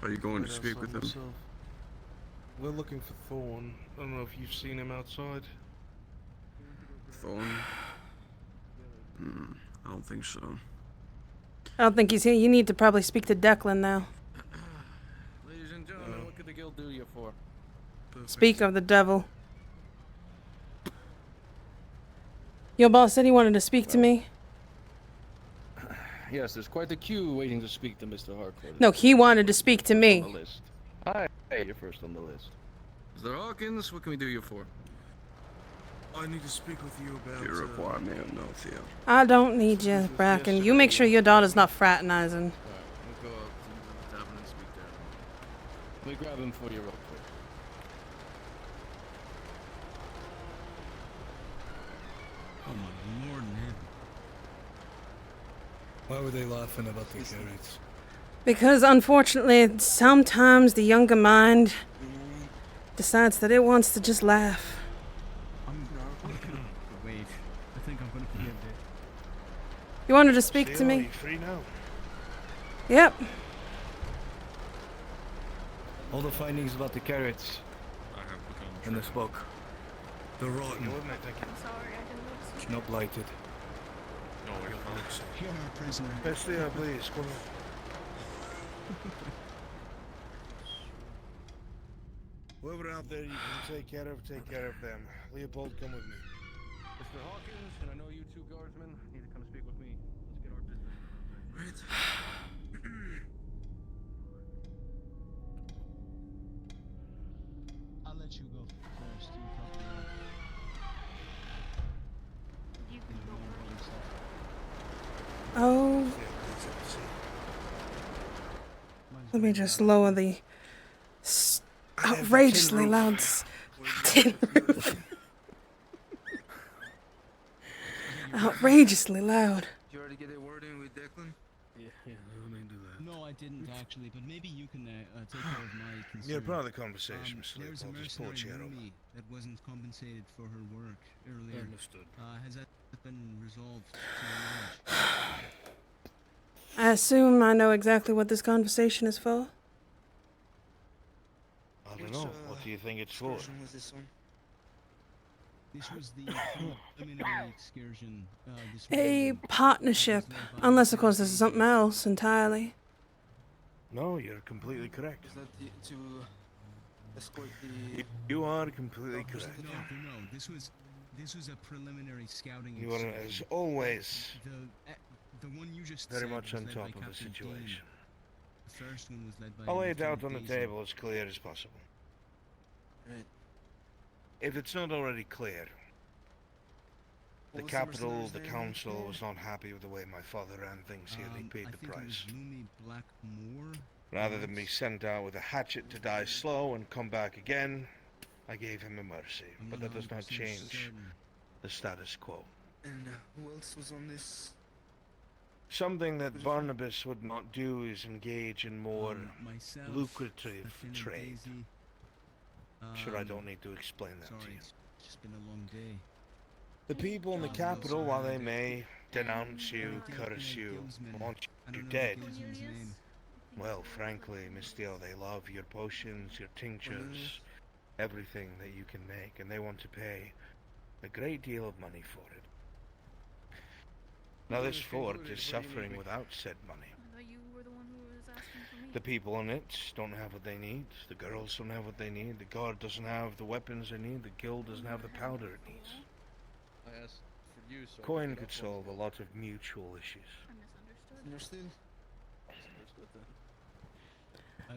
Are you going to speak with him? We're looking for Thorn. I don't know if you've seen him outside. Thorn? I don't think so. I don't think he's here. You need to probably speak to Declan now. Ladies and gentlemen, what could the guild do you for? Speak of the devil. Your boss said he wanted to speak to me. Yes, there's quite a queue waiting to speak to Mr. Harcourt. No, he wanted to speak to On me. the list. Hi, you're first on the list. Mr. Hawkins, what can we do you for? I need to speak with you about... Do you require me or no, Theo? I don't need you, Bracken. You make sure your daughter's not fraternizing. Alright, we'll go up to the tavern and speak there. Let me grab him for you real quick. Oh my lord, man. Why were they laughing about the carrots? Because unfortunately, sometimes the younger mind decides that it wants to just laugh. Wait, I think I'm gonna forgive it. You wanted to speak to me? Free now. Yep. All the findings about the carrots I have become and the smoke. They're rotten. No blighted. No, you're not. You're our prisoner. Bestia, please, come on. Whoever out there you can take care of them. Leopold, come with me. Mr. Hawkins, and I know you two guardsmen need to come speak with me. Let's get our business. Right. I'll let you go first. You can go first. Oh. Let me just lower the outrageously loud tin roof. Outrageously loud. Did you already get a word in with Declan? Yeah, let me do that. No, I didn't actually, but maybe you can take care of my concern. You're part of the conversation, Mr. There's a Leopold. Just pull a mercenary chair over. Rumi that wasn't compensated for her work earlier. Understood. Has that been resolved to your knowledge? I assume I know exactly what this conversation is for. I don't know. What do you think it's for? This was the preliminary excursion. A partnership. Unless, of course, this is something else entirely. No, you're completely correct. Is that to escort the... You are completely correct. No. This was a preliminary scouting. You are, as always, the one you just very said much was on led top by of the Captain situation. Dean. The first one was led by I'll lay it out Lieutenant on the Daisy. table as clear as possible. Right. If it's not already clear, the What was capital, mercenary's the name council again? was not happy with the way my father ran things here. They paid I the think it price. was Lumi Blackmore. Rather than be sent out with a hatchet to die slow and come back again, I gave him a mercy. I'm But that does not 100% change certain. the status quo. And who else was on this? Something that Barnabas would not do is engage in more Myself, lucrative Lieutenant trade. Daisy. Sure, I don't need to explain that to Sorry, you. it's just been a long day. The people in the capital, while they may denounce you, curse you, want you dead, well, frankly, Miss Steele, they love your potions, your tinctures, everything that you can make, and they want to pay a great deal of money for it. Now, this fort is suffering without said money. I thought you were the one who was asking for me. The people in it don't have what they need, the girls don't have what they need, the guard doesn't have the weapons they need, the guild doesn't have the powder it needs. I asked for you, so... Coin could solve a lot of mutual issues. I misunderstood.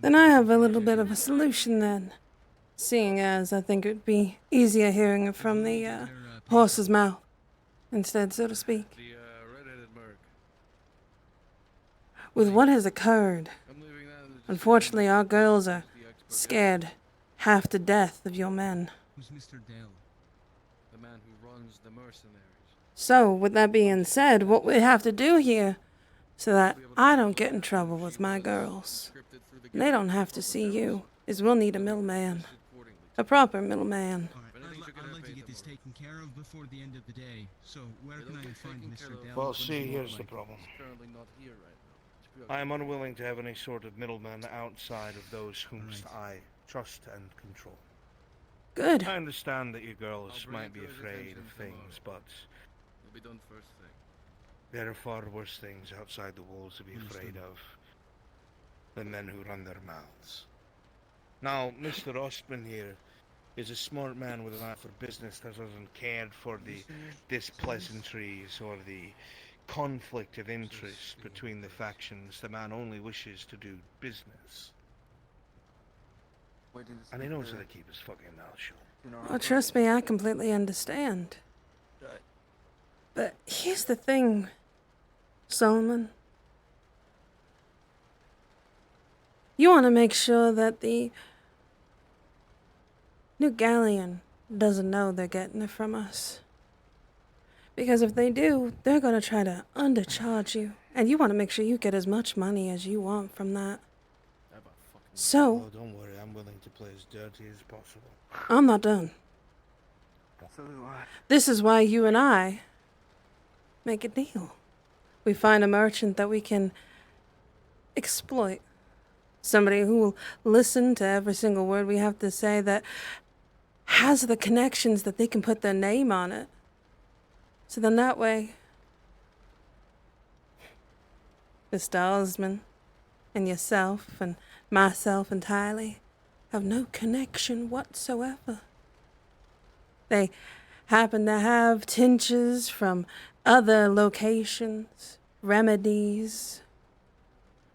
Then I have a little bit of a solution then. Seeing as I think it would be easier hearing it from the horse's mouth instead, so to speak. With what has occurred, unfortunately our girls are scared half to death of your men. Who's Mr. Dell? The man who runs the mercenaries. So, with that being said, what we have to do here, so that I don't get in trouble with my girls, and they don't have to see you, is we'll need a middleman. A proper middleman. I'd like to get this taken care of before the end of the day. So, where can I find Mr. Dell? Well, see, here's the problem. I am unwilling to have any sort of middleman outside of those whom I trust and control. Good. I understand that you girls might be afraid of things, but It'll be done first thing. there are far worse things outside the walls to be afraid of than men who run their mouths. Now, Mr. Ostman here is a smart man with an eye for business that doesn't care for the displeasantries or the conflict of interest between the factions. The man only wishes to do business. And he knows how to keep his fucking mouth shut. Well, trust me, I completely understand. But here's the thing, Solomon. You want to make sure that the New Galleon doesn't know they're getting it from us. Because if they do, they're going to try to undercharge you. And you want to make sure you get as much money as you want from that. So, Oh, don't worry, I'm willing to play as dirty as possible. I'm not done. So do I. This is why you and I make a deal. We find a merchant that we can exploit. Somebody who will listen to every single word we have to say, that has the connections that they can put their name on it. So then that way, Mr. Osmond and yourself and myself entirely have no connection whatsoever. They happen to have tinctures from other locations, remedies.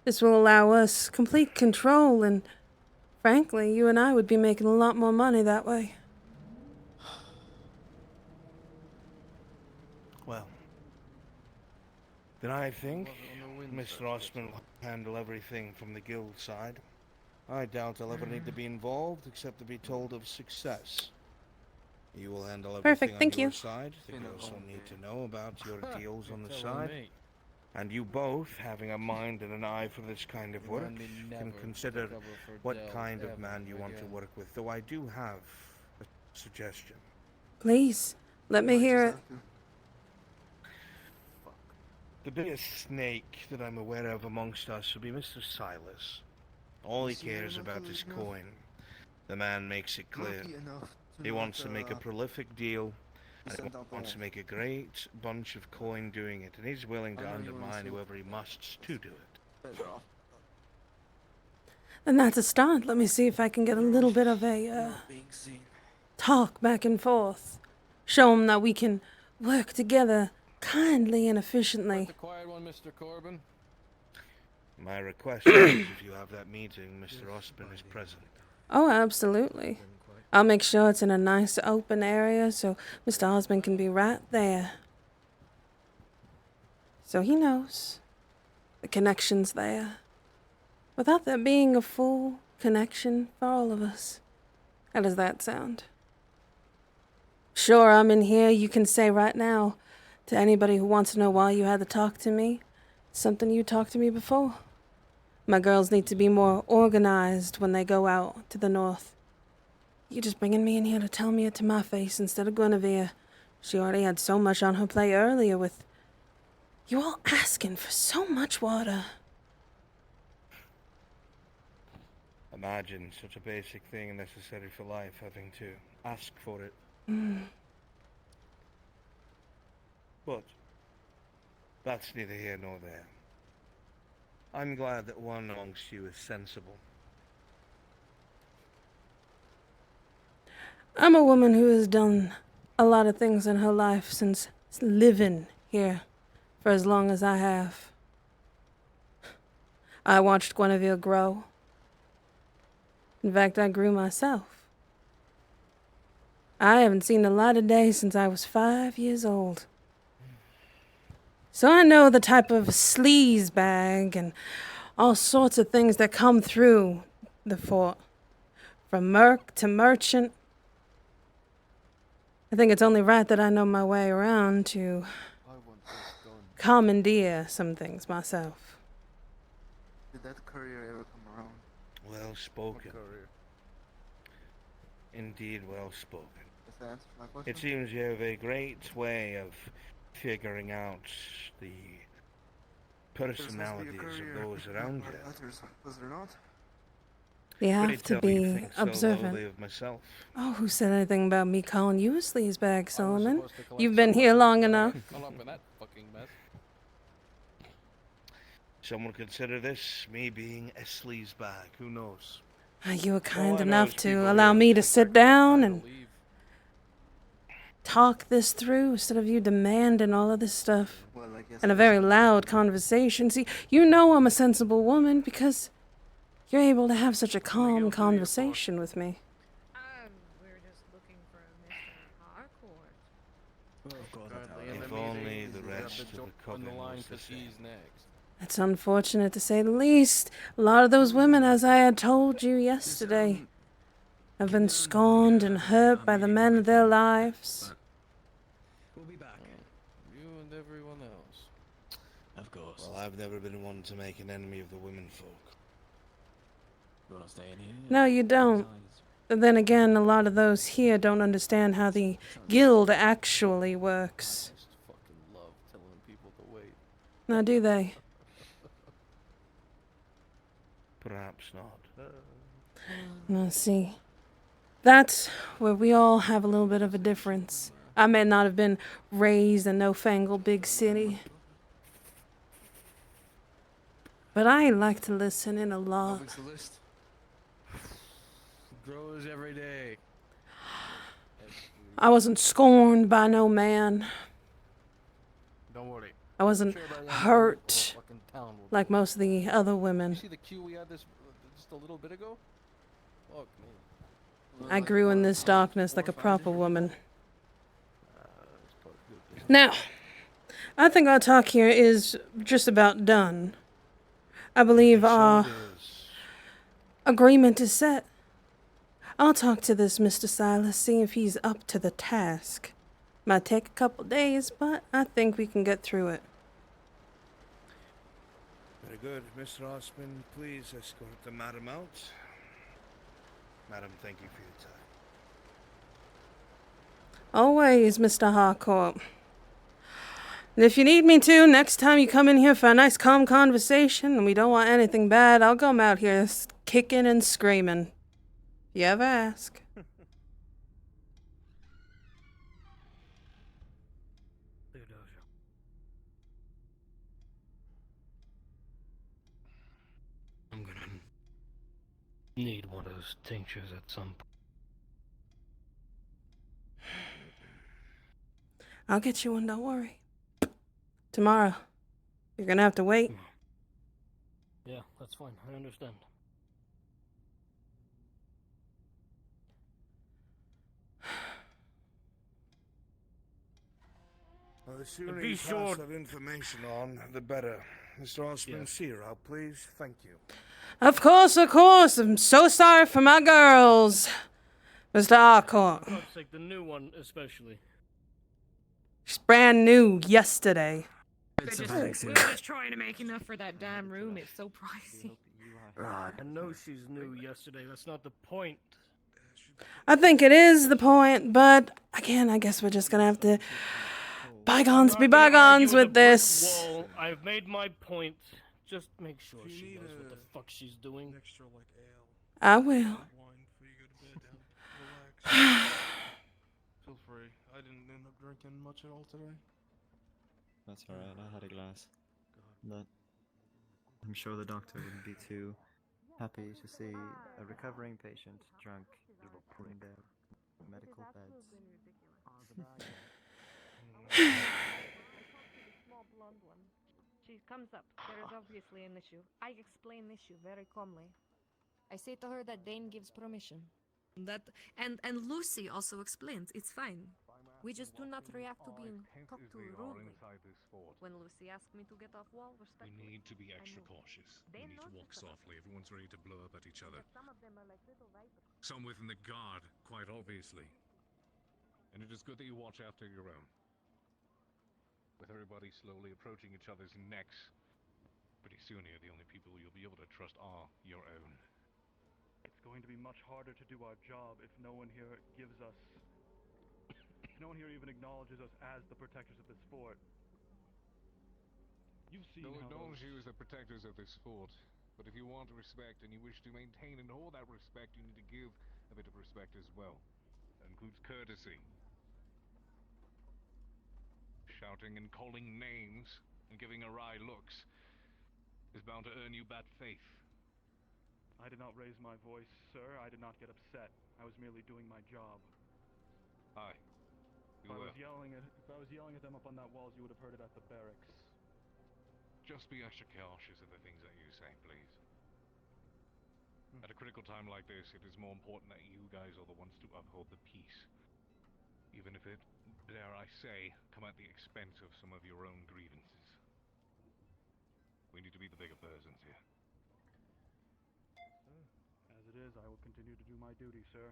This will allow us complete control, and frankly, you and I would be making a lot more money that way. Well, then I think Mr. Osman will handle everything from the guild side. I doubt I'll ever need to be involved, except to be told of success. You will handle everything Perfect, thank on your you. side. The girls don't need to know about your deals on the side. And you both, having a mind and an eye for this kind of work, can consider what kind of man you want to work with. Though I do have a suggestion. Please, let me hear it. The biggest snake that I'm aware of amongst us would be Mr. Silas. All he cares about is coin. The man makes it clear. He wants to make a prolific deal, and he wants to make a great bunch of coin doing it, and he's willing to undermine whoever he musts to do it. And that's a start. Let me see if I can get a little bit of a talk back and forth. Show them that we can work together kindly and efficiently. The quiet one, Mr. Corbin. My request is if you have that meeting, Mr. Osborne is present. Oh, absolutely. I'll make sure it's in a nice open area so Mr. Osmond can be right there. So he knows the connection's there, without there being a full connection for all of us. How does that sound? Sure, I'm in here, you can say right now to anybody who wants to know why you had to talk to me, something you talked to me before. My girls need to be more organized when they go out to the north. You're just bringing me in here to tell me it to my face instead of Guinevere. She already had so much on her plate earlier with you all asking for so much water. Imagine such a basic thing necessary for life having to ask for it. But that's neither here nor there. I'm glad that one amongst you is sensible. I'm a woman who has done a lot of things in her life since living here for as long as I have. I watched Guinevere grow. In fact, I grew myself. I haven't seen the light of day since I was 5 years old. So I know the type of sleaze bag and all sorts of things that come through the fort. From merc to merchant. I think it's only right that I know my way around to commandeer some things myself. Did that courier ever come around? Well spoken. Indeed, well spoken. Does that answer my question? It seems you have a great way of figuring out the personalities of those around you. Was there not? You have Couldn't to tell you be think so observant. lowly of myself. Oh, who said anything about me calling you a sleaze bag, Solomon? You've been here long enough. Some would consider this me being a sleaze bag. Who knows? You were kind I know enough is to people allow here me to think sit down and talk this through instead of you demanding all of this stuff. Well, I guess And a very loud conversation. See, you know I'm a sensible woman because you're able to have such a calm conversation with me. We're just looking for Mr. Harcourt. If only the rest of the coven was the same. It's unfortunate to say the least. A lot of those women, as I had told you yesterday, have been scorned and hurt by the men of their lives. We'll be back. You and everyone else. Of course. Well, I've never been one to make an enemy of the women folk. You wanna stay in here? No, you don't. But then again, a lot of those here don't understand how the guild actually works. I just fucking love telling people to wait. Now, do they? Perhaps not. Now, see, that's where we all have a little bit of a difference. I may not have been raised in no fangled big city, but I like to listen in a lot. What's the list? Grows every day. I wasn't scorned by no man. Don't worry. I wasn't hurt like most of the other women. See the queue we had this just a little bit ago? Fuck me. I grew in this darkness like a proper woman. Now, I think our talk here is just about done. I believe our agreement is set. I'll talk to this Mr. Silas, see if he's up to the task. Might take a couple days, but I think we can get through it. Very good. Mr. Osman, please escort the madam out. Madam, thank you for your time. Always, Mr. Harcourt. And if you need me to, next time you come in here for a nice calm conversation and we don't want anything bad, I'll come out here kicking and screaming. If you ever ask. Theodosia. I'm gonna need one of those tinctures at some point. I'll get you one, don't worry. Tomorrow. You're gonna have to wait. Yeah, that's fine. I understand. Well, the sooner Be you sure- pass that information on, the better. Mr. Osman, see her out, please. Thank you. Of course, of course. I'm so sorry for my girls. Mr. Harcourt. For God's sake, the new one especially. She's brand new yesterday. We were just trying to make enough for that damn room. It's so pricey. I know she's new yesterday. That's not the point. I think it is the point, but again, I guess we're just gonna have to bygones be bygones with this. Wall. I've made my point. Just make sure she knows what the fuck she's doing. Extra like ale. I will. Wine before you go to bed. Relax. Feel free. I didn't end up drinking much at all today. That's alright, I had a glass. But I'm sure the doctor wouldn't be too happy to see a recovering patient drunk in their medical beds. she comes up. There is obviously an issue. I explain the issue very calmly. I say to her that Dane gives permission. That and Lucy also explains it's fine. We just do not react to being talked to rudely. When Lucy asked me to get off wall, We respectfully, need to be I extra moved. cautious. They We need to know walk this about softly. Everyone's ready to blow up at each other. But some of them are like little vipers. Some within the guard, quite obviously. And it is good that you watch after your own. With everybody slowly approaching each other's necks, pretty soon here the only people you'll be able to trust are your own. It's going to be much harder to do our job if no one here gives us... if no one here even acknowledges us as the protectors of this fort. You've seen They'll how acknowledge those... you as the protectors of this fort, but if you want respect and you wish to maintain and hold that respect, you need to give a bit of respect as well. That includes courtesy. Shouting and calling names and giving awry looks is bound to earn you bad faith. I did not raise my voice, sir. I did not get upset. I was merely doing my job. Aye. If I was yelling at them up on that walls, you would have heard it at the barracks. Just be extra cautious of the things that you say, please. At a critical time like this, it is more important that you guys are the ones to uphold the peace. Even if it, dare I say, come at the expense of some of your own grievances. We need to be the bigger persons here. As it is, I will continue to do my duty, sir.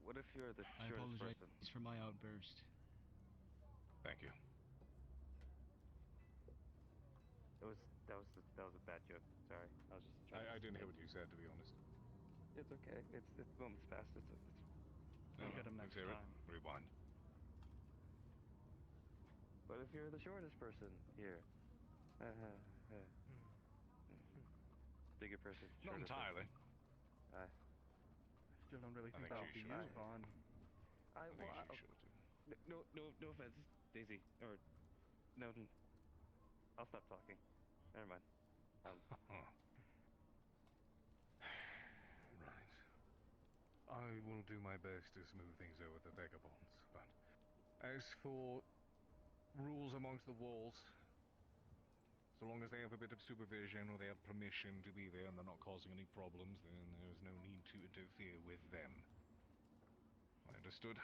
What if you're the I shortest apologize person? for my outburst. Thank you. That was a bad joke. Sorry, I was just trying. I didn't hear what you said, to be honest. It's okay. It's moments past. We'll get him next Let's hear time. it. Rewind. What if you're the shortest person here? Bigger person. Not shorter entirely. Person. I still don't really I think think that'll you be should. you, Vaughn. I think you should. No offense, Daisy. Or no. I'll stop talking. Never mind. Right. I will do my best to smooth things over with the vagabonds, but as for rules amongst the walls, so long as they have a bit of supervision or they have permission to be there and they're not causing any problems, then there's no need to interfere with them. Understood?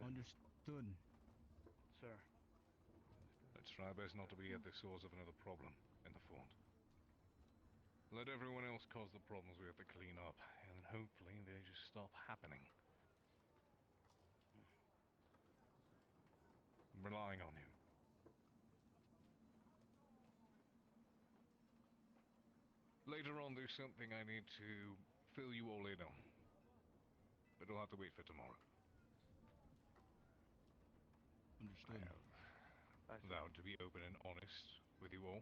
Understood. Sir. Let's try our best not to be at the source of another problem in the fort. Let everyone else cause the problems we have to clean up, and hopefully they just stop happening. I'm relying on you. Later on, there's something I need to fill you all in on. But it'll have to wait for tomorrow. Understood. I have vowed to be open and honest with you all.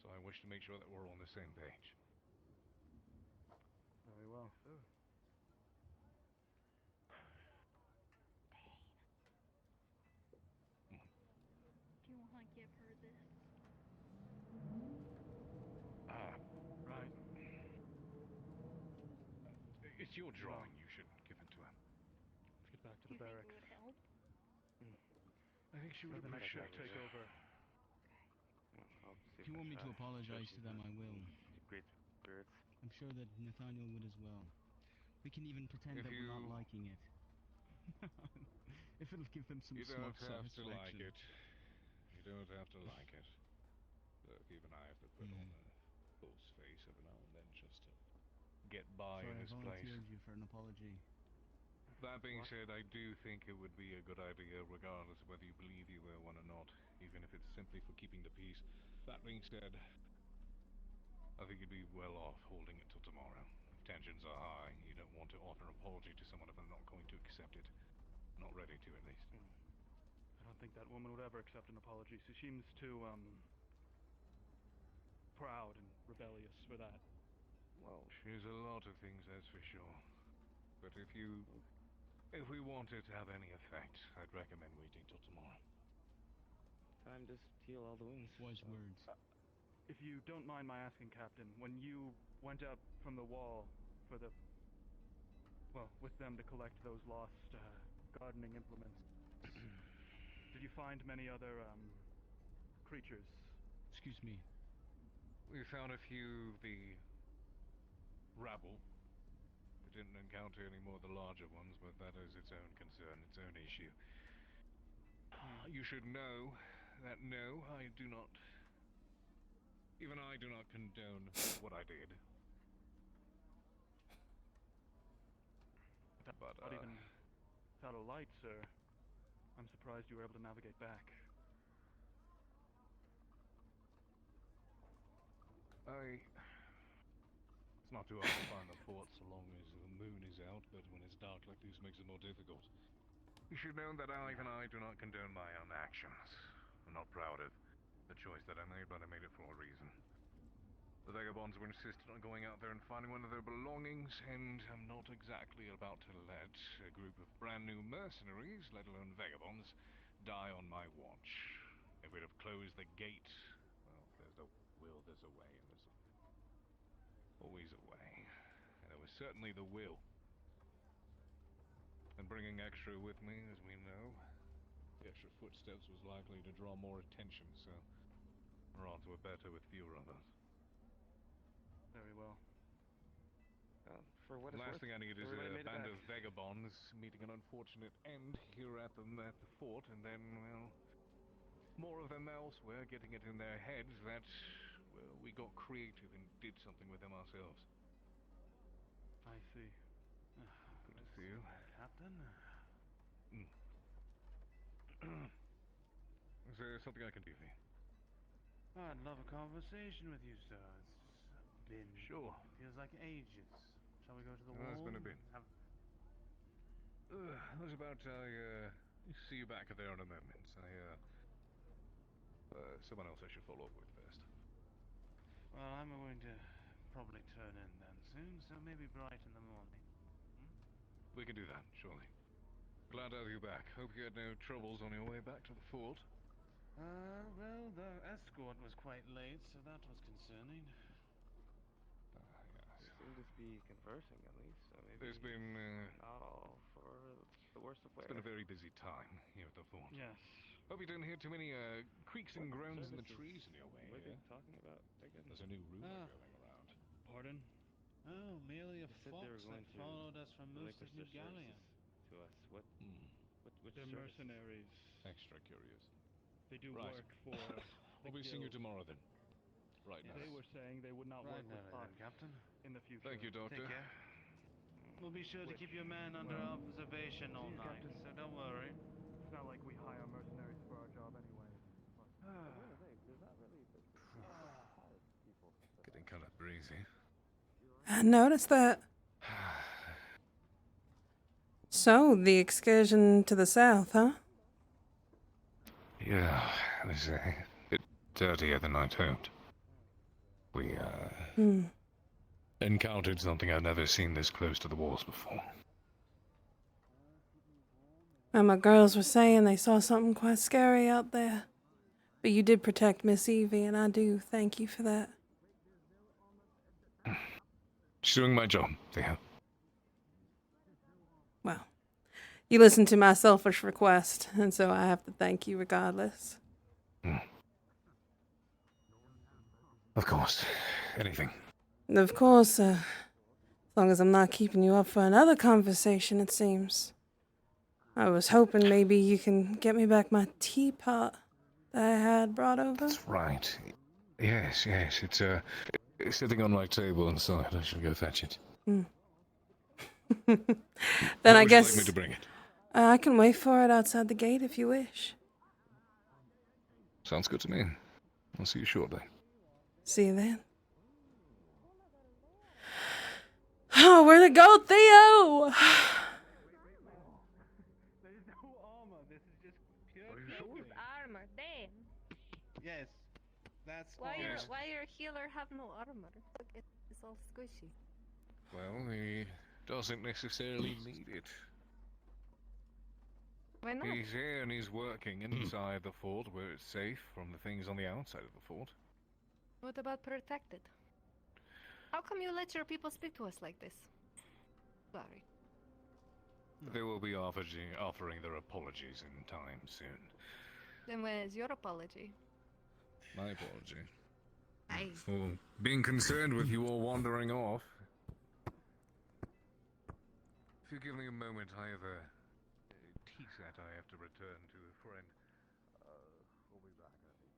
So I wish to make sure that we're all on the same page. Very well. Do you want to give her this? Right. It's your drawing. You should give it to her. Let's get back to Do the you barracks. think it would help? I think she would Let the next appreciate shift take it. over. If you want me to apologize to them, I will. Great spirits. I'm sure that Nathaniel would as well. We can even pretend If that we're not you- liking it. If it'll give them some You smug don't have to like satisfaction. it. You don't have to like it. Look, even I have to put on a false face every now and then just to get by Sorry, in I this place. volunteered you for an apology. That being said, I do think it would be a good idea, regardless of whether you believe you were one or not, even if it's simply for keeping the peace. That being said, I think you'd be well off holding it till tomorrow. If tensions are high, you don't want to offer an apology to someone if they're not going to accept it. Not ready to, at least. I don't think that woman would ever accept an apology. She seems too, proud and rebellious for that. Well, she's a lot of things, that's for sure. But if we want it to have any effect, I'd recommend waiting till tomorrow. Time to heal all the wounds. Wise words. If you don't mind my asking, Captain, when you went up from the wall for the... well, with them to collect those lost, gardening implements, did you find many other, creatures. Excuse me. We found a few of the rabble. We didn't encounter any more of the larger ones, but that is its own concern, its own issue. You should know that no, I do not... Even I do not condone what I did. But, Not even without a light, sir. I'm surprised you were able to navigate back. It's not too hard to find the fort so long as the moon is out, but when it's dark like this makes it more difficult. You should know that even I do not condone my own actions. I'm not proud of the choice that I made, but I made it for a reason. The vagabonds were insistent on going out there and finding one of their belongings, and I'm not exactly about to let a group of brand new mercenaries, let alone vagabonds, die on my watch. If we'd have closed the gate, well, there's a will, there's a way, and there's always a way. And it was certainly the will. And bringing extra with me, as we know, the extra footsteps was likely to draw more attention, so we're on to a better with fewer of us. Very well. For what it's Last worth, thing I need is everybody a made it band back. of vagabonds meeting an unfortunate end here at the fort, and then, well, more of them elsewhere, getting it in their heads that, well, we got creative and did something with them ourselves. I see. Good to see you. Captain? Is there something I can do for you? I'd love a conversation with you, sir. It's been... Sure. Feels like ages. Shall we go to the Oh, wall? it's been a bit. How's about I see you back there in a moment? Someone else I should follow up with first. Well, I'm going to probably turn in then soon, so maybe bright in the morning. We can do that, surely. Glad to have you back. Hope you had no troubles on your way back to the fort. Well, the escort was quite late, so that was concerning. We seem to be conversing, at least, so maybe There's been, not all for the worst of wear. It's been a very busy time here at the fort. Yes. Hope you didn't hear too many creaks and groans in the trees in your way What are here. they talking about again? There's a new rumor going around. Pardon? Oh, merely a They said they were fox going that to followed us from most of relinquish New their Gallia. services to us. Which They're services? mercenaries. Extra curious. They do Right. work for We'll be seeing you tomorrow then. Right now. They were saying they would not Right work with now, us then, Captain. in the future. Thank you, Doctor. Take care. We'll be sure to keep your man under observation all night, so don't worry. It's not like we hire mercenaries for our job anyway. There's not really people. Getting kind of breezy. I noticed that. So, the excursion to the south, huh? Yeah, it was a bit dirtier than I'd hoped. We, encountered something I've never seen this close to the walls before. And my girls were saying they saw something quite scary out there. But you did protect Miss Evie, and I do thank you for that. She's doing my job, Theo. Well, you listened to my selfish request, and so I have to thank you regardless. Of course. Anything. Of course, as long as I'm not keeping you up for another conversation, it seems. I was hoping maybe you can get me back my teapot that I had brought over. That's right. Yes, it's sitting on my table inside. I shall go fetch it. Then Where I would guess you like me to bring it? I can wait for it outside the gate if you wish. Sounds good to me. I'll see you shortly. See you then. Oh, where'd it go, Theo? There's no armor. This is just pure. It's armor, damn. Yes, that's Why all. your healer have no armor? Look, it's all squishy. Well, he doesn't necessarily need it. Why not? He's here and he's working inside the fort where it's safe from the things on the outside of the fort. What about protected? How come you let your people speak to us like this? Sorry. They will be offering their apologies in time soon. Then where's your apology? My apology. Aye. For being concerned with you all wandering off. If you give me a moment, I have a tea set I have to return to a friend. We'll be back, I think.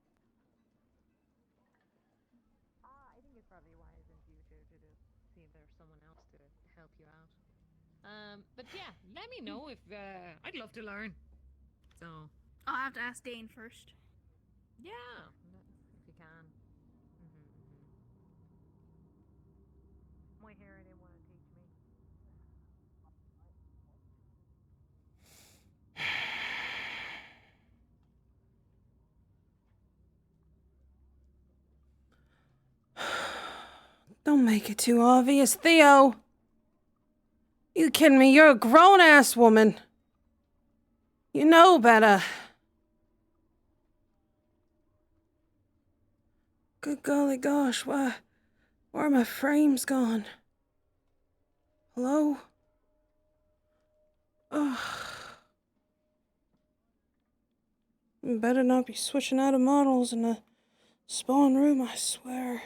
I think it's probably wise in future to see if there's someone else to help you out. But yeah, let me know if I'd love to learn. So I'll have to ask Dane first. yeah, if you can. My hair didn't want to teach me. Don't make it too obvious, Theo. You kidding me? You're a grown-ass woman. You know better. Good golly gosh, where are my frames gone? Hello? Ugh. Better not be switching out of models in the spawn room, I swear.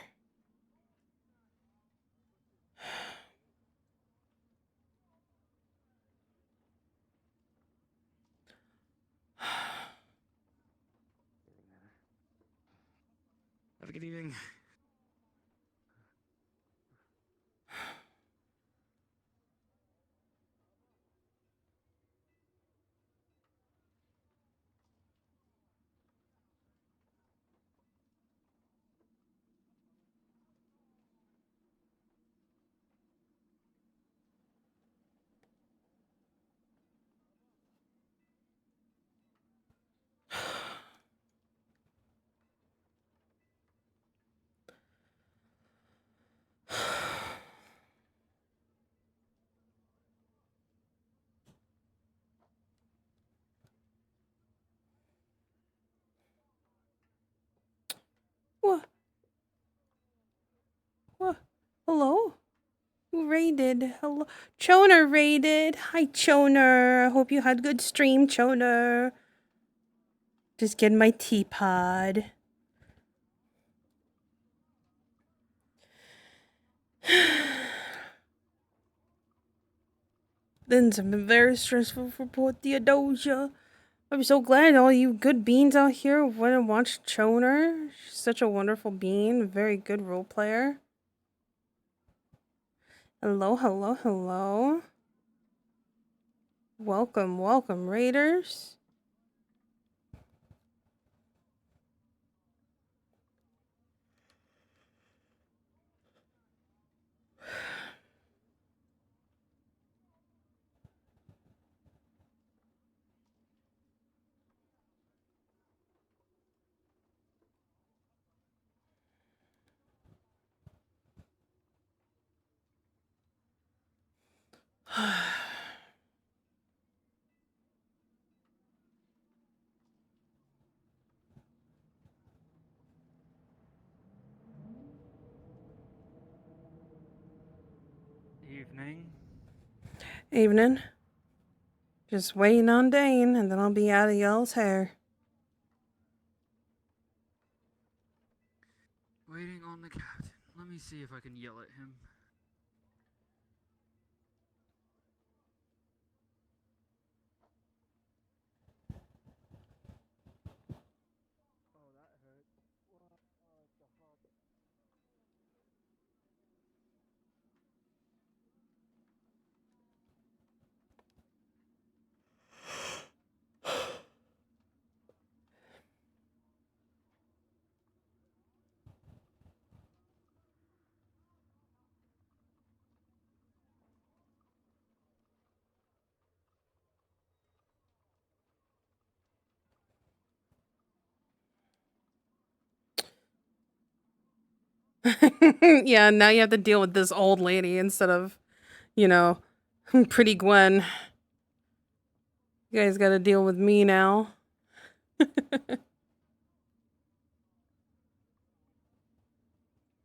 Have a good evening. What? What? Hello? Who raided? Hello? Choner raided. Hi, Choner. I hope you had a good stream, Choner. Just getting my teapot. Things have been very stressful for poor Theodosia. I'm so glad all you good beans out here went and watched Choner. She's such a wonderful bean, very good role player. Hello, hello, hello. Welcome, welcome, raiders. Evening. Evening. Just waiting on Dane, and then I'll be out of y'all's hair. Waiting on the captain. Let me see if I can yell at him. Yeah, now you have to deal with this old lady instead of, you know, pretty Gwen. You guys gotta deal with me now.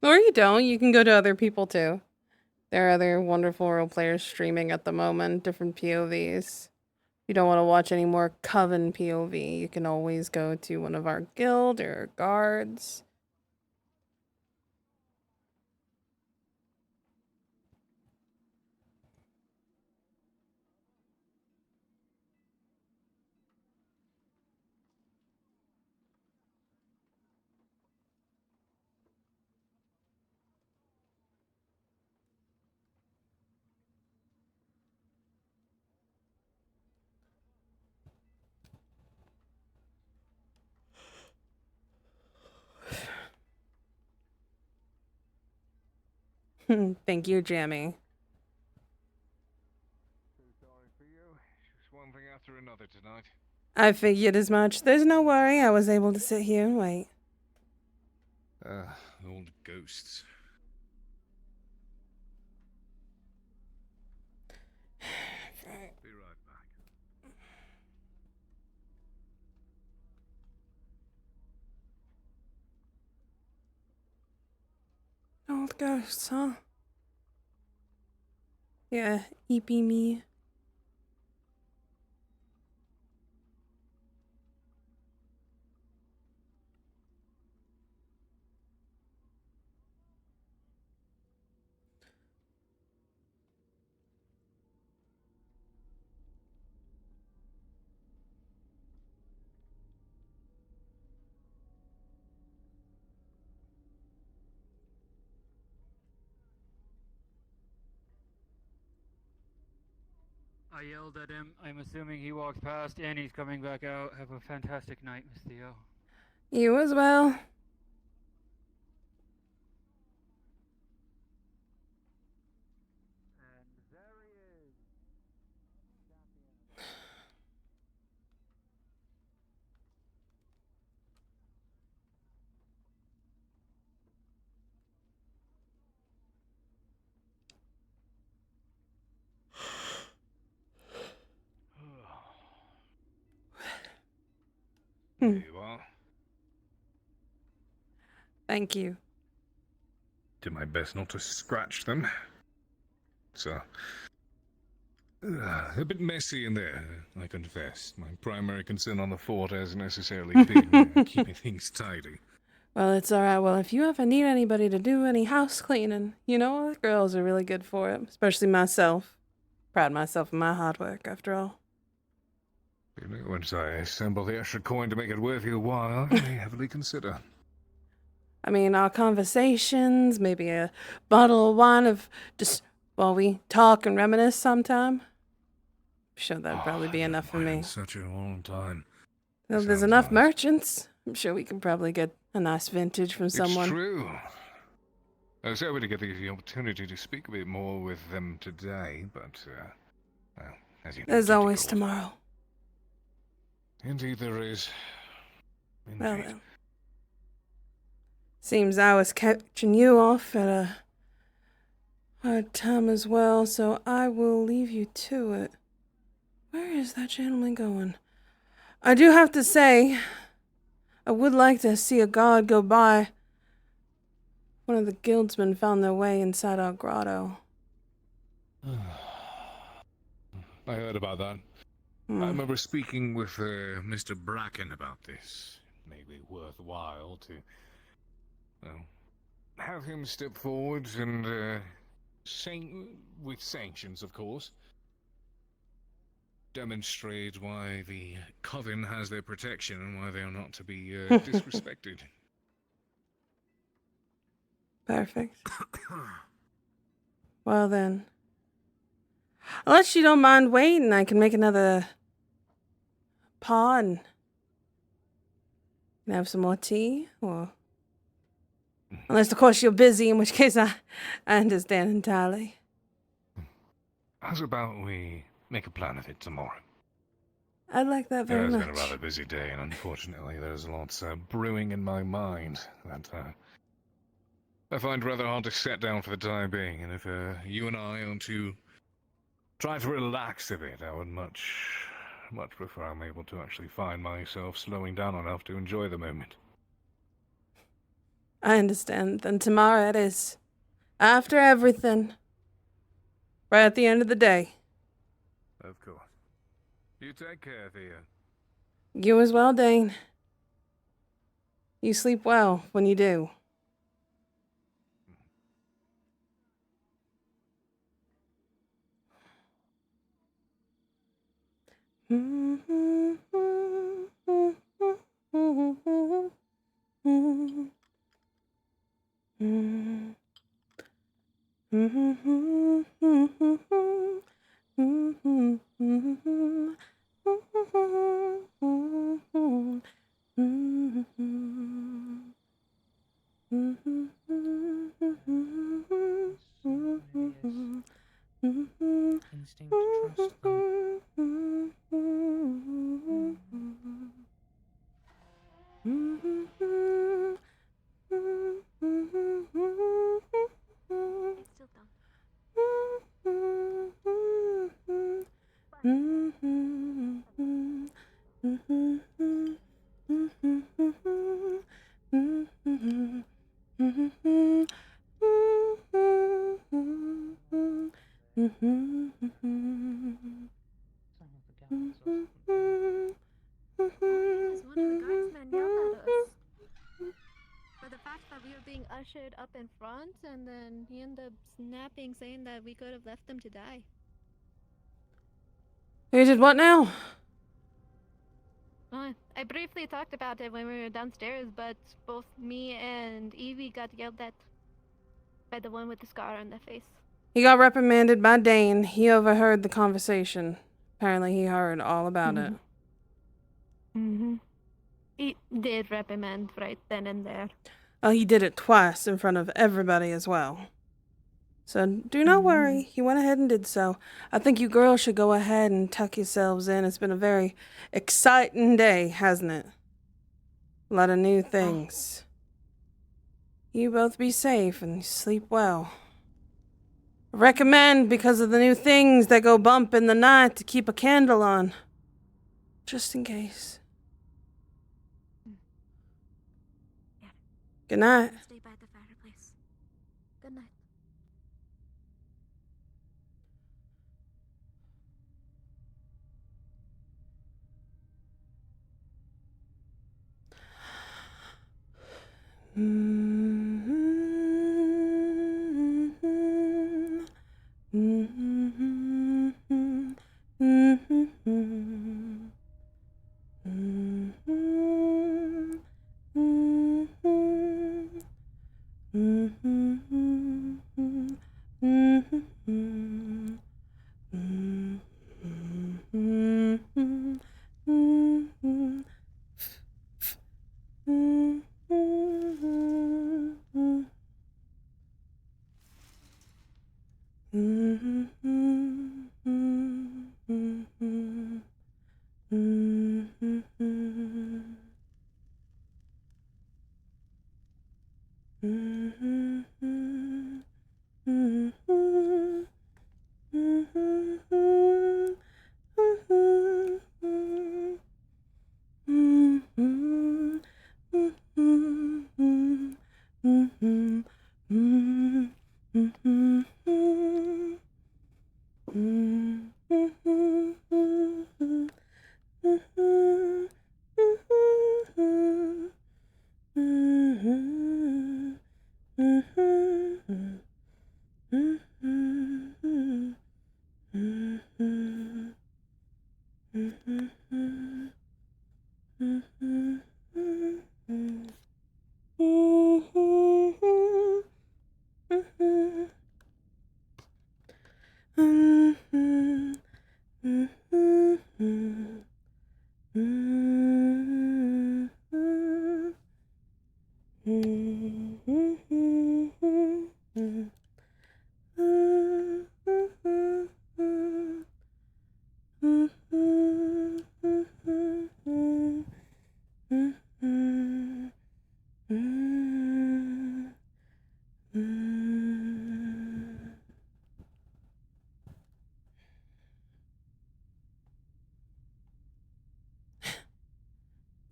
Or you don't. You can go to other people too. There are other wonderful role players streaming at the moment, different POVs. you don't want to watch any more coven POV, you can always go to one of our guild or guards. Thank you, Jamie. Sorry for you. Just one thing after another tonight. I figured as much. There's no worry, I was able to sit here and wait. Old ghosts. Be right back. Old ghosts, huh? Yeah, eepy me. I yelled at him. I'm assuming he walked past and he's coming back out. Have a fantastic night, Miss Theo. You as well. There you are. Thank you. Did my best not to scratch them. It's a bit messy in there, I confess. My primary concern on the fort hasn't necessarily been keeping things tidy. Well, it's alright. Well, if you ever need anybody to do any house cleaning, you know, the girls are really good for it. Especially myself. Proud of myself and my hard work, after all. You know, once I assemble the extra coin to make it worth your while, I may heavily consider. I mean, our conversations, maybe a bottle of wine of just while we talk and reminisce sometime. I'm sure that'd probably be enough for me. Such a long time. Well, there's enough merchants. I'm sure we can probably get a nice vintage from someone. It's true. I was hoping to get the opportunity to speak a bit more with them today, but, well, as you know, There's always tomorrow. Indeed there is. Indeed. Well then. Seems I was catching you off at a hard time as well, so I will leave you to it. Where is that gentleman going? I do have to say, I would like to see a guard go by. One of the guildsmen found their way inside our grotto. I heard about that. I remember speaking with Mr. Bracken about this. Maybe worthwhile to, well, have him step forward and, with sanctions, of course, demonstrate why the coven has their protection and why they are not to be disrespected. Perfect. Well then. Unless you don't mind waiting, I can make another paw and have some more tea, or... Unless, of course, you're busy, in which case I understand entirely. How's about we make a plan of it tomorrow? I'd like that very much. It's been a rather busy day, and unfortunately there's lots brewing in my mind that I find rather hard to set down for the time being, and if you and I are to try to relax a bit, I would much prefer I'm able to actually find myself slowing down enough to enjoy the moment. I understand. Then tomorrow it is. After everything. Right at the end of the day. Of course. You take care, Thea. You as well, Dane. You sleep well when you do. Instinct to trust them. It's still down. Yes, one of the guardsmen yelled at us for the fact that we were being ushered up in front, and then he ended up snapping, saying that we could have left them to die. Who did what now? I briefly talked about it when we were downstairs, but both me and Evie got yelled at by the one with the scar on the face. He got reprimanded by Dane. He overheard the conversation. Apparently he heard all about it. He did reprimand right then and there. Oh, he did it twice in front of everybody as well. So do not worry. He went ahead and did so. I think you girls should go ahead and tuck yourselves in. It's been a very exciting day, hasn't it? A lot of new things. You both be safe and sleep well. Recommend, because of the new things that go bump in the night, to keep a candle on. Just in case. Good night. Stay by the fireplace. Good night.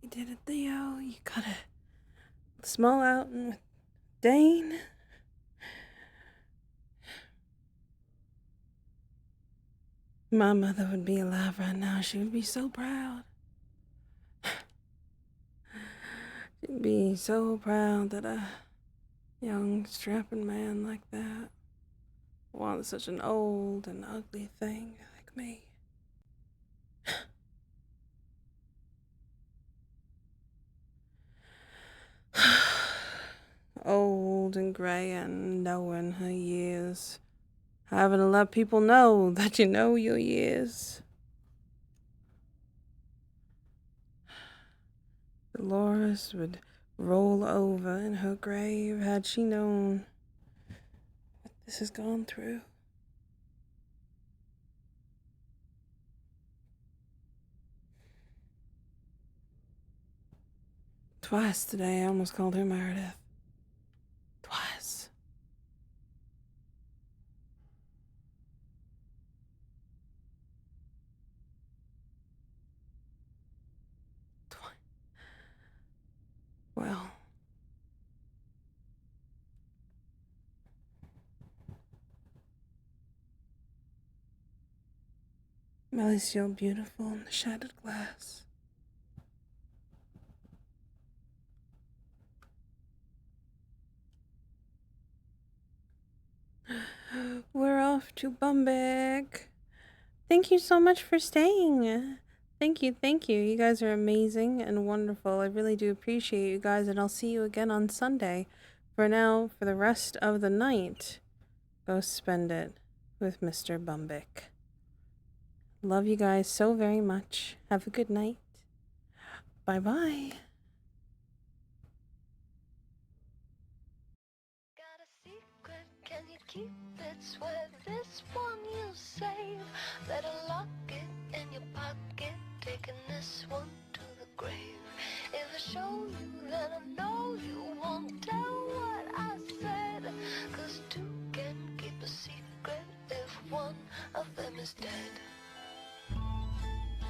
You did it, Theo. You got a small outing with Dane. My mother would be alive right now. She would be so proud. She'd be so proud that a young, strapping man like that wants such an old and ugly thing like me. Old and gray and knowing her years. Having to let people know that you know your years. Dolores would roll over in her grave had she known what this has gone through. Twice today I almost called her Meredith. Twice. Well, Millie's so beautiful in the shattered glass. We're off to Bumbeck. Thank you so much for staying. Thank you, thank you. You guys are amazing and wonderful. I really do appreciate you guys, and I'll see you again on Sunday. For now, for the rest of the night, go spend it with Mr. Bumbeck. Love you guys so very much. Have a good night. Bye-bye. Can you keep it? Swear this one you'll save. Better lock it in your pocket. Taking this one to the grave. If I show you, then I know